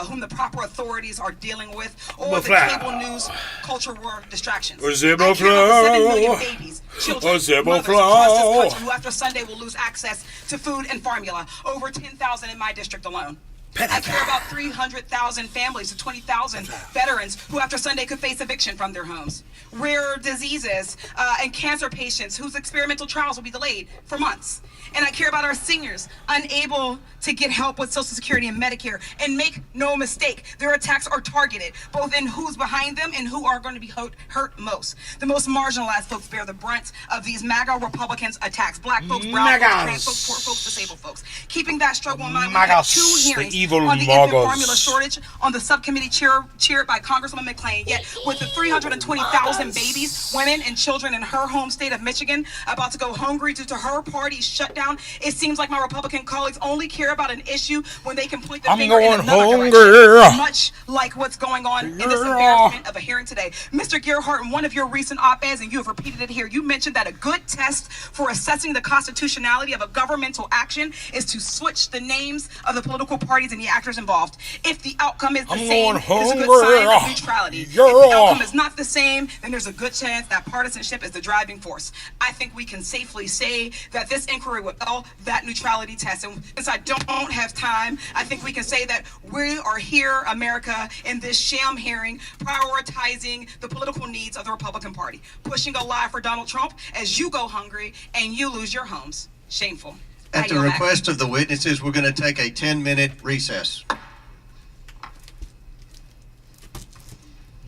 whom the proper authorities are dealing with, or the cable news culture war distractions. I care about the 7 million babies, children, mothers across this country who after Sunday will lose access to food and formula. Over 10,000 in my district alone. I care about 300,000 families to 20,000 veterans who after Sunday could face eviction from their homes. Rare diseases and cancer patients whose experimental trials will be delayed for months. And I care about our seniors unable to get help with Social Security and Medicare. And make no mistake, their attacks are targeted, both in who's behind them and who are going to be hurt most. The most marginalized folks bear the brunt of these MAGA Republicans' attacks. Black folks, brown folks, trans folks, poor folks, disabled folks. Keeping that struggle in mind, we had 2 hearings on the infant formula shortage on the subcommittee chaired by Congresswoman McClain. Yet with the 320,000 babies, women, and children in her home state of Michigan about to go hungry due to her party's shutdown, it seems like my Republican colleagues only care about an issue when they can point the finger in another direction. Much like what's going on in this embarrassment of a hearing today. Mr. Gerhardt, in one of your recent op-eds, and you have repeated it here, you mentioned that a good test for assessing the constitutionality of a governmental action is to switch the names of the political parties and the actors involved. If the outcome is the same, it's a good sign of neutrality. If the outcome is not the same, then there's a good chance that partisanship is the driving force. I think we can safely say that this inquiry would fail that neutrality test. And since I don't have time, I think we can say that we are here, America, in this sham hearing, prioritizing the political needs of the Republican Party, pushing a lie for Donald Trump as you go hungry and you lose your homes. Shameful. At the request of the witnesses, we're going to take a 10-minute recess.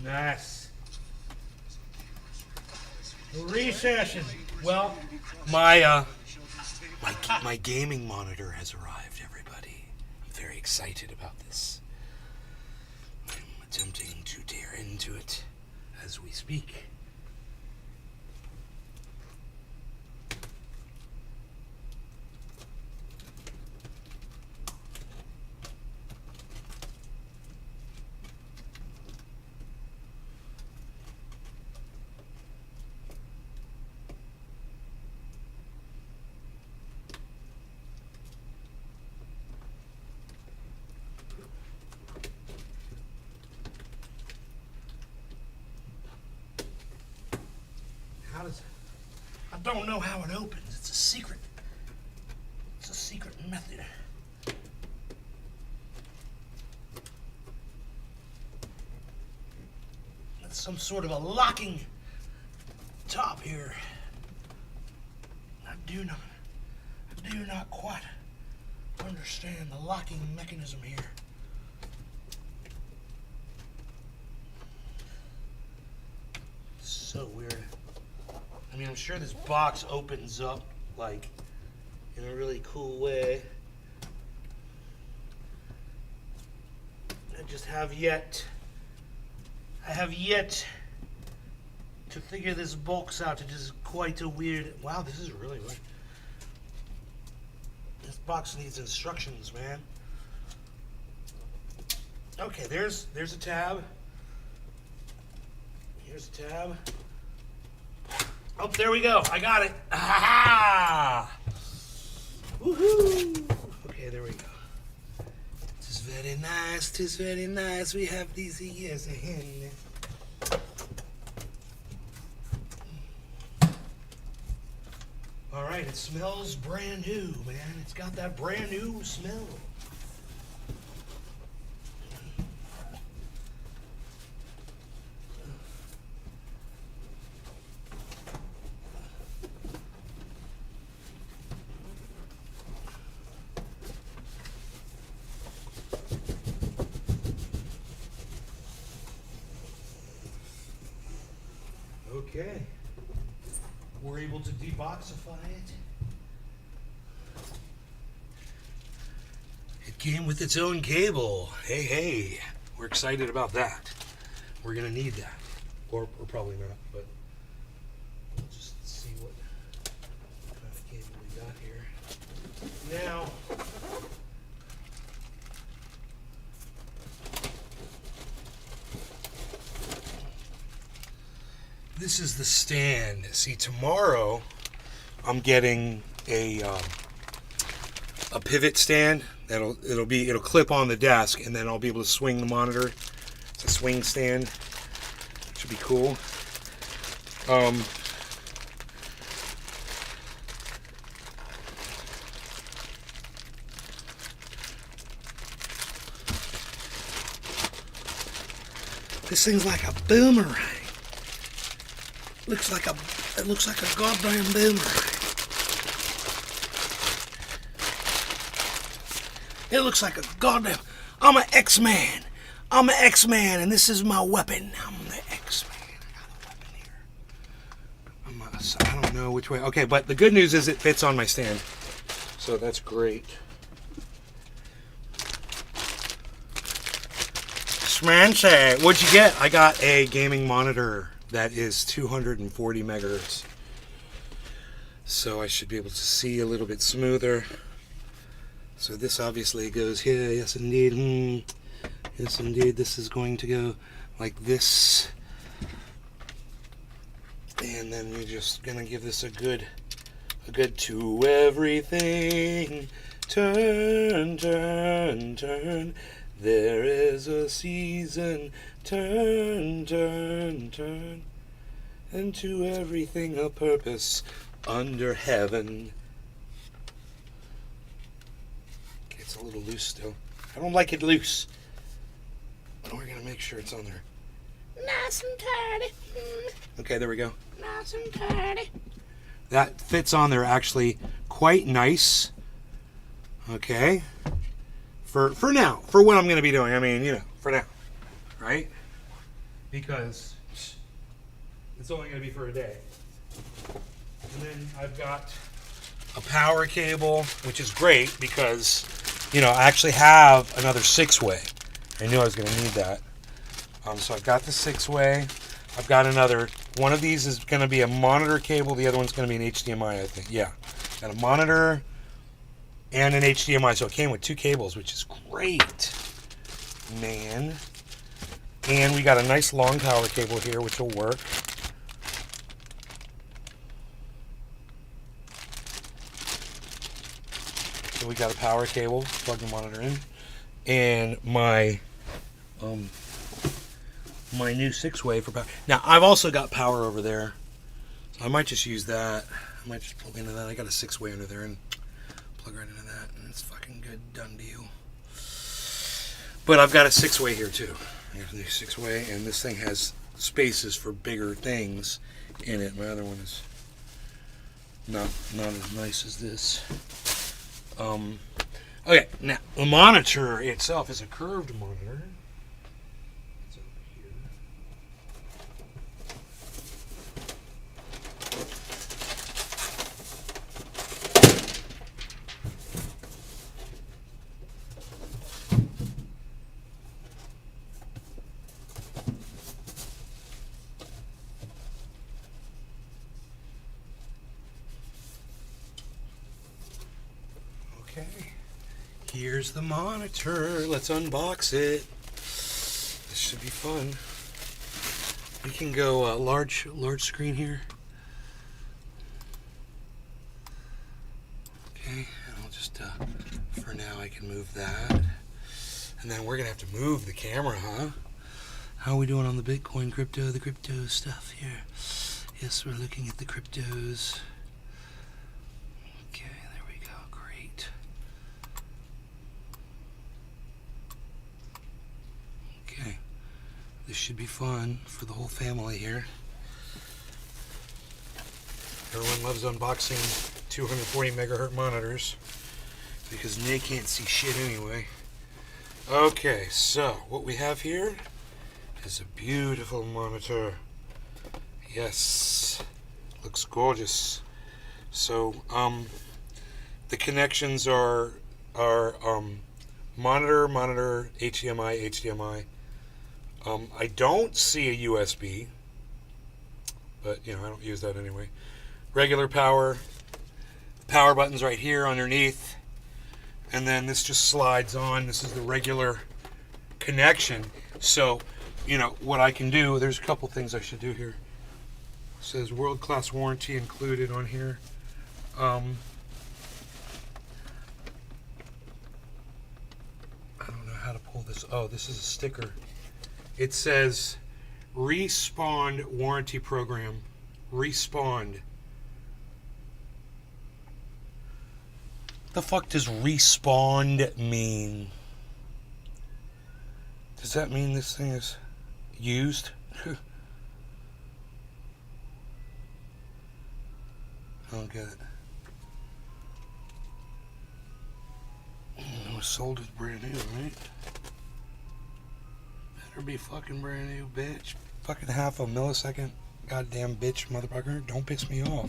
Nice. Recession. Well, my gaming monitor has arrived, everybody. I'm very excited about this. I'm attempting to tear into it as we speak. I don't know how it opens. It's a secret. It's a secret method. It's some sort of a locking top here. I do not quite understand the locking mechanism here. So weird. I mean, I'm sure this box opens up, like, in a really cool way. I have yet to figure this box out. It is quite a weird, wow, this is really weird. This box needs instructions, man. Okay, there's a tab. Here's a tab. Oh, there we go. I got it. Ah! Woohoo! Okay, there we go. Tis very nice. Tis very nice. We have these years ahead. All right. it smells brand new, man. It's got that brand new smell. Okay. We're able to deboxify it. It came with its own cable. Hey, hey. We're excited about that. We're going to need that. Or probably not, but we'll just see what kind of cable we got here. Now, this is the stand. See, tomorrow I'm getting a pivot stand it'll clip on the desk, and then I'll be able to swing the monitor. It's a swing stand. Should be cool. This thing's like a boomerang. It looks like a goddamn boomerang. It looks like a goddamn. I'm an X-Man. I'm an X-Man, and this is my weapon. I'm the X-Man. I got a weapon here. I don't know which way. Okay, but the good news is it fits on my stand, so that's great. Smancy, what'd you get? I got a gaming monitor that is 240 megahertz. So I should be able to see a little bit smoother. So this obviously goes here. Yes, indeed. Yes, indeed. This is going to go like this. And then we're just going to give this a good to everything. Turn, turn, turn. There is a season. Turn, turn, turn. And to everything a purpose under heaven. Okay, it's a little loose still. I don't like it loose. But we're going to make sure it's on there. Nice and tidy. Okay, there we go. Nice and tidy. That fits on there actually quite nice. Okay. For now, for what I'm going to be doing. I mean, you know, for now, right? Because it's only going to be for a day. And then I've got a power cable, which is great because, you know, I actually have another 6-way. I knew I was going to need that. So I've got the 6-way. I've got another, one of these is going to be a monitor cable. The other one's going to be an HDMI, I think. Yeah. Got a monitor and an HDMI, so it came with 2 cables, which is great, man. And we got a nice long power cable here, which will work. So we got a power cable, plug the monitor in, and my my new 6-way for power. Now I've also got power over there, so I might just use that. I might just plug into that. I got a 6-way under there and plug right into that, and it's fucking good, done deal. But I've got a 6-way here too. I got a new 6-way, and this thing has spaces for bigger things in it. My other one is not as nice as this. Okay, now the monitor itself is a curved monitor. It's over here. Okay, here's the monitor. Let's unbox it. This should be fun. We can go large screen here. Okay, and I'll just for now I can move that, and then we're gonna have to move the camera, huh? How are we doing on the Bitcoin the crypto stuff here? Yes, we're looking at the cryptos. This should be fun for the whole family here. Everyone loves unboxing 240 megahertz monitors because they can't see shit anyway. Okay, so what we have here is a beautiful monitor. Yes, looks gorgeous. So the connections are monitor, HDMI. I don't see a USB, but I don't use that anyway. Regular power. Power button's right here underneath, and then this just slides on. This is the regular connection. So, what I can do, there's a couple things I should do here. It says world-class warranty included on here. I don't know how to pull this. Oh, this is a sticker. It says Respawn warranty program. Respawn. The fuck does respawn mean? Does that mean this thing is used? I don't get it. It was sold as brand new, right? Better be fucking brand new, bitch. Fucking half a millisecond. Goddamn bitch, motherfucker. Don't piss me off.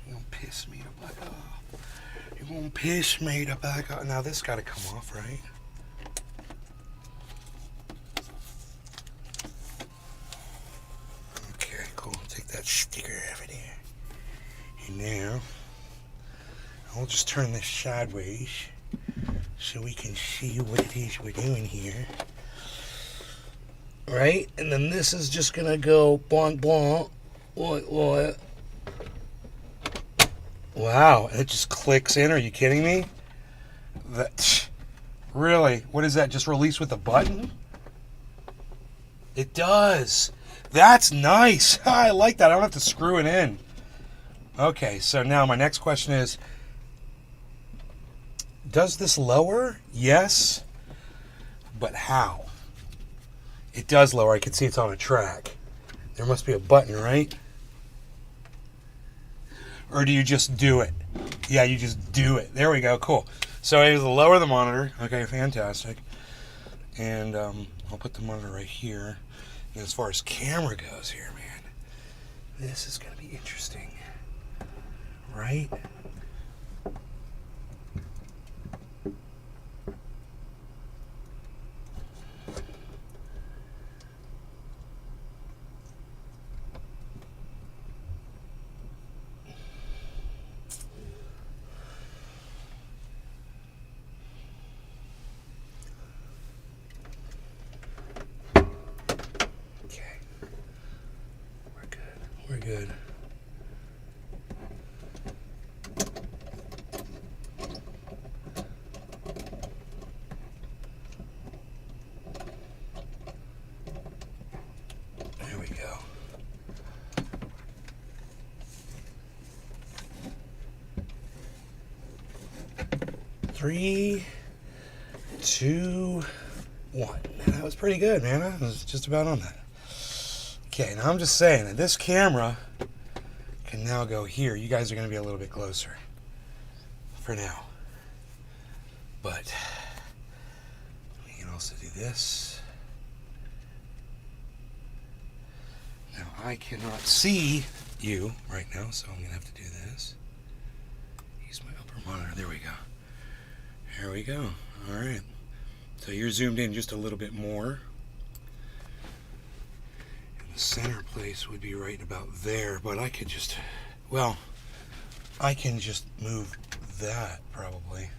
You don't piss me the fuck off. You won't piss me the back up. Now this gotta come off, right? Okay, cool. Take that sticker out of there. And now, I'll just turn this sideways so we can see what it is we're doing here. Right? And then this is just gonna go blanc blanc. What? Wow, it just clicks in. Are you kidding me? That really? What is that? Just release with a button? It does. That's nice. I like that. I don't have to screw it in. Okay, so now my next question is, does this lower? Yes. But how? It does lower. I can see it's on a track. There must be a button, right? Or do you just do it? Yeah, you just do it. There we go. Cool. So it is to lower the monitor. Okay, fantastic. And I'll put the monitor right here. And as far as camera goes here, man, this is going to be interesting. Right? We're good. There we go. Three, two, one. That was pretty good, man. I was just about on that. Okay, now I'm just saying that this camera can now go here. You guys are going to be a little bit closer for now. But we can also do this. Now I cannot see you right now, so I'm going to have to do this. Use my upper monitor. There we go. There we go. All right. So you're zoomed in just a little bit more. Center place would be right about there, but I could just, well, I can just move that probably.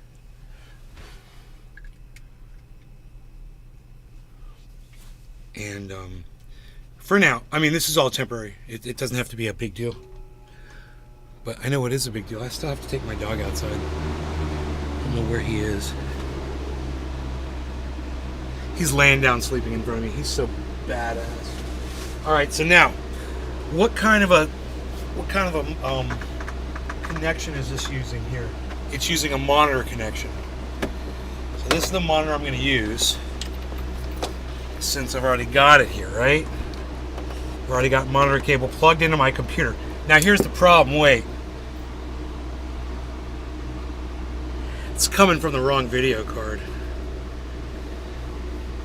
And for now, I mean, this is all temporary. It doesn't have to be a big deal. But I know it is a big deal. I still have to take my dog outside. I don't know where he is. He's laying down sleeping in front of me. He's so badass. All right, so now, what kind of a connection is this using here? It's using a monitor connection. So this is the monitor I'm going to use. since I've already got it here, right? I've already got monitor cable plugged into my computer. Now here's the problem, wait. It's coming from the wrong video card.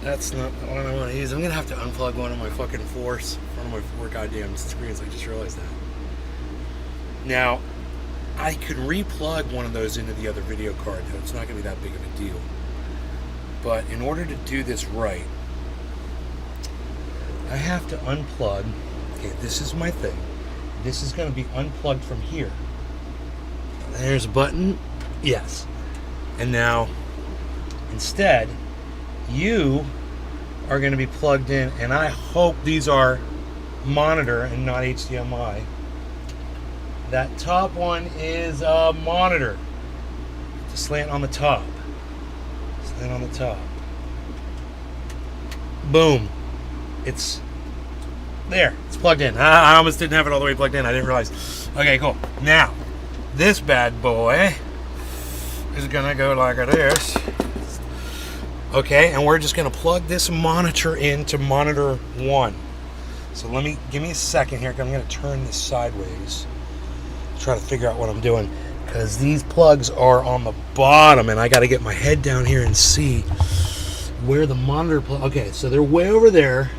That's not the one I want to use. I'm going to have to unplug one of my fucking four goddamn screens. I just realized that. Now, I could re-plug one of those into the other video card, though. It's not going to be that big of a deal. But in order to do this right, I have to unplug. Okay, this is my thing. This is going to be unplugged from here. There's a button. Yes. And now, instead, you are going to be plugged in, and I hope these are monitor and not HDMI. That top one is a monitor. It's a slant on the top. Slant on the top. Boom. It's there. It's plugged in. I almost didn't have it all the way plugged in. I didn't realize. Okay, cool. Now, this bad boy is going to go like this. Okay, and we're just going to plug this monitor into monitor 1. So give me a second here, 'cause I'm going to turn this sideways. Try to figure out what I'm doing, because these plugs are on the bottom, and I got to get my head down here and see where the monitor plug. Okay, so they're way over there.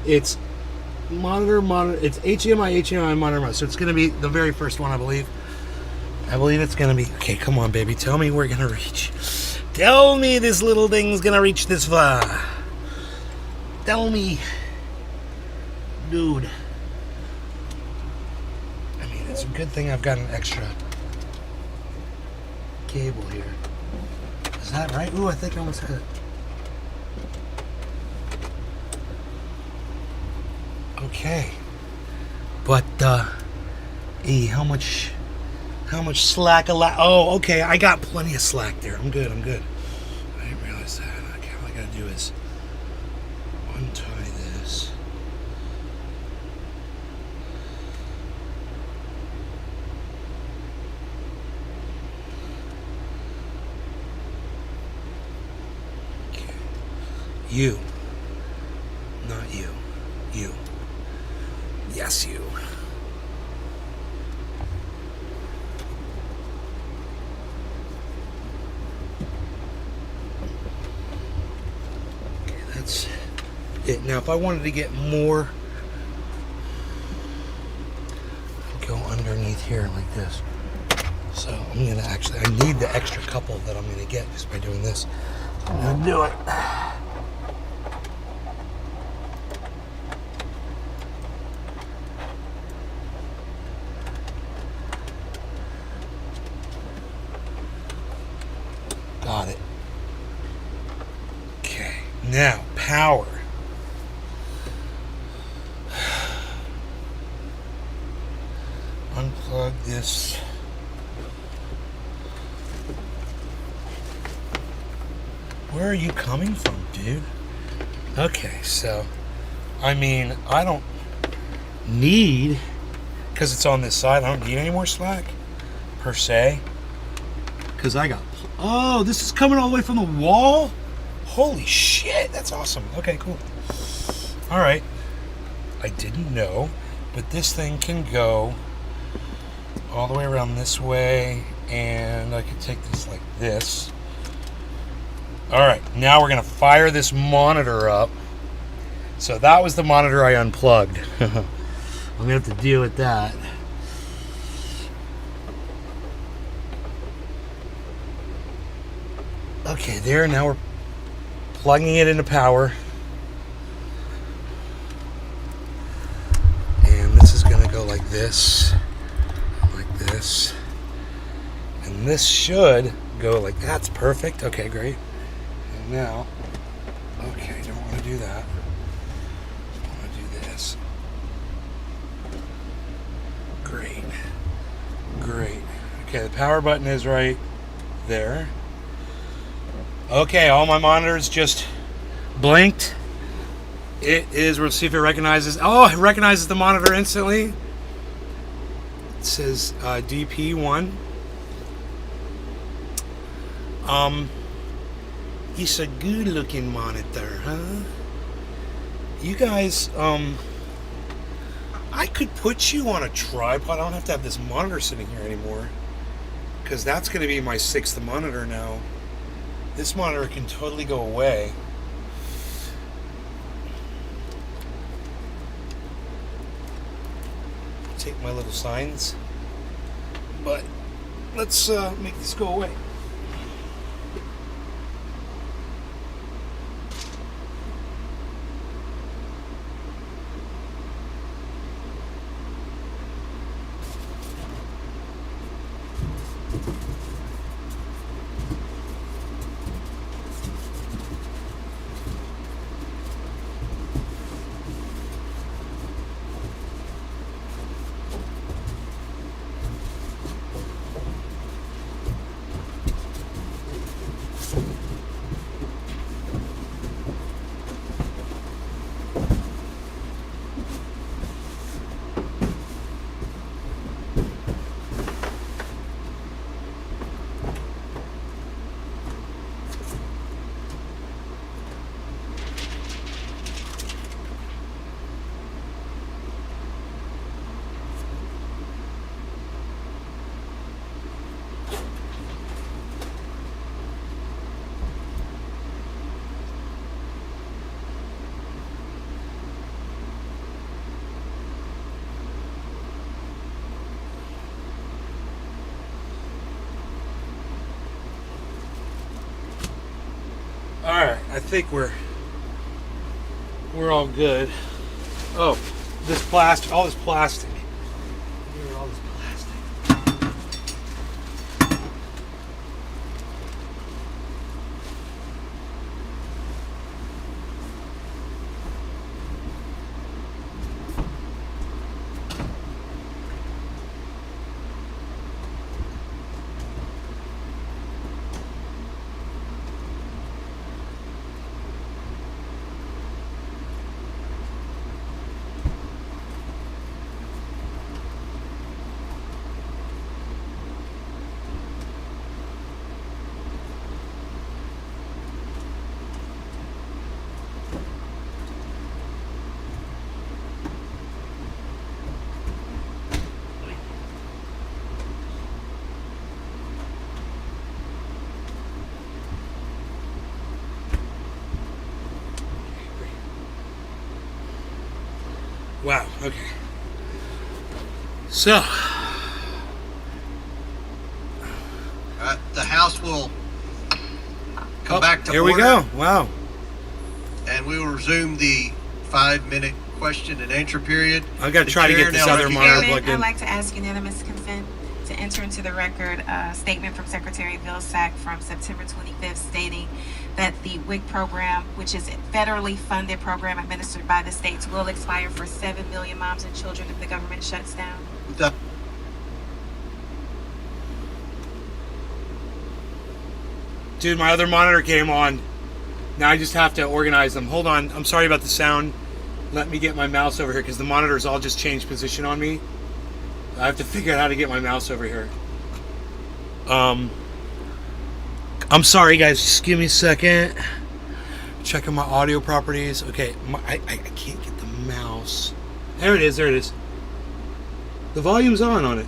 It's monitor. It's HDMI, monitor. So it's going to be the very first one, I believe. I believe it's going to be. Okay, come on, baby. Tell me we're going to reach. Tell me this little thing's going to reach this far. Tell me. Dude. I mean, it's a good thing I've got an extra cable here. Is that right? Ooh, I think I almost had it. Okay. But, how much slack oh, okay, I got plenty of slack there. I'm good. I didn't realize that. Okay, all I gotta do is untie this. Okay. You. Not you. You. Yes, you. It. Now, if I wanted to get more, I'd go underneath here like this. So I'm gonna I need the extra couple that I'm gonna get just by doing this. I'm gonna do it. Got it. Okay, now power. Unplug this. Where are you coming from, dude? Okay, so, I mean, I don't need, because it's on this side, I don't need any more slack, per se. Because I got, oh, this is coming all the way from the wall? Holy shit, that's awesome. Okay, cool. All right. I didn't know, but this thing can go all the way around this way, and I could take this like this. All right, now we're gonna fire this monitor up. So that was the monitor I unplugged. I'm gonna have to deal with that. Okay, there, now we're plugging it into power. And this is gonna go like this. This, and this should go like that's perfect. Okay, great. And now, okay, don't want to do that. I want to do this. Great. Okay, the power button is right there. Okay, all my monitors just blinked. It is. We'll see if it recognizes. Oh, it recognizes the monitor instantly. It says DP1. It's a good looking monitor, huh? You guys, I could put you on a tripod. I don't have to have this monitor sitting here anymore. Because that's going to be my 6th monitor now. This monitor can totally go away. Take my little signs. But let's make this go away. Alright, I think we're all good. Oh, this plastic, all this plastic. Here, all this plastic. Wow, okay. So, the House will come back to here order. we go. Wow. And we will resume the 5-minute question and answer period. I've got to try to get this other monitor plugged in. I'd like to ask unanimous consent to enter into the record a statement from Secretary Vilsack from September 25th stating that the WIC program, which is a federally funded program administered by the states, will expire for 7 million moms and children if the government shuts down. Dude, my other monitor came on. Now I just have to organize them. Hold on. I'm sorry about the sound. Let me get my mouse over here because the monitors all just changed position on me. I have to figure out how to get my mouse over here. I'm sorry, guys. Just give me a second. Checking my audio properties. Okay, I can't get the mouse. There it is. There it is. The volume's on it.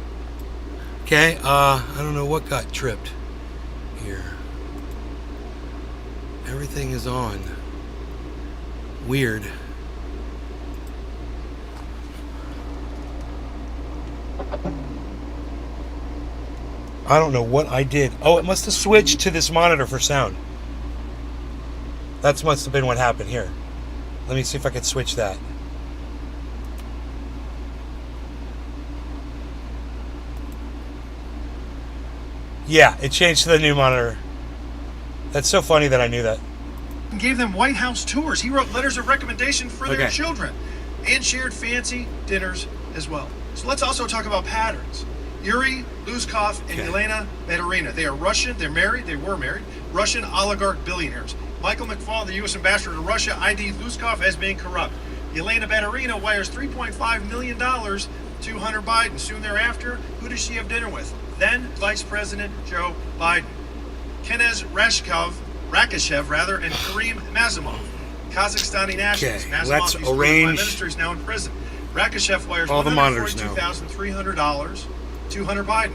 Okay. I don't know what got tripped here. Everything is on. Weird. I don't know what I did. Oh, it must have switched to this monitor for sound. That must have been what happened here. Let me see if I can switch that. Yeah, it changed to the new monitor. That's so funny that I knew that. Gave them White House tours. He wrote letters of recommendation for their Okay. children and shared fancy dinners as well. So let's also talk about patterns. Yuri Luzkov and Yelena Baturina. They are Russian. They're married. They were married. Russian oligarch billionaires. Michael McFaul, the U.S. ambassador to Russia, ID'd Luzkov as being corrupt. Yelena Baturina wires $3.5 million to Hunter Biden. Soon thereafter, who does she have dinner with? Then Vice President Joe Biden. Kenez Rashkov Rakishev, and Karim Mazimov, Kazakhstani nationals. Okay, Mazimov let's used to be the arrange Prime Minister, is now in prison. Rakishev wires all the monitors now. $142,300 to Hunter Biden.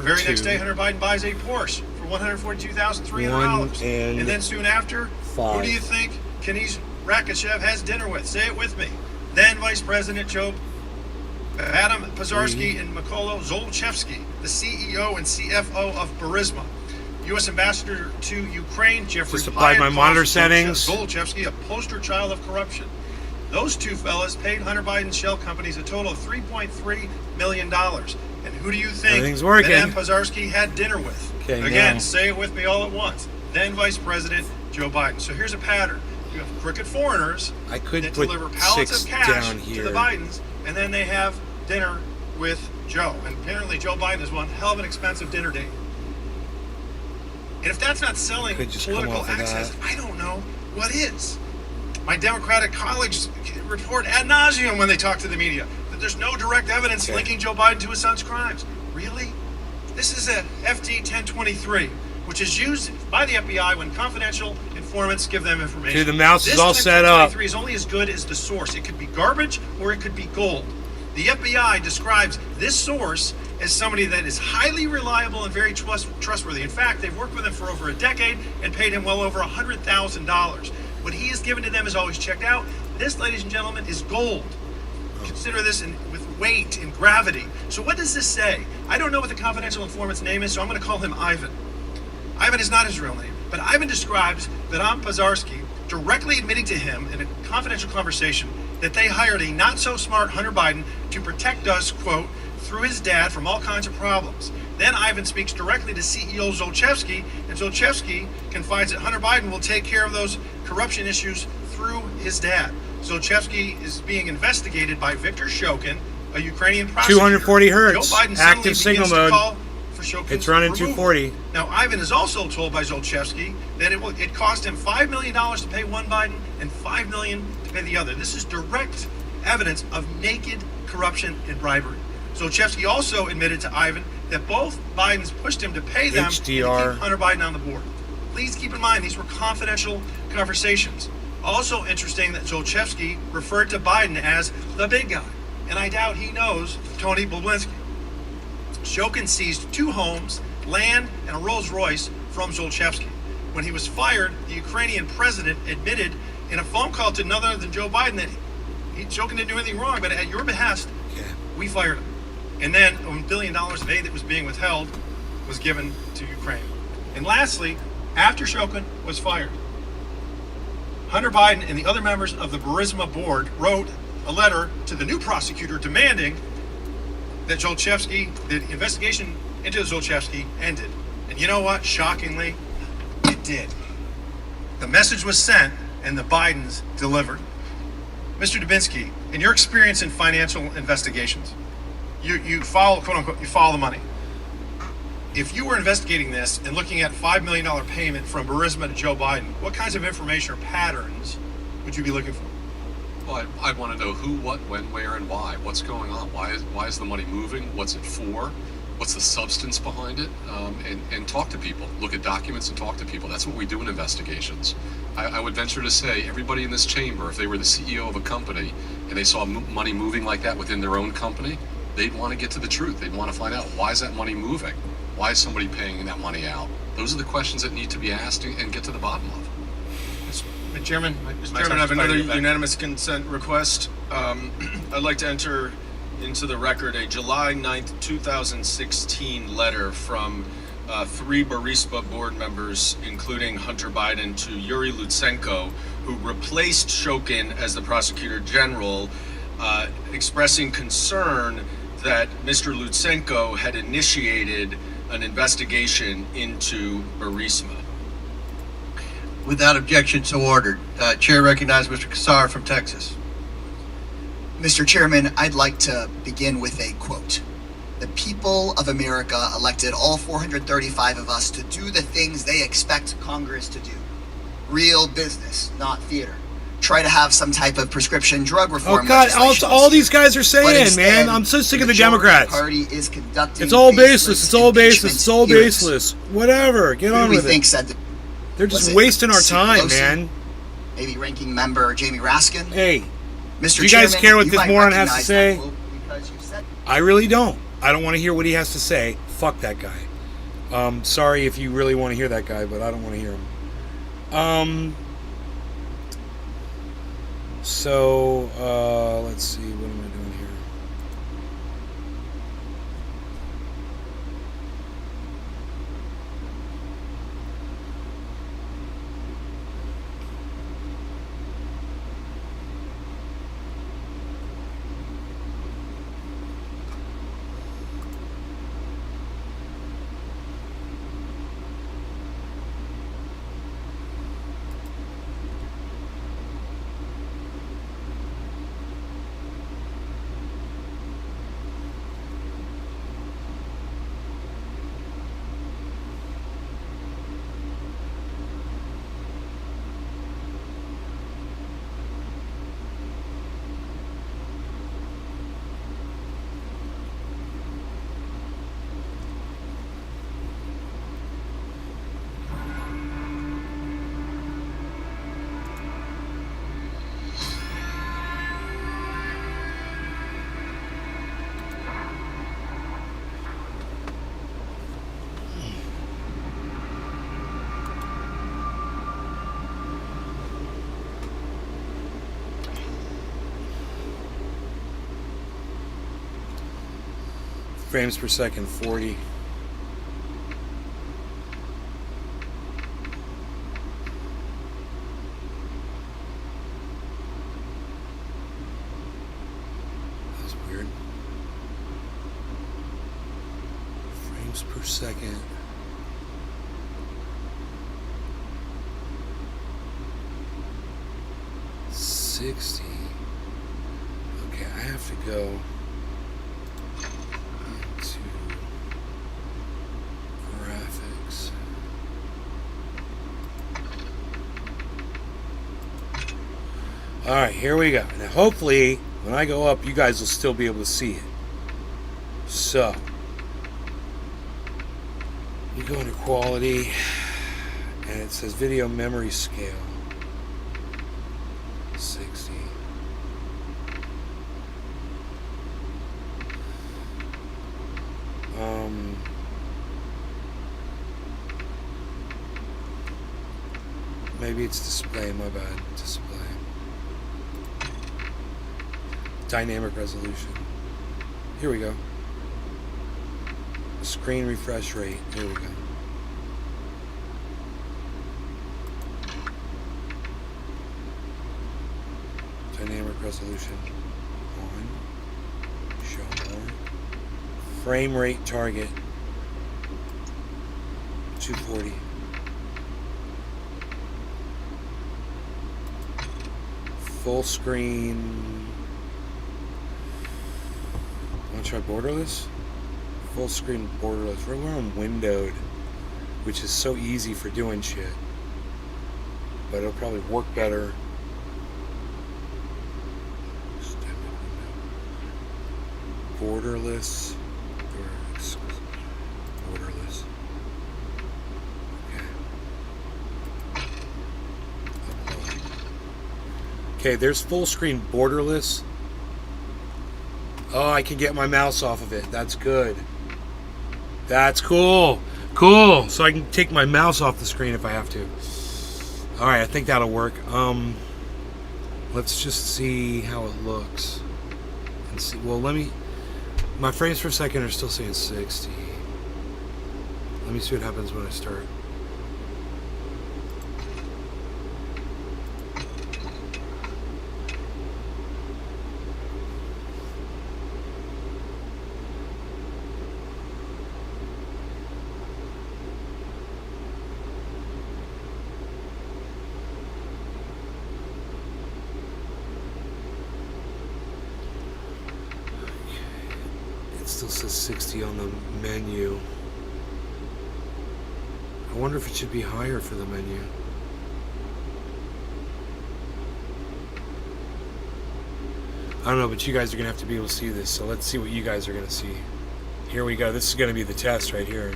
Very next day, Hunter Biden buys a Porsche for $142,300. And then soon after, who do you think Keniz Rakishev has dinner with? Say it with me. Then Vice President Joe Adam Pazarski and Mykola Zolchevsky, the CEO and CFO of Burisma. U.S. Ambassador to Ukraine, Jeffrey Just applied my monitor settings. Zolchevsky, a poster child of corruption. Those two fellas paid Hunter Biden's shell companies a total of $3.3 million. And who do you think Everything's working. that Pazarski had dinner with? Okay, Again, now. say it with me all at once. Then Vice President Joe Biden. So here's a pattern. You have crooked foreigners I could that put deliver pallets 6 of cash down to here. the Bidens, and then they have dinner with Joe. And apparently Joe Biden is one hell of an expensive dinner date. And if that's not selling Could just come political off of access, that. I don't know what is. My Democratic colleagues report ad nauseum when they talk to the media that there's no direct evidence linking Joe Biden to his son's crimes. Really? This is a FD 1023, which is used by the FBI when confidential informants give them information. Okay, the mouse is This all set up. 1023 is only as good as the source. It could be garbage or it could be gold. The FBI describes this source as somebody that is highly reliable and very trustworthy. In fact, they've worked with him for over a decade and paid him well over $100,000. What he has given to them is always checked out. This, ladies and gentlemen, is gold. Consider this with weight and gravity. So what does this say? I don't know what the confidential informant's name is, so I'm going to call him Ivan. Ivan is not his real name, but Ivan describes Vadam Pazarski directly admitting to him in a confidential conversation that they hired a not-so-smart Hunter Biden to protect us, quote, through his dad from all kinds of problems. Then Ivan speaks directly to CEO Zolchevsky, and Zolchevsky confides that Hunter Biden will take care of those corruption issues through his dad. Zolchevsky is being investigated by Viktor Shokin, a Ukrainian prosecutor. 240 hertz, Joe Biden active suddenly signal begins to mode. call for Shokin's It's running removal. 240. Now, Ivan is also told by Zolchevsky that it cost him $5 million to pay one Biden and $5 million to pay the other. This is direct evidence of naked corruption and bribery. Zolchevsky also admitted to Ivan that both Bidens pushed him to pay them and to keep HDR. Hunter Biden on the board. Please keep in mind, these were confidential conversations. Also interesting that Zolchevsky referred to Biden as the big guy, and I doubt he knows Tony Bobulinski. Shokin seized 2 homes, land, and a Rolls Royce from Zolchevsky. When he was fired, the Ukrainian president admitted in a phone call to none other than Joe Biden that Shokin didn't do anything wrong, but at your behest, we fired him. And then $1 billion of aid that was being withheld was given to Ukraine. And lastly, after Shokin was fired, Hunter Biden and the other members of the Burisma board wrote a letter to the new prosecutor demanding that the investigation into Zolchevsky ended. And you know what? Shockingly, it did. The message was sent and the Bidens delivered. Mr. Dubinsky, in your experience in financial investigations, you follow, quote unquote, you follow the money. If you were investigating this and looking at $5 million payment from Burisma to Joe Biden, what kinds of information or patterns would you be looking for? Well, I'd want to know who, what, when, where, and why. What's going on? Why is the money moving? What's it for? What's the substance behind it? And talk to people. Look at documents and talk to people. That's what we do in investigations. I would venture to say everybody in this chamber, if they were the CEO of a company and they saw money moving like that within their own company, they'd want to get to the truth. They'd want to find out, why is that money moving? Why is somebody paying that money out? Those are the questions that need to be asked and get to the bottom of. Mr. Chairman, I have another unanimous consent request. I'd like to enter into the record a July 9th, 2016 letter from 3 Burisma board members, including Hunter Biden, to Yuri Lutsenko, who replaced Shokin as the prosecutor general, expressing concern that Mr. Lutsenko had initiated an investigation into Burisma. Without objection, so ordered. Chair recognizes Mr. Kassar from Texas. Mr. Chairman, I'd like to begin with a quote. The people of America elected all 435 of us to do the things they expect Congress to do. Real business, not theater. Try to have some type of prescription drug reform. Oh God! All these guys are saying, man, I'm so sick of the Democrats. Party is conducting it's all baseless. It's all baseless. It's all baseless. Whatever. Get on with it. Said They're just Was it wasting our Nancy time, Pelosi? man. Maybe Ranking Member Jamie Raskin? Hey, Mr. do you guys Chairman, care what you this might moron has to recognize say? that quote because you said I really don't. I don't want to hear what he has to say. Fuck that guy. Sorry if you really want to hear that guy, but I don't want to hear him. So, let's see. What am I doing here? Frames per second, 40. That's weird. Frames per second. $60. Okay, I have to go to graphics. Alright, here we go. Now hopefully when I go up you guys will still be able to see it. So you go into quality and it says video memory scale 60. Maybe it's display, my bad. Display. Dynamic resolution. Here we go. Screen refresh rate. Here we go. Dynamic resolution. On. Show more. Frame rate target. 240. Full screen. Want to try borderless? Full screen borderless. We're on windowed, which is so easy for doing shit. But it'll probably work better. Borderless. Borderless. Okay, there's full screen borderless. Oh, I can get my mouse off of it. That's good. That's cool. Cool. So I can take my mouse off the screen if I have to. Alright, I think that'll work. Let's just see how it looks. And see. Well, let me. My frames per second are still saying 60. Let me see what happens when I start. Still says 60 on the menu. I wonder if it should be higher for the menu. I don't know, but you guys are gonna have to be able to see this, so let's see what you guys are gonna see. Here we go. This is gonna be the test right here.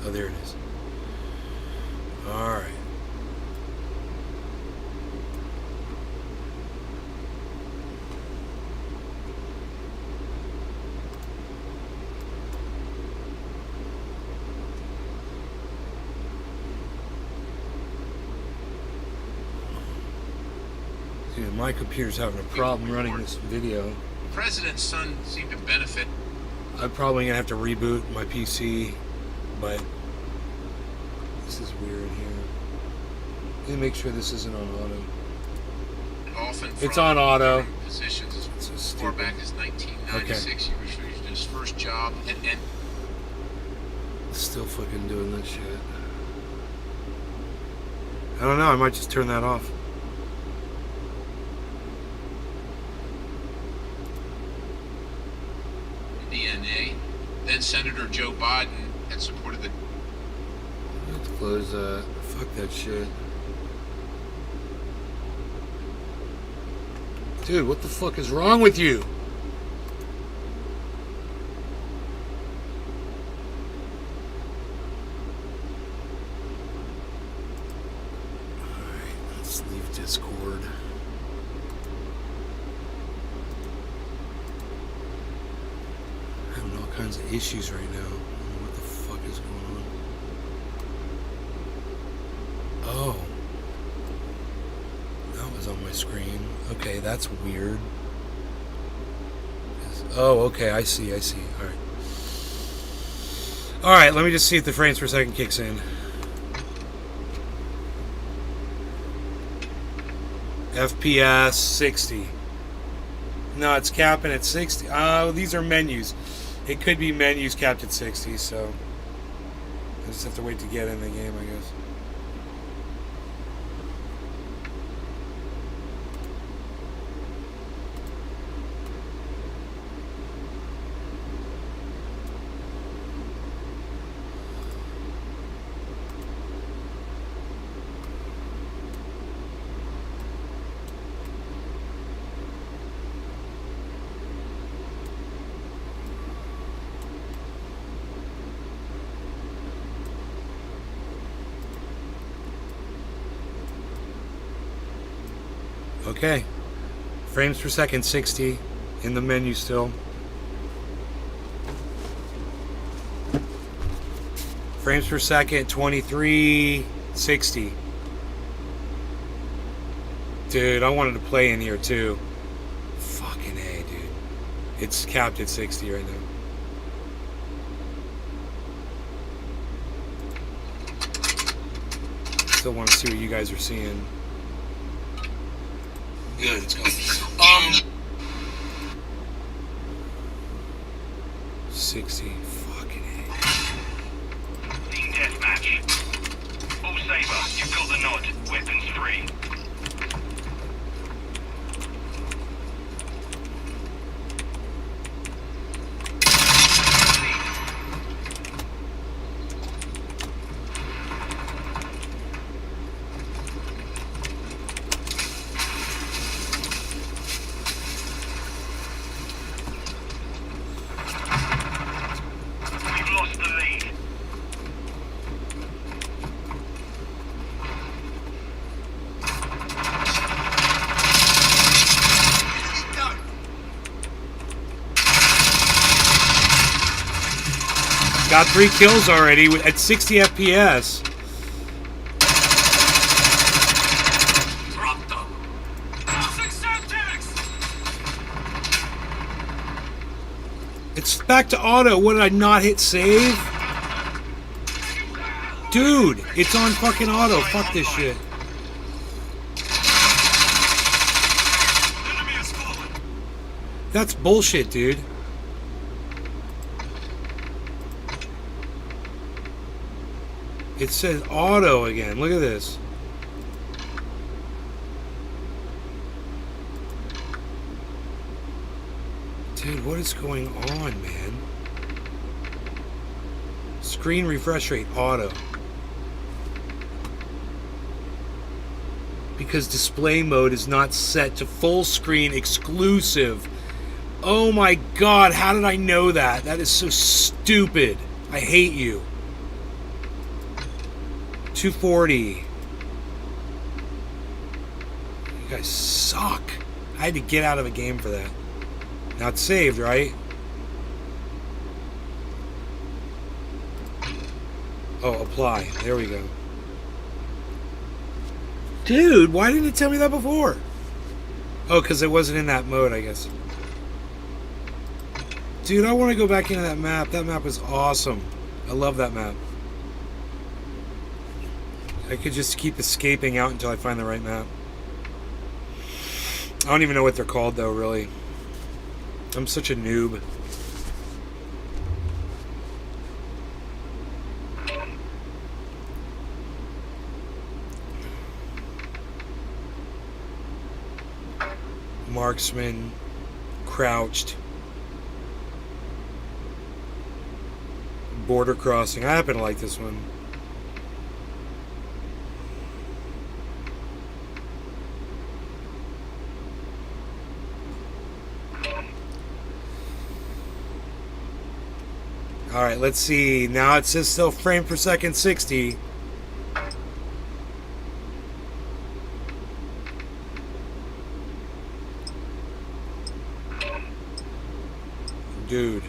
Oh, there it is. All right. Dude, my computer's having a problem running this video. The president's son seemed to benefit. I'm probably gonna have to reboot my PC, but this is weird here. Let me make sure this isn't on auto. Often It's on auto. Positions as far back as 1996. He was his first job, and Still fucking doing that shit. I don't know. I might just turn that off. DNA. Then Senator Joe Biden had supported the. Let's close that. Fuck that shit. Dude, what the fuck is wrong with you? Alright, let's leave Discord. Having all kinds of issues right now. I don't know what the fuck is going on. Oh. That was on my screen. Okay, that's weird. Oh, okay, I see. Alright. Alright, let me just see if the frames per second kicks in. FPS 60. No, it's capping at 60. Oh, these are menus. It could be menus capped at 60, so I just have to wait to get in the game, I guess. Okay. Frames per second 60 in the menu still. Frames per second 2360. Dude, I wanted to play in here too. Fucking A, dude. It's capped at 60 right now. Still want to see what you guys are seeing. Good, it's going. 60. Fucking A. Team deathmatch. All Saber, you've got the nod. Weapons free. We've lost the lead. Got 3 kills already at 60 FPS. It's back to auto. What, did I not hit save? Dude, it's on fucking auto. Fuck this shit. That's bullshit, dude. It says auto again. Look at this. Dude, what is going on, man? Screen refresh rate, auto. Because display mode is not set to full screen exclusive. Oh my god, how did I know that? That is so stupid. I hate you. 240. You guys suck. I had to get out of a game for that. Now it's saved, right? Oh, apply. There we go. Dude, why didn't it tell me that before? Oh, because it wasn't in that mode, I guess. Dude, I want to go back into that map. That map was awesome. I love that map. I could just keep escaping out until I find the right map. I don't even know what they're called, though, really. I'm such a noob. Marksman, crouched, border crossing. I happen to like this one. All right, let's see. Now it says still frame per second 60. Dude,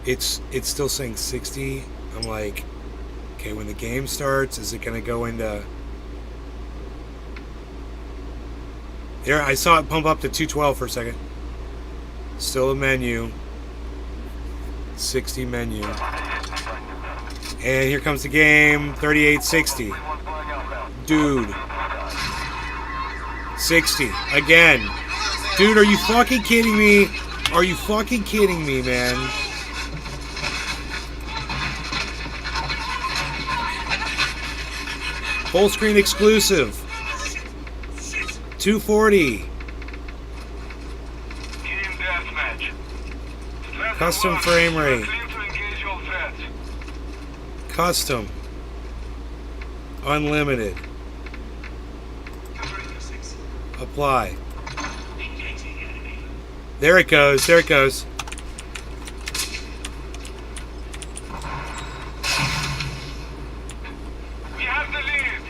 it's still saying 60. I'm like, okay, when the game starts, is it gonna go into there? I saw it pump up to 212 for a second. Still a menu. 60 menu. And here comes the game. 3860. Dude. 60 again. Dude, are you fucking kidding me? Are you fucking kidding me, man? Full screen exclusive. 240. Custom frame rate. Custom. Unlimited. Apply. There it goes. There it goes. We have the lead.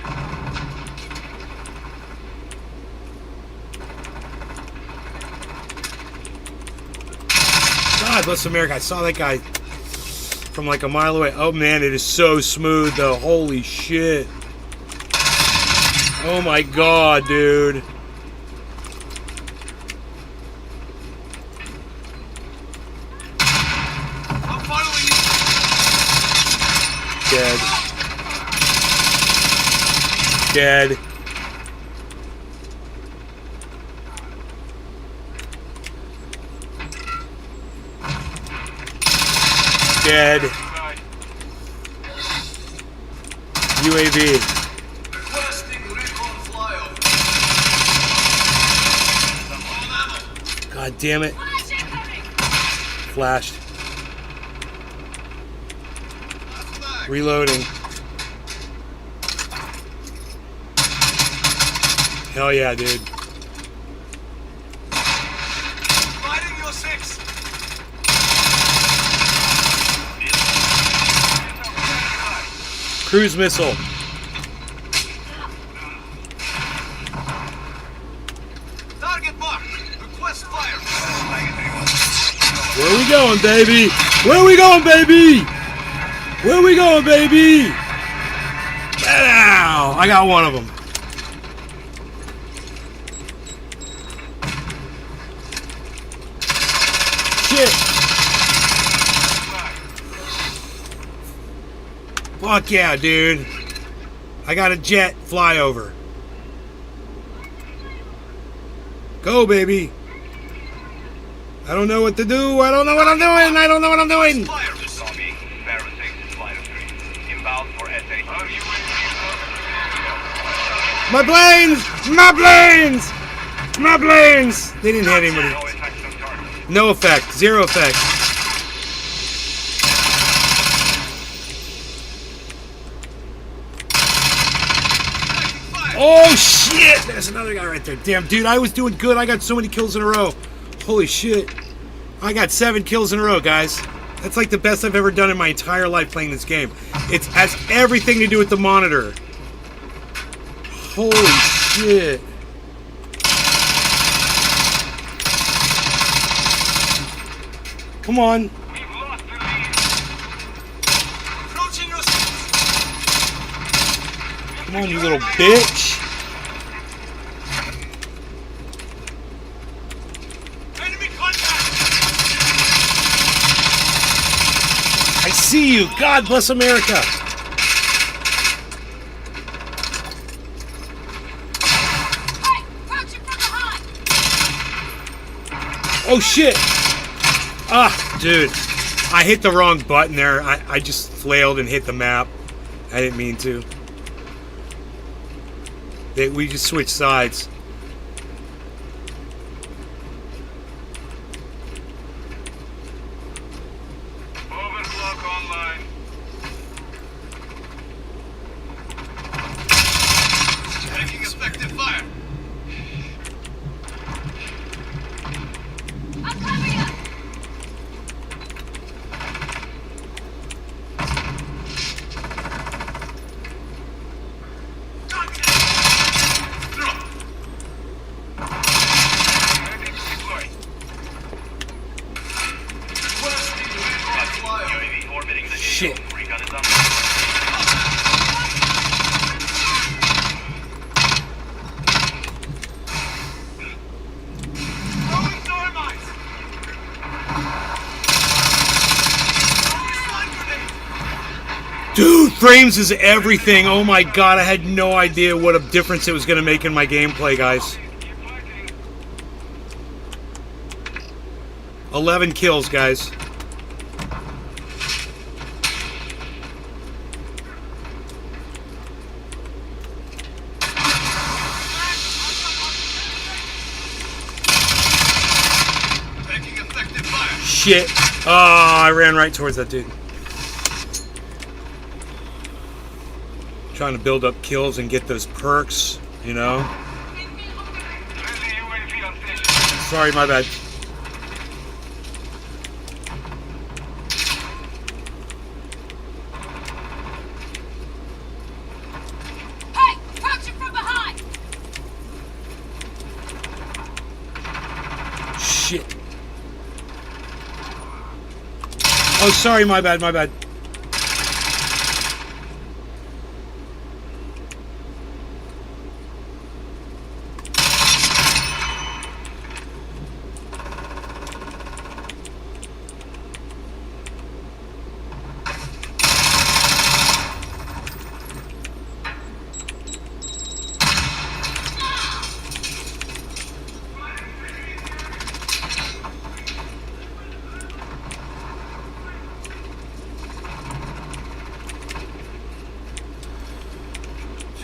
God bless America. I saw that guy from like a mile away. Oh man, it is so smooth though. Holy shit. Oh my god, dude. Dead. Dead. Dead. UAV. God damn it. Flashed. Reloading. Hell yeah, dude. Fighting your six. Cruise missile. Target marked. Request fire. Where we going, baby? Where we going, baby? Where we going, baby? Ow! I got one of them. Shit! Fuck yeah, dude. I got a jet flyover. Go, baby. I don't know what to do. I don't know what I'm doing. I don't know what I'm doing. My planes! My planes! My planes! They didn't hit anybody. No effect. Zero effect. Oh shit! There's another guy right there. Damn, dude, I was doing good. I got so many kills in a row. Holy shit. I got 7 kills in a row, guys. That's like the best I've ever done in my entire life playing this game. It has everything to do with the monitor. Holy shit. Come on. Come on, you little bitch. I see you. God bless America. Oh shit. Ah, dude. I hit the wrong button there. I just flailed and hit the map. I didn't mean to. We just switched sides. Overclock online. Taking effective fire. I'm coming up. Shit. Dude, frames is everything. Oh my god, I had no idea what a difference it was going to make in my gameplay, guys. 11 kills, guys. Shit. Oh, I ran right towards that dude. Trying to build up kills and get those perks, you know? Sorry, my bad. Hey, crouching from behind. Shit. Oh, sorry, my bad, my bad.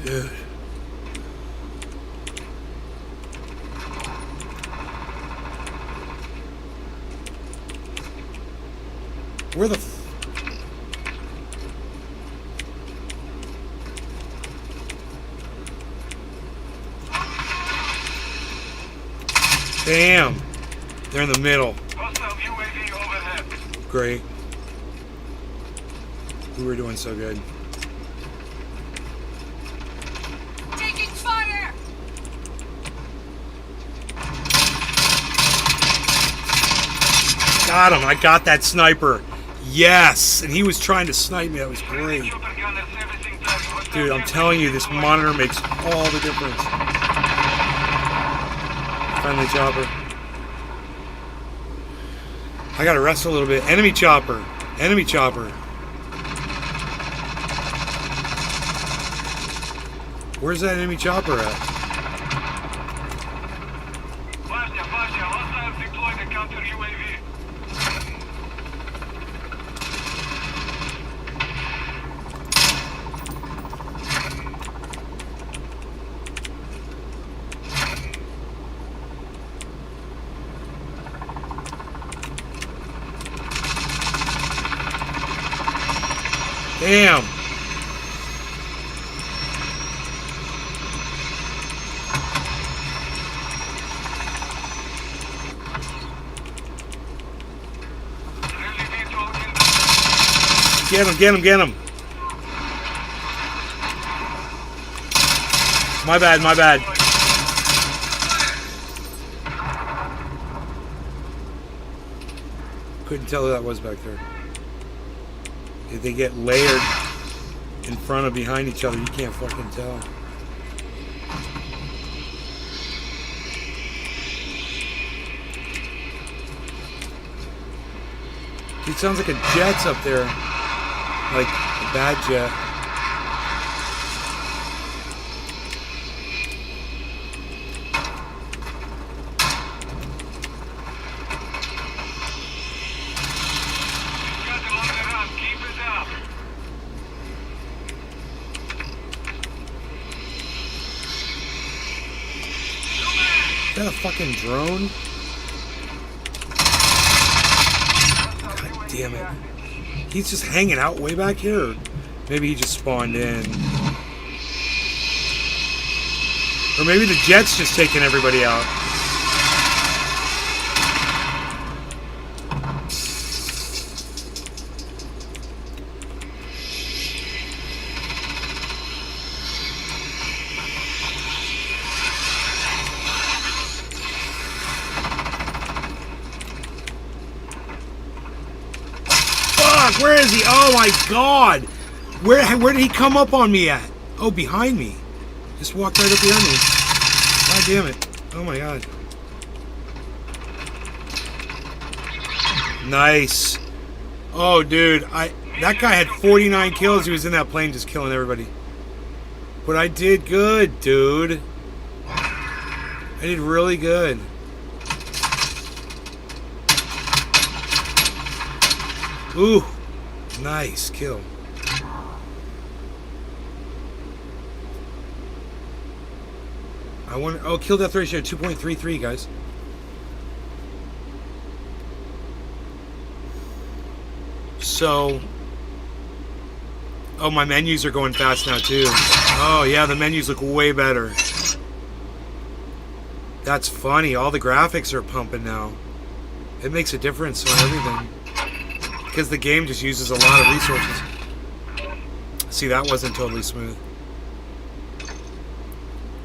Dude. Where the Damn. They're in the middle. Great. We were doing so good. Taking fire. Got him. I got that sniper. Yes. And he was trying to snipe me. That was great. Dude, I'm telling you, this monitor makes all the difference. Friendly chopper. I gotta rest a little bit. Enemy chopper. Enemy chopper. Where's that enemy chopper at? Hostiles deployed a counter UAV. Damn. Get him, get him, get him. My bad, my bad. Couldn't tell who that was back there. If they get layered in front of behind each other, you can't fucking tell. It sounds like a jet's up there. Like a bad jet. Is that a fucking drone? God damn it. He's just hanging out way back here. Or maybe he just spawned in. Or maybe the jet's just taking everybody out. Where is he? Oh my god! Where did he come up on me at? Oh, behind me. Just walked right up behind me. God damn it. Oh my god. Nice. Oh dude, that guy had 49 kills. He was in that plane just killing everybody. But I did good, dude. I did really good. Ooh. Nice kill. I wonder. Oh, kill death ratio 2.33, guys. So. Oh, my menus are going fast now too. Oh yeah, the menus look way better. That's funny. All the graphics are pumping now. It makes a difference on everything. Because the game just uses a lot of resources. See, that wasn't totally smooth.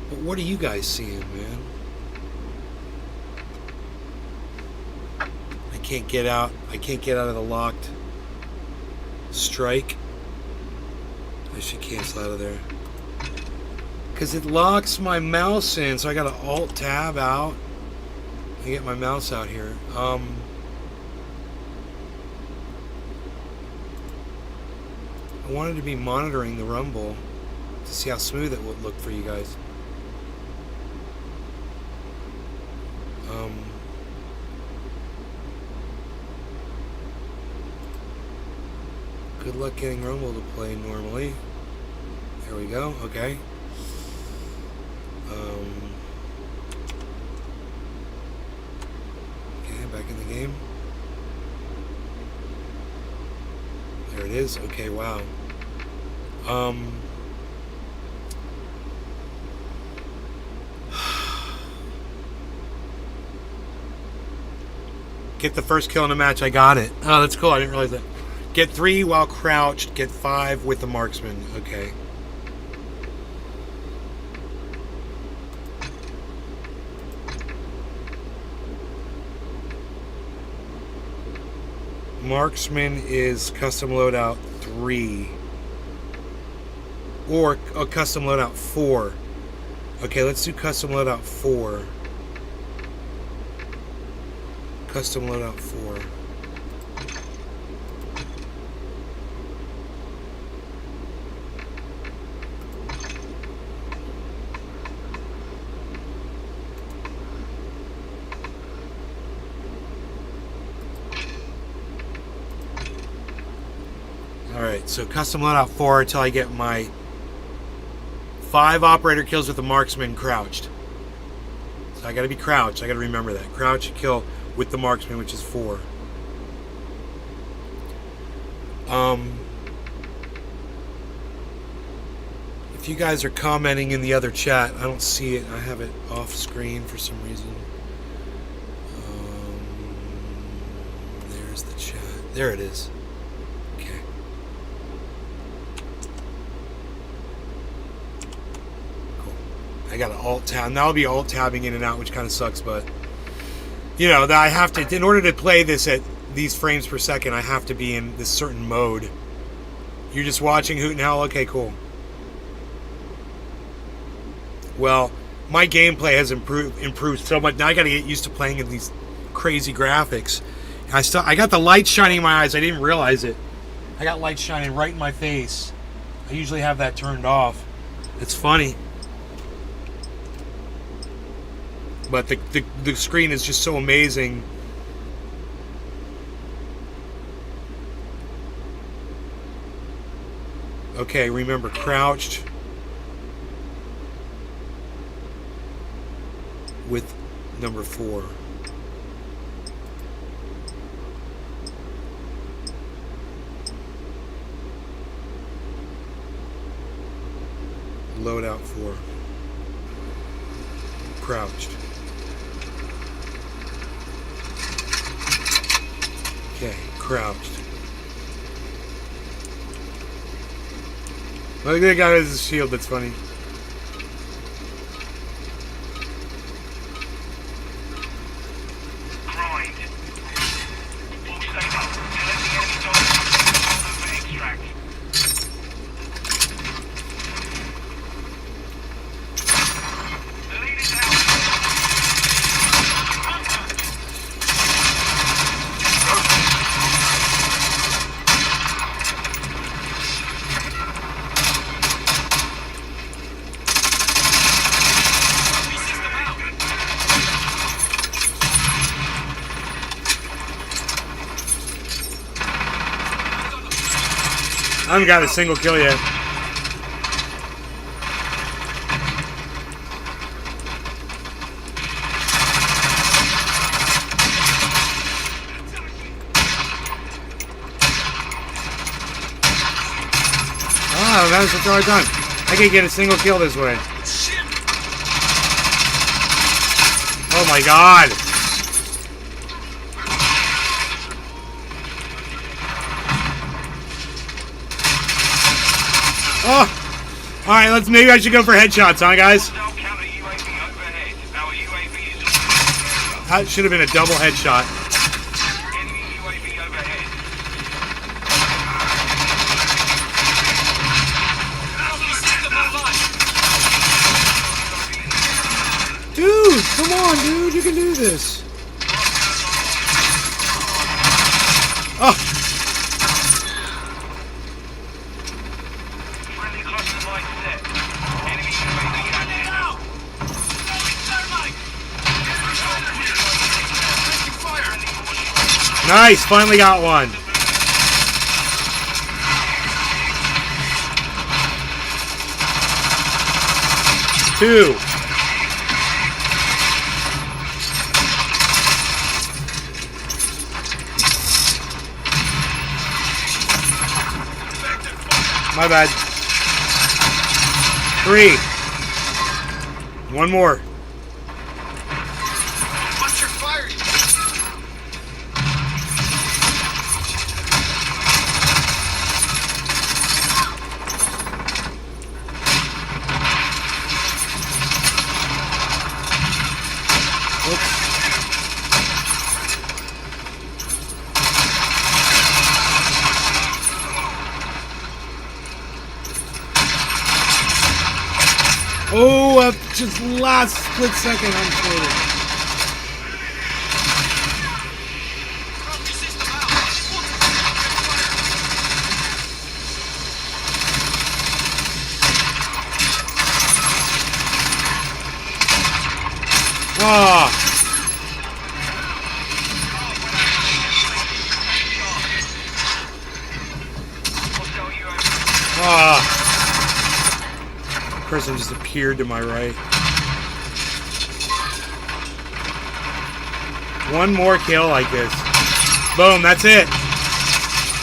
But what are you guys seeing, man? I can't get out. I can't get out of the locked strike. I should cancel out of there. Because it locks my mouse in, so I got to Alt-Tab out and get my mouse out here. I wanted to be monitoring the rumble to see how smooth it would look for you guys. Good luck getting rumble to play normally. There we go. Okay. Okay, back in the game. There it is. Okay, wow. Get the first kill in the match. I got it. Oh, that's cool. I didn't realize that. Get 3 while crouched. Get 5 with the marksman. Okay. Marksman is custom loadout 3. Or a custom loadout 4. Okay, let's do custom loadout 4. Custom loadout 4. Alright, so custom loadout 4 until I get my 5 operator kills with the marksman crouched. So I gotta be crouched. I gotta remember that. Crouch kill with the marksman, which is 4. If you guys are commenting in the other chat, I don't see it. I have it off screen for some reason. There's the chat. There it is. Okay. I got to alt tab. Now I'll be alt tabbing in and out, which kind of sucks, but you know that I have to, in order to play this at these frames per second, I have to be in this certain mode. You're just watching Hoot and Hell? Okay, cool. Well, my gameplay has improved so much. Now I got to get used to playing in these crazy graphics. I got the light shining in my eyes. I didn't realize it. I got light shining right in my face. I usually have that turned off. It's funny. But the screen is just so amazing. Okay, remember, crouched with number 4. Loadout 4. Crouched. Okay, crouched. Look at that guy with his shield, that's funny. I haven't got a single kill yet. Oh, that was the third time. I can't get a single kill this way. Oh my god. Oh, all right. Maybe I should go for headshots, huh, guys? That should have been a double headshot. Dude, come on, dude. You can do this. Oh. Nice, finally got one. Two. My bad. 3. One more. Watch your fire. Oh, just last split second, I'm shorted. Ah. Ah. Person just appeared to my right. One more kill like this. Boom, that's it.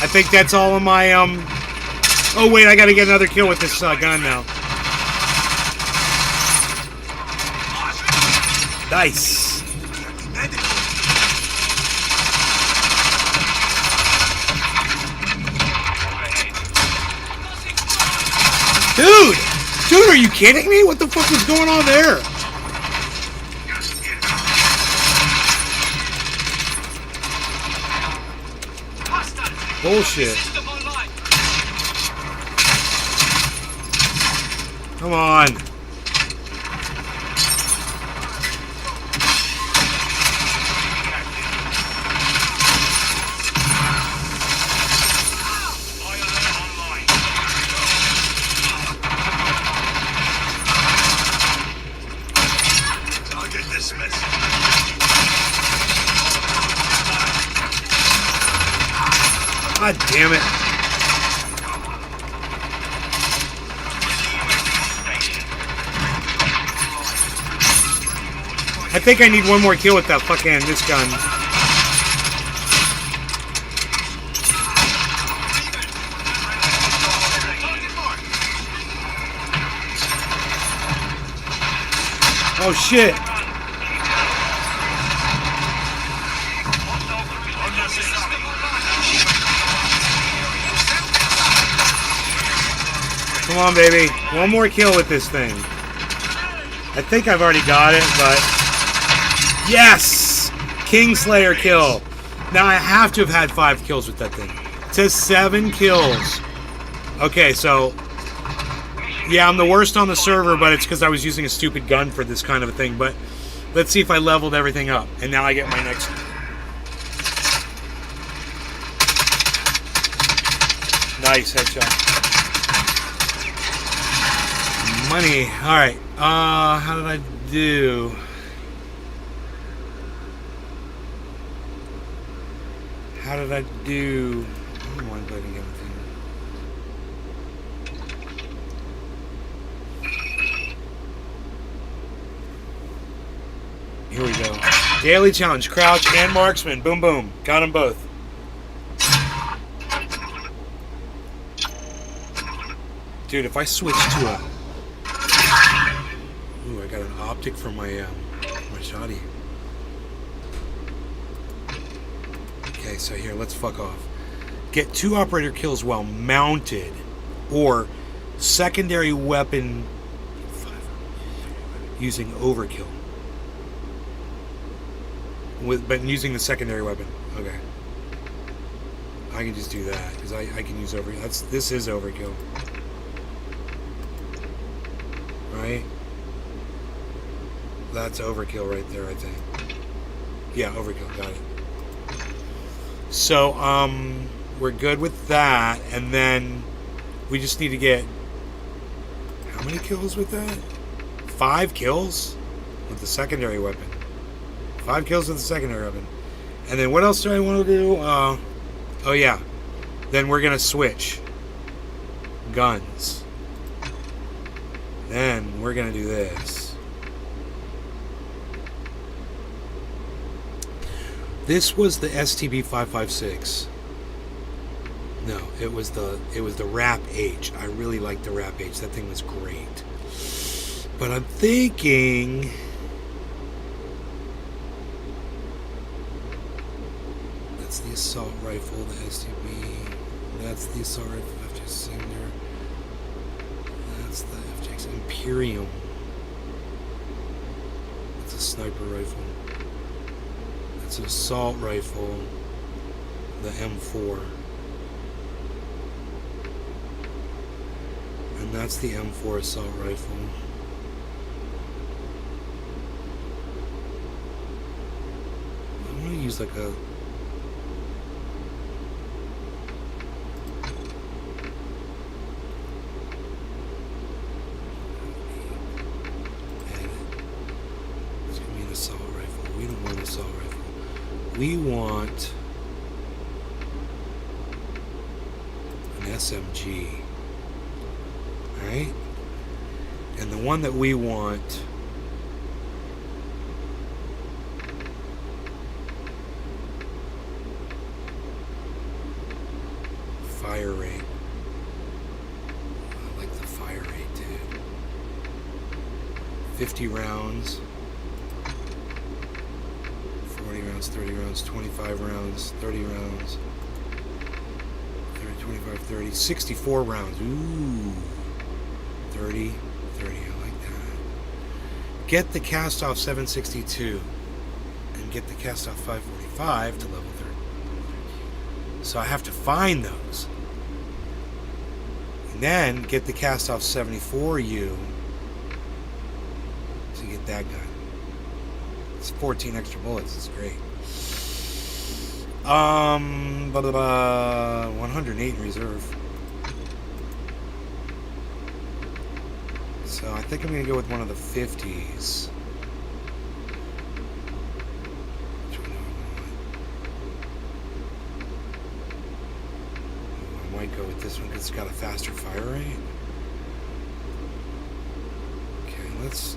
I think that's all of my, Oh, wait, I gotta get another kill with this gun now. Nice. Dude! Dude, are you kidding me? What the fuck is going on there? Bullshit. Come on. God damn it. I think I need one more kill with that fucking this gun. Oh shit. Come on, baby. One more kill with this thing. I think I've already got it, but... Yes! Kingslayer kill. Now I have to have had 5 kills with that thing. It says 7 kills. Okay, so... Yeah, I'm the worst on the server, but it's because I was using a stupid gun for this kind of a thing. But let's see if I leveled everything up. And now I get my next... Nice headshot. Money. Alright. How did I do? How did I do? I don't want to anything. Here we go. Daily challenge. Crouch and marksman. Boom, boom. Got them both. Dude, if I switch to a... Ooh, I got an optic for my shoddy. Okay, so here, let's fuck off. Get 2 operator kills while mounted, or secondary weapon using overkill. But using the secondary weapon. Okay. I can just do that because I can use overkill. This is overkill. Right? That's overkill right there, I think. Yeah, overkill, got it. So, we're good with that, and then we just need to get... How many kills with that? 5 kills with the secondary weapon. 5 kills with the secondary weapon. And then what else do I want to do? Oh yeah. Then we're going to switch. Guns. Then we're going to do this. This was the STB 556. No, it was the Rap H. I really liked the Rap H. That thing was great. But I'm thinking... That's the assault rifle, the STB. That's the assault rifle, FJ Singer. That's the FJ Imperium. That's a sniper rifle. That's an assault rifle, the M4. And that's the M4 assault rifle. I'm going to use like a... It's going to be an assault rifle. We don't want an assault rifle. We want an SMG. Alright? And the one that we want fire rate. I like the fire rate, dude. 50 rounds. 40 rounds, 30 rounds, 25 rounds, 30 rounds, 30, 25, 30, 64 rounds. Ooh. 30, 30. I like that. Get the cast off 762 and get the cast off 545 to level 30. So I have to find those. And then get the cast off 74U to get that gun. It's 14 extra bullets. It's great. 108 in reserve. So I think I'm going to go with one of the 50s. Which one do I want? I might go with this one because it's got a faster fire rate. Okay, let's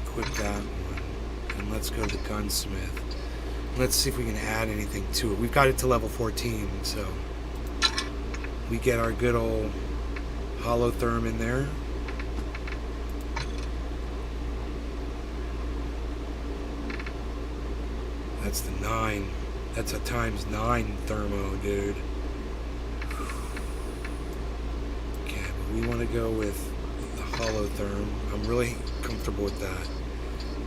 equip that one. And let's go to the gunsmith. Let's see if we can add anything to it. We've got it to level 14, so we get our good old holotherm in there. That's the 9. That's a ×9 thermo, dude. Okay, but we want to go with the holotherm. I'm really comfortable with that.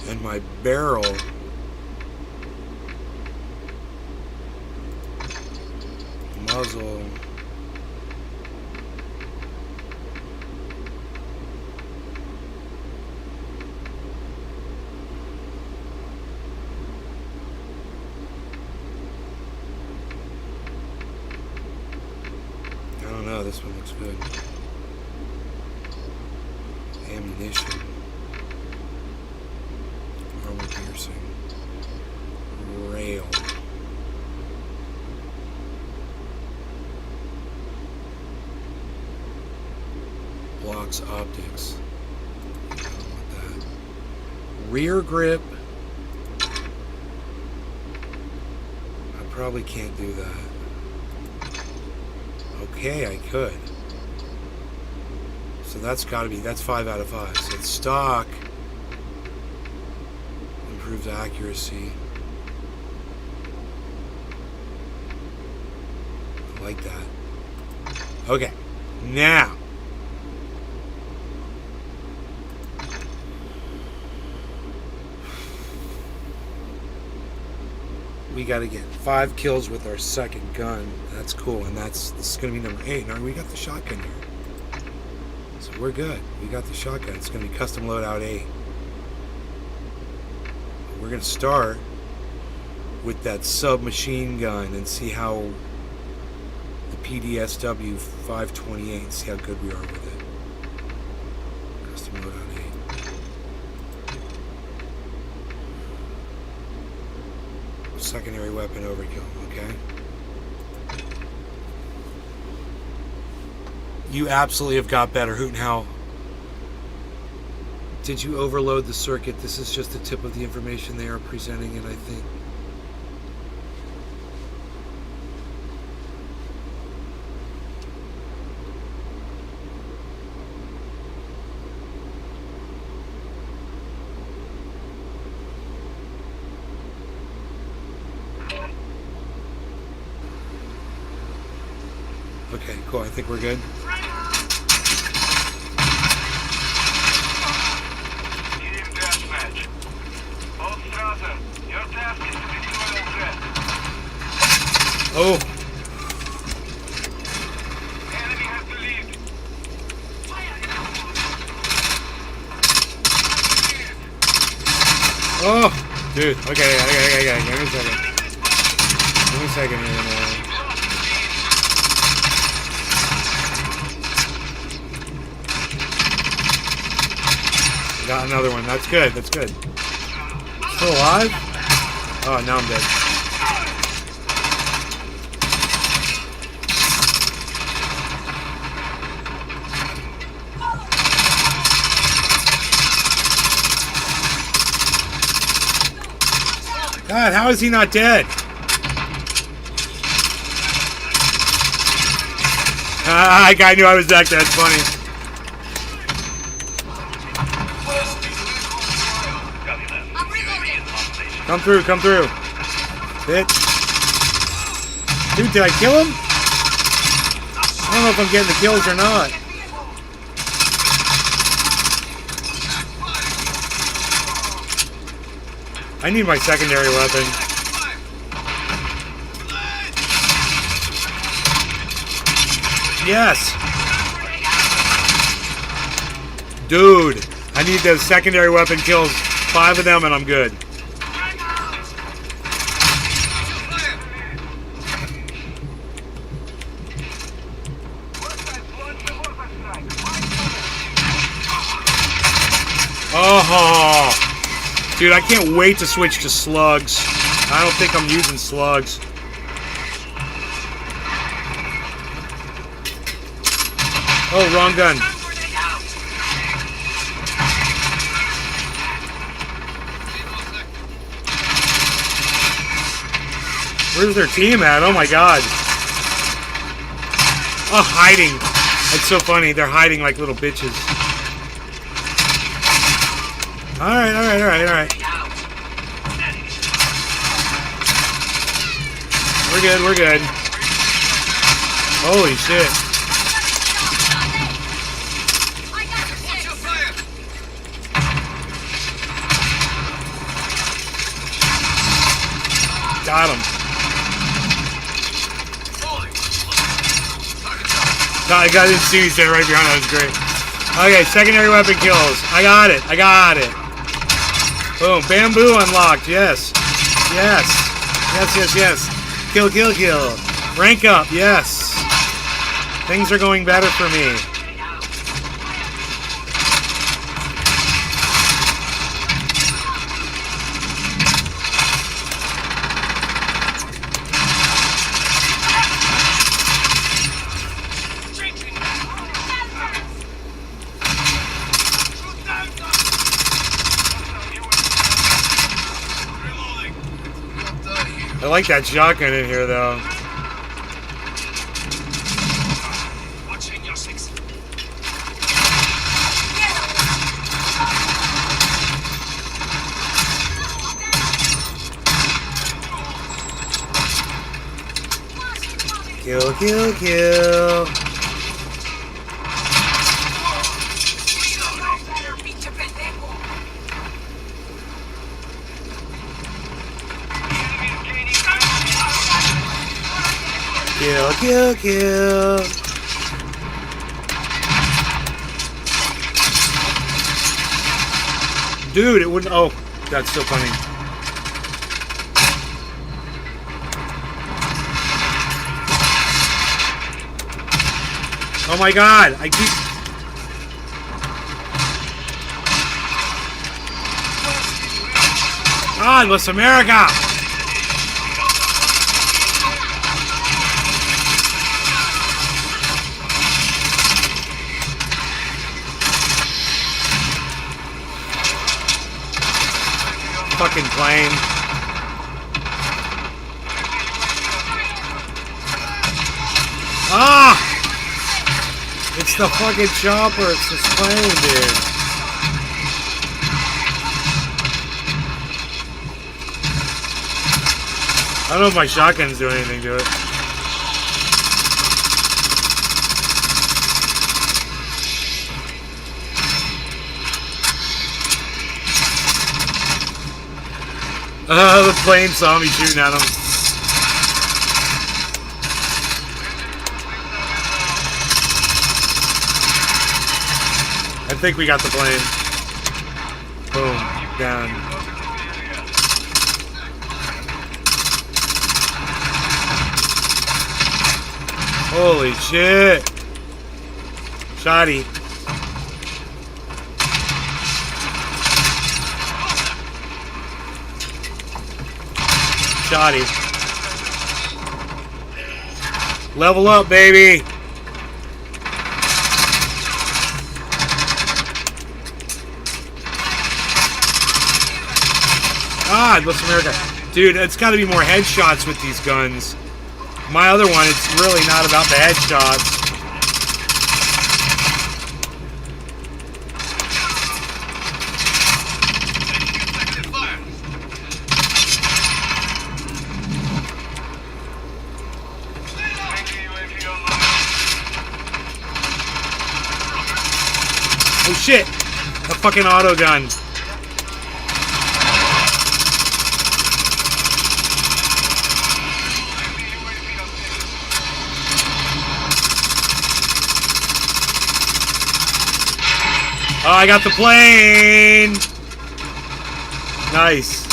And my barrel... muzzle. I don't know, this one looks good. Ammunition. Armor piercing. Rail. Blocks optics. I don't want that. Rear grip. I probably can't do that. Okay, I could. So that's gotta be, that's 5 out of 5. So it's stock. Improves accuracy. I like that. Okay, now. We got to get 5 kills with our second gun. That's cool, and this is going to be number 8. Now we got the shotgun here, so we're good. We got the shotgun. It's going to be custom loadout 8. We're going to start with that submachine gun and see how the PDSW 528 and see how good we are with it. Custom loadout 8. Secondary weapon overkill, okay? You absolutely have got better, Hoot and Howl. Did you overload the circuit? This is just the tip of the information they are presenting, and I think. Okay, cool. I think we're good. Team deathmatch. Hold Strasser. Your task is to destroy all threat. Oh. Enemy has the lead. Oh, dude. Okay. Give me a second. Give me a second here, man. Got another one. That's good. That's good. Still alive? Oh, now I'm dead. God, how is he not dead? I knew I was back there. That's funny. Come through. Bitch. Dude, did I kill him? I don't know if I'm getting the kills or not. I need my secondary weapon. Yes. Dude, I need those secondary weapon kills. 5 of them and I'm good. Oh, dude, I can't wait to switch to slugs. I don't think I'm using slugs. Oh, wrong gun. Where's their team at? Oh my god. Oh, hiding. That's so funny. They're hiding like little bitches. Alright, alright, alright, alright. We're good, we're good. Holy shit. Got him. I didn't see you stand right behind. That was great. Okay, secondary weapon kills. I got it. I got it. Boom. Bamboo unlocked. Yes. Yes. Yes, yes, yes. Kill, kill, kill. Rank up. Yes. Things are going better for me. I like that shotgun in here, though. Kill, kill, kill. Kill, kill, kill. Dude, it wouldn't. Oh, that's so funny. Oh my god, I keep. God bless America! Fucking plane. Ah! It's the fucking chopper. It's this plane, dude. I don't know if my shotgun's doing anything to it. The plane saw me shooting at him. I think we got the plane. Boom. Down. Holy shit. Shoddy. Shoddy. Level up, baby. God bless America. Dude, it's got to be more headshots with these guns. My other one, it's really not about the headshots. Oh shit! A fucking auto gun. Oh, I got the plane. Nice.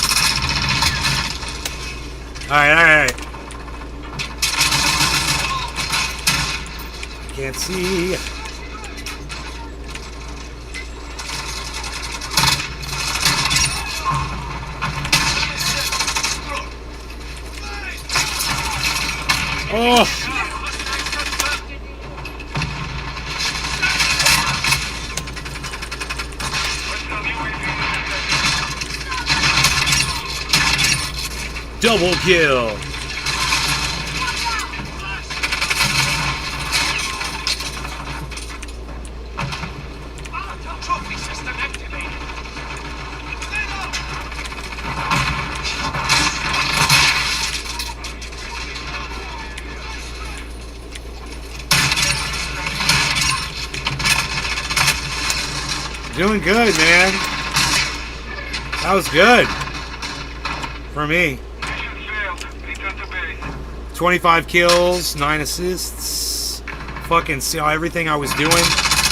All right. Can't see. Oh. Double kill. Trophy system activated. Doing good, man. That was good. For me. 25 kills, 9 assists. Fucking saw everything I was doing.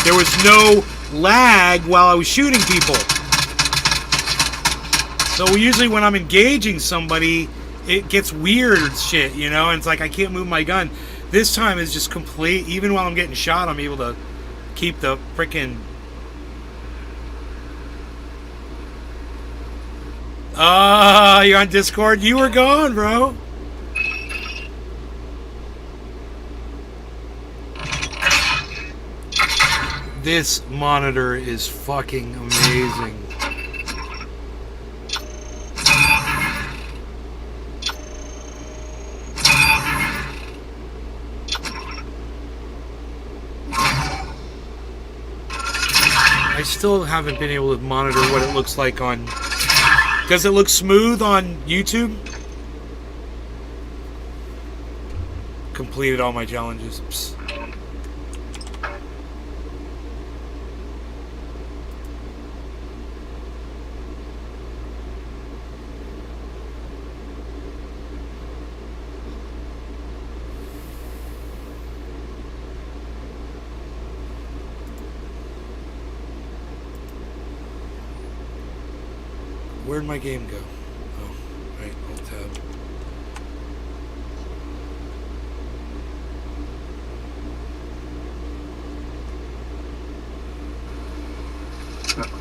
There was no lag while I was shooting people. So usually when I'm engaging somebody, it gets weird shit, you know? And it's like I can't move my gun. This time is just complete. Even while I'm getting shot, I'm able to keep the frickin'... you're on Discord? You were gone, bro. This monitor is fucking amazing. I still haven't been able to monitor what it looks like on... Does it look smooth on YouTube? Completed all my challenges. Psst. Where'd my game go? Oh, right, Alt tab.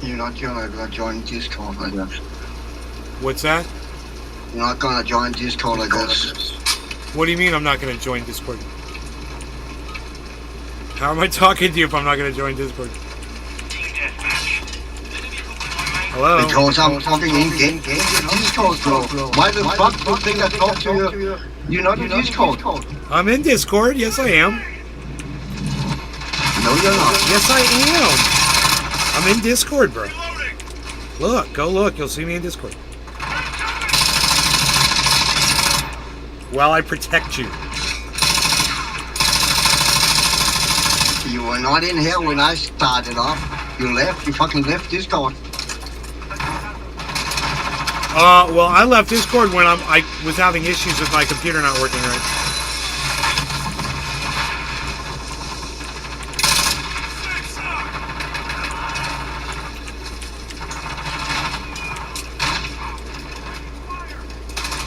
You're not gonna join Discord, I guess. What's that? You're not gonna join Discord, I guess. What do you mean I'm not gonna join Discord? How am I talking to you if I'm not gonna join Discord? Hello? Because I'm talking in game Discord, bro. Why the fuck do you think I talk to you? You're not in Discord. I'm in Discord. Yes, I am. No, you're not. Yes, I am. I'm in Discord, bro. Look, go look. You'll see me in Discord. While I protect you. You were not in here when I started off. You left. You fucking left Discord. Well, I left Discord when I was having issues with my computer not working right.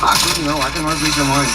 I couldn't know. I cannot read your mind.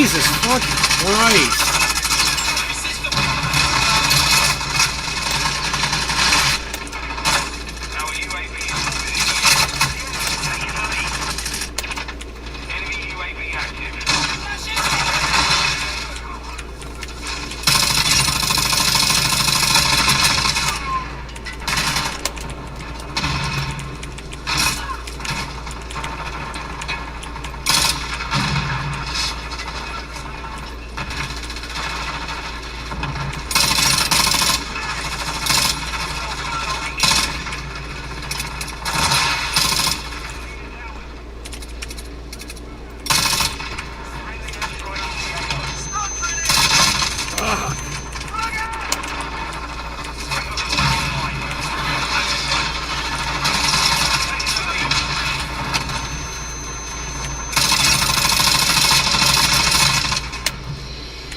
Jesus fucking Christ.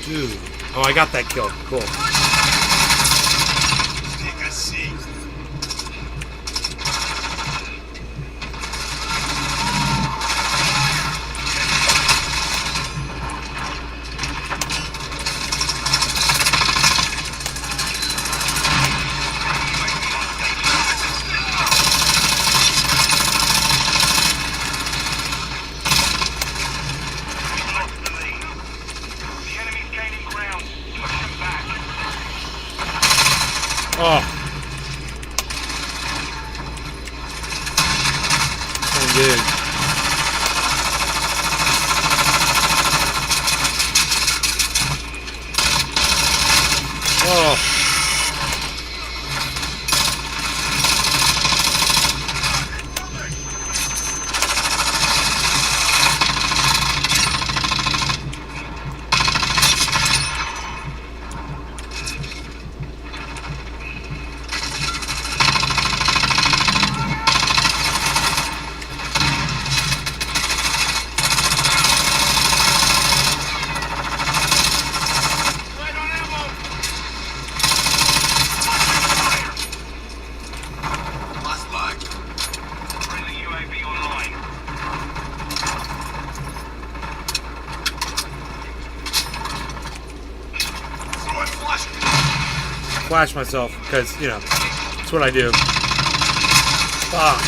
Dude. Oh, I got that kill. Cool. Oh. Oh, dude. Oh. Flash myself, because, you know, that's what I do. Fuck.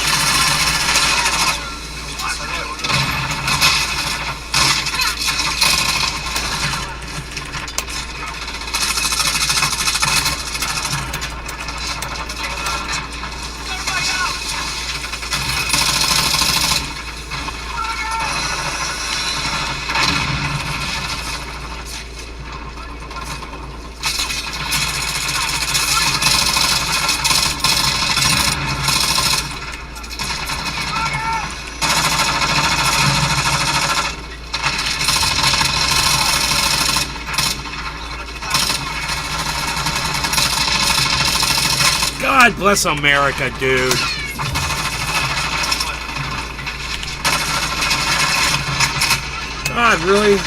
God bless America, dude. God, really?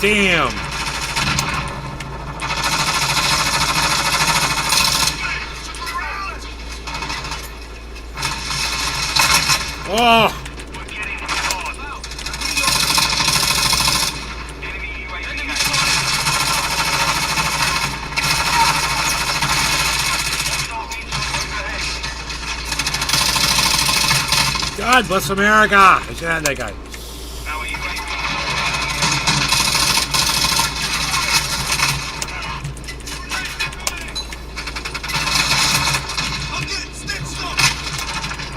Damn. Oh. God bless America. I should have that guy.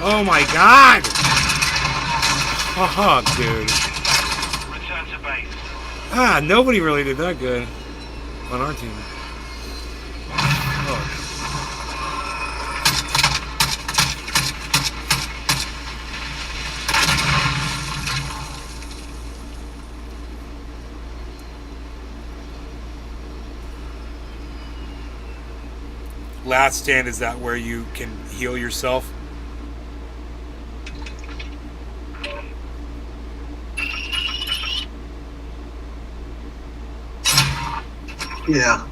Oh my God! Oh, dude. Return to base. Ah, nobody really did that good on our team. Oh. Last Stand, is that where you can heal yourself? Yeah.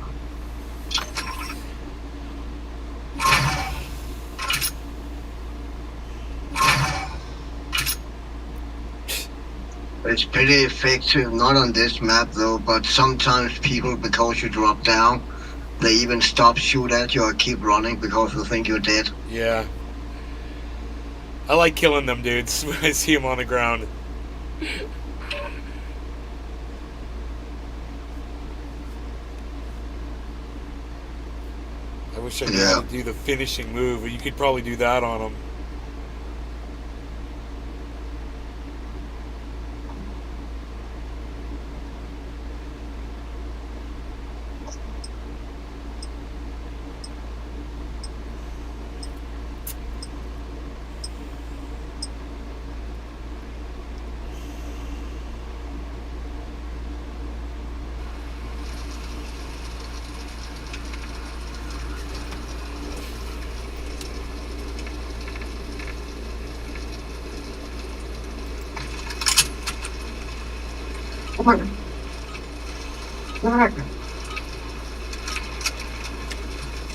It's pretty effective, not on this map though, but sometimes people, because you drop down, they even stop, shoot at you, or keep running because they think you're dead. Yeah. I like killing them dudes when I see them on the ground. I wish I knew how to do the finishing move, but you could probably do that on them.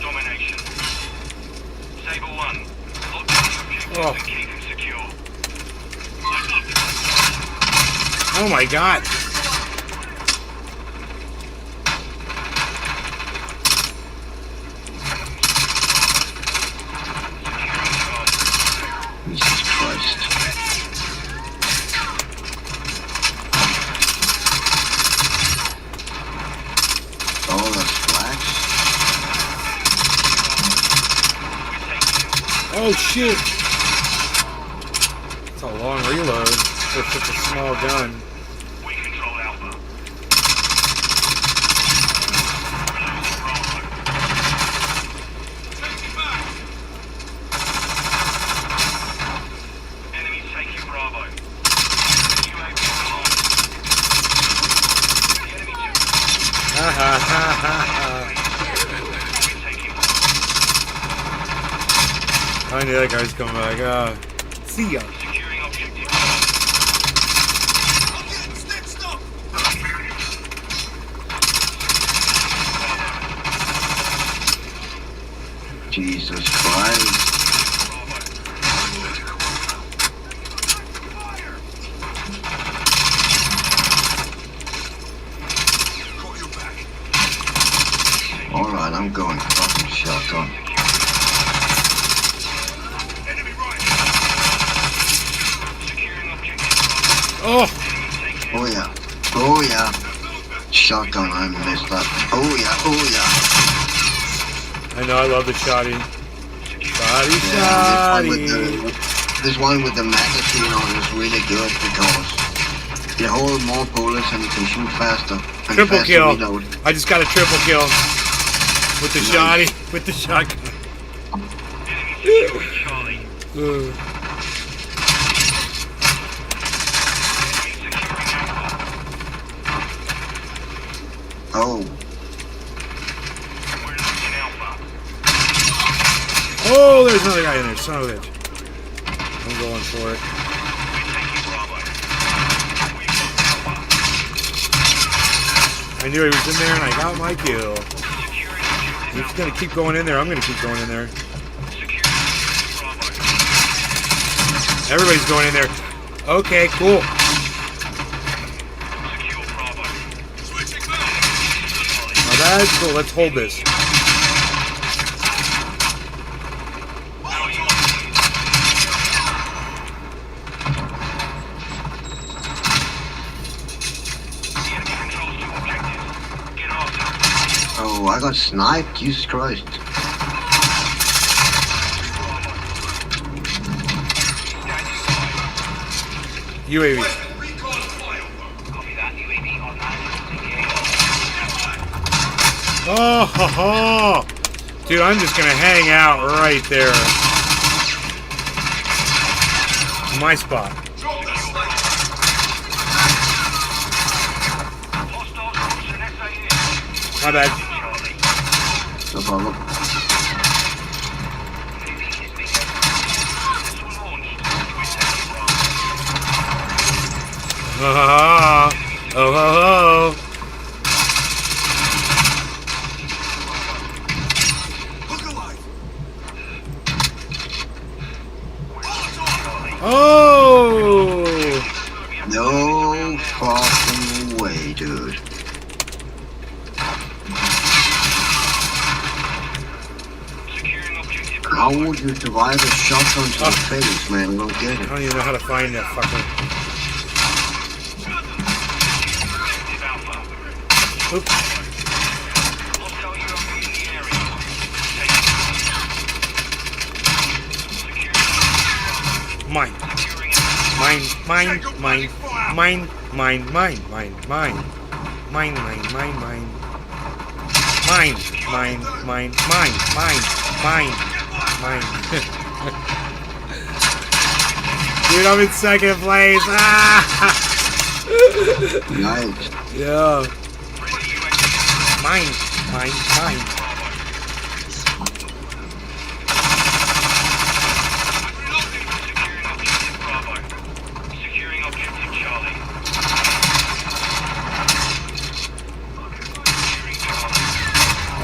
Domination. Saber 1. Lock down the objectives and keep them secure. Oh my god. Jesus Christ. Oh, that's flash. Oh shit. It's a long reload for such a small gun. We control Alpha. Enemy taking Bravo. UAV online. The enemy took. Ha ha ha ha ha. I knew that guy was coming back. See ya. Securing objective. Jesus Christ. Alright, I'm going fucking shotgun. Oh! Oh yeah. Oh yeah. Shotgun, I missed that. Oh yeah, oh yeah. I know, I love the shotty. Shotty, Yeah, shotty. this one with the magazine on is really good because you hold more bullets and you can shoot faster. And Triple faster kill. reload. I just got a triple kill. With the shotty. With the shotgun. Oh. Oh, there's another guy in there. Son of a bitch. I'm going for it. I knew he was in there and I got my kill. He's going to keep going in there. I'm going to keep going in there. Everybody's going in there. Okay, cool. Now that's cool. Let's hold this. Oh, I got sniped. Jesus Christ. UAV. Oh, ho, ho. Dude, I'm just going to hang out right there. My spot. My bad. No problem. Oh, ho, ho. No fucking way, dude. How would you survive a shotgun to the face, man? I don't get it. I don't even know how to find that fucking... Oops. Mine. Mine, mine, mine, mine, mine, mine, mine, mine, mine, mine, mine, mine, mine, mine, mine, mine, mine, mine. Dude, I'm in second place. Ah! Nice. Yeah. Mine, mine, mine.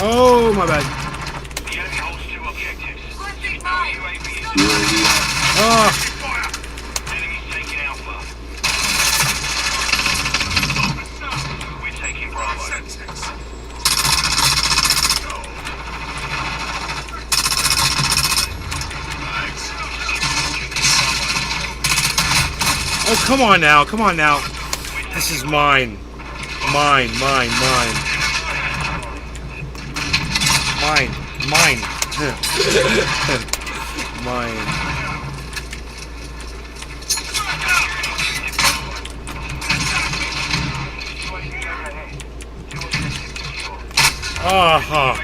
Oh, my bad. Oh. Oh, come on now, come on now. This is mine. Mine, mine, mine. Mine, mine. Mine. Uh-huh.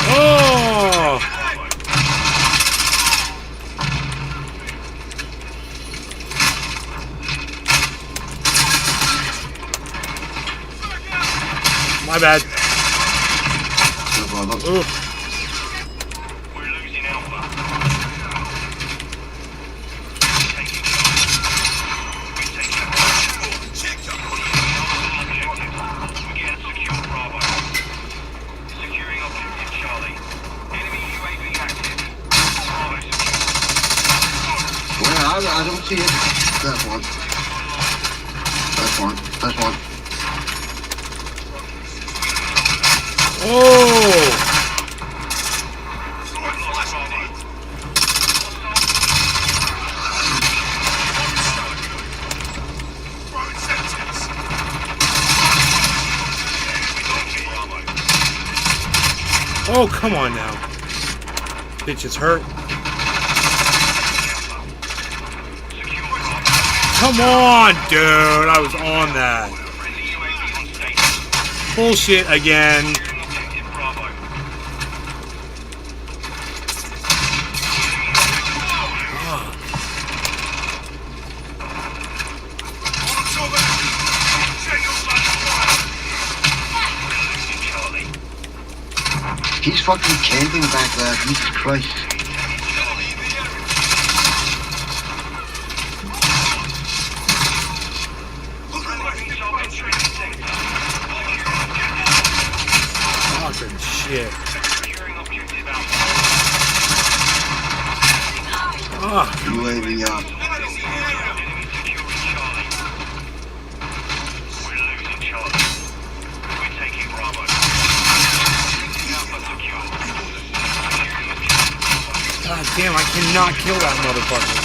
Oh! My bad. Ooh. I don't see it. That's one. That's one. That's one. Oh! Oh, come on now. Bitch is hurt. Come on, dude. I was on that. Bullshit again. He's fucking camping back there. Jesus Christ. Fucking shit. UAV up. God damn, I cannot kill that motherfucker.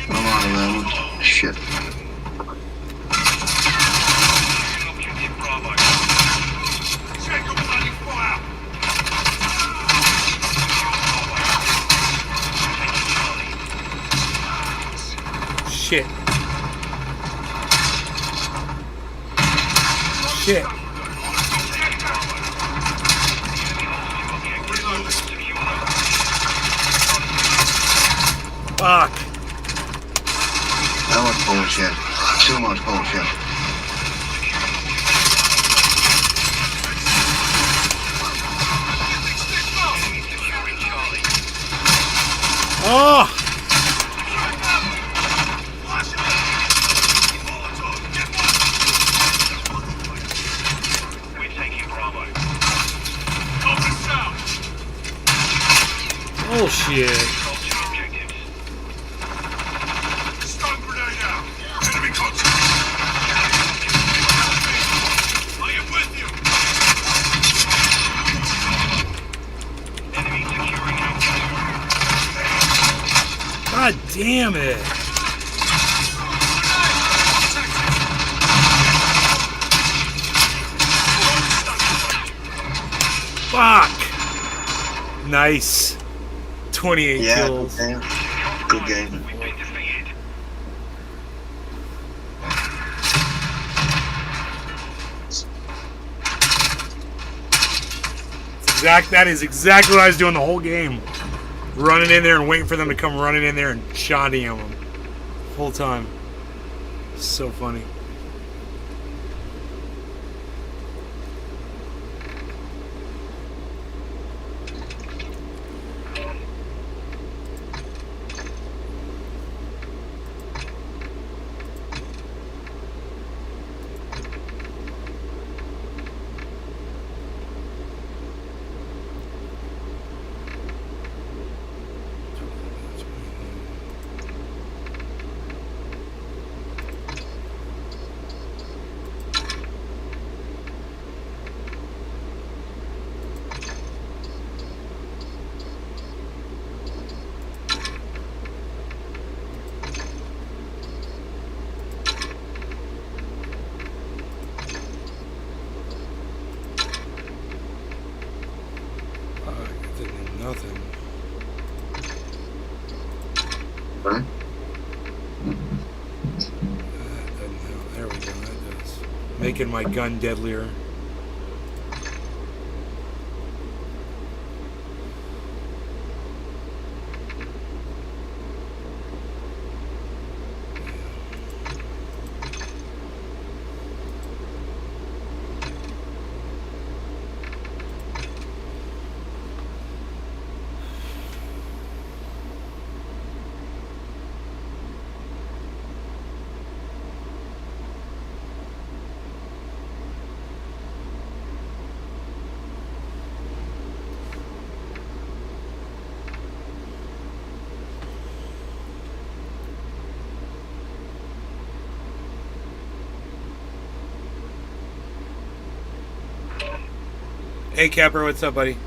Come on, man. Shit. Shit. Shit. Fuck. That was bullshit. Too much bullshit. Oh! bullshit. Stun grenade out. Enemy contact. I am with you. Enemy securing outpost. God damn it. Fuck. Nice. 28 kills. Good game. Good game. That is exactly what I was doing the whole game. Running in there and waiting for them to come running in there and shotting at them. Whole time. So funny. Nothing. Huh? There we go. That does. Making my gun deadlier. Hey Capper, what's up, buddy?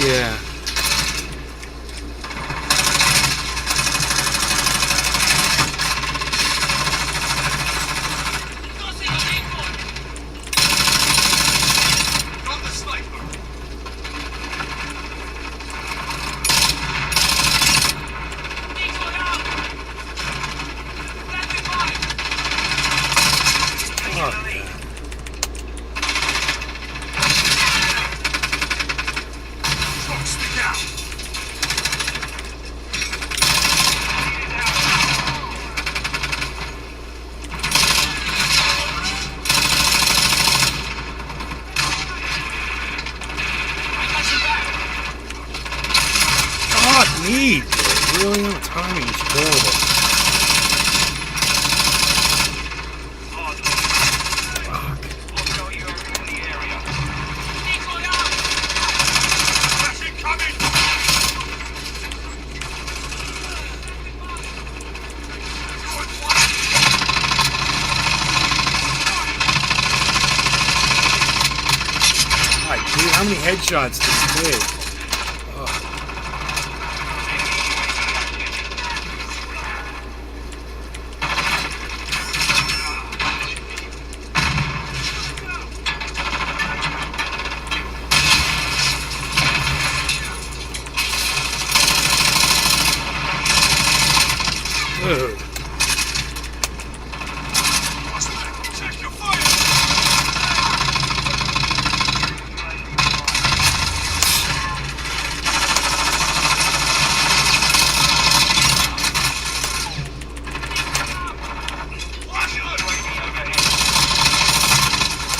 Yeah. Need, really? The timing is horrible. Dude, how headshots this big. Oh. Ugh.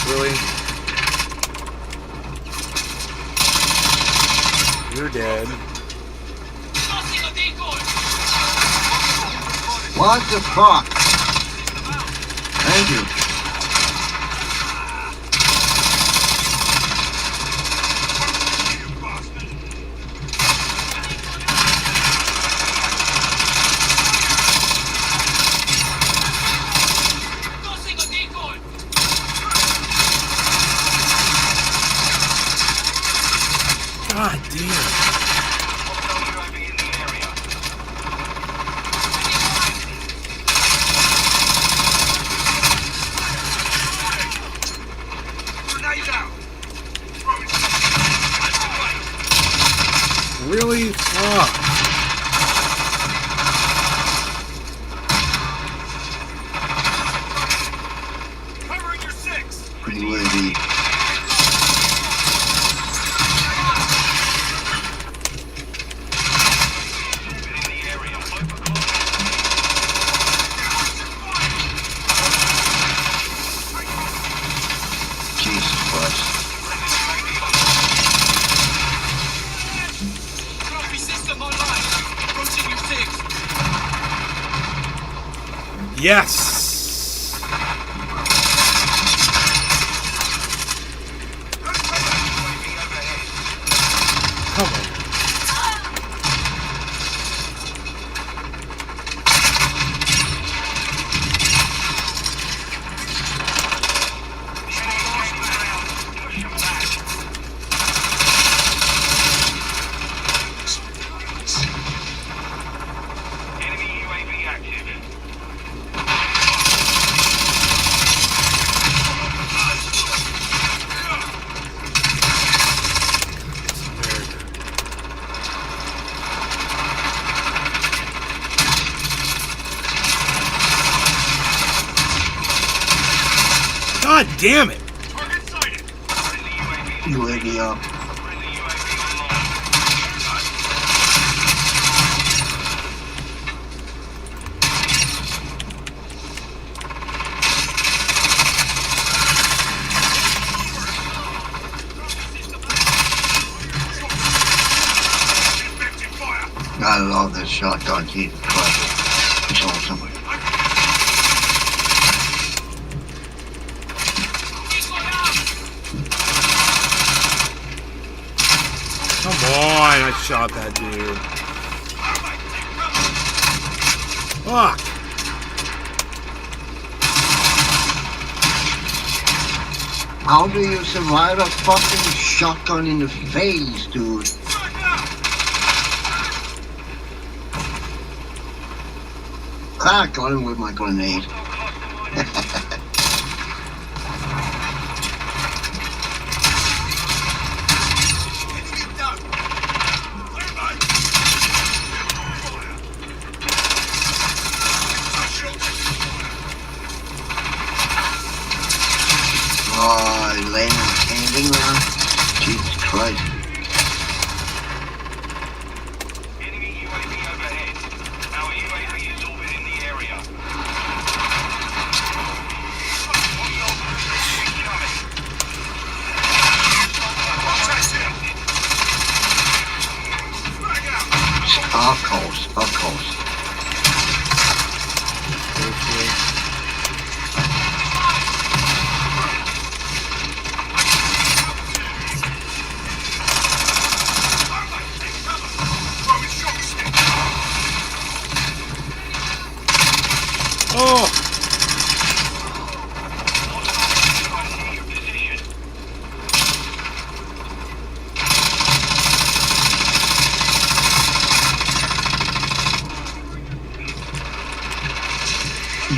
Really? You're dead. What the fuck? Thank you. God damn. Really? Fuck. UAV. Jesus Christ. Yes. Come on. Enemy UAV active. God damn it. UAV up. I love this shotgun. Jesus Christ. It's awesome. Come on, I shot that dude. Fuck. How do you survive a fucking shotgun in the face, dude? I got him with my grenade. Oh, laying standing there. Jesus Christ. Enemy UAV overhead. Our UAV is orbiting the area. Of course, of course. Oh.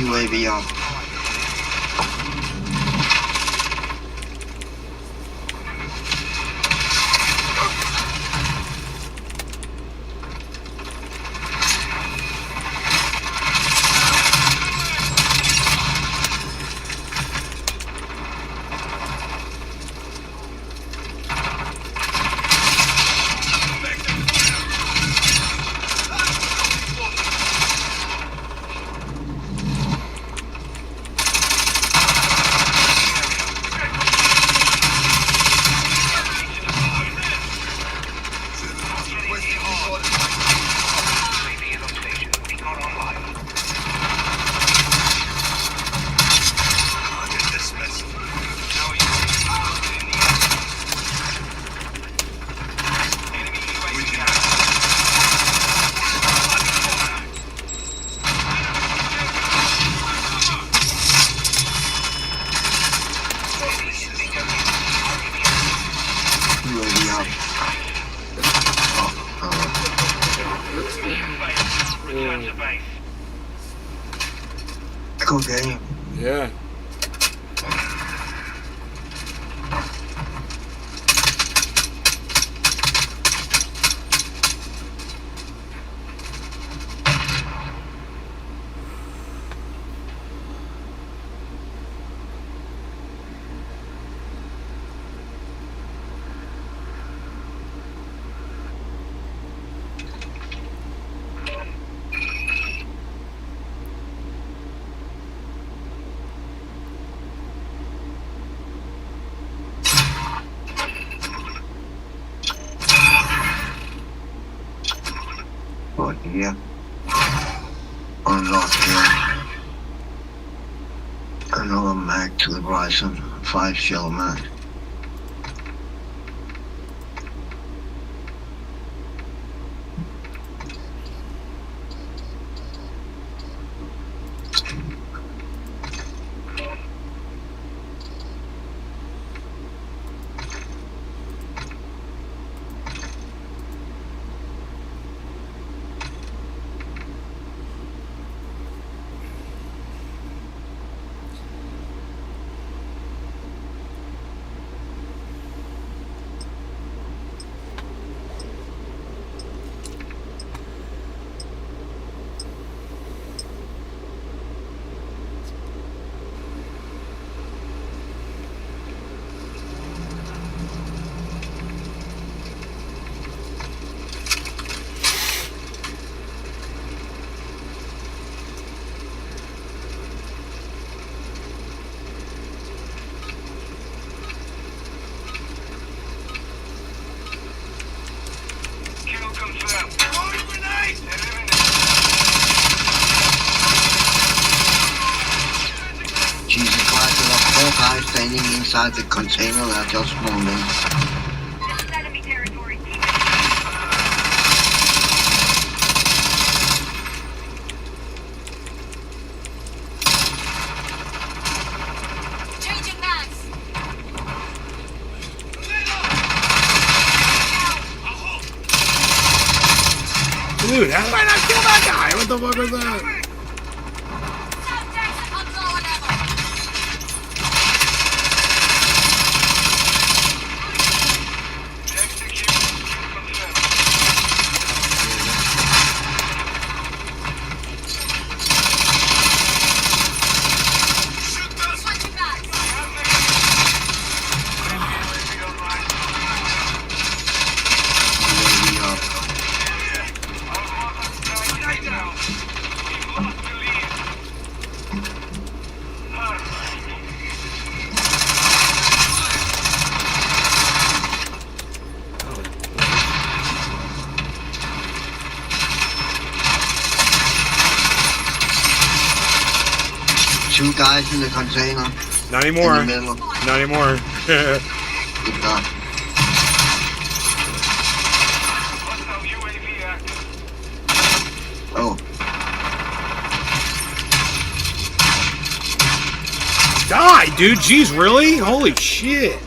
UAV up. Cool game. Yeah. Oh, yeah. Unlock here. Another mag to the Bryson. 5 shell mag. Jesus Christ, there are 4 guys standing inside the container that just spawned in. Dude, how did I not kill that guy? What the fuck was that? Two guys in the container. Not anymore. In the middle. Not anymore. Good God. Oh. Die, dude. Jeez, really? Holy shit.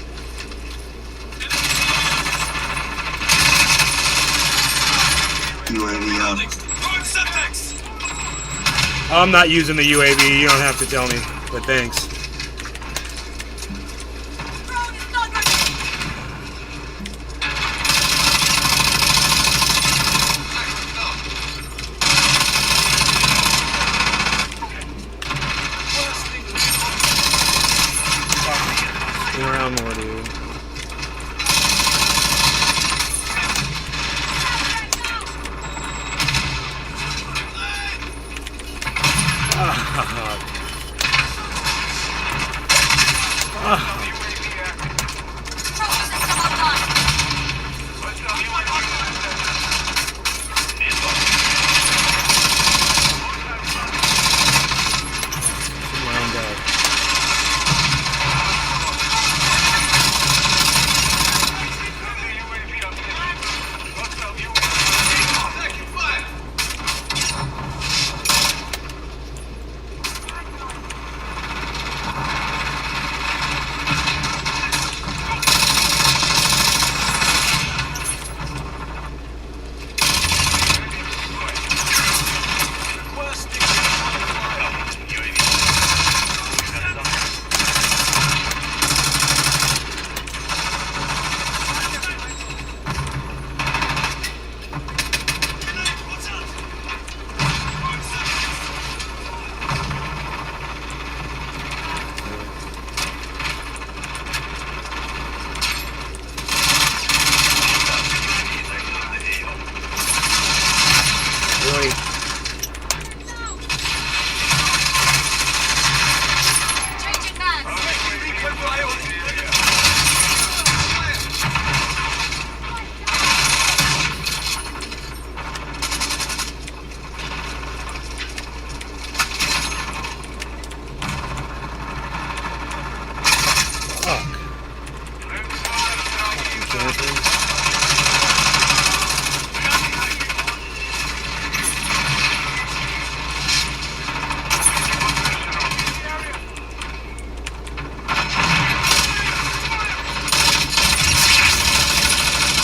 UAV up. I'm not using the UAV. You don't have to tell me, but thanks. Spin around more, dude. Really?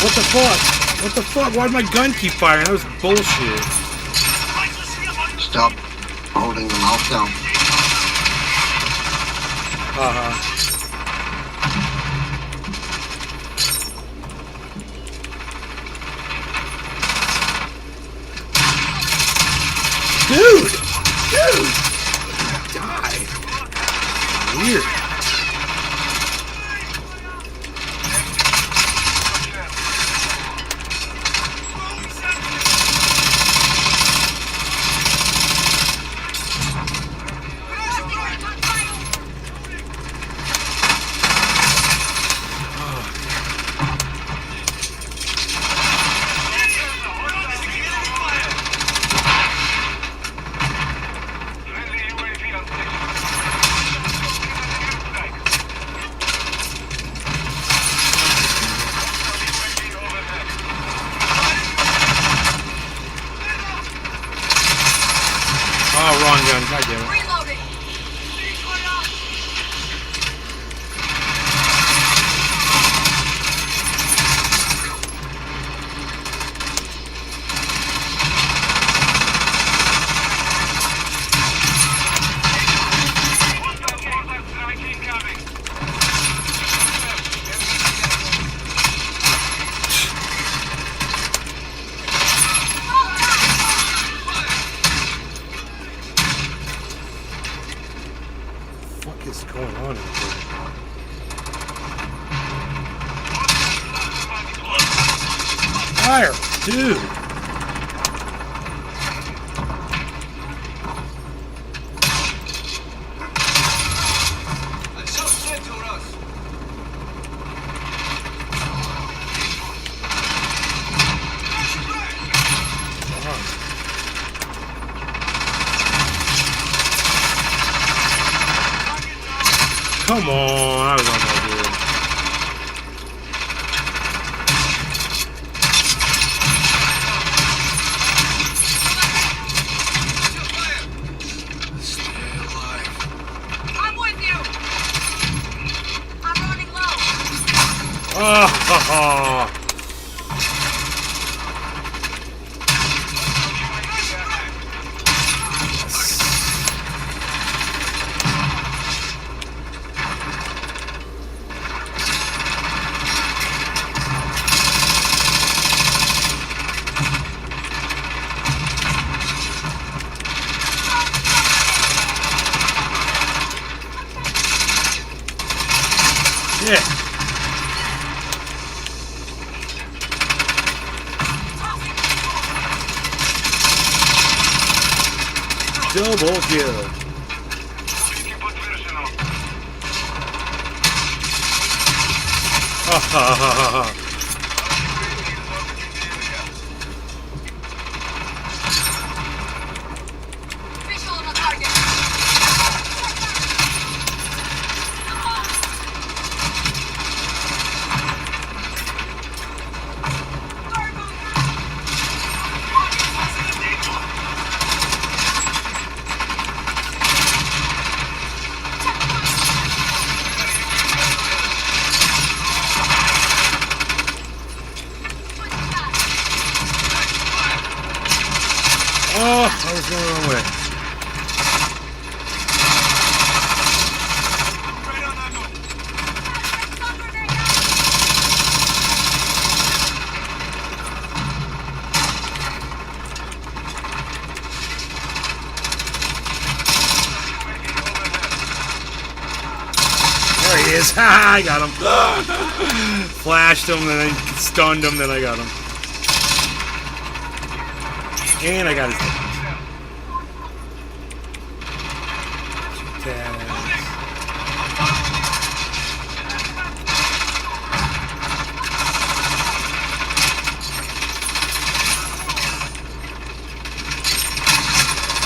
What the fuck? What the fuck? Why'd my gun keep firing? That was bullshit. Stop holding the mouth down. Dude! Die! Weird. Oh, wrong gun. God damn it. What is going on in here? Fire, dude. Come on, I was on that dude. I'm with you. I'm running low. Oh, Double kill. Ha ha ha ha ha. Oh, I was going the wrong way. There he is. Ha! I got him. Flashed him, then I stunned him, then I got him. And I got his head.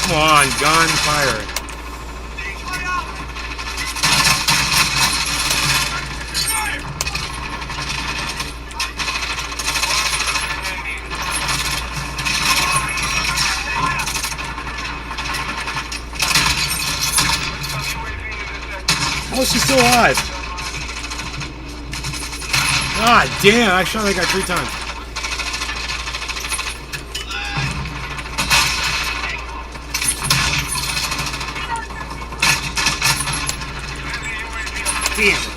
Come on, gunfire. How is she still alive? God damn, I shot that guy 3 times. Damn it.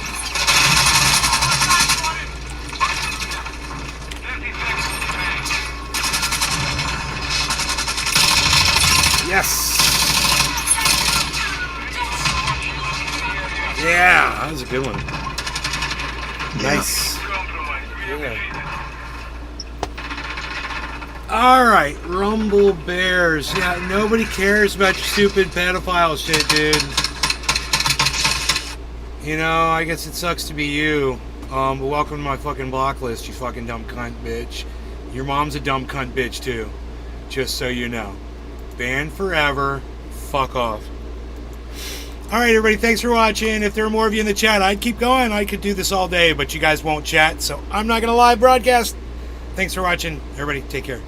Yes. Yeah, that was a good one. Nice. Yeah. Alright, Rumble Bears. Yeah, nobody cares about your stupid pedophile shit, dude. You know, I guess it sucks to be you. But welcome to my fucking block list, you fucking dumb cunt bitch. Your mom's a dumb cunt bitch, too. Just so you know. Banned forever. Fuck off. Alright, everybody, thanks for watching. If there are more of you in the chat, I'd keep going. I could do this all day, but you guys won't chat, so I'm not going to live broadcast. Thanks for watching. Everybody, take care.